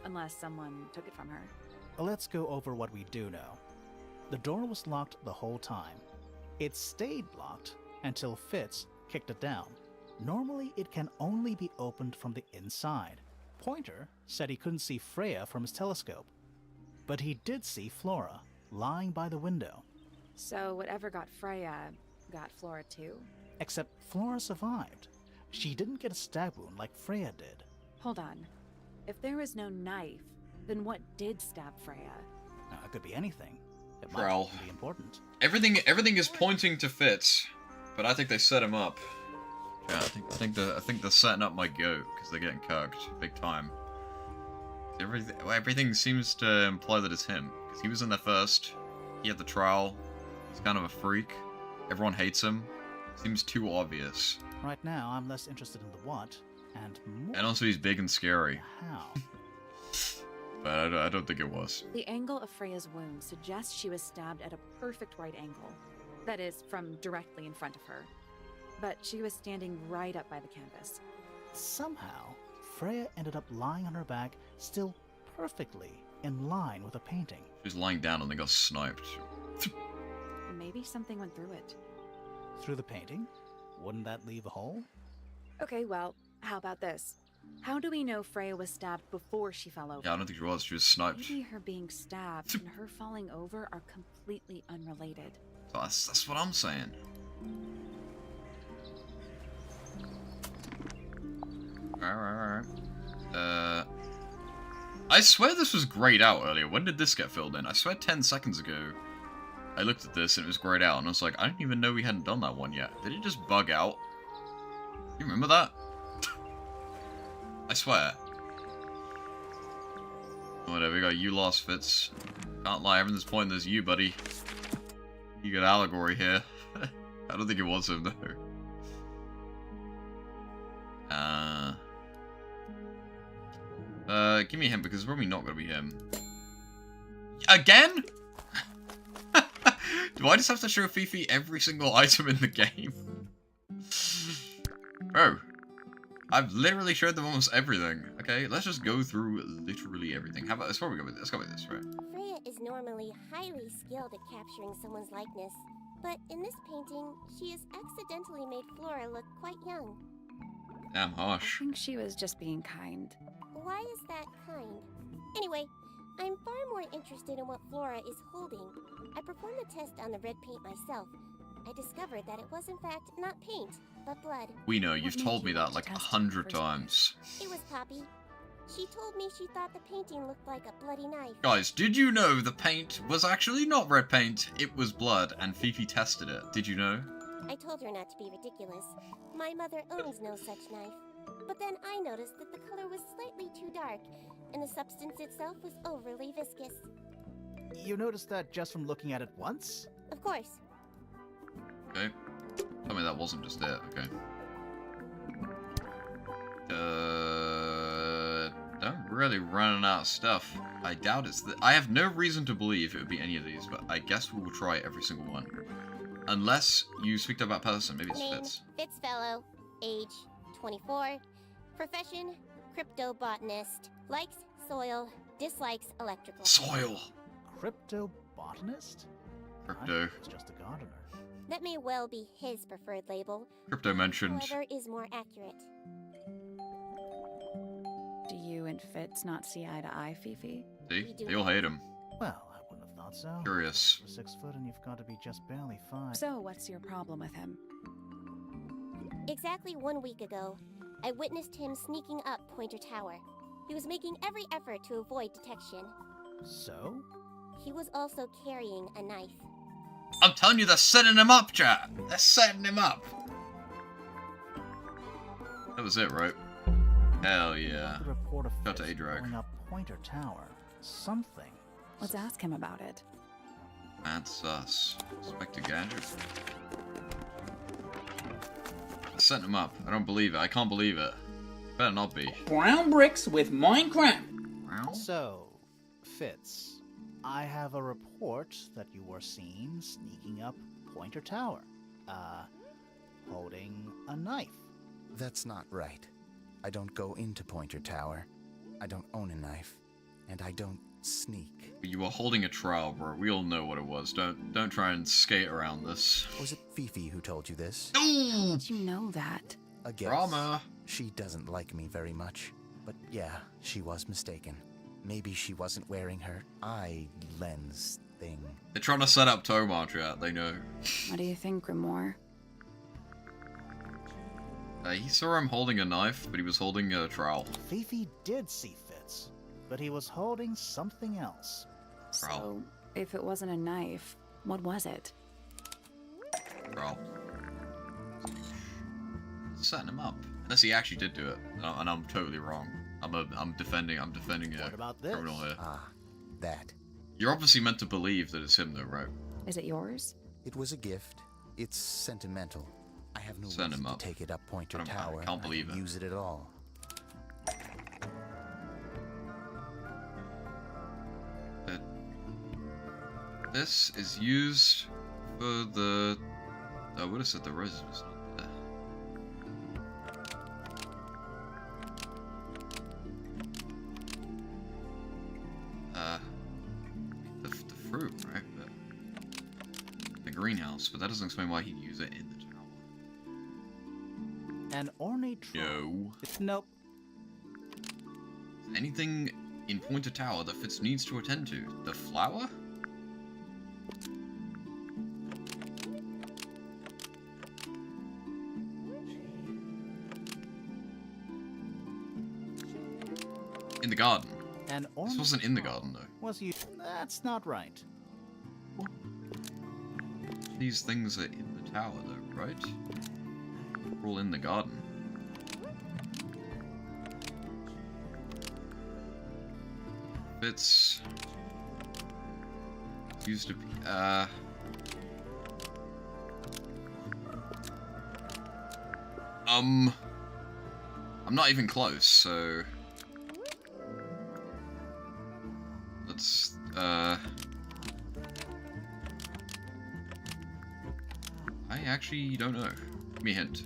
Unless someone took it from her. Let's go over what we do know. The door was locked the whole time. It stayed locked until Fitz kicked it down. Normally, it can only be opened from the inside. Pointer said he couldn't see Freya from his telescope, but he did see Flora lying by the window. So whatever got Freya, got Flora too? Except Flora survived. She didn't get a stab wound like Freya did. Hold on. If there was no knife, then what did stab Freya? Now, it could be anything. It Well, might be important. Everything is pointing to Fitz, but I think they set him up. Yeah, I think they're setting up my goat because they're getting cucked big time. Everything seems to imply that it's him because he was in there first. He had the trial. He's kind of a freak. Everyone hates him. Seems too obvious. Right now, I'm less interested in the what and more And also, he's big and scary. how. But I don't think it was. The angle of Freya's wound suggests she was stabbed at a perfect right angle. That is, from directly in front of her. But she was standing right up by the canvas. Somehow, Freya ended up lying on her back, still perfectly in line with the painting. She was lying down and they got sniped. Maybe something went through it. Through the painting? Wouldn't that leave a hole? Okay, well, how about this? How do we know Freya was stabbed before she fell over? Yeah, I don't think she was. She was sniped. Maybe her being stabbed and her falling over are completely unrelated. So that's what I'm saying. Alright. I swear this was grayed out earlier. When did this get filled in? I swear 10 seconds ago I looked at this and it was grayed out and I was like, I didn't even know we hadn't done that one yet. Did it just bug out? You remember that? I swear. Whatever, we got you lost, Fitz. Can't lie, everyone's pointing there's you, buddy. You got allegory here. I don't think it was him, though. Give me a hint, because it's probably not going to be him. Again? Do I just have to show Fifi every single item in the game? Bro. I've literally showed them almost everything. Okay, let's just go through literally everything. How about, let's probably go with this. Let's go with this, right? Freya is normally highly skilled at capturing someone's likeness, but in this painting, she has accidentally made Flora look quite young. Damn I harsh. think she was just being kind. Why is that kind? Anyway, I'm far more interested in what Flora is holding. I performed the test on the red paint myself. I discovered that it was in fact not paint, but blood. We know, you've told me that like 100 times. It was Poppy. She told me she thought the painting looked like a bloody knife. Guys, did you know the paint was actually not red paint, it was blood, and Fifi tested it? Did you know? I told her not to be ridiculous. My mother owns no such knife. But then I noticed that the color was slightly too dark, and the substance itself was overly viscous. You noticed that just from looking at it once? Of course. Okay. Tell me that wasn't just it. Okay. I'm really running out of stuff. I doubt it's I have no reason to believe it would be any of these, but I guess we will try every single one. Unless you speak to that person, maybe it's Name, Fitz. Fitzfellow. Age, 24. Profession, cryptobotanist. Likes soil, dislikes electrical. Soil! Cryptobotanist? Crypto. It's just a gardener. That may well be his preferred label. Crypto mentioned. However, is more accurate. Do you and Fitz not see eye to eye, Fifi? See? They all hate him. Well, I wouldn't have thought so. Curious. You're 6 foot and you've got to be just barely 5. So, what's your problem with him? Exactly 1 week ago, I witnessed him sneaking up Pointer Tower. He was making every effort to avoid detection. So? He was also carrying a knife. I'm telling you, they're setting him up, chat! They're setting him up! That was it, right? Hell yeah. The report of Got to Fitz A-Drag. blowing up Pointer Tower. Something. Let's ask him about it. Mad sus. Inspector Gadget. Setting him up. I don't believe it. I can't believe it. Better not be. Brown bricks with Minecraft. Well, So, Fitz, I have a report that you were seen sneaking up Pointer Tower. Holding a knife. That's not right. I don't go into Pointer Tower. I don't own a knife. And I don't sneak. you were holding a trowel, bro. We all know what it was. Don't try and skate around this. Was it Fifi who told you this? Ooh! Did you know that? A guess. Drama. She doesn't like me very much. But yeah, she was mistaken. Maybe she wasn't wearing her eye lens thing. They're trying to set up Tomar, chat. They know. What do you think, Grimoire? He saw him holding a knife, but he was holding a trowel. Fifi did see Fitz, but he was holding something else. So, if it wasn't a knife, what was it? Trowel. Setting him up. Unless he actually did do it, and I'm totally wrong. I'm defending a What about this? criminal here. Ah, that. You're obviously meant to believe that it's him, though, right? Is it yours? It was a gift. It's sentimental. I have no Send reason him to up. take it up Pointer I Tower. can't believe can it. use it at all. This is used for the... I would have said the roses was not there. The fruit, right? The greenhouse, but that doesn't explain why he'd use it in the tower. An ornate trowel. No. Nope. Anything in Pointer Tower that Fitz needs to attend to? The flower? In the garden. An This ornate wasn't in the trowel garden, though. Was you? That's not right. These things are in the tower, though, right? They're all in the garden. Fitz used to be, I'm not even close, so let's, I actually don't know. Give me a hint.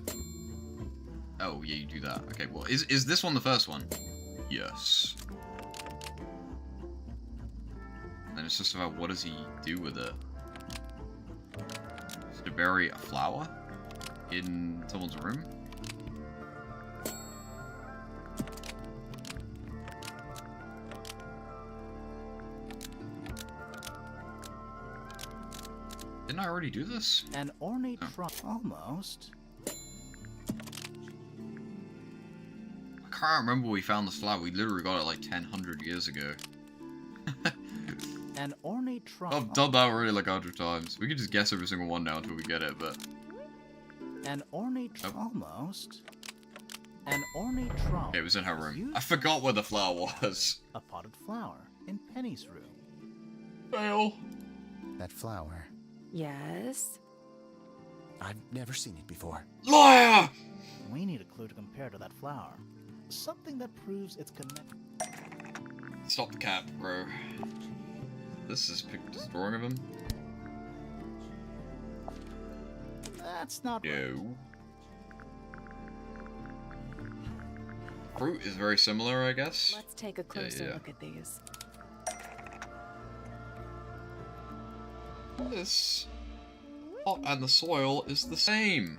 Oh, yeah, you do that. Okay, well, is this one the first one? Yes. And it's just about what does he do with it? Just to bury a flower in someone's room? Didn't I already do this? An ornate Oh. trowel. Almost. I can't remember where we found this flower. We literally got it like 100 years ago. An ornate trowel. I've done that already like 100 times. We can just guess every single one now until we get it, but... An ornate Oh. almost. An ornate trowel. Okay, it was in her room. used I forgot where the flower was. a potted flower in Penny's room. Fail. That flower. Yes? I've never seen it before. Liar! We need a clue to compare to that flower. Something that proves its connection. Stop the cap, bro. This is a drawing of him. That's not right. No. Fruit is very similar, I guess. Let's take a closer yeah. look at these. This pot and the soil is the same.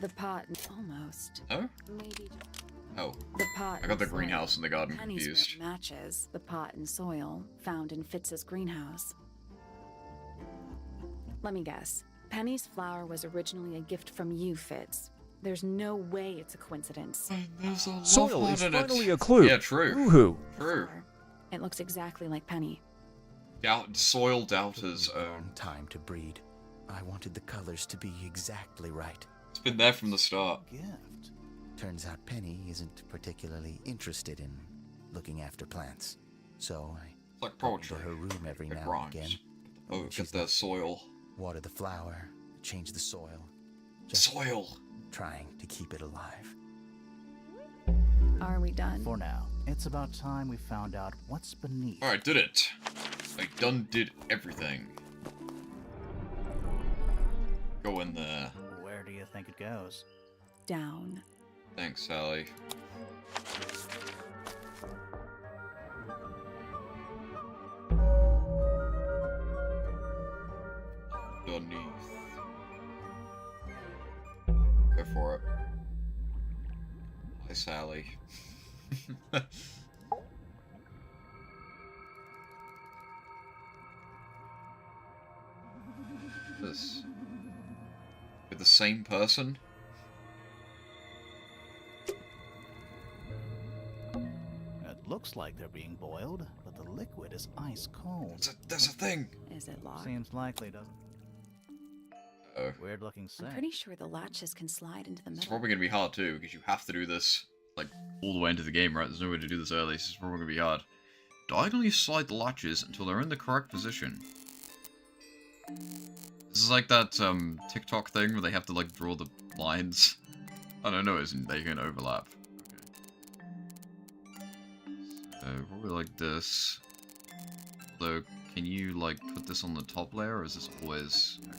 The pot, almost. Oh? Maybe Oh. the pot. I got the and greenhouse soil. and the garden Penny's confused. red matches the pot and soil found in Fitz's greenhouse. Let me guess. Penny's flower was originally a gift from you, Fitz. There's no way it's a coincidence. There's a Soil love is in it. finally a clue. Yeah, true. Woohoo. True. It looks exactly like Penny. Soil doubters Took me a own. long time to breed. I wanted the colors to be exactly right. It's been there from the start. Gift. Turns out Penny isn't particularly interested in looking after plants. So I It's like go into poetry. her room every It now rhymes. and again. Oh, She's get the soil. Water the flower, change the soil. Soil. Trying to keep it alive. Are we done? For now, it's about time we found out what's beneath. Alright, did it. I done did everything. Go in there. Where do you think it goes? Down. Thanks, Sally. Underneath. Go for it. Hi, Sally. This. With the same person? It looks like they're being boiled, but the liquid is ice cold. There's a thing! Is it locked? Seems likely, doesn't Oh. it? Weird looking I'm thing. pretty sure the latches can slide into the It's middle. probably gonna be hard too, because you have to do this, like, all the way into the game, right? There's no way to do this early, so it's probably gonna be hard. Diagonally slide the latches until they're in the correct position. This is like that, TikTok thing where they have to, like, draw the lines. I don't know, isn't they can overlap. Okay. So, probably like this. Although, can you, like, put this on the top layer, or is this always... Okay.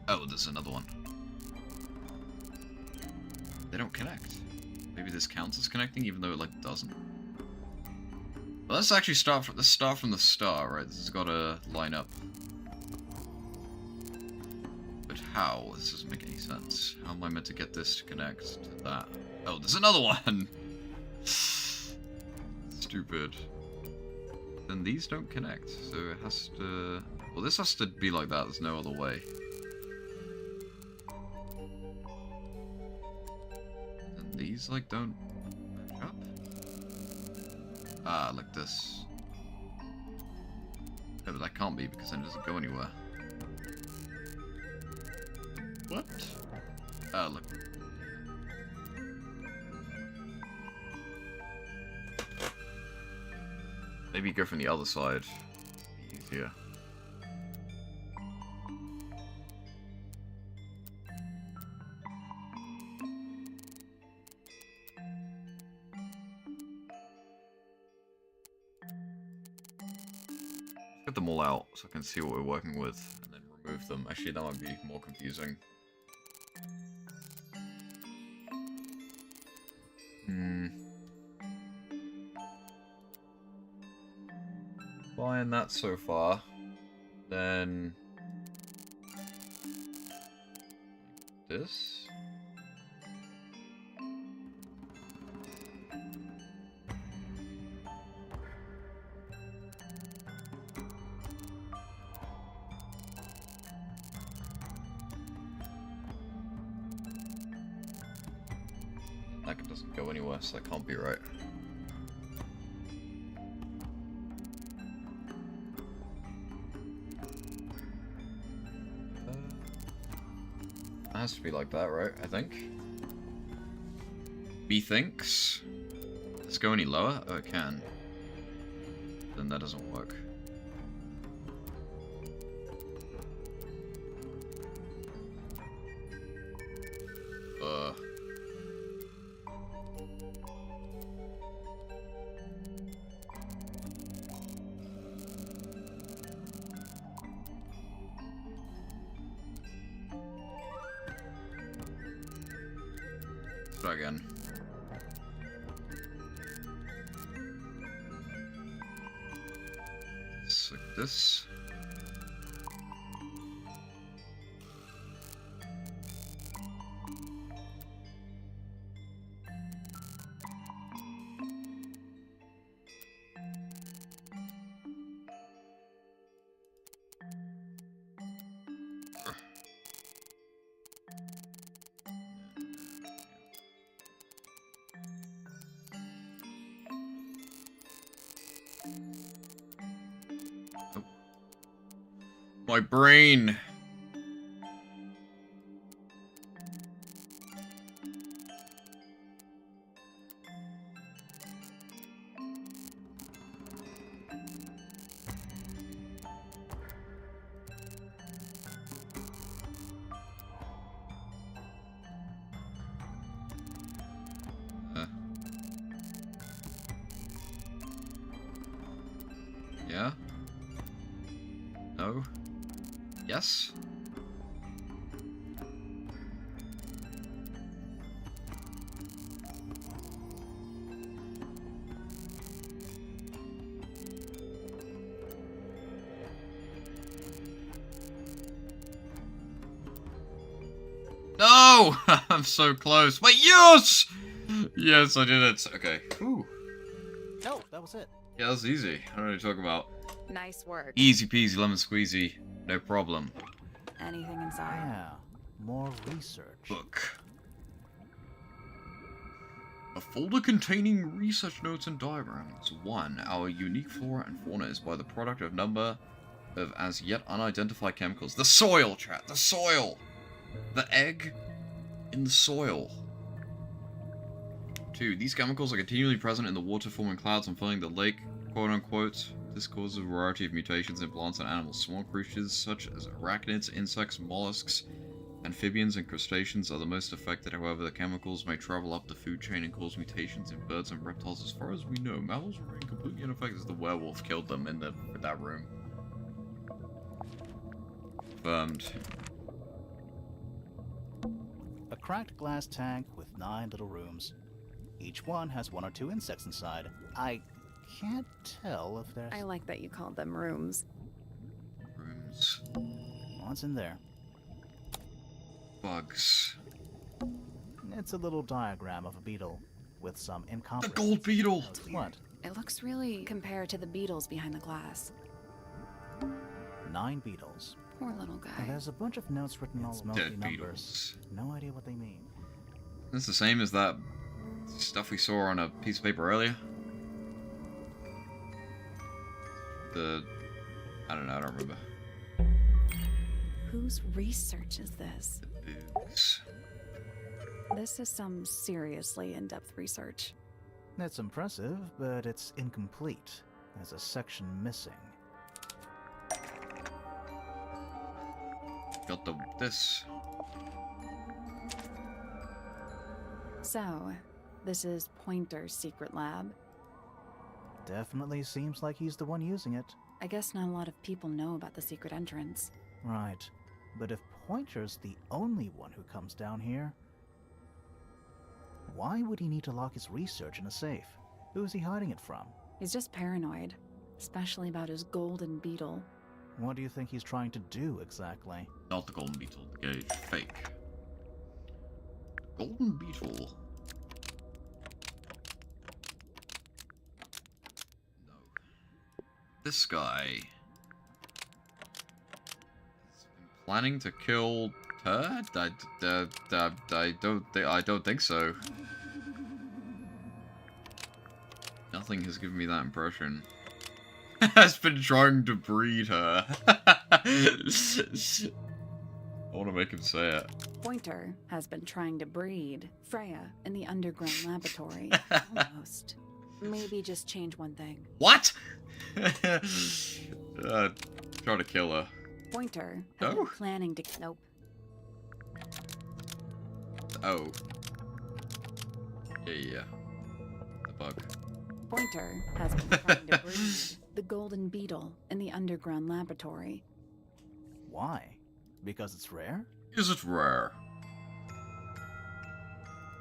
Oh, there's another one. They don't connect. Maybe this counts as connecting, even though it, like, doesn't. Well, let's actually start from the start, right? This has got to line up. But how? This doesn't make any sense. How am I meant to get this to connect to that? Oh, there's another one! Stupid. Then these don't connect, so it has to... Well, this has to be like that, there's no other way. And these, like, don't match up? Ah, like this. Yeah, but that can't be, because then it doesn't go anywhere. What? Ah, look. Maybe go from the other side. Be easier. Get them all out so I can see what we're working with, and then remove them. Actually, that might be more confusing. Buying that so far. Then... this? That doesn't go anywhere, so that can't be right. has to be like that, right? I think. Methinks. Let's go any lower? Oh, it can. Then that doesn't work. Let's try again. Just like this. My brain. Yeah? No? Yes? No! I'm so close. Wait, yes! Yes, I did it. Okay. Whew. Oh, that was it. Yeah, that was easy. I don't know what you're talking about. Nice work. Easy peasy, lemon squeezy. No problem. Anything inside? Yeah, more research. Book. A folder containing research notes and diagrams. 1. Our unique flora and fauna is by the product of number of as yet unidentified chemicals. The soil, chat. The soil. The egg in the soil. 2. These chemicals are continually present in the water forming clouds and filling the lake, quote unquote. This causes a variety of mutations in plants and animals. Small creatures such as arachnids, insects, mollusks, amphibians, and crustaceans are the most affected. However, the chemicals may travel up the food chain and cause mutations in birds and reptiles. As far as we know, mammals remain completely unaffected as the werewolf killed them in that room. Confirmed. A cracked glass tank with 9 little rooms. Each one has 1 or 2 insects inside. I can't tell if there's... I like that you called them rooms. Rooms. What's in there? Bugs. It's a little diagram of a beetle with some The incomprehensible... gold beetle! What? It looks really compared to the beetles behind the glass. 9 beetles. Poor little guy. And there's a bunch of notes written all mostly Dead numbers. beetles. No idea what they mean. That's the same as that stuff we saw on a piece of paper earlier. I don't know, I don't remember. Whose research is this? The bugs. This is some seriously in-depth research. It's impressive, but it's incomplete. There's a section missing. Got this. So, this is Pointer's secret lab. Definitely seems like he's the one using it. I guess not a lot of people know about the secret entrance. Right. But if Pointer's the only one who comes down here, why would he need to lock his research in a safe? Who is he hiding it from? He's just paranoid, especially about his golden beetle. What do you think he's trying to do exactly? Not the golden beetle, the gauge. Fake. Golden beetle. No. This guy. He's been planning to kill her? I don't think so. Nothing has given me that impression. Has been trying to breed her. I want to make him say it. Pointer has been trying to breed Freya in the underground laboratory. Almost. Maybe just change one thing. What? Try to kill her. Pointer has been planning to... Nope. Oh. Yeah. The bug. Pointer has been trying to breed the golden beetle in the underground laboratory. Why? Because it's rare? Is it rare?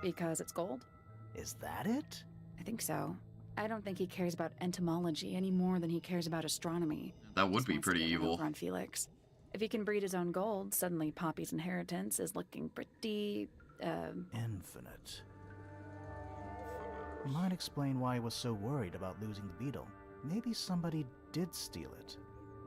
Because it's gold? Is that it? I think so. I don't think he cares about entomology any more than he cares about astronomy. That would Just be wants to pretty get one evil. over on Felix. If he can breed his own gold, suddenly Poppy's inheritance is looking pretty, Infinite. Might explain why he was so worried about losing the beetle. Maybe somebody did steal it.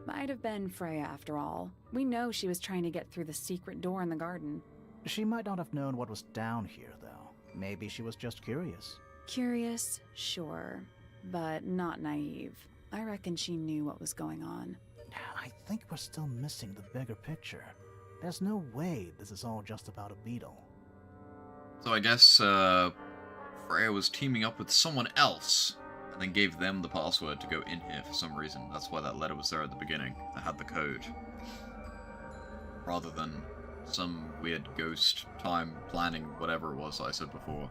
Might have been Freya after all. We know she was trying to get through the secret door in the garden. She might not have known what was down here, though. Maybe she was just curious. Curious, sure, but not naive. I reckon she knew what was going on. I think we're still missing the bigger picture. There's no way this is all just about a beetle. So I guess, Freya was teaming up with someone else, and then gave them the password to go in here for some reason. That's why that letter was there at the beginning, that had the code. Rather than some weird ghost time planning, whatever it was I said before.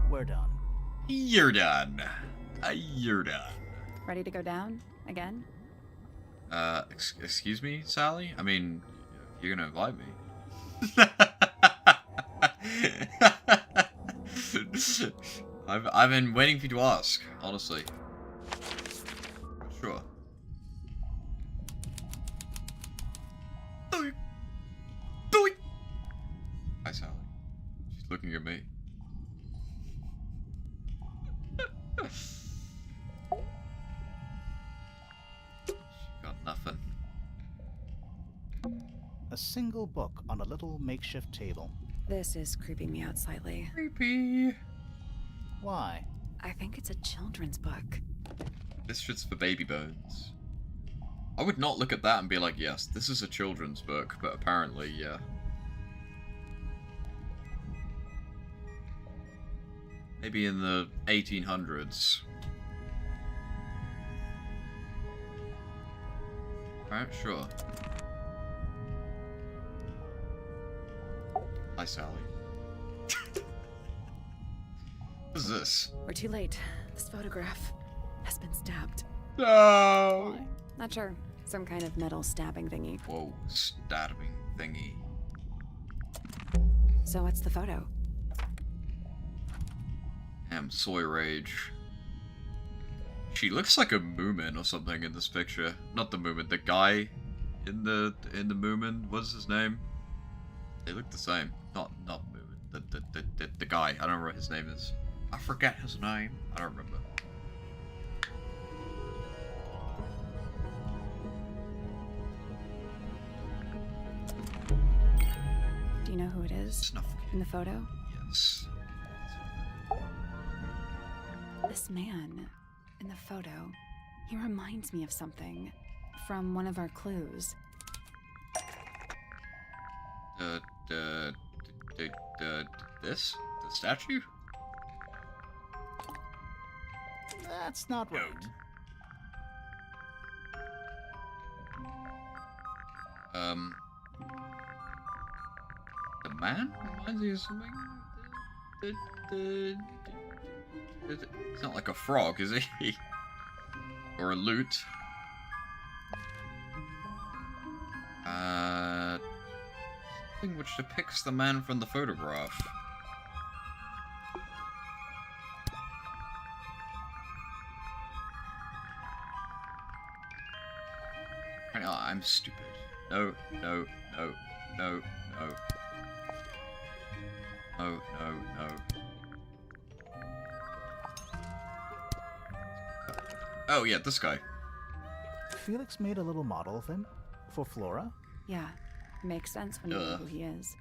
We're done. You're done. You're done. Ready to go down? Again? Excuse me, Sally? I mean, you're gonna invite me. I've been waiting for you to ask, honestly. Sure. Hi, Sally. She's looking at me. She got nothing. A single book on a little makeshift table. This is creeping me out slightly. Creepy. Why? I think it's a children's book. This shit's for baby bones. I would not look at that and be like, yes, this is a children's book, but apparently, yeah. Maybe in the 1800s. Alright, sure. Hi, Sally. What is this? We're too late. This photograph has been stabbed. No! Not sure. Some kind of metal stabbing thingy. Whoa, stabbing thingy. So what's the photo? Damn, soy rage. She looks like a Moomin or something in this picture. Not the Moomin, the guy in the Moomin. What's his name? They look the same. Not Moomin. The guy. I don't remember what his name is. I forget his name. I don't remember. Do you know who it is? Snuff. In the photo? Yes. This man in the photo, he reminds me of something from one of our clues. This? The statue? That's not right. The man reminds me of something. It's not like a frog, is he? Or a lute. Something which depicts the man from the photograph. I'm stupid. No. Oh yeah, this guy. Felix made a little model of him for Flora. Yeah, makes sense when you know who he is.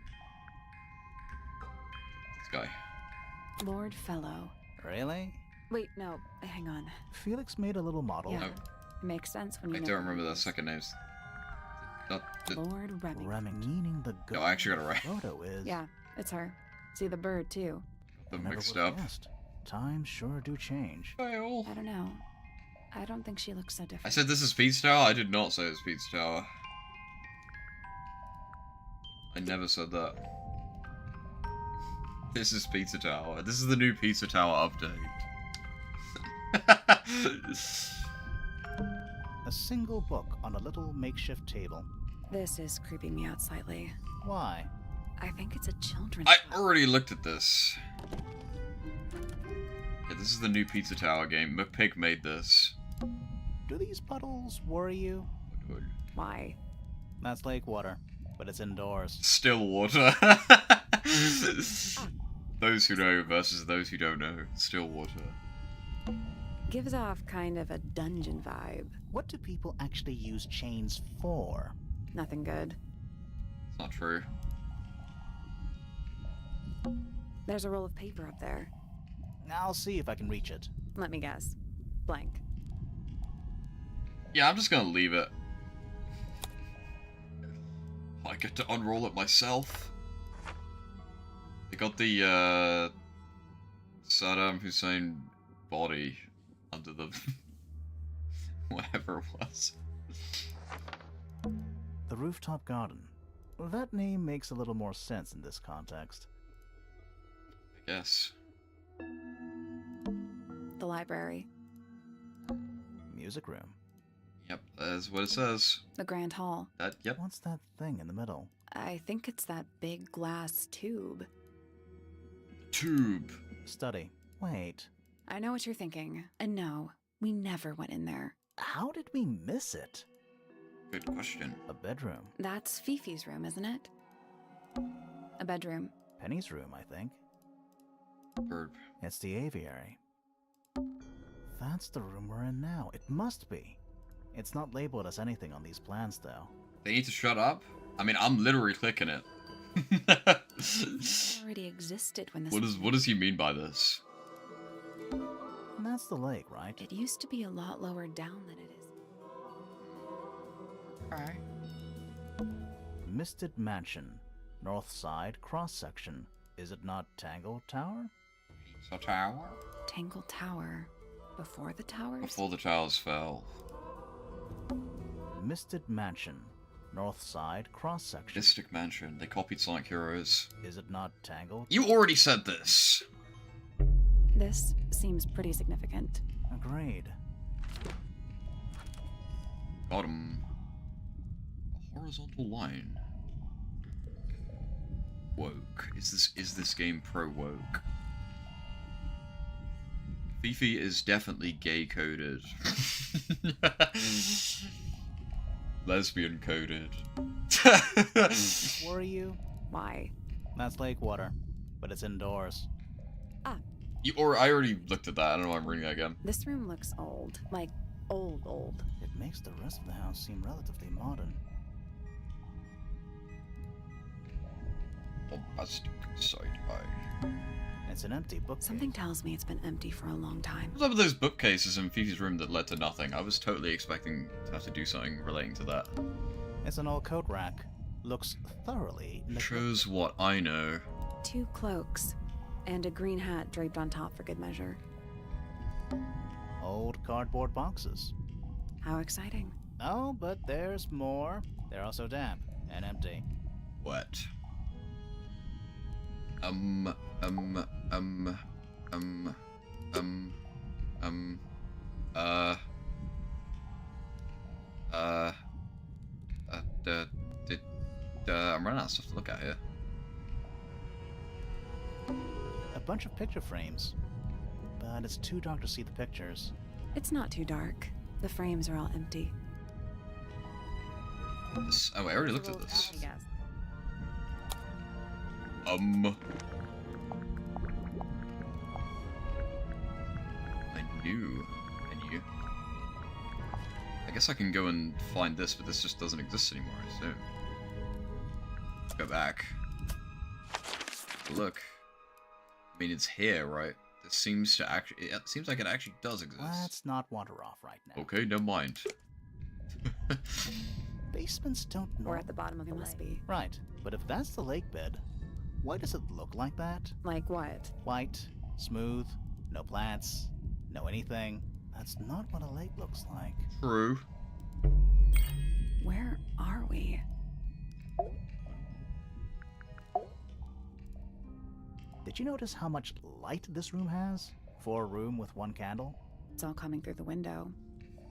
This guy. Lord Fellow. Really? Wait, no, hang on. Felix made a little model. Yeah, makes sense when you I know don't who remember he the is. second names. Lord Remington. Meaning the No, I actually got it right. photo is. Yeah, it's her. See the bird, too. The Never mixed would've up. guessed. Times sure do change. Fail. I don't know. I don't think she looks so different. I said this is Pizza Tower? I did not say it's Pizza Tower. I never said that. This is Pizza Tower. This is the new Pizza Tower update. A single book on a little makeshift table. This is creeping me out slightly. Why? I think it's a children's I book. already looked at this. Yeah, this is the new Pizza Tower game. McPig made this. Do these puddles worry you? Why? That's lake water, but it's indoors. Still water. Those who know versus those who don't know. Still water. Gives off kind of a dungeon vibe. What do people actually use chains for? Nothing good. It's not true. There's a roll of paper up there. I'll see if I can reach it. Let me guess. Blank. Yeah, I'm just gonna leave it. I get to unroll it myself. They got the, Saddam Hussein body under the... whatever it was. The rooftop garden. That name makes a little more sense in this context. I guess. The library. Music room. Yep, that's what it says. The grand hall. Yep. What's that thing in the middle? I think it's that big glass tube. Tube. Study. Wait. I know what you're thinking. And no, we never went in there. How did we miss it? Good question. A bedroom. That's Fifi's room, isn't it? A bedroom. Penny's room, I think. Bird. It's the aviary. That's the room we're in now. It must be. It's not labeled as anything on these plans, though. They need to shut up? I mean, I'm literally clicking it. It already existed when this. What does he mean by this? And that's the lake, right? It used to be a lot lower down than it is. Alright. Misted Mansion. North side cross-section. Is it not Tangle Tower? Pizza Tower? Tangle Tower. Before the towers? Before the towers fell. Misted Mansion. North side cross-section. Mystic Mansion. They copied Sonic Heroes. Is it not Tangle? You already said this! This seems pretty significant. Agreed. Got him. A horizontal line. Woke. Is this game pro-woke? Fifi is definitely gay-coded. Lesbian-coded. Worry you? Why? That's lake water, but it's indoors. I already looked at that. I don't know why I'm reading that again. This room looks old. Like, old. It makes the rest of the house seem relatively modern. Bombastic side-eye. It's an empty bookcase. Something tells me it's been empty for a long time. What's up with those bookcases in Fifi's room that led to nothing? I was totally expecting to have to do something relating to that. It's an old coat rack. Looks thoroughly neglected. Shows what I know. 2 cloaks. And a green hat draped on top for good measure. Old cardboard boxes. How exciting. Oh, but there's more. They're also damp and empty. What? I'm running out of stuff to look at here. A bunch of picture frames. But it's too dark to see the pictures. It's not too dark. The frames are all empty. This, oh, I already looked at this. I guess. I knew. I guess I can go and find this, but this just doesn't exist anymore, I assume. Let's go back. Look. I mean, it's here, right? This seems to actually... It seems like it actually does exist. Let's not wander off right now. Okay, never mind. Basements don't Or at the bottom of the Must lake. be. Right, but if that's the lake bed, why does it look like that? Like what? White, smooth, no plants, no anything. That's not what a lake looks like. True. Where are we? Did you notice how much light this room has? For a room with one candle? It's all coming through the window.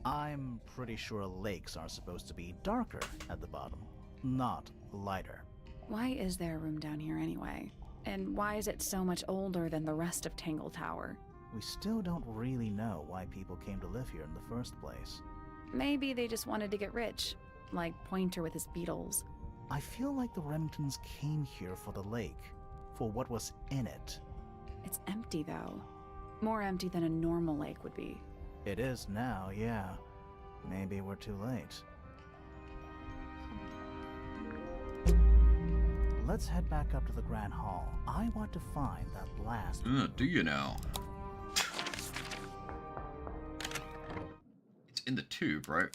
I'm pretty sure lakes are supposed to be darker at the bottom, not lighter. Why is there a room down here anyway? And why is it so much older than the rest of Tangle Tower? We still don't really know why people came to live here in the first place. Maybe they just wanted to get rich, like Pointer with his beetles. I feel like the Remingtons came here for the lake, for what was in it. It's empty though. More empty than a normal lake would be. It is now, yeah. Maybe we're too late. Let's head back up to the Grand Hall. I want to find that last... Do you now? It's in the tube, right?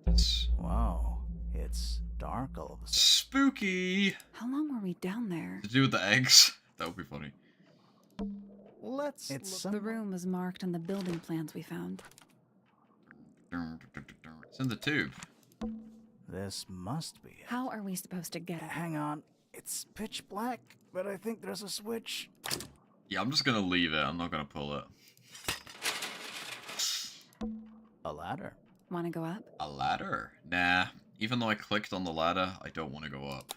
It's Wow, it's dark all of a sudden. spooky! How long were we down there? To do with the eggs? That would be funny. It's The room was marked on the building plans we found. It's in the tube. This must be it. How are we supposed to get it? Hang on. It's pitch black, but I think there's a switch. Yeah, I'm just gonna leave it. I'm not gonna pull it. A ladder. Wanna go up? A ladder? Nah. Even though I clicked on the ladder, I don't want to go up.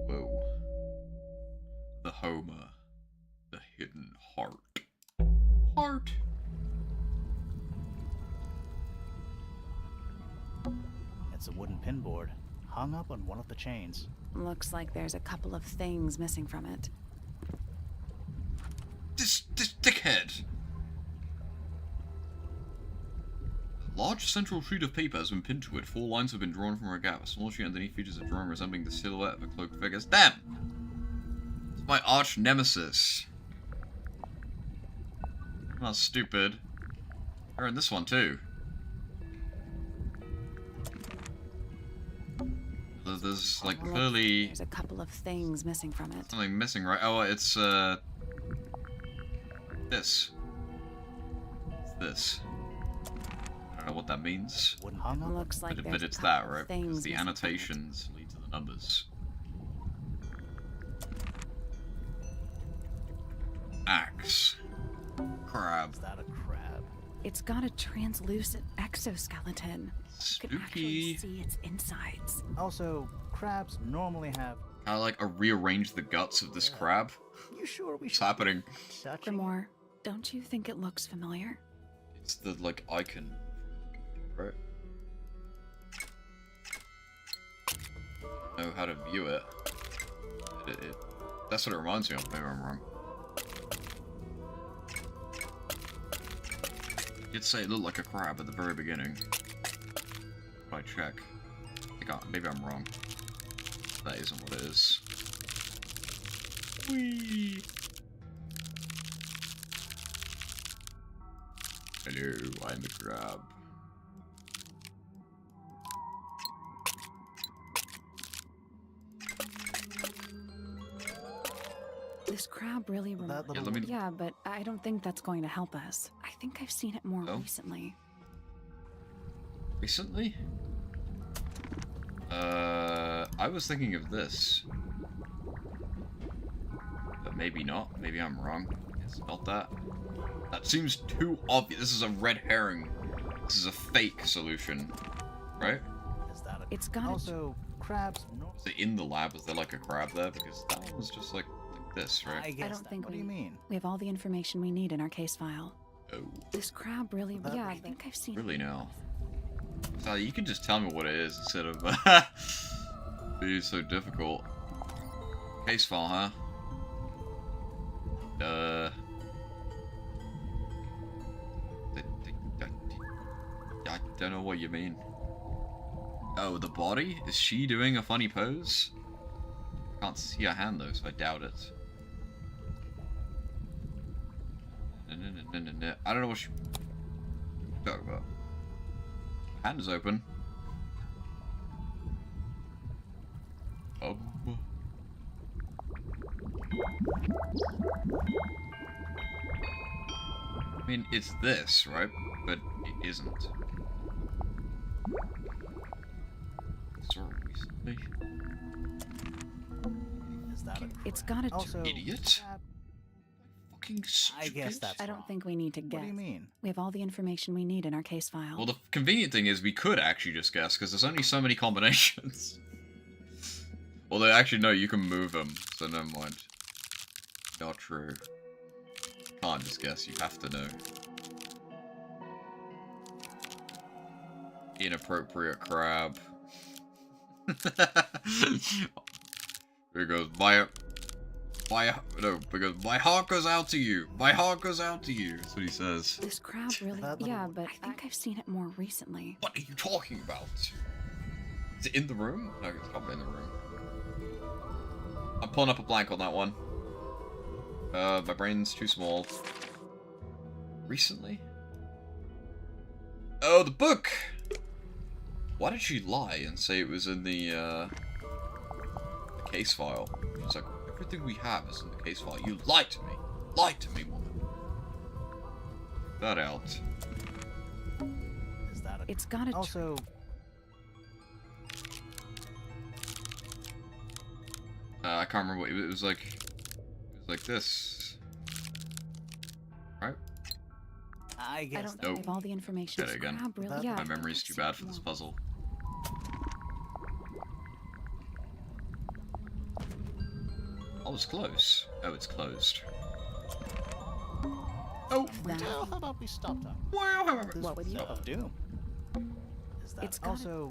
Whoa. The Homer. The hidden heart. Heart! It's a wooden pinboard, hung up on one of the chains. Looks like there's a couple of things missing from it. This dickhead! A large central sheet of paper has been pinned to it. 4 lines have been drawn from a gap. A small sheet underneath features a drawing resembling the silhouette of a cloaked figure. Damn! It's my arch nemesis. Not stupid. They're in this one too. There's like clearly There's a couple of things missing from it. something missing, right? Oh, it's this. It's this. I don't know what that means. Wooden hung up. Looks like But there's it's a that, couple of right? things Because the missing from it. annotations lead to the numbers. Axe. Crab. Is that a crab? It's got a translucent exoskeleton. You can actually Spooky. see its insides. Also, crabs normally have... I like rearrange the guts of this crab. You sure we What's should happening? touching? Grimoire, don't you think it looks familiar? It's the like icon, right? Know how to view it. That's what it reminds me of. Maybe I'm wrong. I did say it looked like a crab at the very beginning. But I check. Maybe I'm wrong. That isn't what it is. Whee! Hello, I'm a crab. This crab really reminds That Yeah, little... let me- Yeah, but I don't think that's going to help us. I think I've seen it more Oh. recently. Recently? I was thinking of this. But maybe not. Maybe I'm wrong. It's not that. That seems too obvious. This is a red herring. This is a fake solution. Right? Is that a... It's got Also, crabs... No... Is it in the lab? Is there like a crab there? Because that one was just like this, right? I guess don't that- think What do you mean? we have all the information we need in our case file. Oh. This crab really... That- Yeah, I think I've seen Really now? Sally, you can just tell me what it is instead of being so difficult. Case file, huh? I don't know what you mean. Oh, the body? Is she doing a funny pose? Can't see her hand though, so I doubt it. No. I don't know what you talk about. Hand is open. I mean, it's this, right? But it isn't. Sorry, recently. Is that a It's crab? got a Also, Idiot. Fucking I guess that's I don't wrong. think we need to guess. What do you mean? We have all the information we need in our case file. Well, the convenient thing is we could actually just guess, because there's only so many combinations. Although, actually, no, you can move them, so never mind. Not true. Can't just guess, you have to know. Inappropriate crab. Because my heart goes out to you. My heart goes out to you. That's what he says. This crab really... Yeah, but I think I've seen it more recently. What are you talking about? Is it in the room? No, it's probably in the room. I'm pulling up a blank on that one. My brain's too small. Recently? Oh, the book! Why did she lie and say it was in the case file? She's like, everything we have is in the case file. You lied to me. Lied to me, woman. Get that out. Is that a It's got a... Also, I can't remember what it was like. It was like this. Right? I guess I don't that- think we have all the information. Get it again. Crab really... That- Yeah. My memory's too bad for this puzzle. Oh, it's close. Oh, it's closed. Oh! That- Well, how about we stop that? Wow, however. This What with you? of doom. Is that It's got a- also?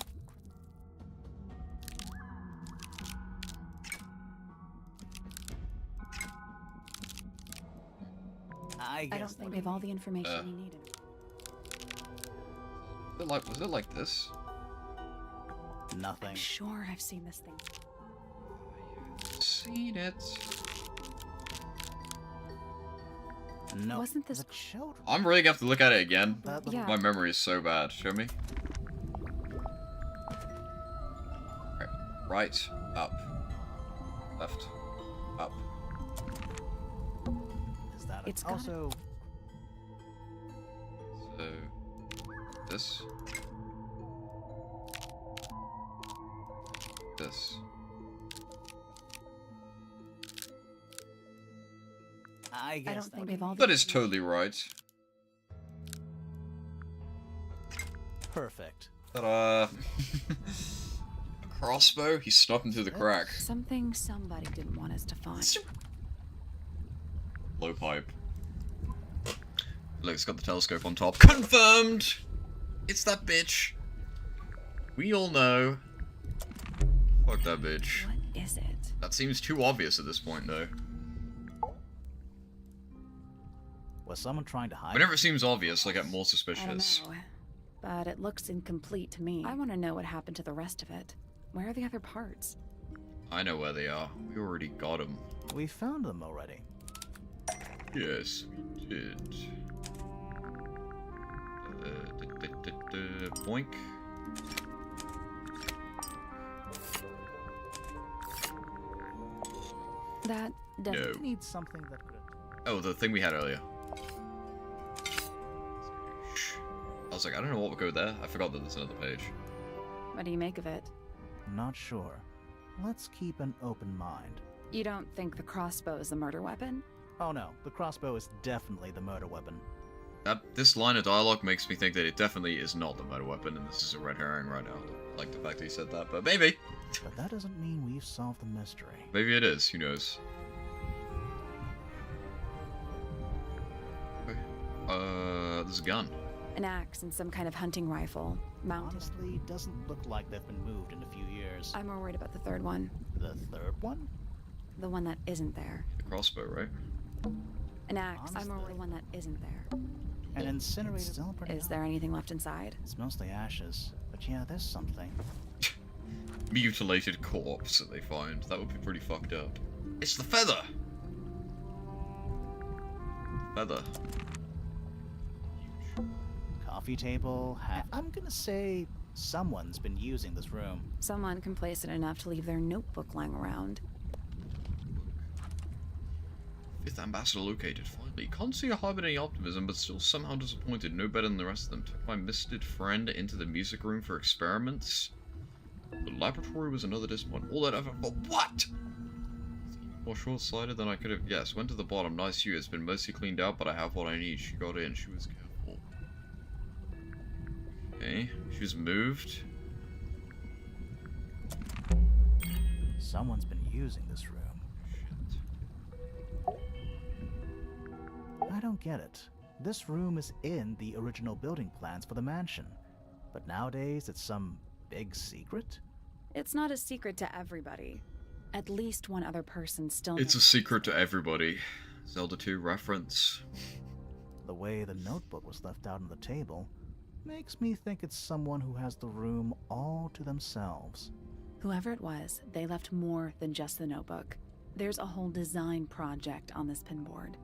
I guess I don't think we have all the information we need. Was it like this? nothing. I'm sure I've seen this thing. Seen it. No. Wasn't this- the children? I'm really gonna have to look at it again. That little- Yeah. My memory is so bad. Show me. Right, up, left, up. Is that It's got a- also? So, this. This. I guess I don't that think we have all the... That is totally right. perfect. Ta-da! A crossbow? He's snuck into the crack. Something somebody didn't want us to find. Low pipe. Look, it's got the telescope on top. Confirmed! It's that bitch. We all know. Fuck that bitch. What is it? That seems too obvious at this point, though. Was someone trying to hide? Whenever it seems obvious, I get more I don't suspicious. know. But it looks incomplete to me. I want to know what happened to the rest of it. Where are the other parts? I know where they are. We already got them. We found them already. Yes, we did. Boink. That doesn't... No. We need something that could. Oh, the thing we had earlier. I was like, I don't know what would go there. I forgot that there's another page. What do you make of it? Not sure. Let's keep an open mind. You don't think the crossbow is the murder weapon? Oh no, the crossbow is definitely the murder weapon. This line of dialogue makes me think that it definitely is not the murder weapon, and this is a red herring right now. I like the fact that he said that, but maybe. But that doesn't mean we've solved the mystery. Maybe it is. Who knows? There's a gun. An axe and some kind of hunting rifle. Mounted. Honestly, doesn't look like they've been moved in a few years. I'm more worried about the third one. The third one? The one that isn't there. The crossbow, right? An axe. I'm more Honestly. worried the one that isn't there. An incinerated. Still pretty Is there anything left inside? It's mostly ashes. But yeah, there's something. Mutilated corpse that they find. That would be pretty fucked up. It's the feather! Feather. coffee table. I'm gonna say someone's been using this room. Someone complacent enough to leave their notebook lying around. Fifth ambassador located, finally. Can't see a harbor any optimism, but still somehow disappointed. No better than the rest of them. Took my misted friend into the music room for experiments. The laboratory was another disappointment. All that effort for what? More short-sighted than I could have guessed. Went to the bottom. Nice view. It's been mostly cleaned out, but I have what I need. She got in. She was careful. Okay. She was moved. Someone's been using this room. Shit. I don't get it. This room is in the original building plans for the mansion. But nowadays it's some big secret? It's not a secret to everybody. At least one other person still It's a knows. secret to everybody. Zelda 2 reference. The way the notebook was left out on the table makes me think it's someone who has the room all to themselves. Whoever it was, they left more than just the notebook. There's a whole design project on this pinboard.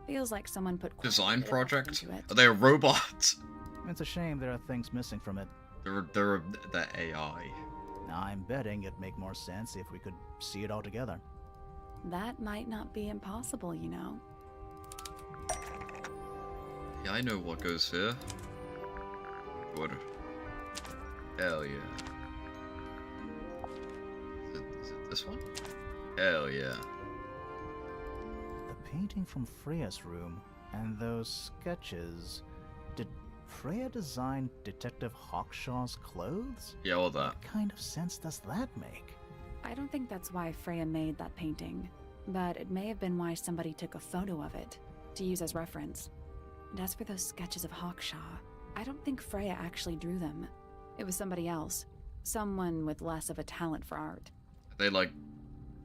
Feels like someone put quite a Design bit of effort project? into it. Are they a robot? It's a shame there are things missing from it. They're AI. I'm betting it'd make more sense if we could see it all together. That might not be impossible, you know. Yeah, I know what goes here. What? Hell yeah. Is it this one? Hell yeah. The painting from Freya's room and those sketches. Did Freya design Detective Hawkshaw's clothes? Yeah, all that. What kind of sense does that make? I don't think that's why Freya made that painting, but it may have been why somebody took a photo of it to use as reference. And as for those sketches of Hawkshaw, I don't think Freya actually drew them. It was somebody else. Someone with less of a talent for art. They like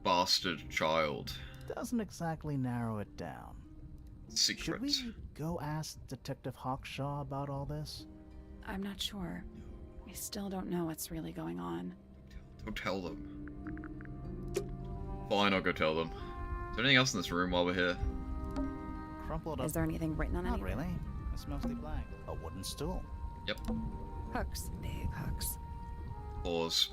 bastard child. Doesn't exactly narrow it down. Secret. Should we go ask Detective Hawkshaw about all this? I'm not sure. I still don't know what's really going on. Don't tell them. Fine, I'll go tell them. Is there anything else in this room while we're here? Crumpled up. Is there anything written on Not any? really. It's mostly blank. A wooden stool. Yep. Hooks. Big hooks. Pause.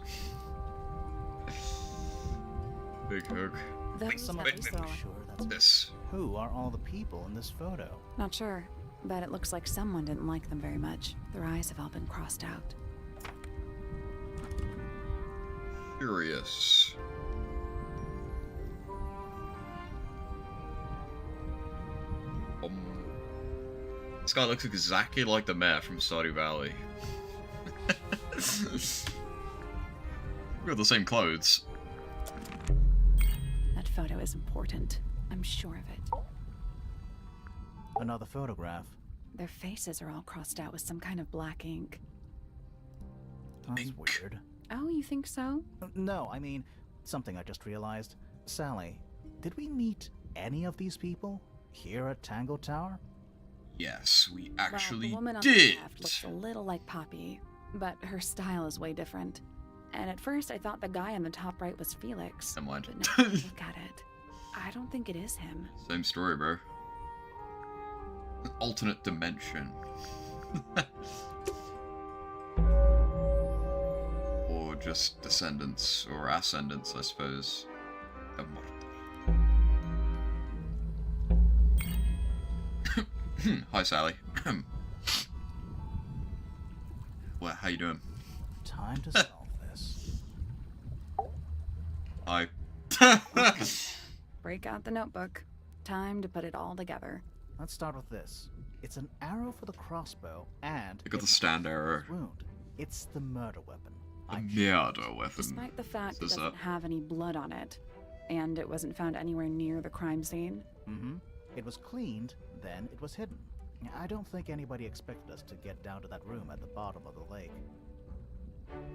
Big hook. Those Someone have wait, so- sure that's This. Who are all the people in this photo? Not sure, but it looks like someone didn't like them very much. Their eyes have all been crossed out. Curious. This guy looks exactly like the mayor from Stardew Valley. We got the same clothes. That photo is important. I'm sure of it. Another photograph. Their faces are all crossed out with some kind of black ink. That's Ink. weird. Oh, you think so? No, I mean, something I just realized. Sally, did we meet any of these people here at Tangle Tower? Yes, we actually well, the woman on did. the left looks a little like Poppy, but her style is way different. And at first I thought the guy on the top right was Felix. Never mind. But now that I look at it, I don't think it is him. Same story, bro. An alternate dimension. Or just descendants, or ascendants, I suppose. Of Morta. Hi, Sally. Well, how you doing? Time to solve this. Hi. Break out the notebook. Time to put it all together. Let's start with this. It's an arrow for the crossbow, and Look at the it's stand arrow. wound. It's the murder weapon. A I'm sure. murder weapon. Despite the fact it Says doesn't that. have any blood on it, and it wasn't found anywhere near the crime scene, Mm-hmm. It was cleaned, then it was hidden. I don't think anybody expected us to get down to that room at the bottom of the lake.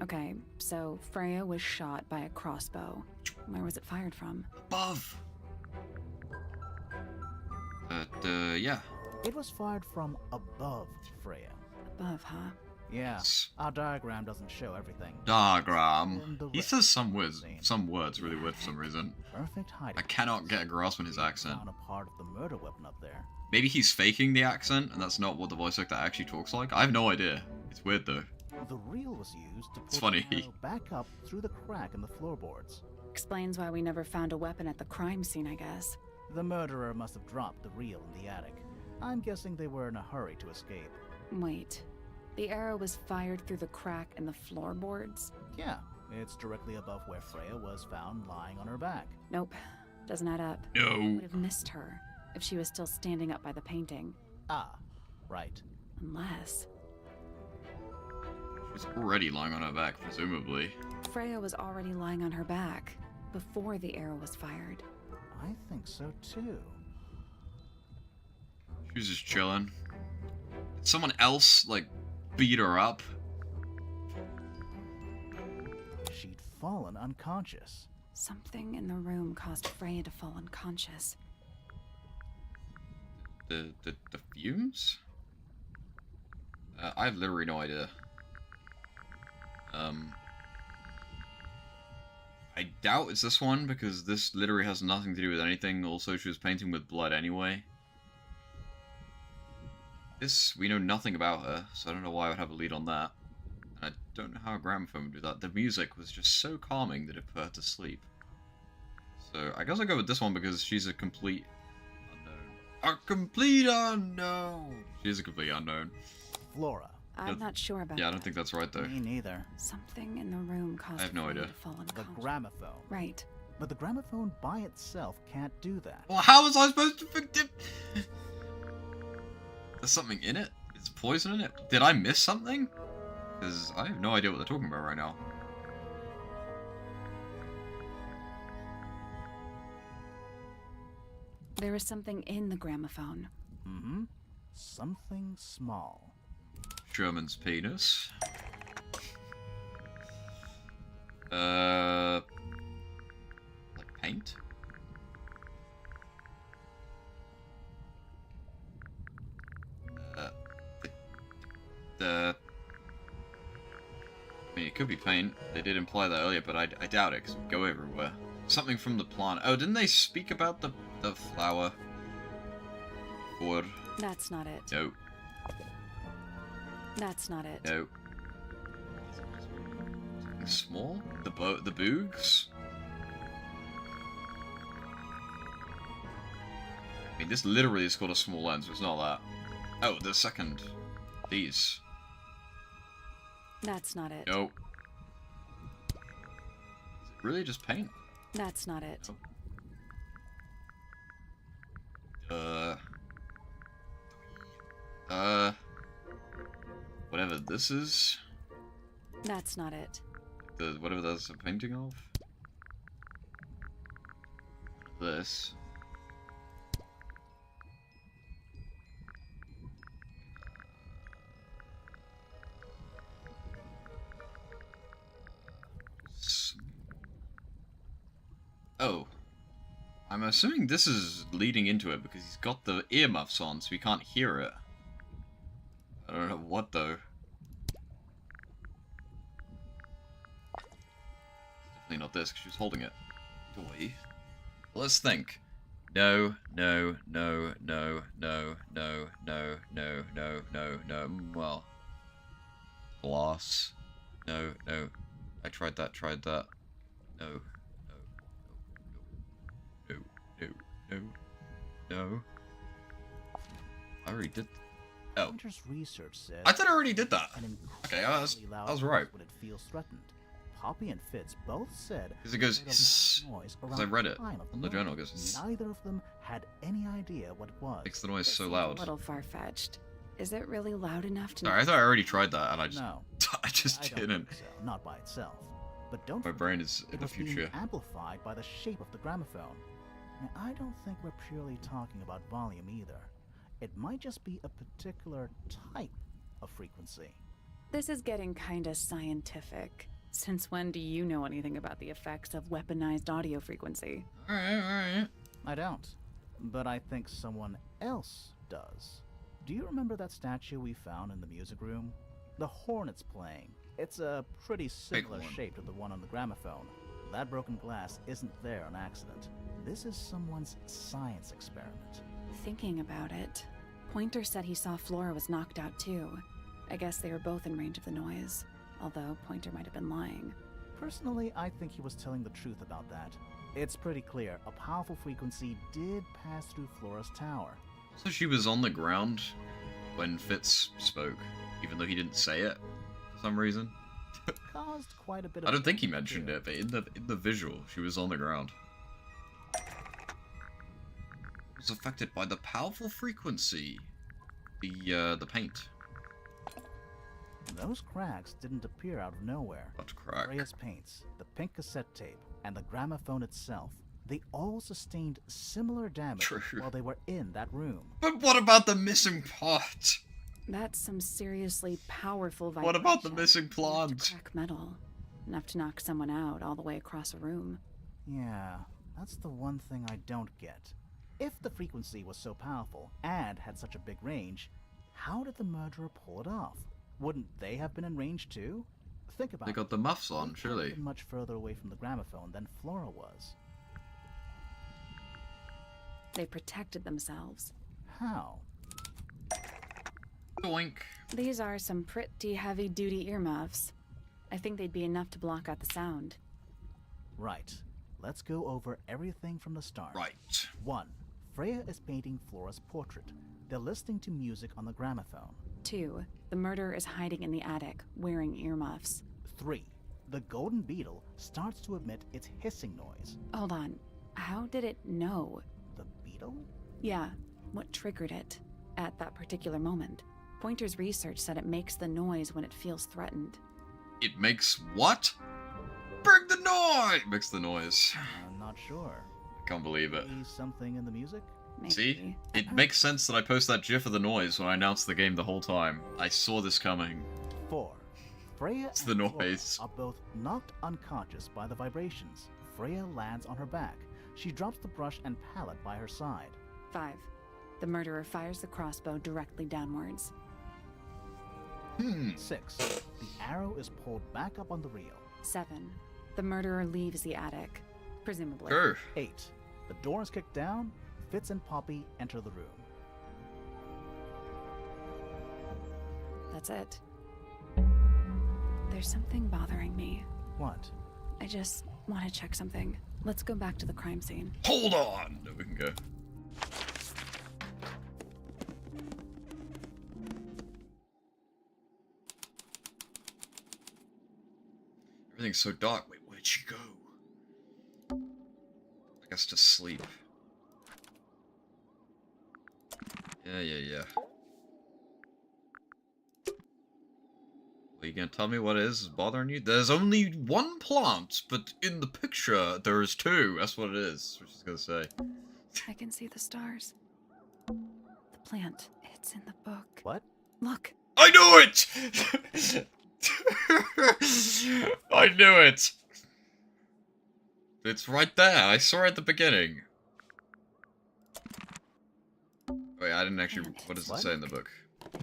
okay, so Freya was shot by a crossbow. Where was it fired from? Above. But, yeah. It was fired from above Freya. Above, huh? Yeah, Yes. our diagram doesn't show everything. Diagram. In the He rest says of the scene. some words really weird for some reason. Perfect hiding. I cannot get a grasp on his place. accent. Found a part of the murder weapon up there. Maybe he's faking the accent, and that's not what the voice actor actually talks like. I have no idea. It's weird though. The reel was used to It's pull the funny. arrow back up through the crack in the floorboards. Explains why we never found a weapon at the crime scene, I guess. The murderer must have dropped the reel in the attic. I'm guessing they were in a hurry to escape. Wait. The arrow was fired through the crack in the floorboards? Yeah, it's directly above where Freya was found lying on her back. Nope. Doesn't add up. No. Would have missed her if she was still standing up by the painting. Ah, right. Unless She's already lying on her back, presumably. Freya was already lying on her back before the arrow was fired. I think so too. She was just chilling. Did someone else, like, beat her up? She'd fallen unconscious. Something in the room caused Freya to fall unconscious. The fumes? I have literally no idea. I doubt it's this one, because this literally has nothing to do with anything. Also, she was painting with blood anyway. This, we know nothing about her, so I don't know why I would have a lead on that. And I don't know how a gramophone would do that. The music was just so calming that it put her to sleep. So, I guess I'll go with this one because she's a complete unknown. A complete unknown! She is a complete unknown. Flora. I'm not sure about Yeah, I that. don't think that's right, though. Me neither. Something in the room caused I have no Freya idea. to fall The unconscious. gramophone. Right. But the gramophone by itself can't do that. Well, how was I supposed to forgive? There's something in it? Is poison in it? Did I miss something? Because I have no idea what they're talking about right now. There was something in the gramophone. Mm-hmm. Something small. Sherman's penis. Like paint? I mean, it could be paint. They did imply that earlier, but I doubt it, because it would go everywhere. Something from the plant. Oh, didn't they speak about the flower? Or... That's not it. No. That's not it. No. Something small? The boogs? I mean, this literally is called a small lens, it's not that. Oh, the second. These. That's not it. Nope. Is it really just paint? That's not it. Whatever this is. That's not it. Whatever that's a painting of. This. Oh. I'm assuming this is leading into it because he's got the earmuffs on, so we can't hear it. I don't know what though. Definitely not this, because she was holding it. Boy. Let's think. No, no, no, no, no, no, no, no, no, no, no. Well. Glass. No, no. I tried that, No. No. I already did. Oh. Hunter's research says I thought I already did that. an Okay, I was incredibly loud right. noise when it feels threatened. Poppy and Fitz both said Because it goes they heard a hiss. loud noise Because I around read the it time of on the murder. journal. It goes hiss. Neither of them had any idea what it was. Makes the noise This so seems loud. A little far-fetched. Is it really loud enough to? Sorry, I thought I already tried that, and I just, No, I just I don't didn't. think so. Not by itself. But don't My forget, brain is in it the was being future. amplified by the shape of the gramophone. Now, I don't think we're purely talking about volume either. It might just be a particular type of frequency. This is getting kinda scientific. Since when do you know anything about the effects of weaponized audio frequency? Alright. I don't. But I think someone else does. Do you remember that statue we found in the music room? The hornet's playing. It's a pretty similar horn. shape to the one on the gramophone. That broken glass isn't there on accident. This is someone's science experiment. Thinking about it, Pointer said he saw Flora was knocked out too. I guess they were both in range of the noise, although Pointer might have been lying. Personally, I think he was telling the truth about that. It's pretty clear a powerful frequency did pass through Flora's tower. So she was on the ground when Fitz spoke, even though he didn't say it for some reason. Caused quite a bit of... I don't think he mentioned it, but in the visual, she was on the ground. Was affected by the powerful frequency. The paint. Those cracks didn't appear out of nowhere. What crack? Freya's paints, the pink cassette tape, and the gramophone itself, they all sustained similar damage True. while they were in that room. But what about the missing part? That's some seriously powerful vibration. What about the missing Enough plant? to crack metal. Enough to knock someone out all the way across a room. Yeah, that's the one thing I don't get. If the frequency was so powerful and had such a big range, how did the murderer pull it off? Wouldn't they have been in range too? Think about it. They got the muffs on, They can't surely. have been much further away from the gramophone than Flora was. They protected themselves. How? Doink. These are some pretty heavy-duty earmuffs. I think they'd be enough to block out the sound. Right. Let's go over everything from the start. Right. 1. Freya is painting Flora's portrait. They're listening to music on the gramophone. 2. The murderer is hiding in the attic, wearing earmuffs. 3. The golden beetle starts to emit its hissing noise. Hold on. How did it know? The beetle? Yeah, what triggered it at that particular moment? Pointer's research said it makes the noise when it feels threatened. It makes what? Bring the noise! Makes the noise. I'm not sure. Can't believe it. Maybe something in the music? Maybe. See? It makes sense that I post that gif of the noise when I announced the game the whole time. I saw this coming. 4. Freya It's and the Flora noise. are both knocked unconscious by the vibrations. Freya lands on her back. She drops the brush and palette by her side. 5. The murderer fires the crossbow directly downwards. 6. The arrow is pulled back up on the reel. 7. The murderer leaves the attic, presumably. Sure. 8. The door is kicked down. Fitz and Poppy enter the room. That's it. There's something bothering me. What? I just want to check something. Let's go back to the crime scene. Hold on! No, we can go. Everything's so dark. Wait, where'd she go? I guess to sleep. Yeah. Are you gonna tell me what it is bothering you? There's only one plant, but in the picture, there's two. That's what it is. What she's gonna say. I can see the stars. The plant. It's in the book. What? Look. I knew it! I knew it! It's right there. I saw it at the beginning. Wait, I didn't actually... What does it say in the book? It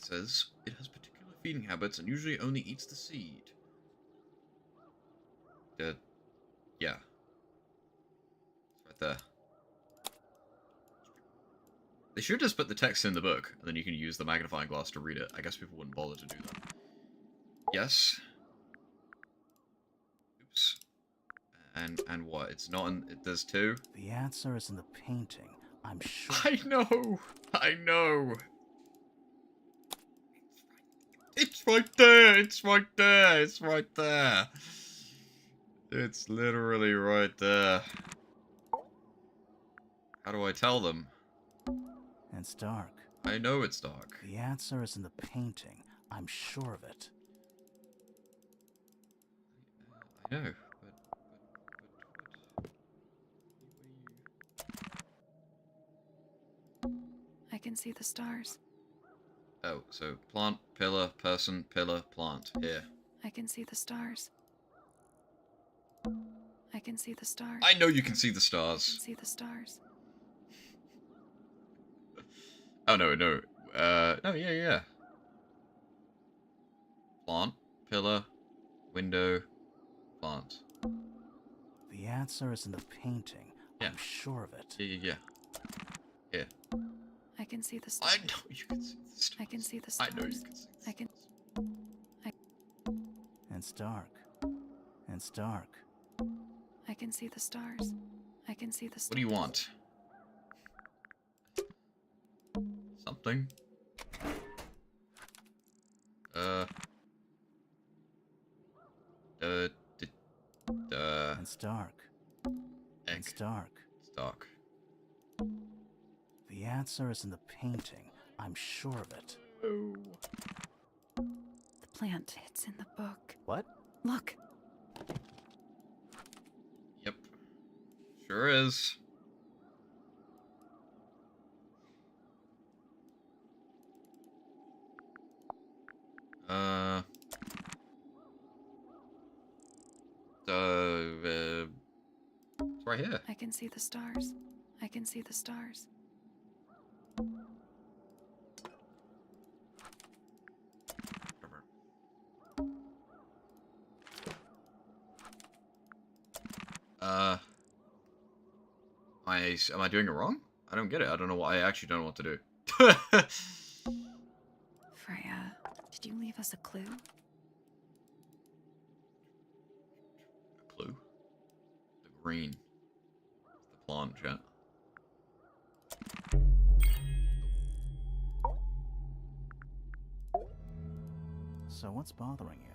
says, it has particular feeding habits and usually only eats the seed. Yeah. It's right there. They should just put the text in the book, and then you can use the magnifying glass to read it. I guess people wouldn't bother to do that. Yes. Oops. And what? It's not in... There's two? The answer is in the painting. I'm sure. I know! I know! It's right there! It's right there! It's right there! It's literally right there. How do I tell them? It's dark. I know it's dark. The answer is in the painting. I'm sure of it. I know, I can see the stars. Oh, so plant, pillar, person, pillar, plant. Here. I can see the stars. I can see the stars. I know you can see the I stars. can see the stars. Oh, no. No, yeah. Plant, pillar, window, plant. The answer is in the painting. Yeah. I'm sure of it. Yeah. Here. I can see the stars. I know you can see the stars. I can see the I stars. know you can see the I can. It's dark. It's dark. I can see the stars. I can see the stars. What do you want? Something? It's dark. Egg. It's dark. It's dark. The answer is in the painting. I'm sure of it. Oh. The plant. It's in the book. What? Look. Yep. Sure is. It's right here. I can see the stars. I can see the stars. Am I doing it wrong? I don't get it. I don't know what. I actually don't know what to do. Freya, did you leave us a clue? A clue? The green. The plant, chat. So what's bothering you?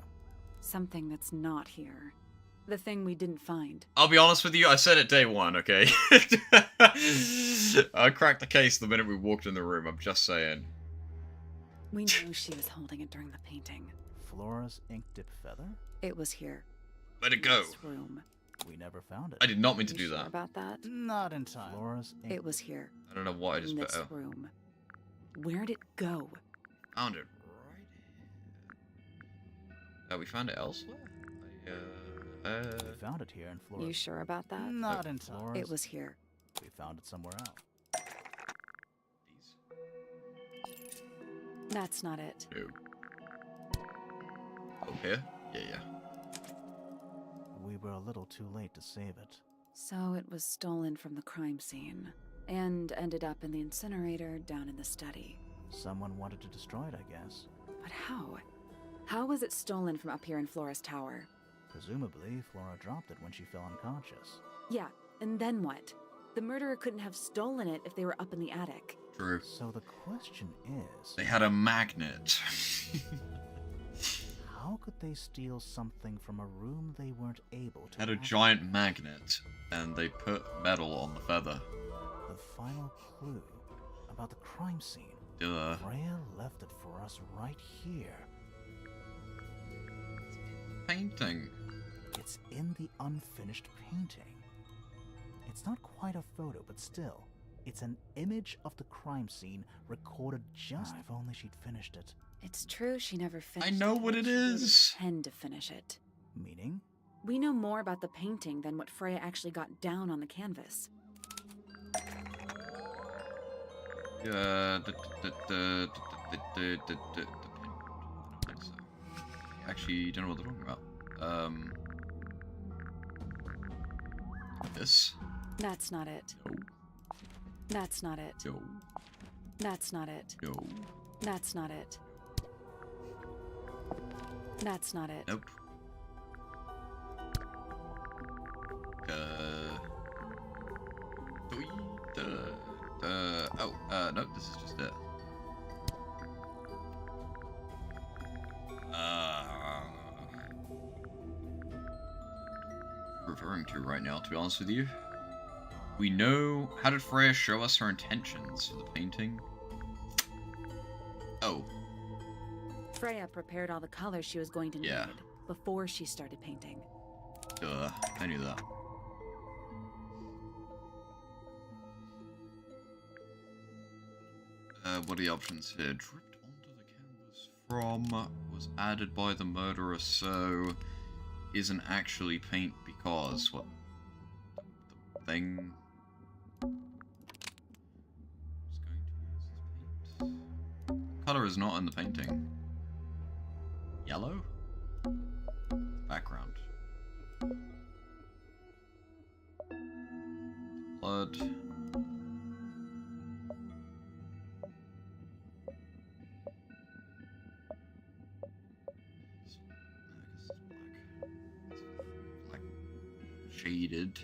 Something that's not here. The thing we didn't find. I'll be honest with you, I said it day one, okay? I cracked the case the minute we walked in the room, I'm just saying. We knew she was holding it during the painting. Flora's ink dip feather? It was here. Let it go. This room. We never found it. I did not mean to You do sure that. about that? Not in time. Flora's ink. It was here. I don't know what I just In put this out. room. Where'd it go? Found it right here. We found it elsewhere? We found it here in Flora. You sure about that? Not in time. Flora's. It was here. We found it somewhere else. These. That's not it. No. Oh, here? Yeah. We were a little too late to save it. So it was stolen from the crime scene and ended up in the incinerator down in the study. Someone wanted to destroy it, I guess. But how? How was it stolen from up here in Flora's tower? Presumably, Flora dropped it when she fell unconscious. Yeah, and then what? The murderer couldn't have stolen it if they were up in the attic. True. So the question is... They had a magnet. How could they steal something from a room they weren't able to... Had a giant magnet, and they put metal on the feather. The final clue about the crime scene. Freya left it for us right here. Painting. It's in the unfinished painting. It's not quite a photo, but still, it's an image of the crime scene recorded just... If only she'd finished it. It's true she never finished I know it, what but it she didn't is. intend to finish it. Meaning? We know more about the painting than what Freya actually got down on the canvas. Actually, don't know what they're talking about. This? That's not it. No. That's not it. No. That's not it. No. That's not it. That's not it. Nope. No, this is just it. Referring to right now, to be honest with you. We know... How did Freya show us her intentions for the painting? Oh. Freya prepared all the colors she was going to need before she started painting. Duh, I knew that. What are the options here? Dripped onto the canvas from, was added by the murderer, so isn't actually paint because, what? The thing... was going to use as paint. Color is not in the painting. Yellow? Background. Blood. Black. Shaded.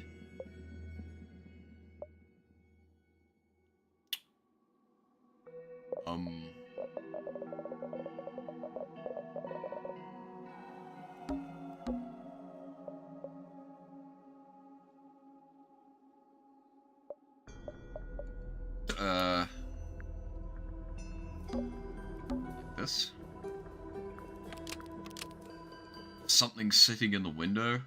Like this. Something sitting in the window.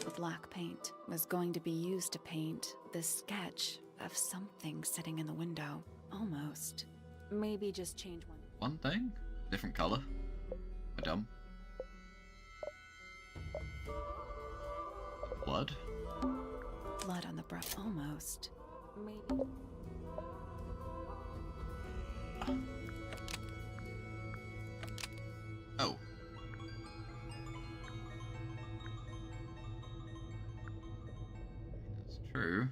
The black paint was going to be used to paint this sketch of something sitting in the window. Almost. Maybe just change one. One thing? Different color. Am I dumb? Blood? Blood on the brush. Almost. Maybe. Oh. That's true.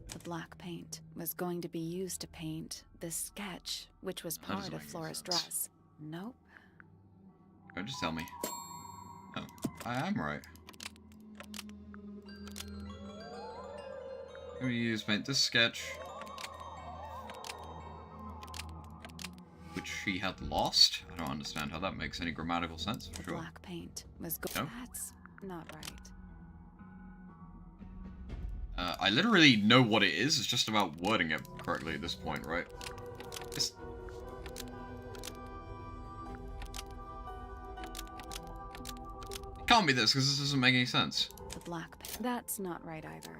The black paint was going to be used to paint this sketch, which was That part doesn't of make any Flora's sense. dress. Nope. Go, just tell me. Oh, I am right. Let me use paint this sketch, which she had lost. I don't understand how that makes any grammatical sense. For The sure. black paint was No? That's not right. I literally know what it is. It's just about wording it correctly at this point, right? It's... It can't be this, because this doesn't make any sense. The black paint. That's not right either.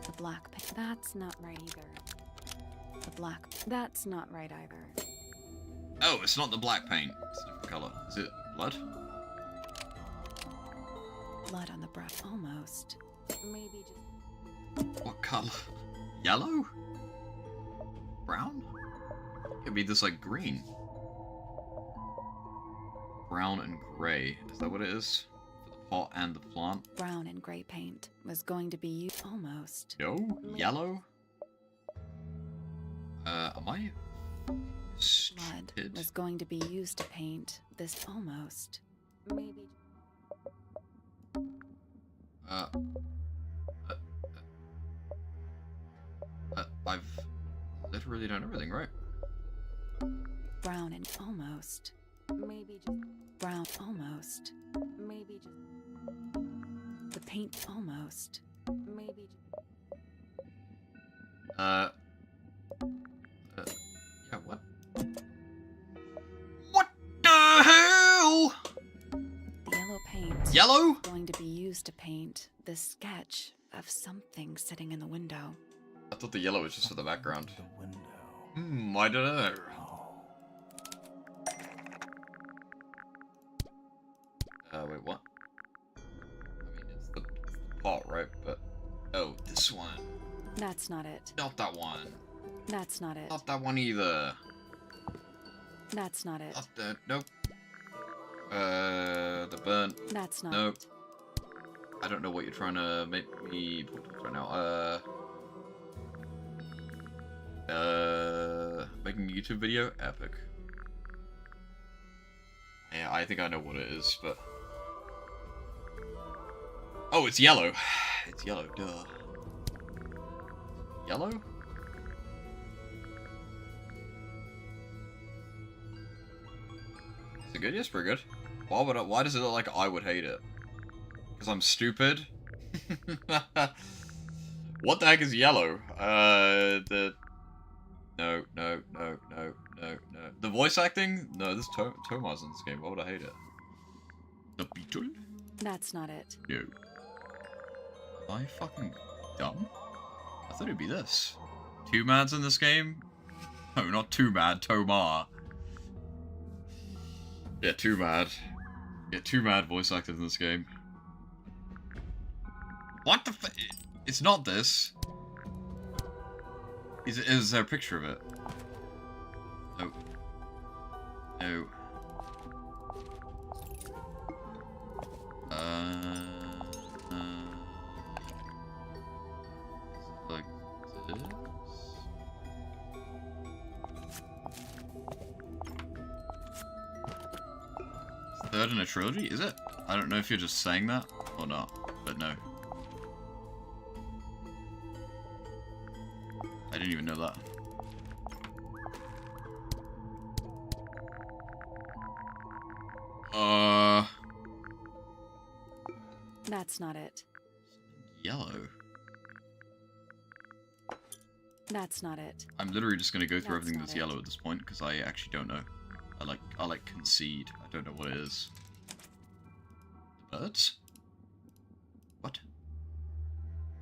The black paint. That's not right either. The black. That's not right either. Oh, it's not the black paint. It's a different color. Is it blood? Blood on the brush. Almost. Maybe just. What color? Yellow? Brown? Could be this like green. Brown and gray. Is that what it is? For the pot and the plant? Brown and gray paint was going to be used. Almost. No? Yellow? Am I Blood stupid? was going to be used to paint this. Almost. Maybe. I've literally done everything, right? Brown and almost. Maybe just. Brown. Almost. Maybe just. The paint. Almost. Maybe just. Yeah, what? What the hell? The yellow paint. Yellow? Was going to be used to paint this sketch of something sitting in the window. I thought the yellow was just for the background. The window. I don't know. Wait, what? I mean, it's the pot, right? But, oh, this one. That's not it. Not that one. That's not it. Not that one either. That's not it. Not that, nope. The burnt. That's not Nope. it. I don't know what you're trying to make me put right now. Making a YouTube video? Epic. Yeah, I think I know what it is, but... Oh, it's yellow. It's yellow, duh. Yellow? Is it good? Yes, pretty good. Why does it look like I would hate it? Because I'm stupid? What the heck is yellow? No. The voice acting? No, this Tomar's in this game. Why would I hate it? The beetle? That's not it. No. Am I fucking dumb? I thought it'd be this. Two mads in this game? No, not too mad, Tomar. Yeah, too mad. Yeah, too mad voice actors in this game. What the f- It's not this. Is there a picture of it? No. Like this? Third in a trilogy, is it? I don't know if you're just saying that or not, but no. I didn't even know that. That's not it. Yellow. That's not it. I'm literally just gonna go through That's everything not that's it. yellow at this point because I actually don't know. I like concede. I don't know what it is. The birds? What?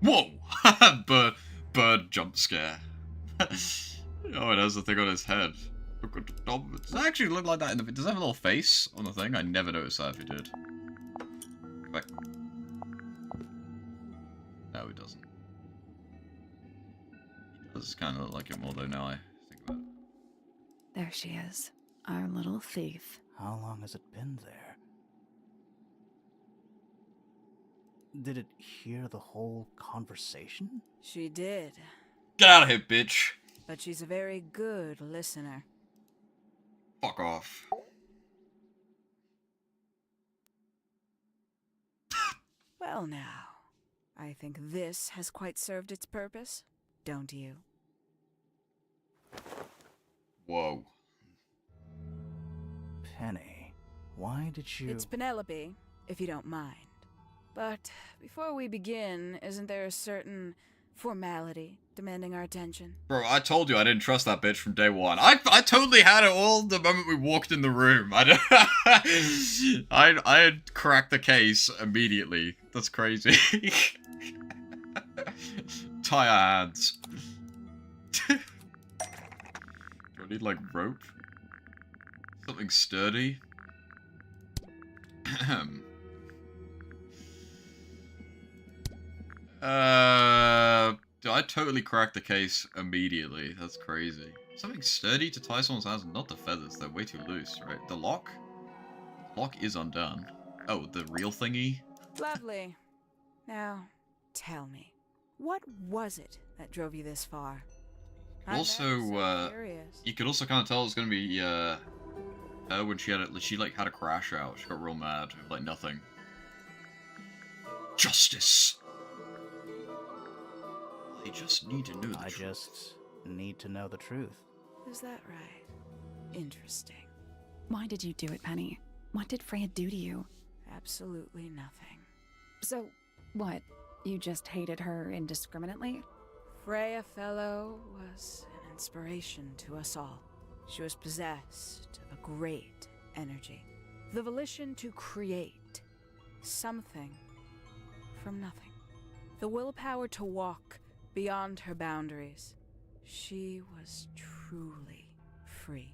Whoa! Bird jump scare. Oh, it has the thing on his head. Does it actually look like that in the... Does it have a little face on the thing? I never noticed that if it did. Go back. No, it doesn't. It does kind of look like it more though now I think about it. There she is. Our little thief. How long has it been there? Did it hear the whole conversation? She did, Get out of here, bitch! but she's a very good listener. Fuck off. Well now, I think this has quite served its purpose, don't you? Whoa. Penny, why did you... It's Penelope, if you don't mind. But before we begin, isn't there a certain formality demanding our attention? Bro, I told you I didn't trust that bitch from day one. I totally had it all the moment we walked in the room. I had cracked the case immediately. That's crazy. Tie our hands. Do I need, like, rope? Something sturdy? I totally cracked the case immediately. That's crazy. Something sturdy to tie someone's hands, not the feathers. They're way too loose, right? The lock? The lock is undone. Oh, the real thingy? Lovely. Now, tell me, what was it that drove you this far? I'm Also, so curious. you could also kind of tell it's gonna be, her when she had had a crash out. She got real mad. Like, nothing. Justice! I just need to know the truth. I just need to know the truth. Is that right? Interesting. Why did you do it, Penny? What did Freya do to you? Absolutely nothing. So, what? You just hated her indiscriminately? Freya Fellow was an inspiration to us all. She was possessed of a great energy. The volition to create something from nothing. The willpower to walk beyond her boundaries. She was truly free.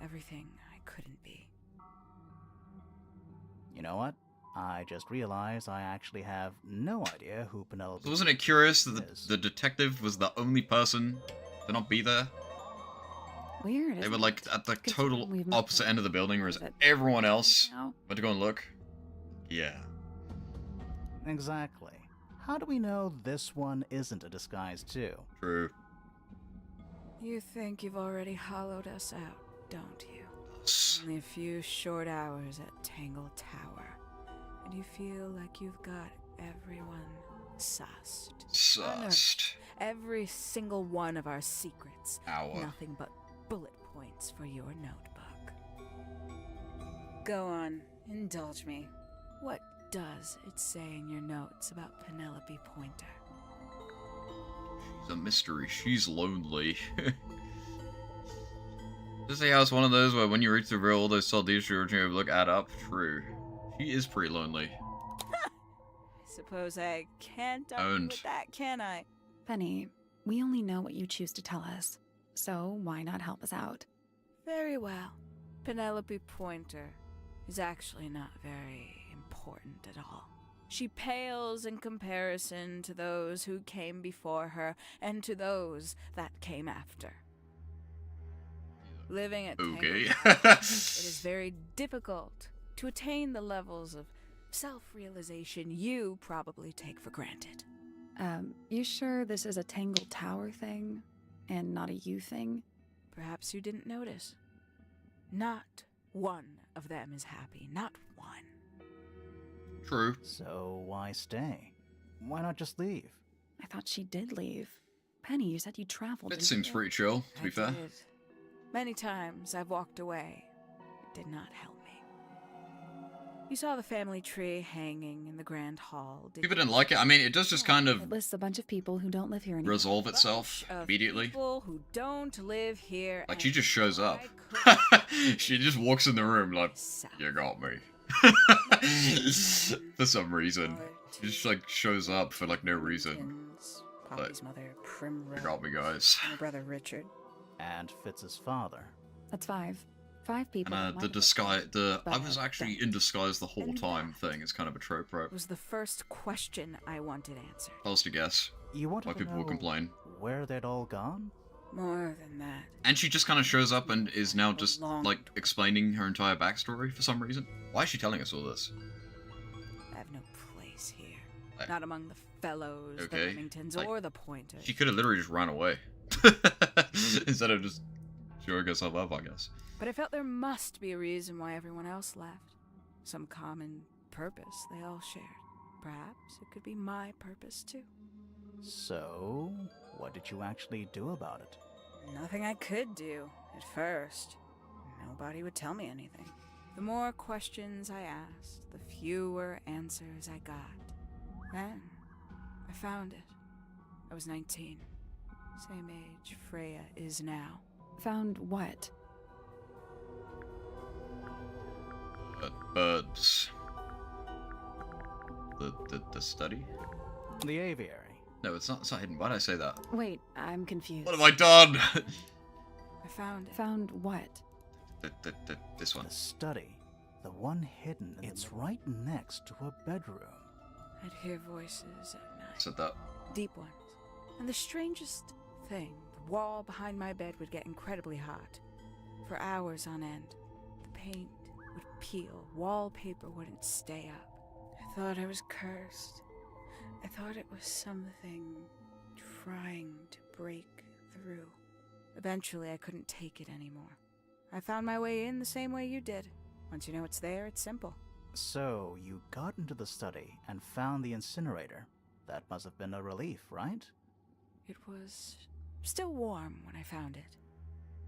Everything I couldn't be. You know what? I just realized I actually have no idea who Penelope So wasn't it curious that is. the detective was the only person to not be there? Weird. They were isn't like it? at the Considering total we've met opposite for end of the building, whereas is it everyone else now? went to go and look. Yeah. Exactly. How do we know this one isn't a disguise too? True. You think you've already hollowed us out, don't you? S- Only a few short hours at Tangle Tower, and you feel like you've got everyone sussed. Sussed. Every single one of our secrets. Hour. Nothing but bullet points for your notebook. Go on, indulge me. What does it say in your notes about Penelope Pointer? She's a mystery. She's lonely. Does say how it's one of those where when you reach the real, all those solid issues originally look add up? True. She is pretty lonely. Suppose I can't argue Owned. with that, can I? Penny, we only know what you choose to tell us. So why not help us out? Very well. Penelope Pointer is actually not very important at all. She pales in comparison to those who came before her and to those that came after. Living at Okay. Tangle, it is very difficult to attain the levels of self-realization you probably take for granted. You sure this is a Tangle Tower thing and not a you thing? Perhaps you didn't notice. Not one of them is happy. Not one. True. So why stay? Why not just leave? I thought she did leave. Penny, you said you traveled. It didn't seems you? pretty chill, to be fair. did. Many times I've walked away. It did not help me. You saw the family tree hanging in the grand hall. People didn't like it. I mean, it does just kind of It lists a bunch of people who don't live here anymore. resolve itself Bunch of immediately. People who don't live here. Like, she and just shows up. I could She just walks in the room like, South. you got me. For some reason. She just, like, shows up for, like, no reason. Kittens, Poppy's mother, Primrose. You got me, guys. My brother Richard. And Fitz's father. That's 5. 5 people. And that the might disguise, I but was actually in disguise the whole And time that thing is kind of a trope, right? Was the first question I wanted answered. If I was to guess, You wanted why to people know will complain. where they'd all gone? More than that. And she just kind of shows up and is now I just, belonged. like, explaining her entire backstory for some reason. Why is she telling us all this? I have no place here. I- Not among the fellows, Okay. the Remingtons, Like, or the Pointers. She could have literally just ran away. Instead of just showing herself up, I guess. But I felt there must be a reason why everyone else left. Some common purpose they all shared. Perhaps it could be my purpose too. So, what did you actually do about it? Nothing I could do at first. Nobody would tell me anything. The more questions I asked, the fewer answers I got. Then, I found it. I was 19. Same age Freya is now. Found what? Birds. The study? The aviary. No, it's not hidden. Why did I say that? Wait, I'm confused. What have I done? I found it. Found what? This one. The study. The one hidden. It's right next to a bedroom. I'd hear voices at night. Said that. Deep ones. And the strangest thing, the wall behind my bed would get incredibly hot. For hours on end. The paint would peel. Wallpaper wouldn't stay up. I thought I was cursed. I thought it was something trying to break through. Eventually, I couldn't take it anymore. I found my way in the same way you did. Once you know it's there, it's simple. So, you got into the study and found the incinerator. That must have been a relief, right? It was still warm when I found it.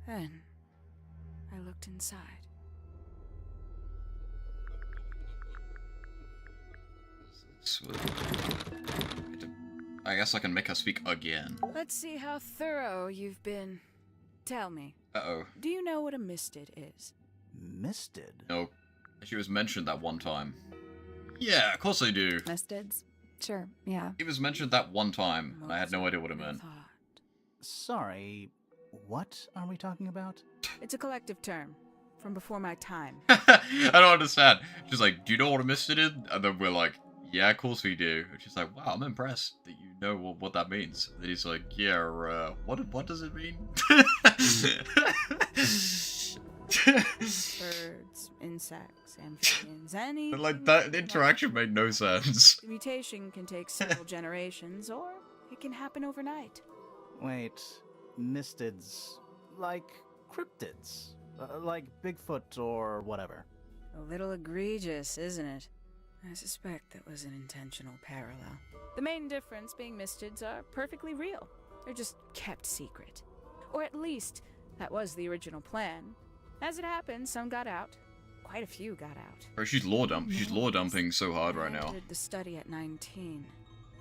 Then, I looked inside. I guess I can make her speak again. Let's see how thorough you've been. Tell me, Uh-oh. do you know what a misted is? Misted? No. She was mentioned that one time. Yeah, of course I do. Mistids? Sure, yeah. It was mentioned that one time, and I had no idea what it meant. Sorry, what are we talking about? It's a collective term from before my time. I don't understand. She's like, do you know what a misted is? And then we're like, yeah, of course we do. And she's like, wow, I'm impressed that you know what that means. And then he's like, yeah, what does it mean? Birds, insects, amphibians, any. But like, that interaction made no sense. The mutation can take several generations, or it can happen overnight. Wait, mistids. Like cryptids. Like Bigfoot or whatever. A little egregious, isn't it? I suspect that was an intentional parallel. The main difference being mistids are perfectly real. They're just kept secret. Or at least, that was the original plan. As it happened, some got out. Quite a few got out. Bro, she's lore dumping so hard right I now. entered the study at 19.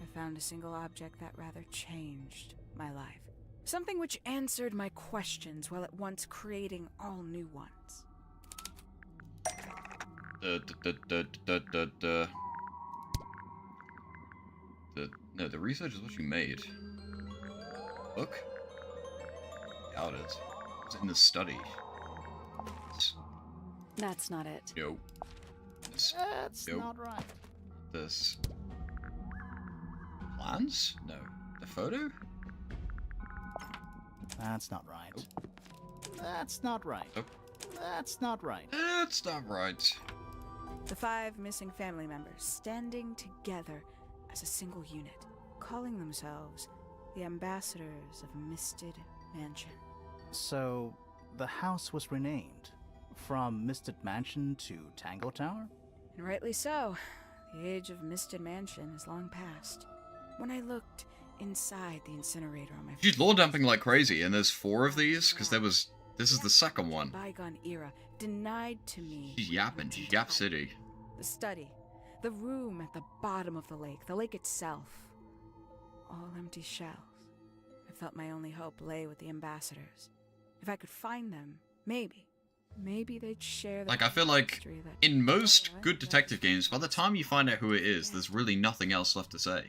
I found a single object that rather changed my life. Something which answered my questions while at once creating all new ones. No, the research is what you made. Book? Doubt it. It's in the study. That's not it. Nope. That's Nope. not right. This. Plans? No. The photo? That's not right. That's not right. Oh. That's not right. It's not right. The 5 missing family members standing together as a single unit, calling themselves the ambassadors of Misted Mansion. So, the house was renamed from Misted Mansion to Tangle Tower? And rightly so. The age of Misted Mansion is long past. When I looked inside the incinerator on my She's lore dumping like crazy, and there's 4 of these, because this is the second one. Bygone era denied to me. She's yapping. She's Yap City. The study, the room at the bottom of the lake itself. All empty shells. I felt my only hope lay with the ambassadors. If I could find them, maybe they'd share. Like, I feel like in most good detective games, by the time you find out who it is, there's really nothing else left to say.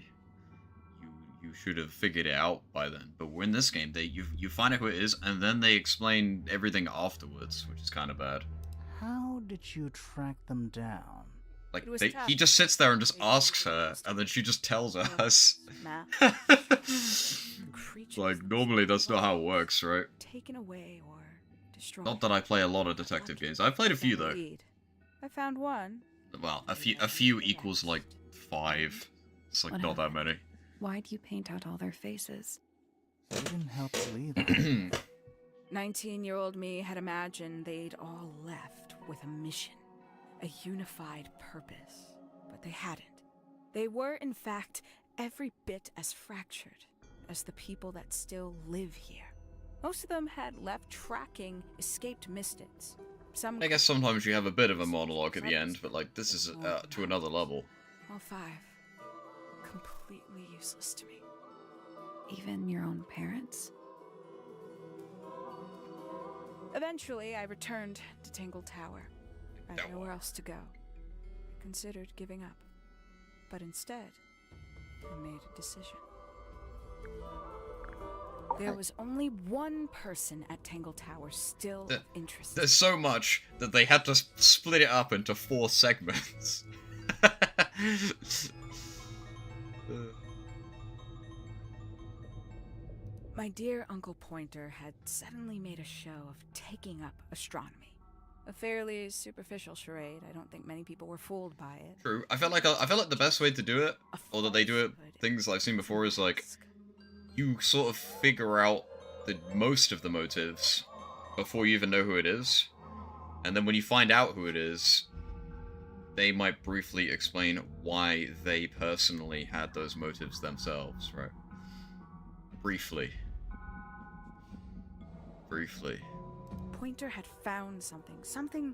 You should have figured it out by then. But in this game, you find out who it is, and then they explain everything afterwards, which is kind of bad. How did you track them down? Like, he just sits there and just asks her, and then she just tells us. Like, normally that's not how it works, right? Taken away or destroyed. Not that I play a lot of detective games. I've played a few, though. I found one. Well, a few equals, like, 5. It's, like, not that many. Why'd you paint out all their faces? They didn't help believe it. 19-year-old me had imagined they'd all left with a mission, a unified purpose, but they hadn't. They were, in fact, every bit as fractured as the people that still live here. Most of them had left tracking escaped mystics. I guess sometimes you have a bit of a monologue at the end, but, like, this is to another level. All 5. Completely useless to me. Even your own parents? Eventually, I returned to Tangle Tower. I had nowhere else to go. I considered giving up. But instead, I made a decision. There was only one person at Tangle Tower still interested. There's so much that they had to split it up into 4 segments. My dear Uncle Pointer had suddenly made a show of taking up astronomy. A fairly superficial charade. I don't think many people were fooled by it. True. I felt like the best way to do it, or that they do it, things I've seen before, is like you sort of figure out most of the motives before you even know who it is, and then when you find out who it is, they might briefly explain why they personally had those motives themselves, right? Briefly. Pointer had found something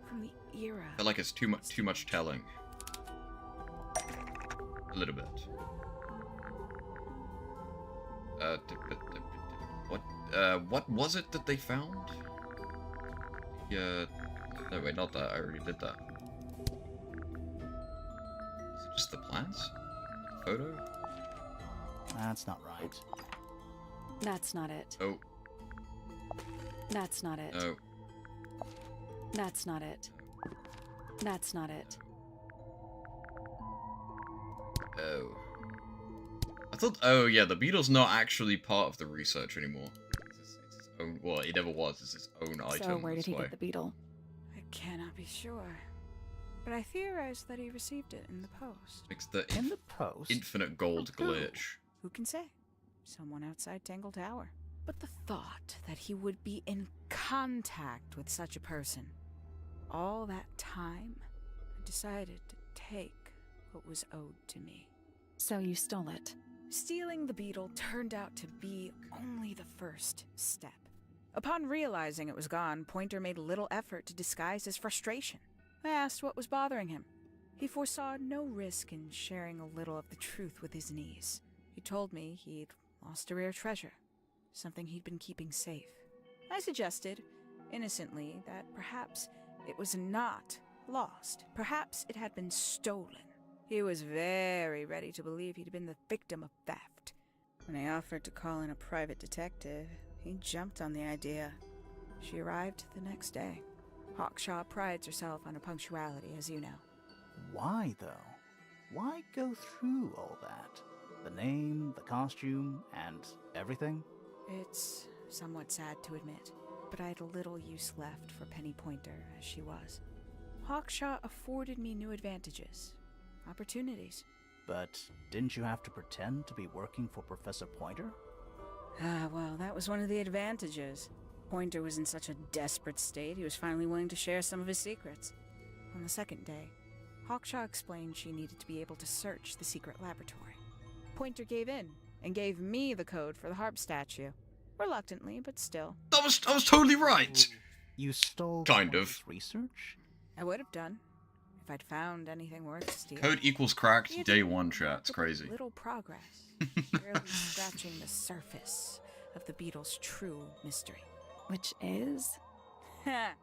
from the era. I feel like it's too much telling. A little bit. What was it that they found? Yeah. No, wait, not that. I already did that. Is it just the plants? The photo? That's not right. Oh. That's not it. Oh. That's not it. Oh. That's not it. That's not it. Oh. I thought, oh yeah, the beetle's not actually part of the research anymore. It's its own, well, it never was, it's its own item. So where did he get the beetle? I cannot be sure. But I theorized that he received it in the post. It's the In the post? infinite gold glitch. Who can say? Someone outside Tangle Tower. But the thought that he would be in contact with such a person, all that time, I decided to take what was owed to me. So you stole it. Stealing the beetle turned out to be only the first step. Upon realizing it was gone, Pointer made little effort to disguise his frustration. I asked what was bothering him. He foresaw no risk in sharing a little of the truth with his niece. He told me he'd lost a rare treasure, something he'd been keeping safe. I suggested, innocently, that perhaps it was not lost. Perhaps it had been stolen. He was very ready to believe he'd been the victim of theft. When I offered to call in a private detective, he jumped on the idea. She arrived the next day. Hawkshaw prides herself on her punctuality, as you know. Why, though? Why go through all that? The name, the costume, and everything? It's somewhat sad to admit. but I had little use left for Penny Pointer as she was. Hawkshaw afforded me new advantages, opportunities. But didn't you have to pretend to be working for Professor Pointer? Ah, well, that was one of the advantages. Pointer was in such a desperate state, he was finally willing to share some of his secrets. On the second day, Hawkshaw explained she needed to be able to search the secret laboratory. Pointer gave in and gave me the code for the harp statue. Reluctantly, but still. I was totally right. You stole Kind of. Pointer's research? I would have done, if I'd found anything worth stealing. Code equals cracked day one, chat. It's crazy. Little progress, barely scratching the surface of the beetle's true mystery. Which is? Ha!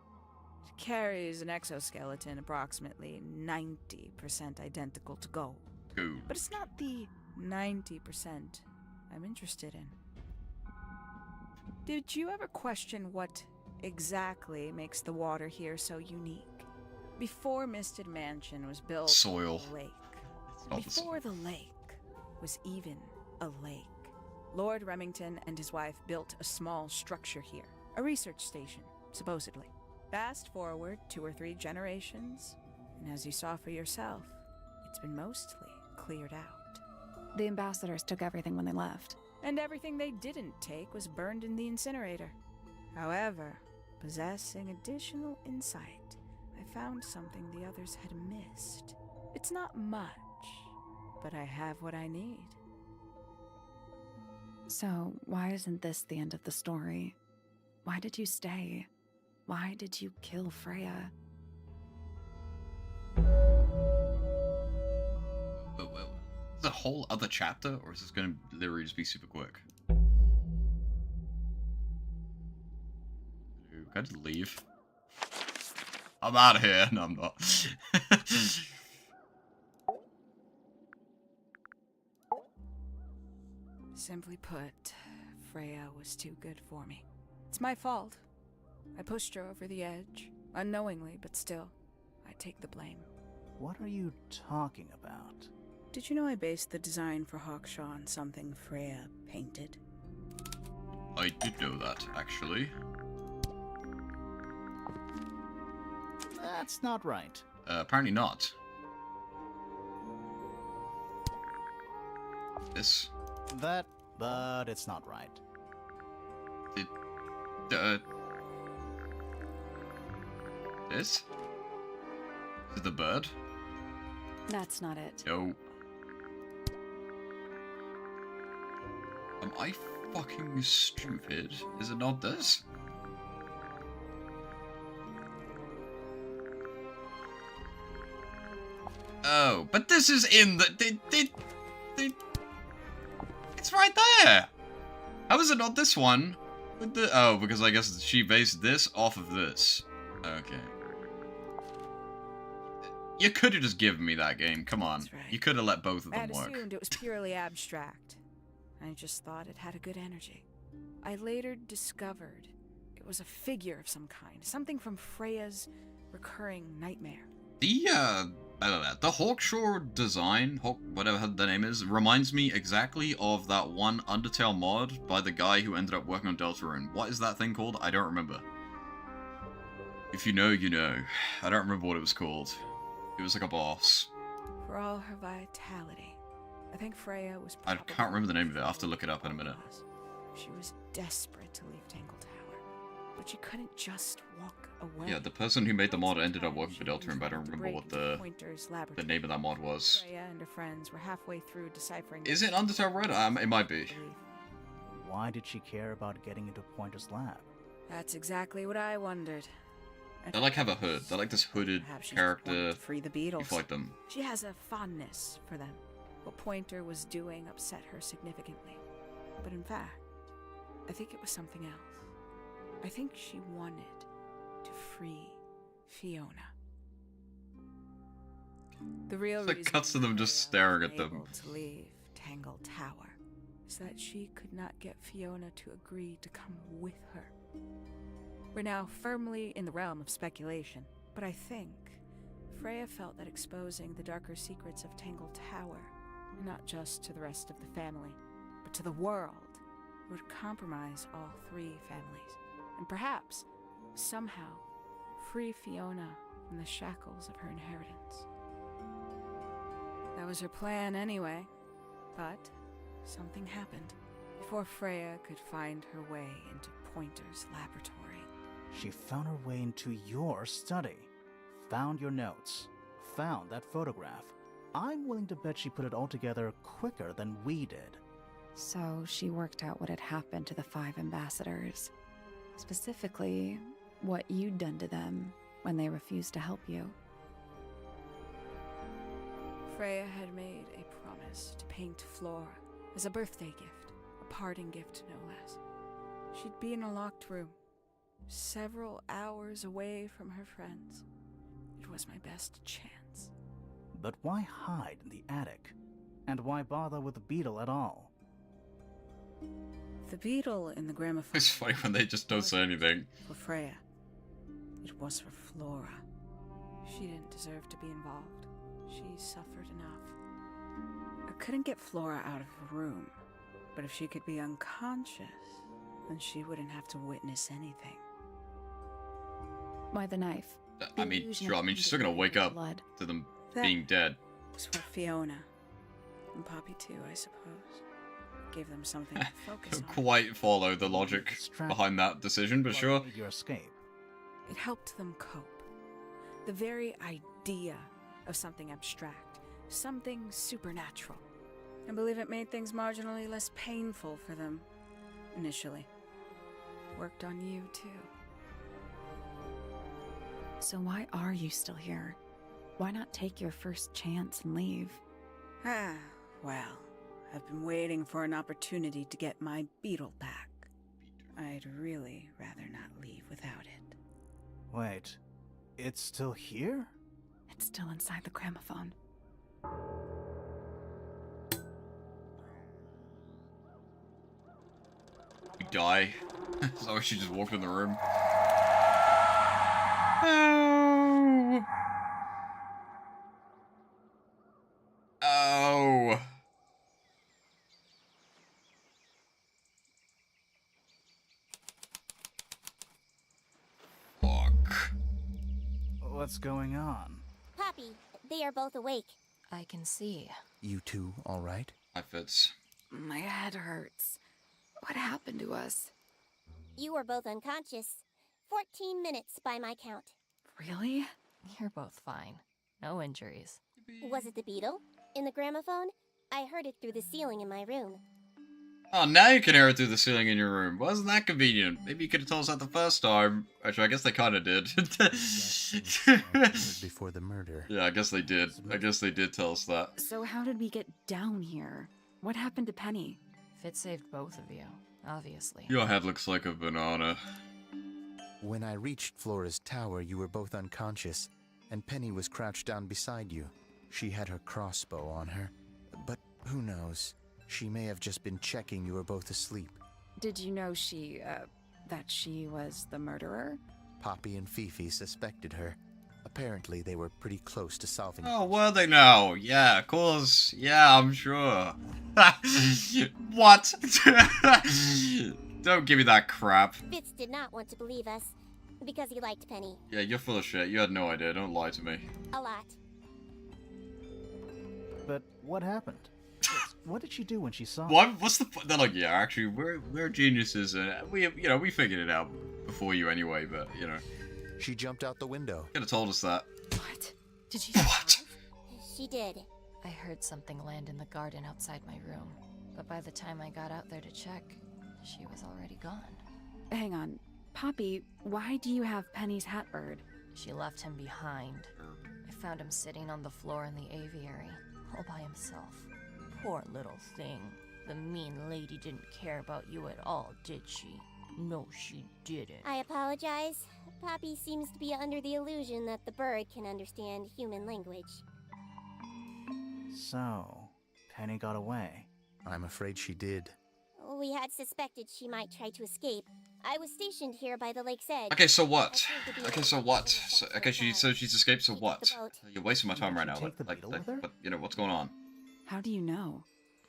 It carries an exoskeleton approximately 90% identical to gold. Cool. But it's not the 90% I'm interested in. Did you ever question what exactly makes the water here so unique? Before Misted Mansion was built, Soil. a lake. Not Before the lake was even a lake, Lord Remington and his wife built a small structure here, a research station, supposedly. Fast forward 2 or 3 generations, and as you saw for yourself, it's been mostly cleared out. The ambassadors took everything when they left. And everything they didn't take was burned in the incinerator. However, possessing additional insight, I found something the others had missed. It's not much, but I have what I need. So, why isn't this the end of the story? Why did you stay? Why did you kill Freya? Is a whole other chapter, or is this going to literally just be super quick? Can I just leave? I'm out of here. No, I'm not. Simply put, Freya was too good for me. It's my fault. I pushed her over the edge, unknowingly, but still, I take the blame. What are you talking about? Did you know I based the design for Hawkshaw on something Freya painted? I did know that, actually. That's not right. Apparently not. This? That, but it's not right. This? Is it the bird? That's not it. No. Am I fucking stupid? Is it not this? Oh, but this is in the... It's right there! How is it not this one? With the... Oh, because I guess she based this off of this. Okay. You could have just given me that game, come on. That's right. You could have let both of I them had work. assumed it was purely abstract. I just thought it had a good energy. I later discovered it was a figure of some kind, something from Freya's recurring nightmare. The Hawkshaw design, whatever the name is, reminds me exactly of that one Undertale mod by the guy who ended up working on Deltarune. What is that thing called? I don't remember. If you know, you know. I don't remember what it was called. It was like a boss. For all her vitality, I think Freya was I probably can't remember the name of it. I'll have to look it up in a minute. She was desperate to leave Tangle Tower, but she couldn't just walk away. Yeah, the person who made the mod ended up working for Deltarune, but I don't remember what the name of that mod was. Freya and her friends were halfway through deciphering. Is it Undertale Red? It might be. Why did she care about getting into Pointer's lab? That's exactly what I wondered. They like have a hood. They're like this hooded Perhaps she just character. wanted to free the Beatles. You fight them. She has a fondness for them. What Pointer was doing upset her significantly. But in fact, I think it was something else. I think she wanted to free Fiona. The real It reason cuts to them just Freya staring was at them. able to leave Tangle Tower is that she could not get Fiona to agree to come with her. We're now firmly in the realm of speculation, but I think Freya felt that exposing the darker secrets of Tangle Tower, not just to the rest of the family, but to the world, would compromise all 3 families. and perhaps, somehow, free Fiona from the shackles of her inheritance. That was her plan anyway, but something happened before Freya could find her way into Pointer's laboratory. She found her way into your study, found your notes, found that photograph. I'm willing to bet she put it all together quicker than we did. So she worked out what had happened to the 5 ambassadors. Specifically, what you'd done to them when they refused to help you. Freya had made a promise to paint Flora as a birthday gift, a parting gift no less. She'd be in a locked room, several hours away from her friends. It was my best chance. But why hide in the attic? And why bother with the beetle at all? The beetle in the gramophone. It's funny when they just don't say anything. For Freya. It was for Flora. She didn't deserve to be involved. She suffered enough. I couldn't get Flora out of her room, but if she could be unconscious, then she wouldn't have to witness anything. Why the knife? I mean, sure, I mean, she's still gonna wake up to them being dead. It was for Fiona. And Poppy too, I suppose. Gave them something to focus on. Don't quite follow the logic behind that decision, but sure. Your escape. It helped them cope. The very idea of something abstract, something supernatural. I believe it made things marginally less painful for them, initially. Worked on you, too. So why are you still here? Why not take your first chance and leave? Ah, well, I've been waiting for an opportunity to get my beetle back. I'd really rather not leave without it. Wait, it's still here? It's still inside the gramophone. We die. So she just walked in the room. Oh. Fuck. What's going on? Poppy, they are both awake. I can see. You two, all right? Hi, Fitz. My head hurts. What happened to us? You were both unconscious. 14 minutes by my count. Really? You're both fine. No injuries. Was it the beetle? In the gramophone? I heard it through the ceiling in my room. Oh, now you can hear it through the ceiling in your room. Wasn't that convenient? Maybe you could have told us that the first time. Actually, I guess they kind of did. Before the murder. Yeah, I guess they did. I guess they did tell us that. So how did we get down here? What happened to Penny? Fitz saved both of you, obviously. Your head looks like a banana. When I reached Flora's tower, you were both unconscious, and Penny was crouched down beside you. She had her crossbow on her, but who knows? She may have just been checking you were both asleep. Did you know that she was the murderer? Poppy and Fifi suspected her. Apparently, they were pretty close to solving it. Oh, were they now? Yeah, of course. Yeah, I'm sure. What? Don't give me that crap. Fitz did not want to believe us, because he liked Penny. Yeah, you're full of shit. You had no idea. Don't lie to me. A lot. But what happened? What did she do when she saw What? What's the? They're like, yeah, actually, we're geniuses, and we figured it out before you anyway. But She jumped out the window. Could have told us that. What? Did she What? She did. I heard something land in the garden outside my room, but by the time I got out there to check, she was already gone. Hang on. Poppy, why do you have Penny's hat bird? She left him behind. I found him sitting on the floor in the aviary, all by himself. Poor little thing. The mean lady didn't care about you at all, did she? No, she didn't. I apologize. Poppy seems to be under the illusion that the bird can understand human language. So, Penny got away. I'm afraid she did. We had suspected she might try to escape. I was stationed here by the lake's edge. Okay, so what? She's escaped. So what? You're wasting my time right now. But what's going on? How do you know?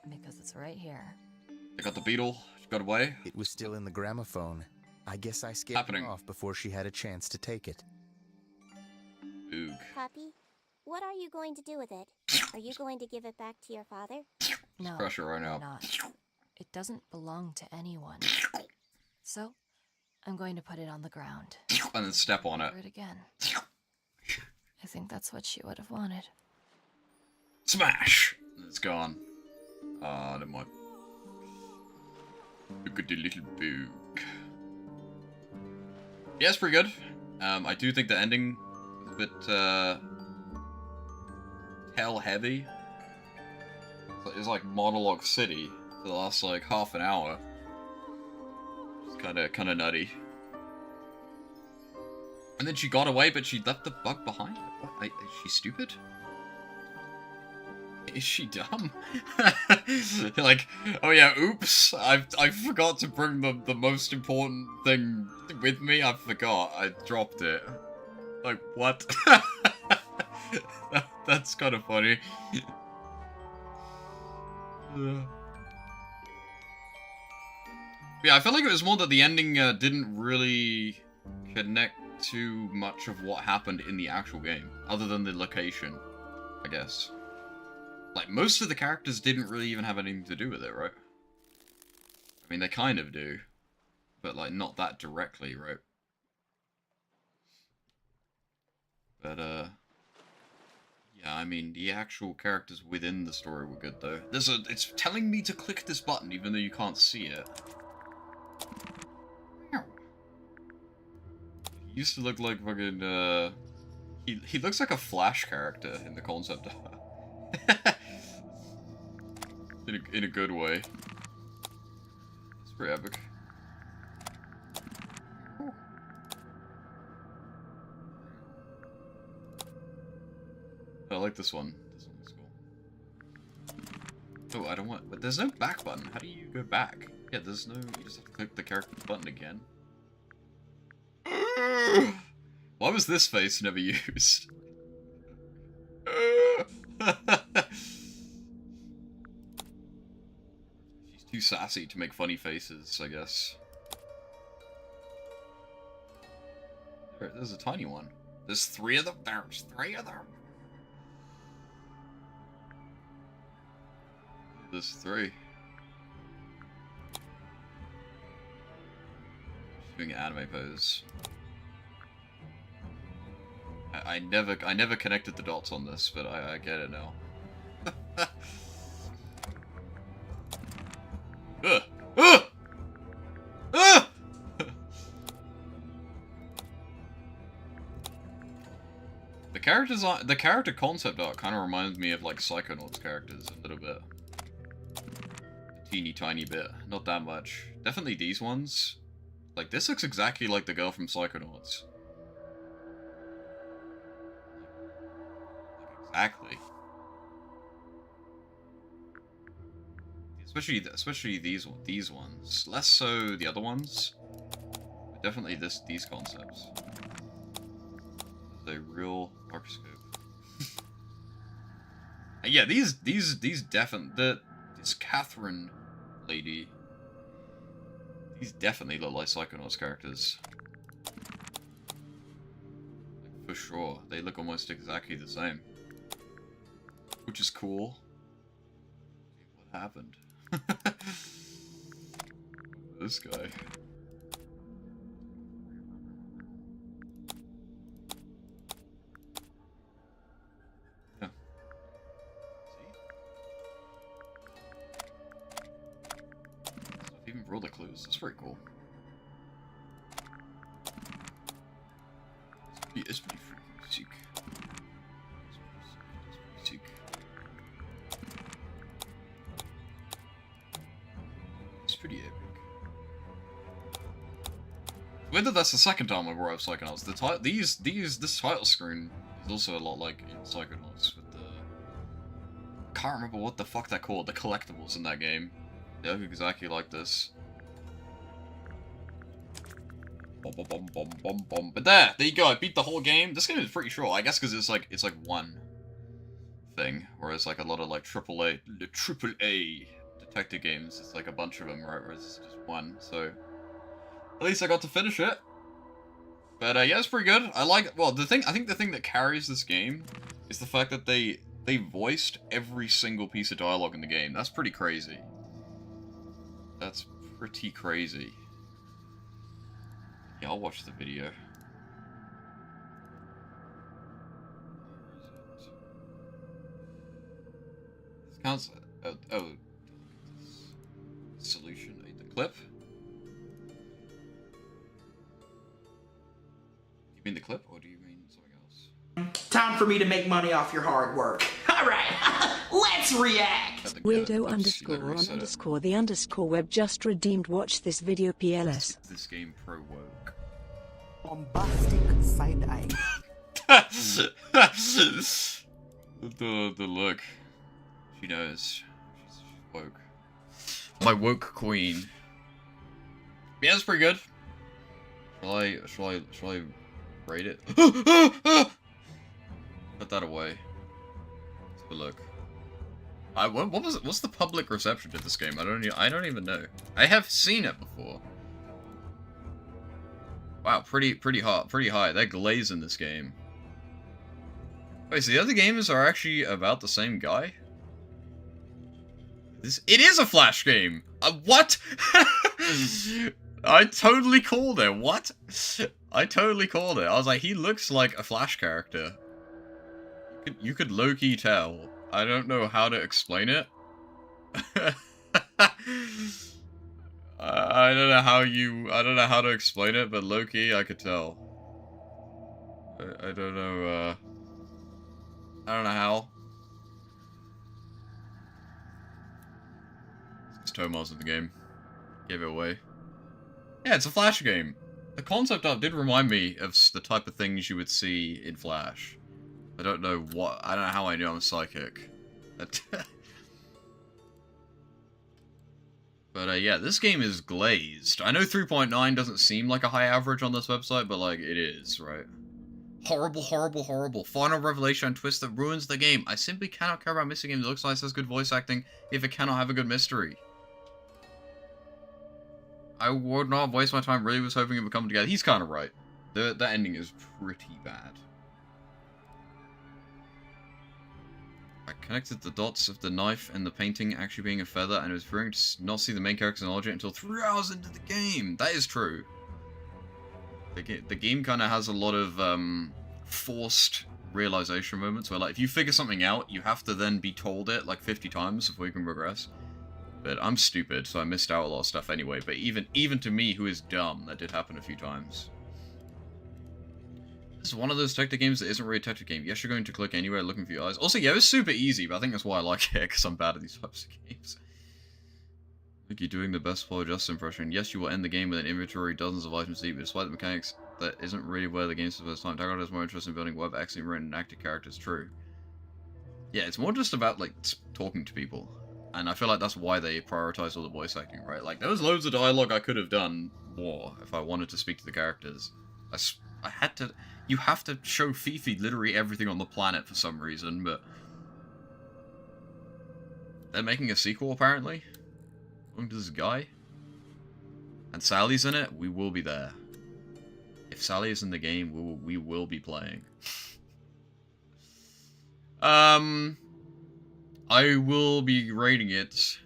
Because it's right here. They got the beetle. She got away. It was still in the gramophone. I guess I scared Happening. her off before she had a chance to take it. Oog. Poppy, what are you going to do with it? Are you going to give it back to your father? No, Pressure right now. I'm not. It doesn't belong to anyone. So, I'm going to put it on the ground. And then step on it. Do it again. I think that's what she would have wanted. Smash! It's gone. Ah, never mind. Look at the little book. Yeah, it's pretty good. I do think the ending is a bit, hell heavy. It's like Monologue City for the last, like, half an hour. It's kinda nutty. And then she got away, but she left the bug behind her. What? Is she stupid? Is she dumb? Like, oh yeah, oops, I forgot to bring the most important thing with me. I forgot. I dropped it. Like, what? That's kind of funny. Yeah, I felt like it was more that the ending didn't really connect too much of what happened in the actual game, other than the location, I guess. Like, most of the characters didn't really even have anything to do with it, right? I mean, they kind of do. But, like, not that directly, right? But, yeah, I mean, the actual characters within the story were good, though. It's telling me to click this button, even though you can't see it. He used to look like fucking, He looks like a Flash character in the concept art. in a good way. It's pretty epic. I like this one. This one looks cool. Oh, I don't want... But there's no back button. How do you go back? Yeah, there's no... You just have to click the character button again. Why was this face never used? She's too sassy to make funny faces, I guess. There's a tiny one. There's 3 of them. There's 3 of them. There's 3. She's doing an anime pose. I never connected the dots on this, but I get it now. The character concept art kind of reminds me of like Psychonauts characters a little bit. A teeny tiny bit, not that much. Definitely these ones. Like this looks exactly like the girl from Psychonauts. Exactly. Especially these ones. Less so the other ones. But definitely these concepts. The real arc-scope. Yeah, these definitely this Catherine lady. These definitely look like Psychonauts characters. Like, for sure. They look almost exactly the same. Which is cool. What happened? This guy. Yeah. See? Even for all the clues. That's pretty cool. It's pretty freaking sick. It's pretty sick. It's pretty epic. Whether that's the second time I brought up Psychonauts, this title screen is also a lot like in Psychonauts with the... I can't remember what the fuck they're called, the collectibles in that game. They look exactly like this. Bom, bom, bom, bom, bom, bom. But there you go, I beat the whole game. This game is pretty short, I guess because it's like one thing, whereas like a lot of like AAA detective games, it's like a bunch of them, right, whereas it's just one, so... At least I got to finish it. But yeah, it's pretty good. I like, well, I think the thing that carries this game is the fact that they voiced every single piece of dialogue in the game. That's pretty crazy. That's pretty crazy. Yeah, I'll watch the video. This counts. Oh, solution. The clip. You mean the clip, or do you mean something else? Time for me to make money off your hard work. Alright, let's react! Weirdo_on_the_web just redeemed watch this video PLS. This game pro woke. Bombastic side eye. the look. She knows. She's woke. My woke queen. Yeah, it's pretty good. Shall I rate it? Put that away. Let's have a look. What was it? What's the public reception to this game? I don't even know. I have seen it before. Wow, pretty high. They're glazing this game. Wait, so the other games are actually about the same guy? It is a Flash game! What? I totally called it. What? I totally called it. I was like, he looks like a Flash character. You could low-key tell. I don't know how to explain it. I don't know how to explain it, but low-key I could tell. I don't know, I don't know how. It's Tomas in the game. Gave it away. Yeah, it's a Flash game. The concept art did remind me of the type of things you would see in Flash. I don't know how I knew I'm psychic. But yeah, this game is glazed. I know 3.9 doesn't seem like a high average on this website, but like, it is, right? Horrible, horrible, horrible. Final revelation and twist that ruins the game. I simply cannot care about missing game that looks nice, has good voice acting, if it cannot have a good mystery. I would not waste my time, really was hoping it would come together. He's kind of right. The ending is pretty bad. I connected the dots of the knife and the painting actually being a feather, and it was brilliant to not see the main character's knowledge until 3 hours into the game. That is true. The game kind of has a lot of forced realization moments where, like, if you figure something out, you have to then be told it like 50 times before you can progress. But I'm stupid, so I missed out a lot of stuff anyway. But even to me, who is dumb, that did happen a few times. This is one of those detective games that isn't really a detective game. Yes, you're going to click anywhere looking for your eyes. Also, yeah, it's super easy, but I think that's why I like it, because I'm bad at these types of games. Look, you're doing the best Paul Justice impression. Yes, you will end the game with an inventory, dozens of items deep, but despite the mechanics, that isn't really where the game's supposed to time. Tangle has more interest in building web, excellently written, and active characters, true. Yeah, it's more just about, like, talking to people. And I feel like that's why they prioritize all the voice acting, right? Like, there was loads of dialogue I could have done more if I wanted to speak to the characters. I had to... You have to show Fifi literally everything on the planet for some reason, but... They're making a sequel, apparently. According to this guy. And Sally's in it, we will be there. If Sally is in the game, we will be playing. I will be rating it.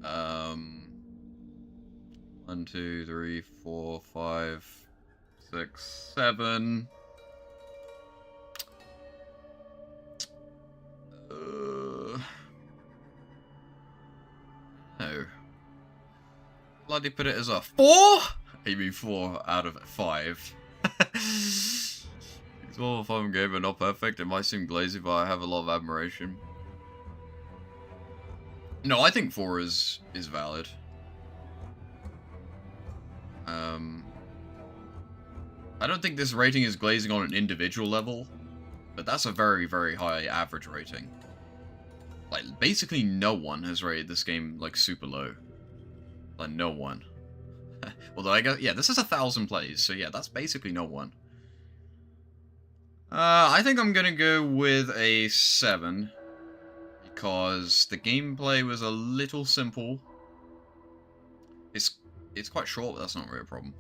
1, 2, 3, 4, 5, 6, 7. No. Like they put it as a 4? I mean 4 out of 5. It's all a fun game, but not perfect. It might seem glazy, but I have a lot of admiration. No, I think 4 is valid. I don't think this rating is glazing on an individual level, but that's a very, very high average rating. Like, basically no one has rated this game, like, super low. Like, no one. Although, I guess, yeah, this is 1,000 plays, so yeah, that's basically no one. I think I'm gonna go with a 7. Because the gameplay was a little simple. It's it's quite short, but that's not really a problem.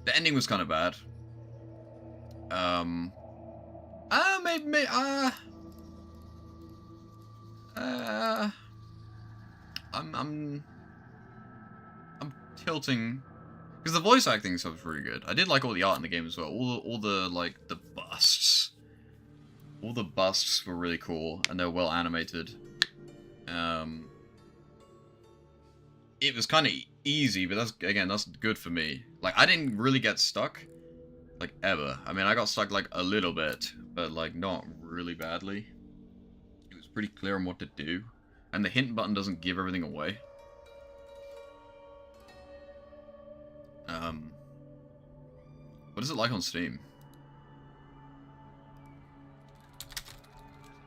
The ending was kind of bad. Maybe, I'm tilting because the voice acting stuff was really good. I did like all the art in the game as well. All the like the busts, all the busts were really cool and they're well animated. It was kind of easy, but that's good for me. Like I didn't really get stuck, like ever. I mean, I got stuck like a little bit, but like not really badly. It was pretty clear on what to do. And the hint button doesn't give everything away. What is it like on Steam?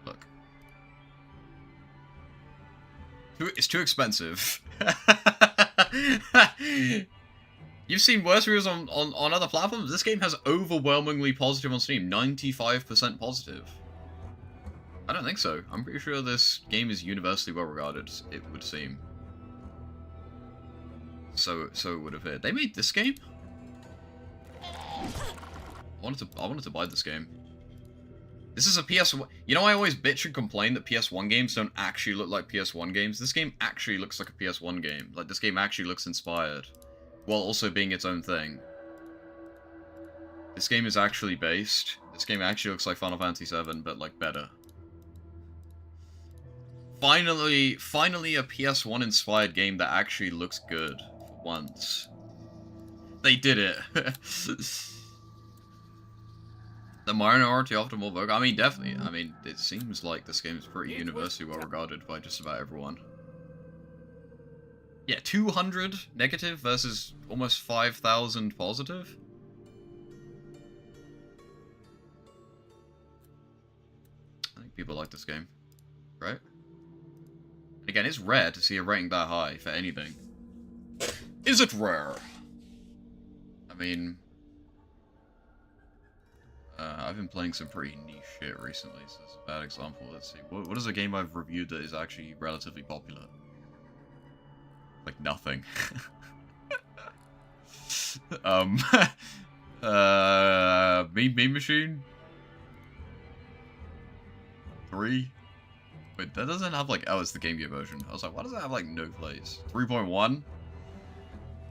Look. It's too expensive. You've seen worse reviews on other platforms? This game has overwhelmingly positive on Steam. 95% positive. I don't think so. I'm pretty sure this game is universally well regarded, it would seem. So it would have hit. They made this game? I wanted to buy this game. This is a PS1. You know, I always bitch and complain that PS1 games don't actually look like PS1 games. This game actually looks like a PS1 game. Like, this game actually looks inspired, while also being its own thing. This game is actually based. This game actually looks like Final Fantasy VII, but, like, better. Finally a PS1-inspired game that actually looks good, for once. They did it. The minority often more vocal. I mean, definitely. I mean, it seems like this game is pretty universally well regarded by just about everyone. Yeah, 200 negative versus almost 5,000 positive. I think people like this game, right? And again, it's rare to see a rating that high for anything. Is it rare? I mean, I've been playing some pretty niche shit recently, so it's a bad example. Let's see. What is a game I've reviewed that is actually relatively popular? Like, nothing. Mean Machine? 3? Wait, that doesn't have, like, oh, it's the Game Gear version. I was like, why does it have, like, no plays? 3.1?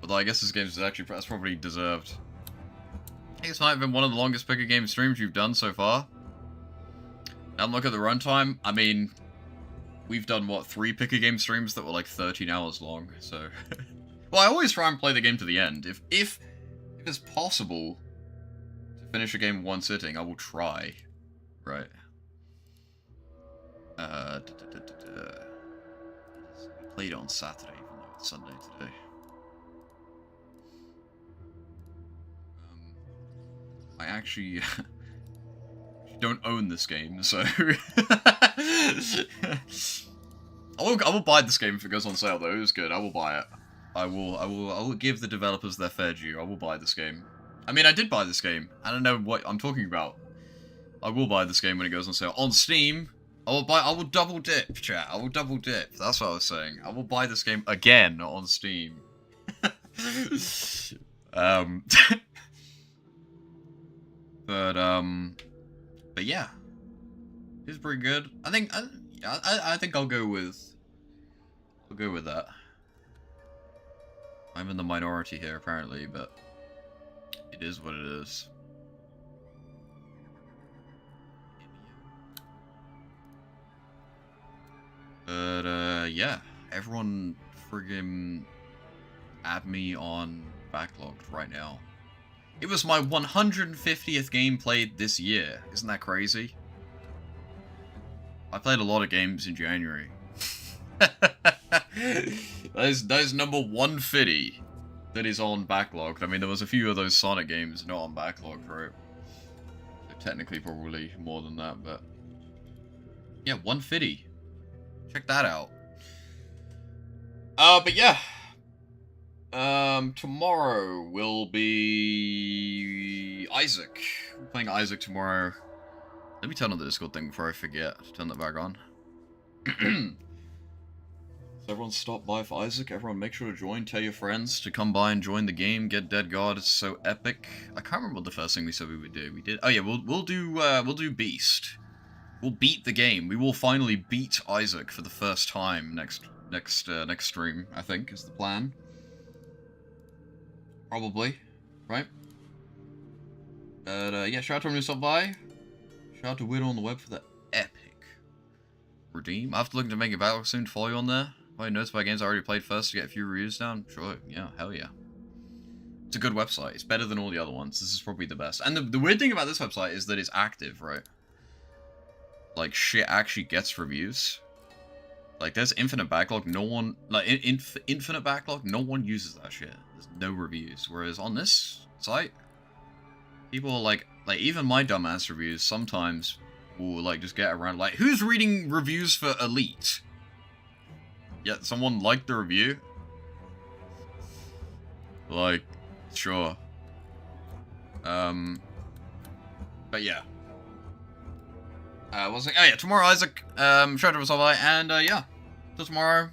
Although I guess this game is actually, that's probably deserved. I think this might have been one of the longest Picker Game streams you've done so far. Now look at the runtime. I mean, we've done, what, 3 Picker Game streams that were like 13 hours long, so... Well, I always try and play the game to the end. If it's possible to finish a game in one sitting, I will try. Right. We played it on Saturday, even though it's Sunday today. I actually don't own this game, so I will buy this game if it goes on sale though. It was good. I will buy it. I will give the developers their fair due. I will buy this game. I mean, I did buy this game. I don't know what I'm talking about. I will buy this game when it goes on sale on Steam. I will double dip, chat. I will double dip. That's what I was saying. I will buy this game again on Steam. But yeah, it's pretty good. I think I'll go with that. I'm in the minority here apparently, but it is what it is. But yeah, everyone friggin' add me on Backlogged right now. It was my 150th game played this year. Isn't that crazy? I played a lot of games in January. that is number 150 that is on Backlogged. I mean, there was a few of those Sonic games not on Backlogged, right? So technically probably more than that, but... Yeah, 150. Check that out. But yeah. Tomorrow will be Isaac. We're playing Isaac tomorrow. Let me turn on the Discord thing before I forget to turn that back on. So everyone stop by for Isaac. Everyone make sure to join. Tell your friends to come by and join the game. Get Dead God. It's so epic. I can't remember what the first thing we said we would do. We did. Oh yeah, we'll do Beast. We'll beat the game. We will finally beat Isaac for the first time next stream. I think is the plan. Probably, right? But yeah, shout out to everyone who stopped by. Shout out to Widow on the web for the epic redeem. I have to look into making a battle soon to follow you on there. Probably notes by games I already played first to get a few reviews down. Sure, yeah, hell yeah. It's a good website. It's better than all the other ones. This is probably the best. And the weird thing about this website is that it's active, right? Like, shit actually gets reviews. Like, there's infinite backlog. No one... Like, infinite backlog, no one uses that shit. There's no reviews. Whereas on this site, people, like even my dumbass reviews sometimes will, like, just get around. Like, who's reading reviews for Elite? Yeah, someone liked the review. Like, sure. But yeah. What was it? Oh yeah, tomorrow Isaac, shout out to Salvi, and yeah. Till tomorrow.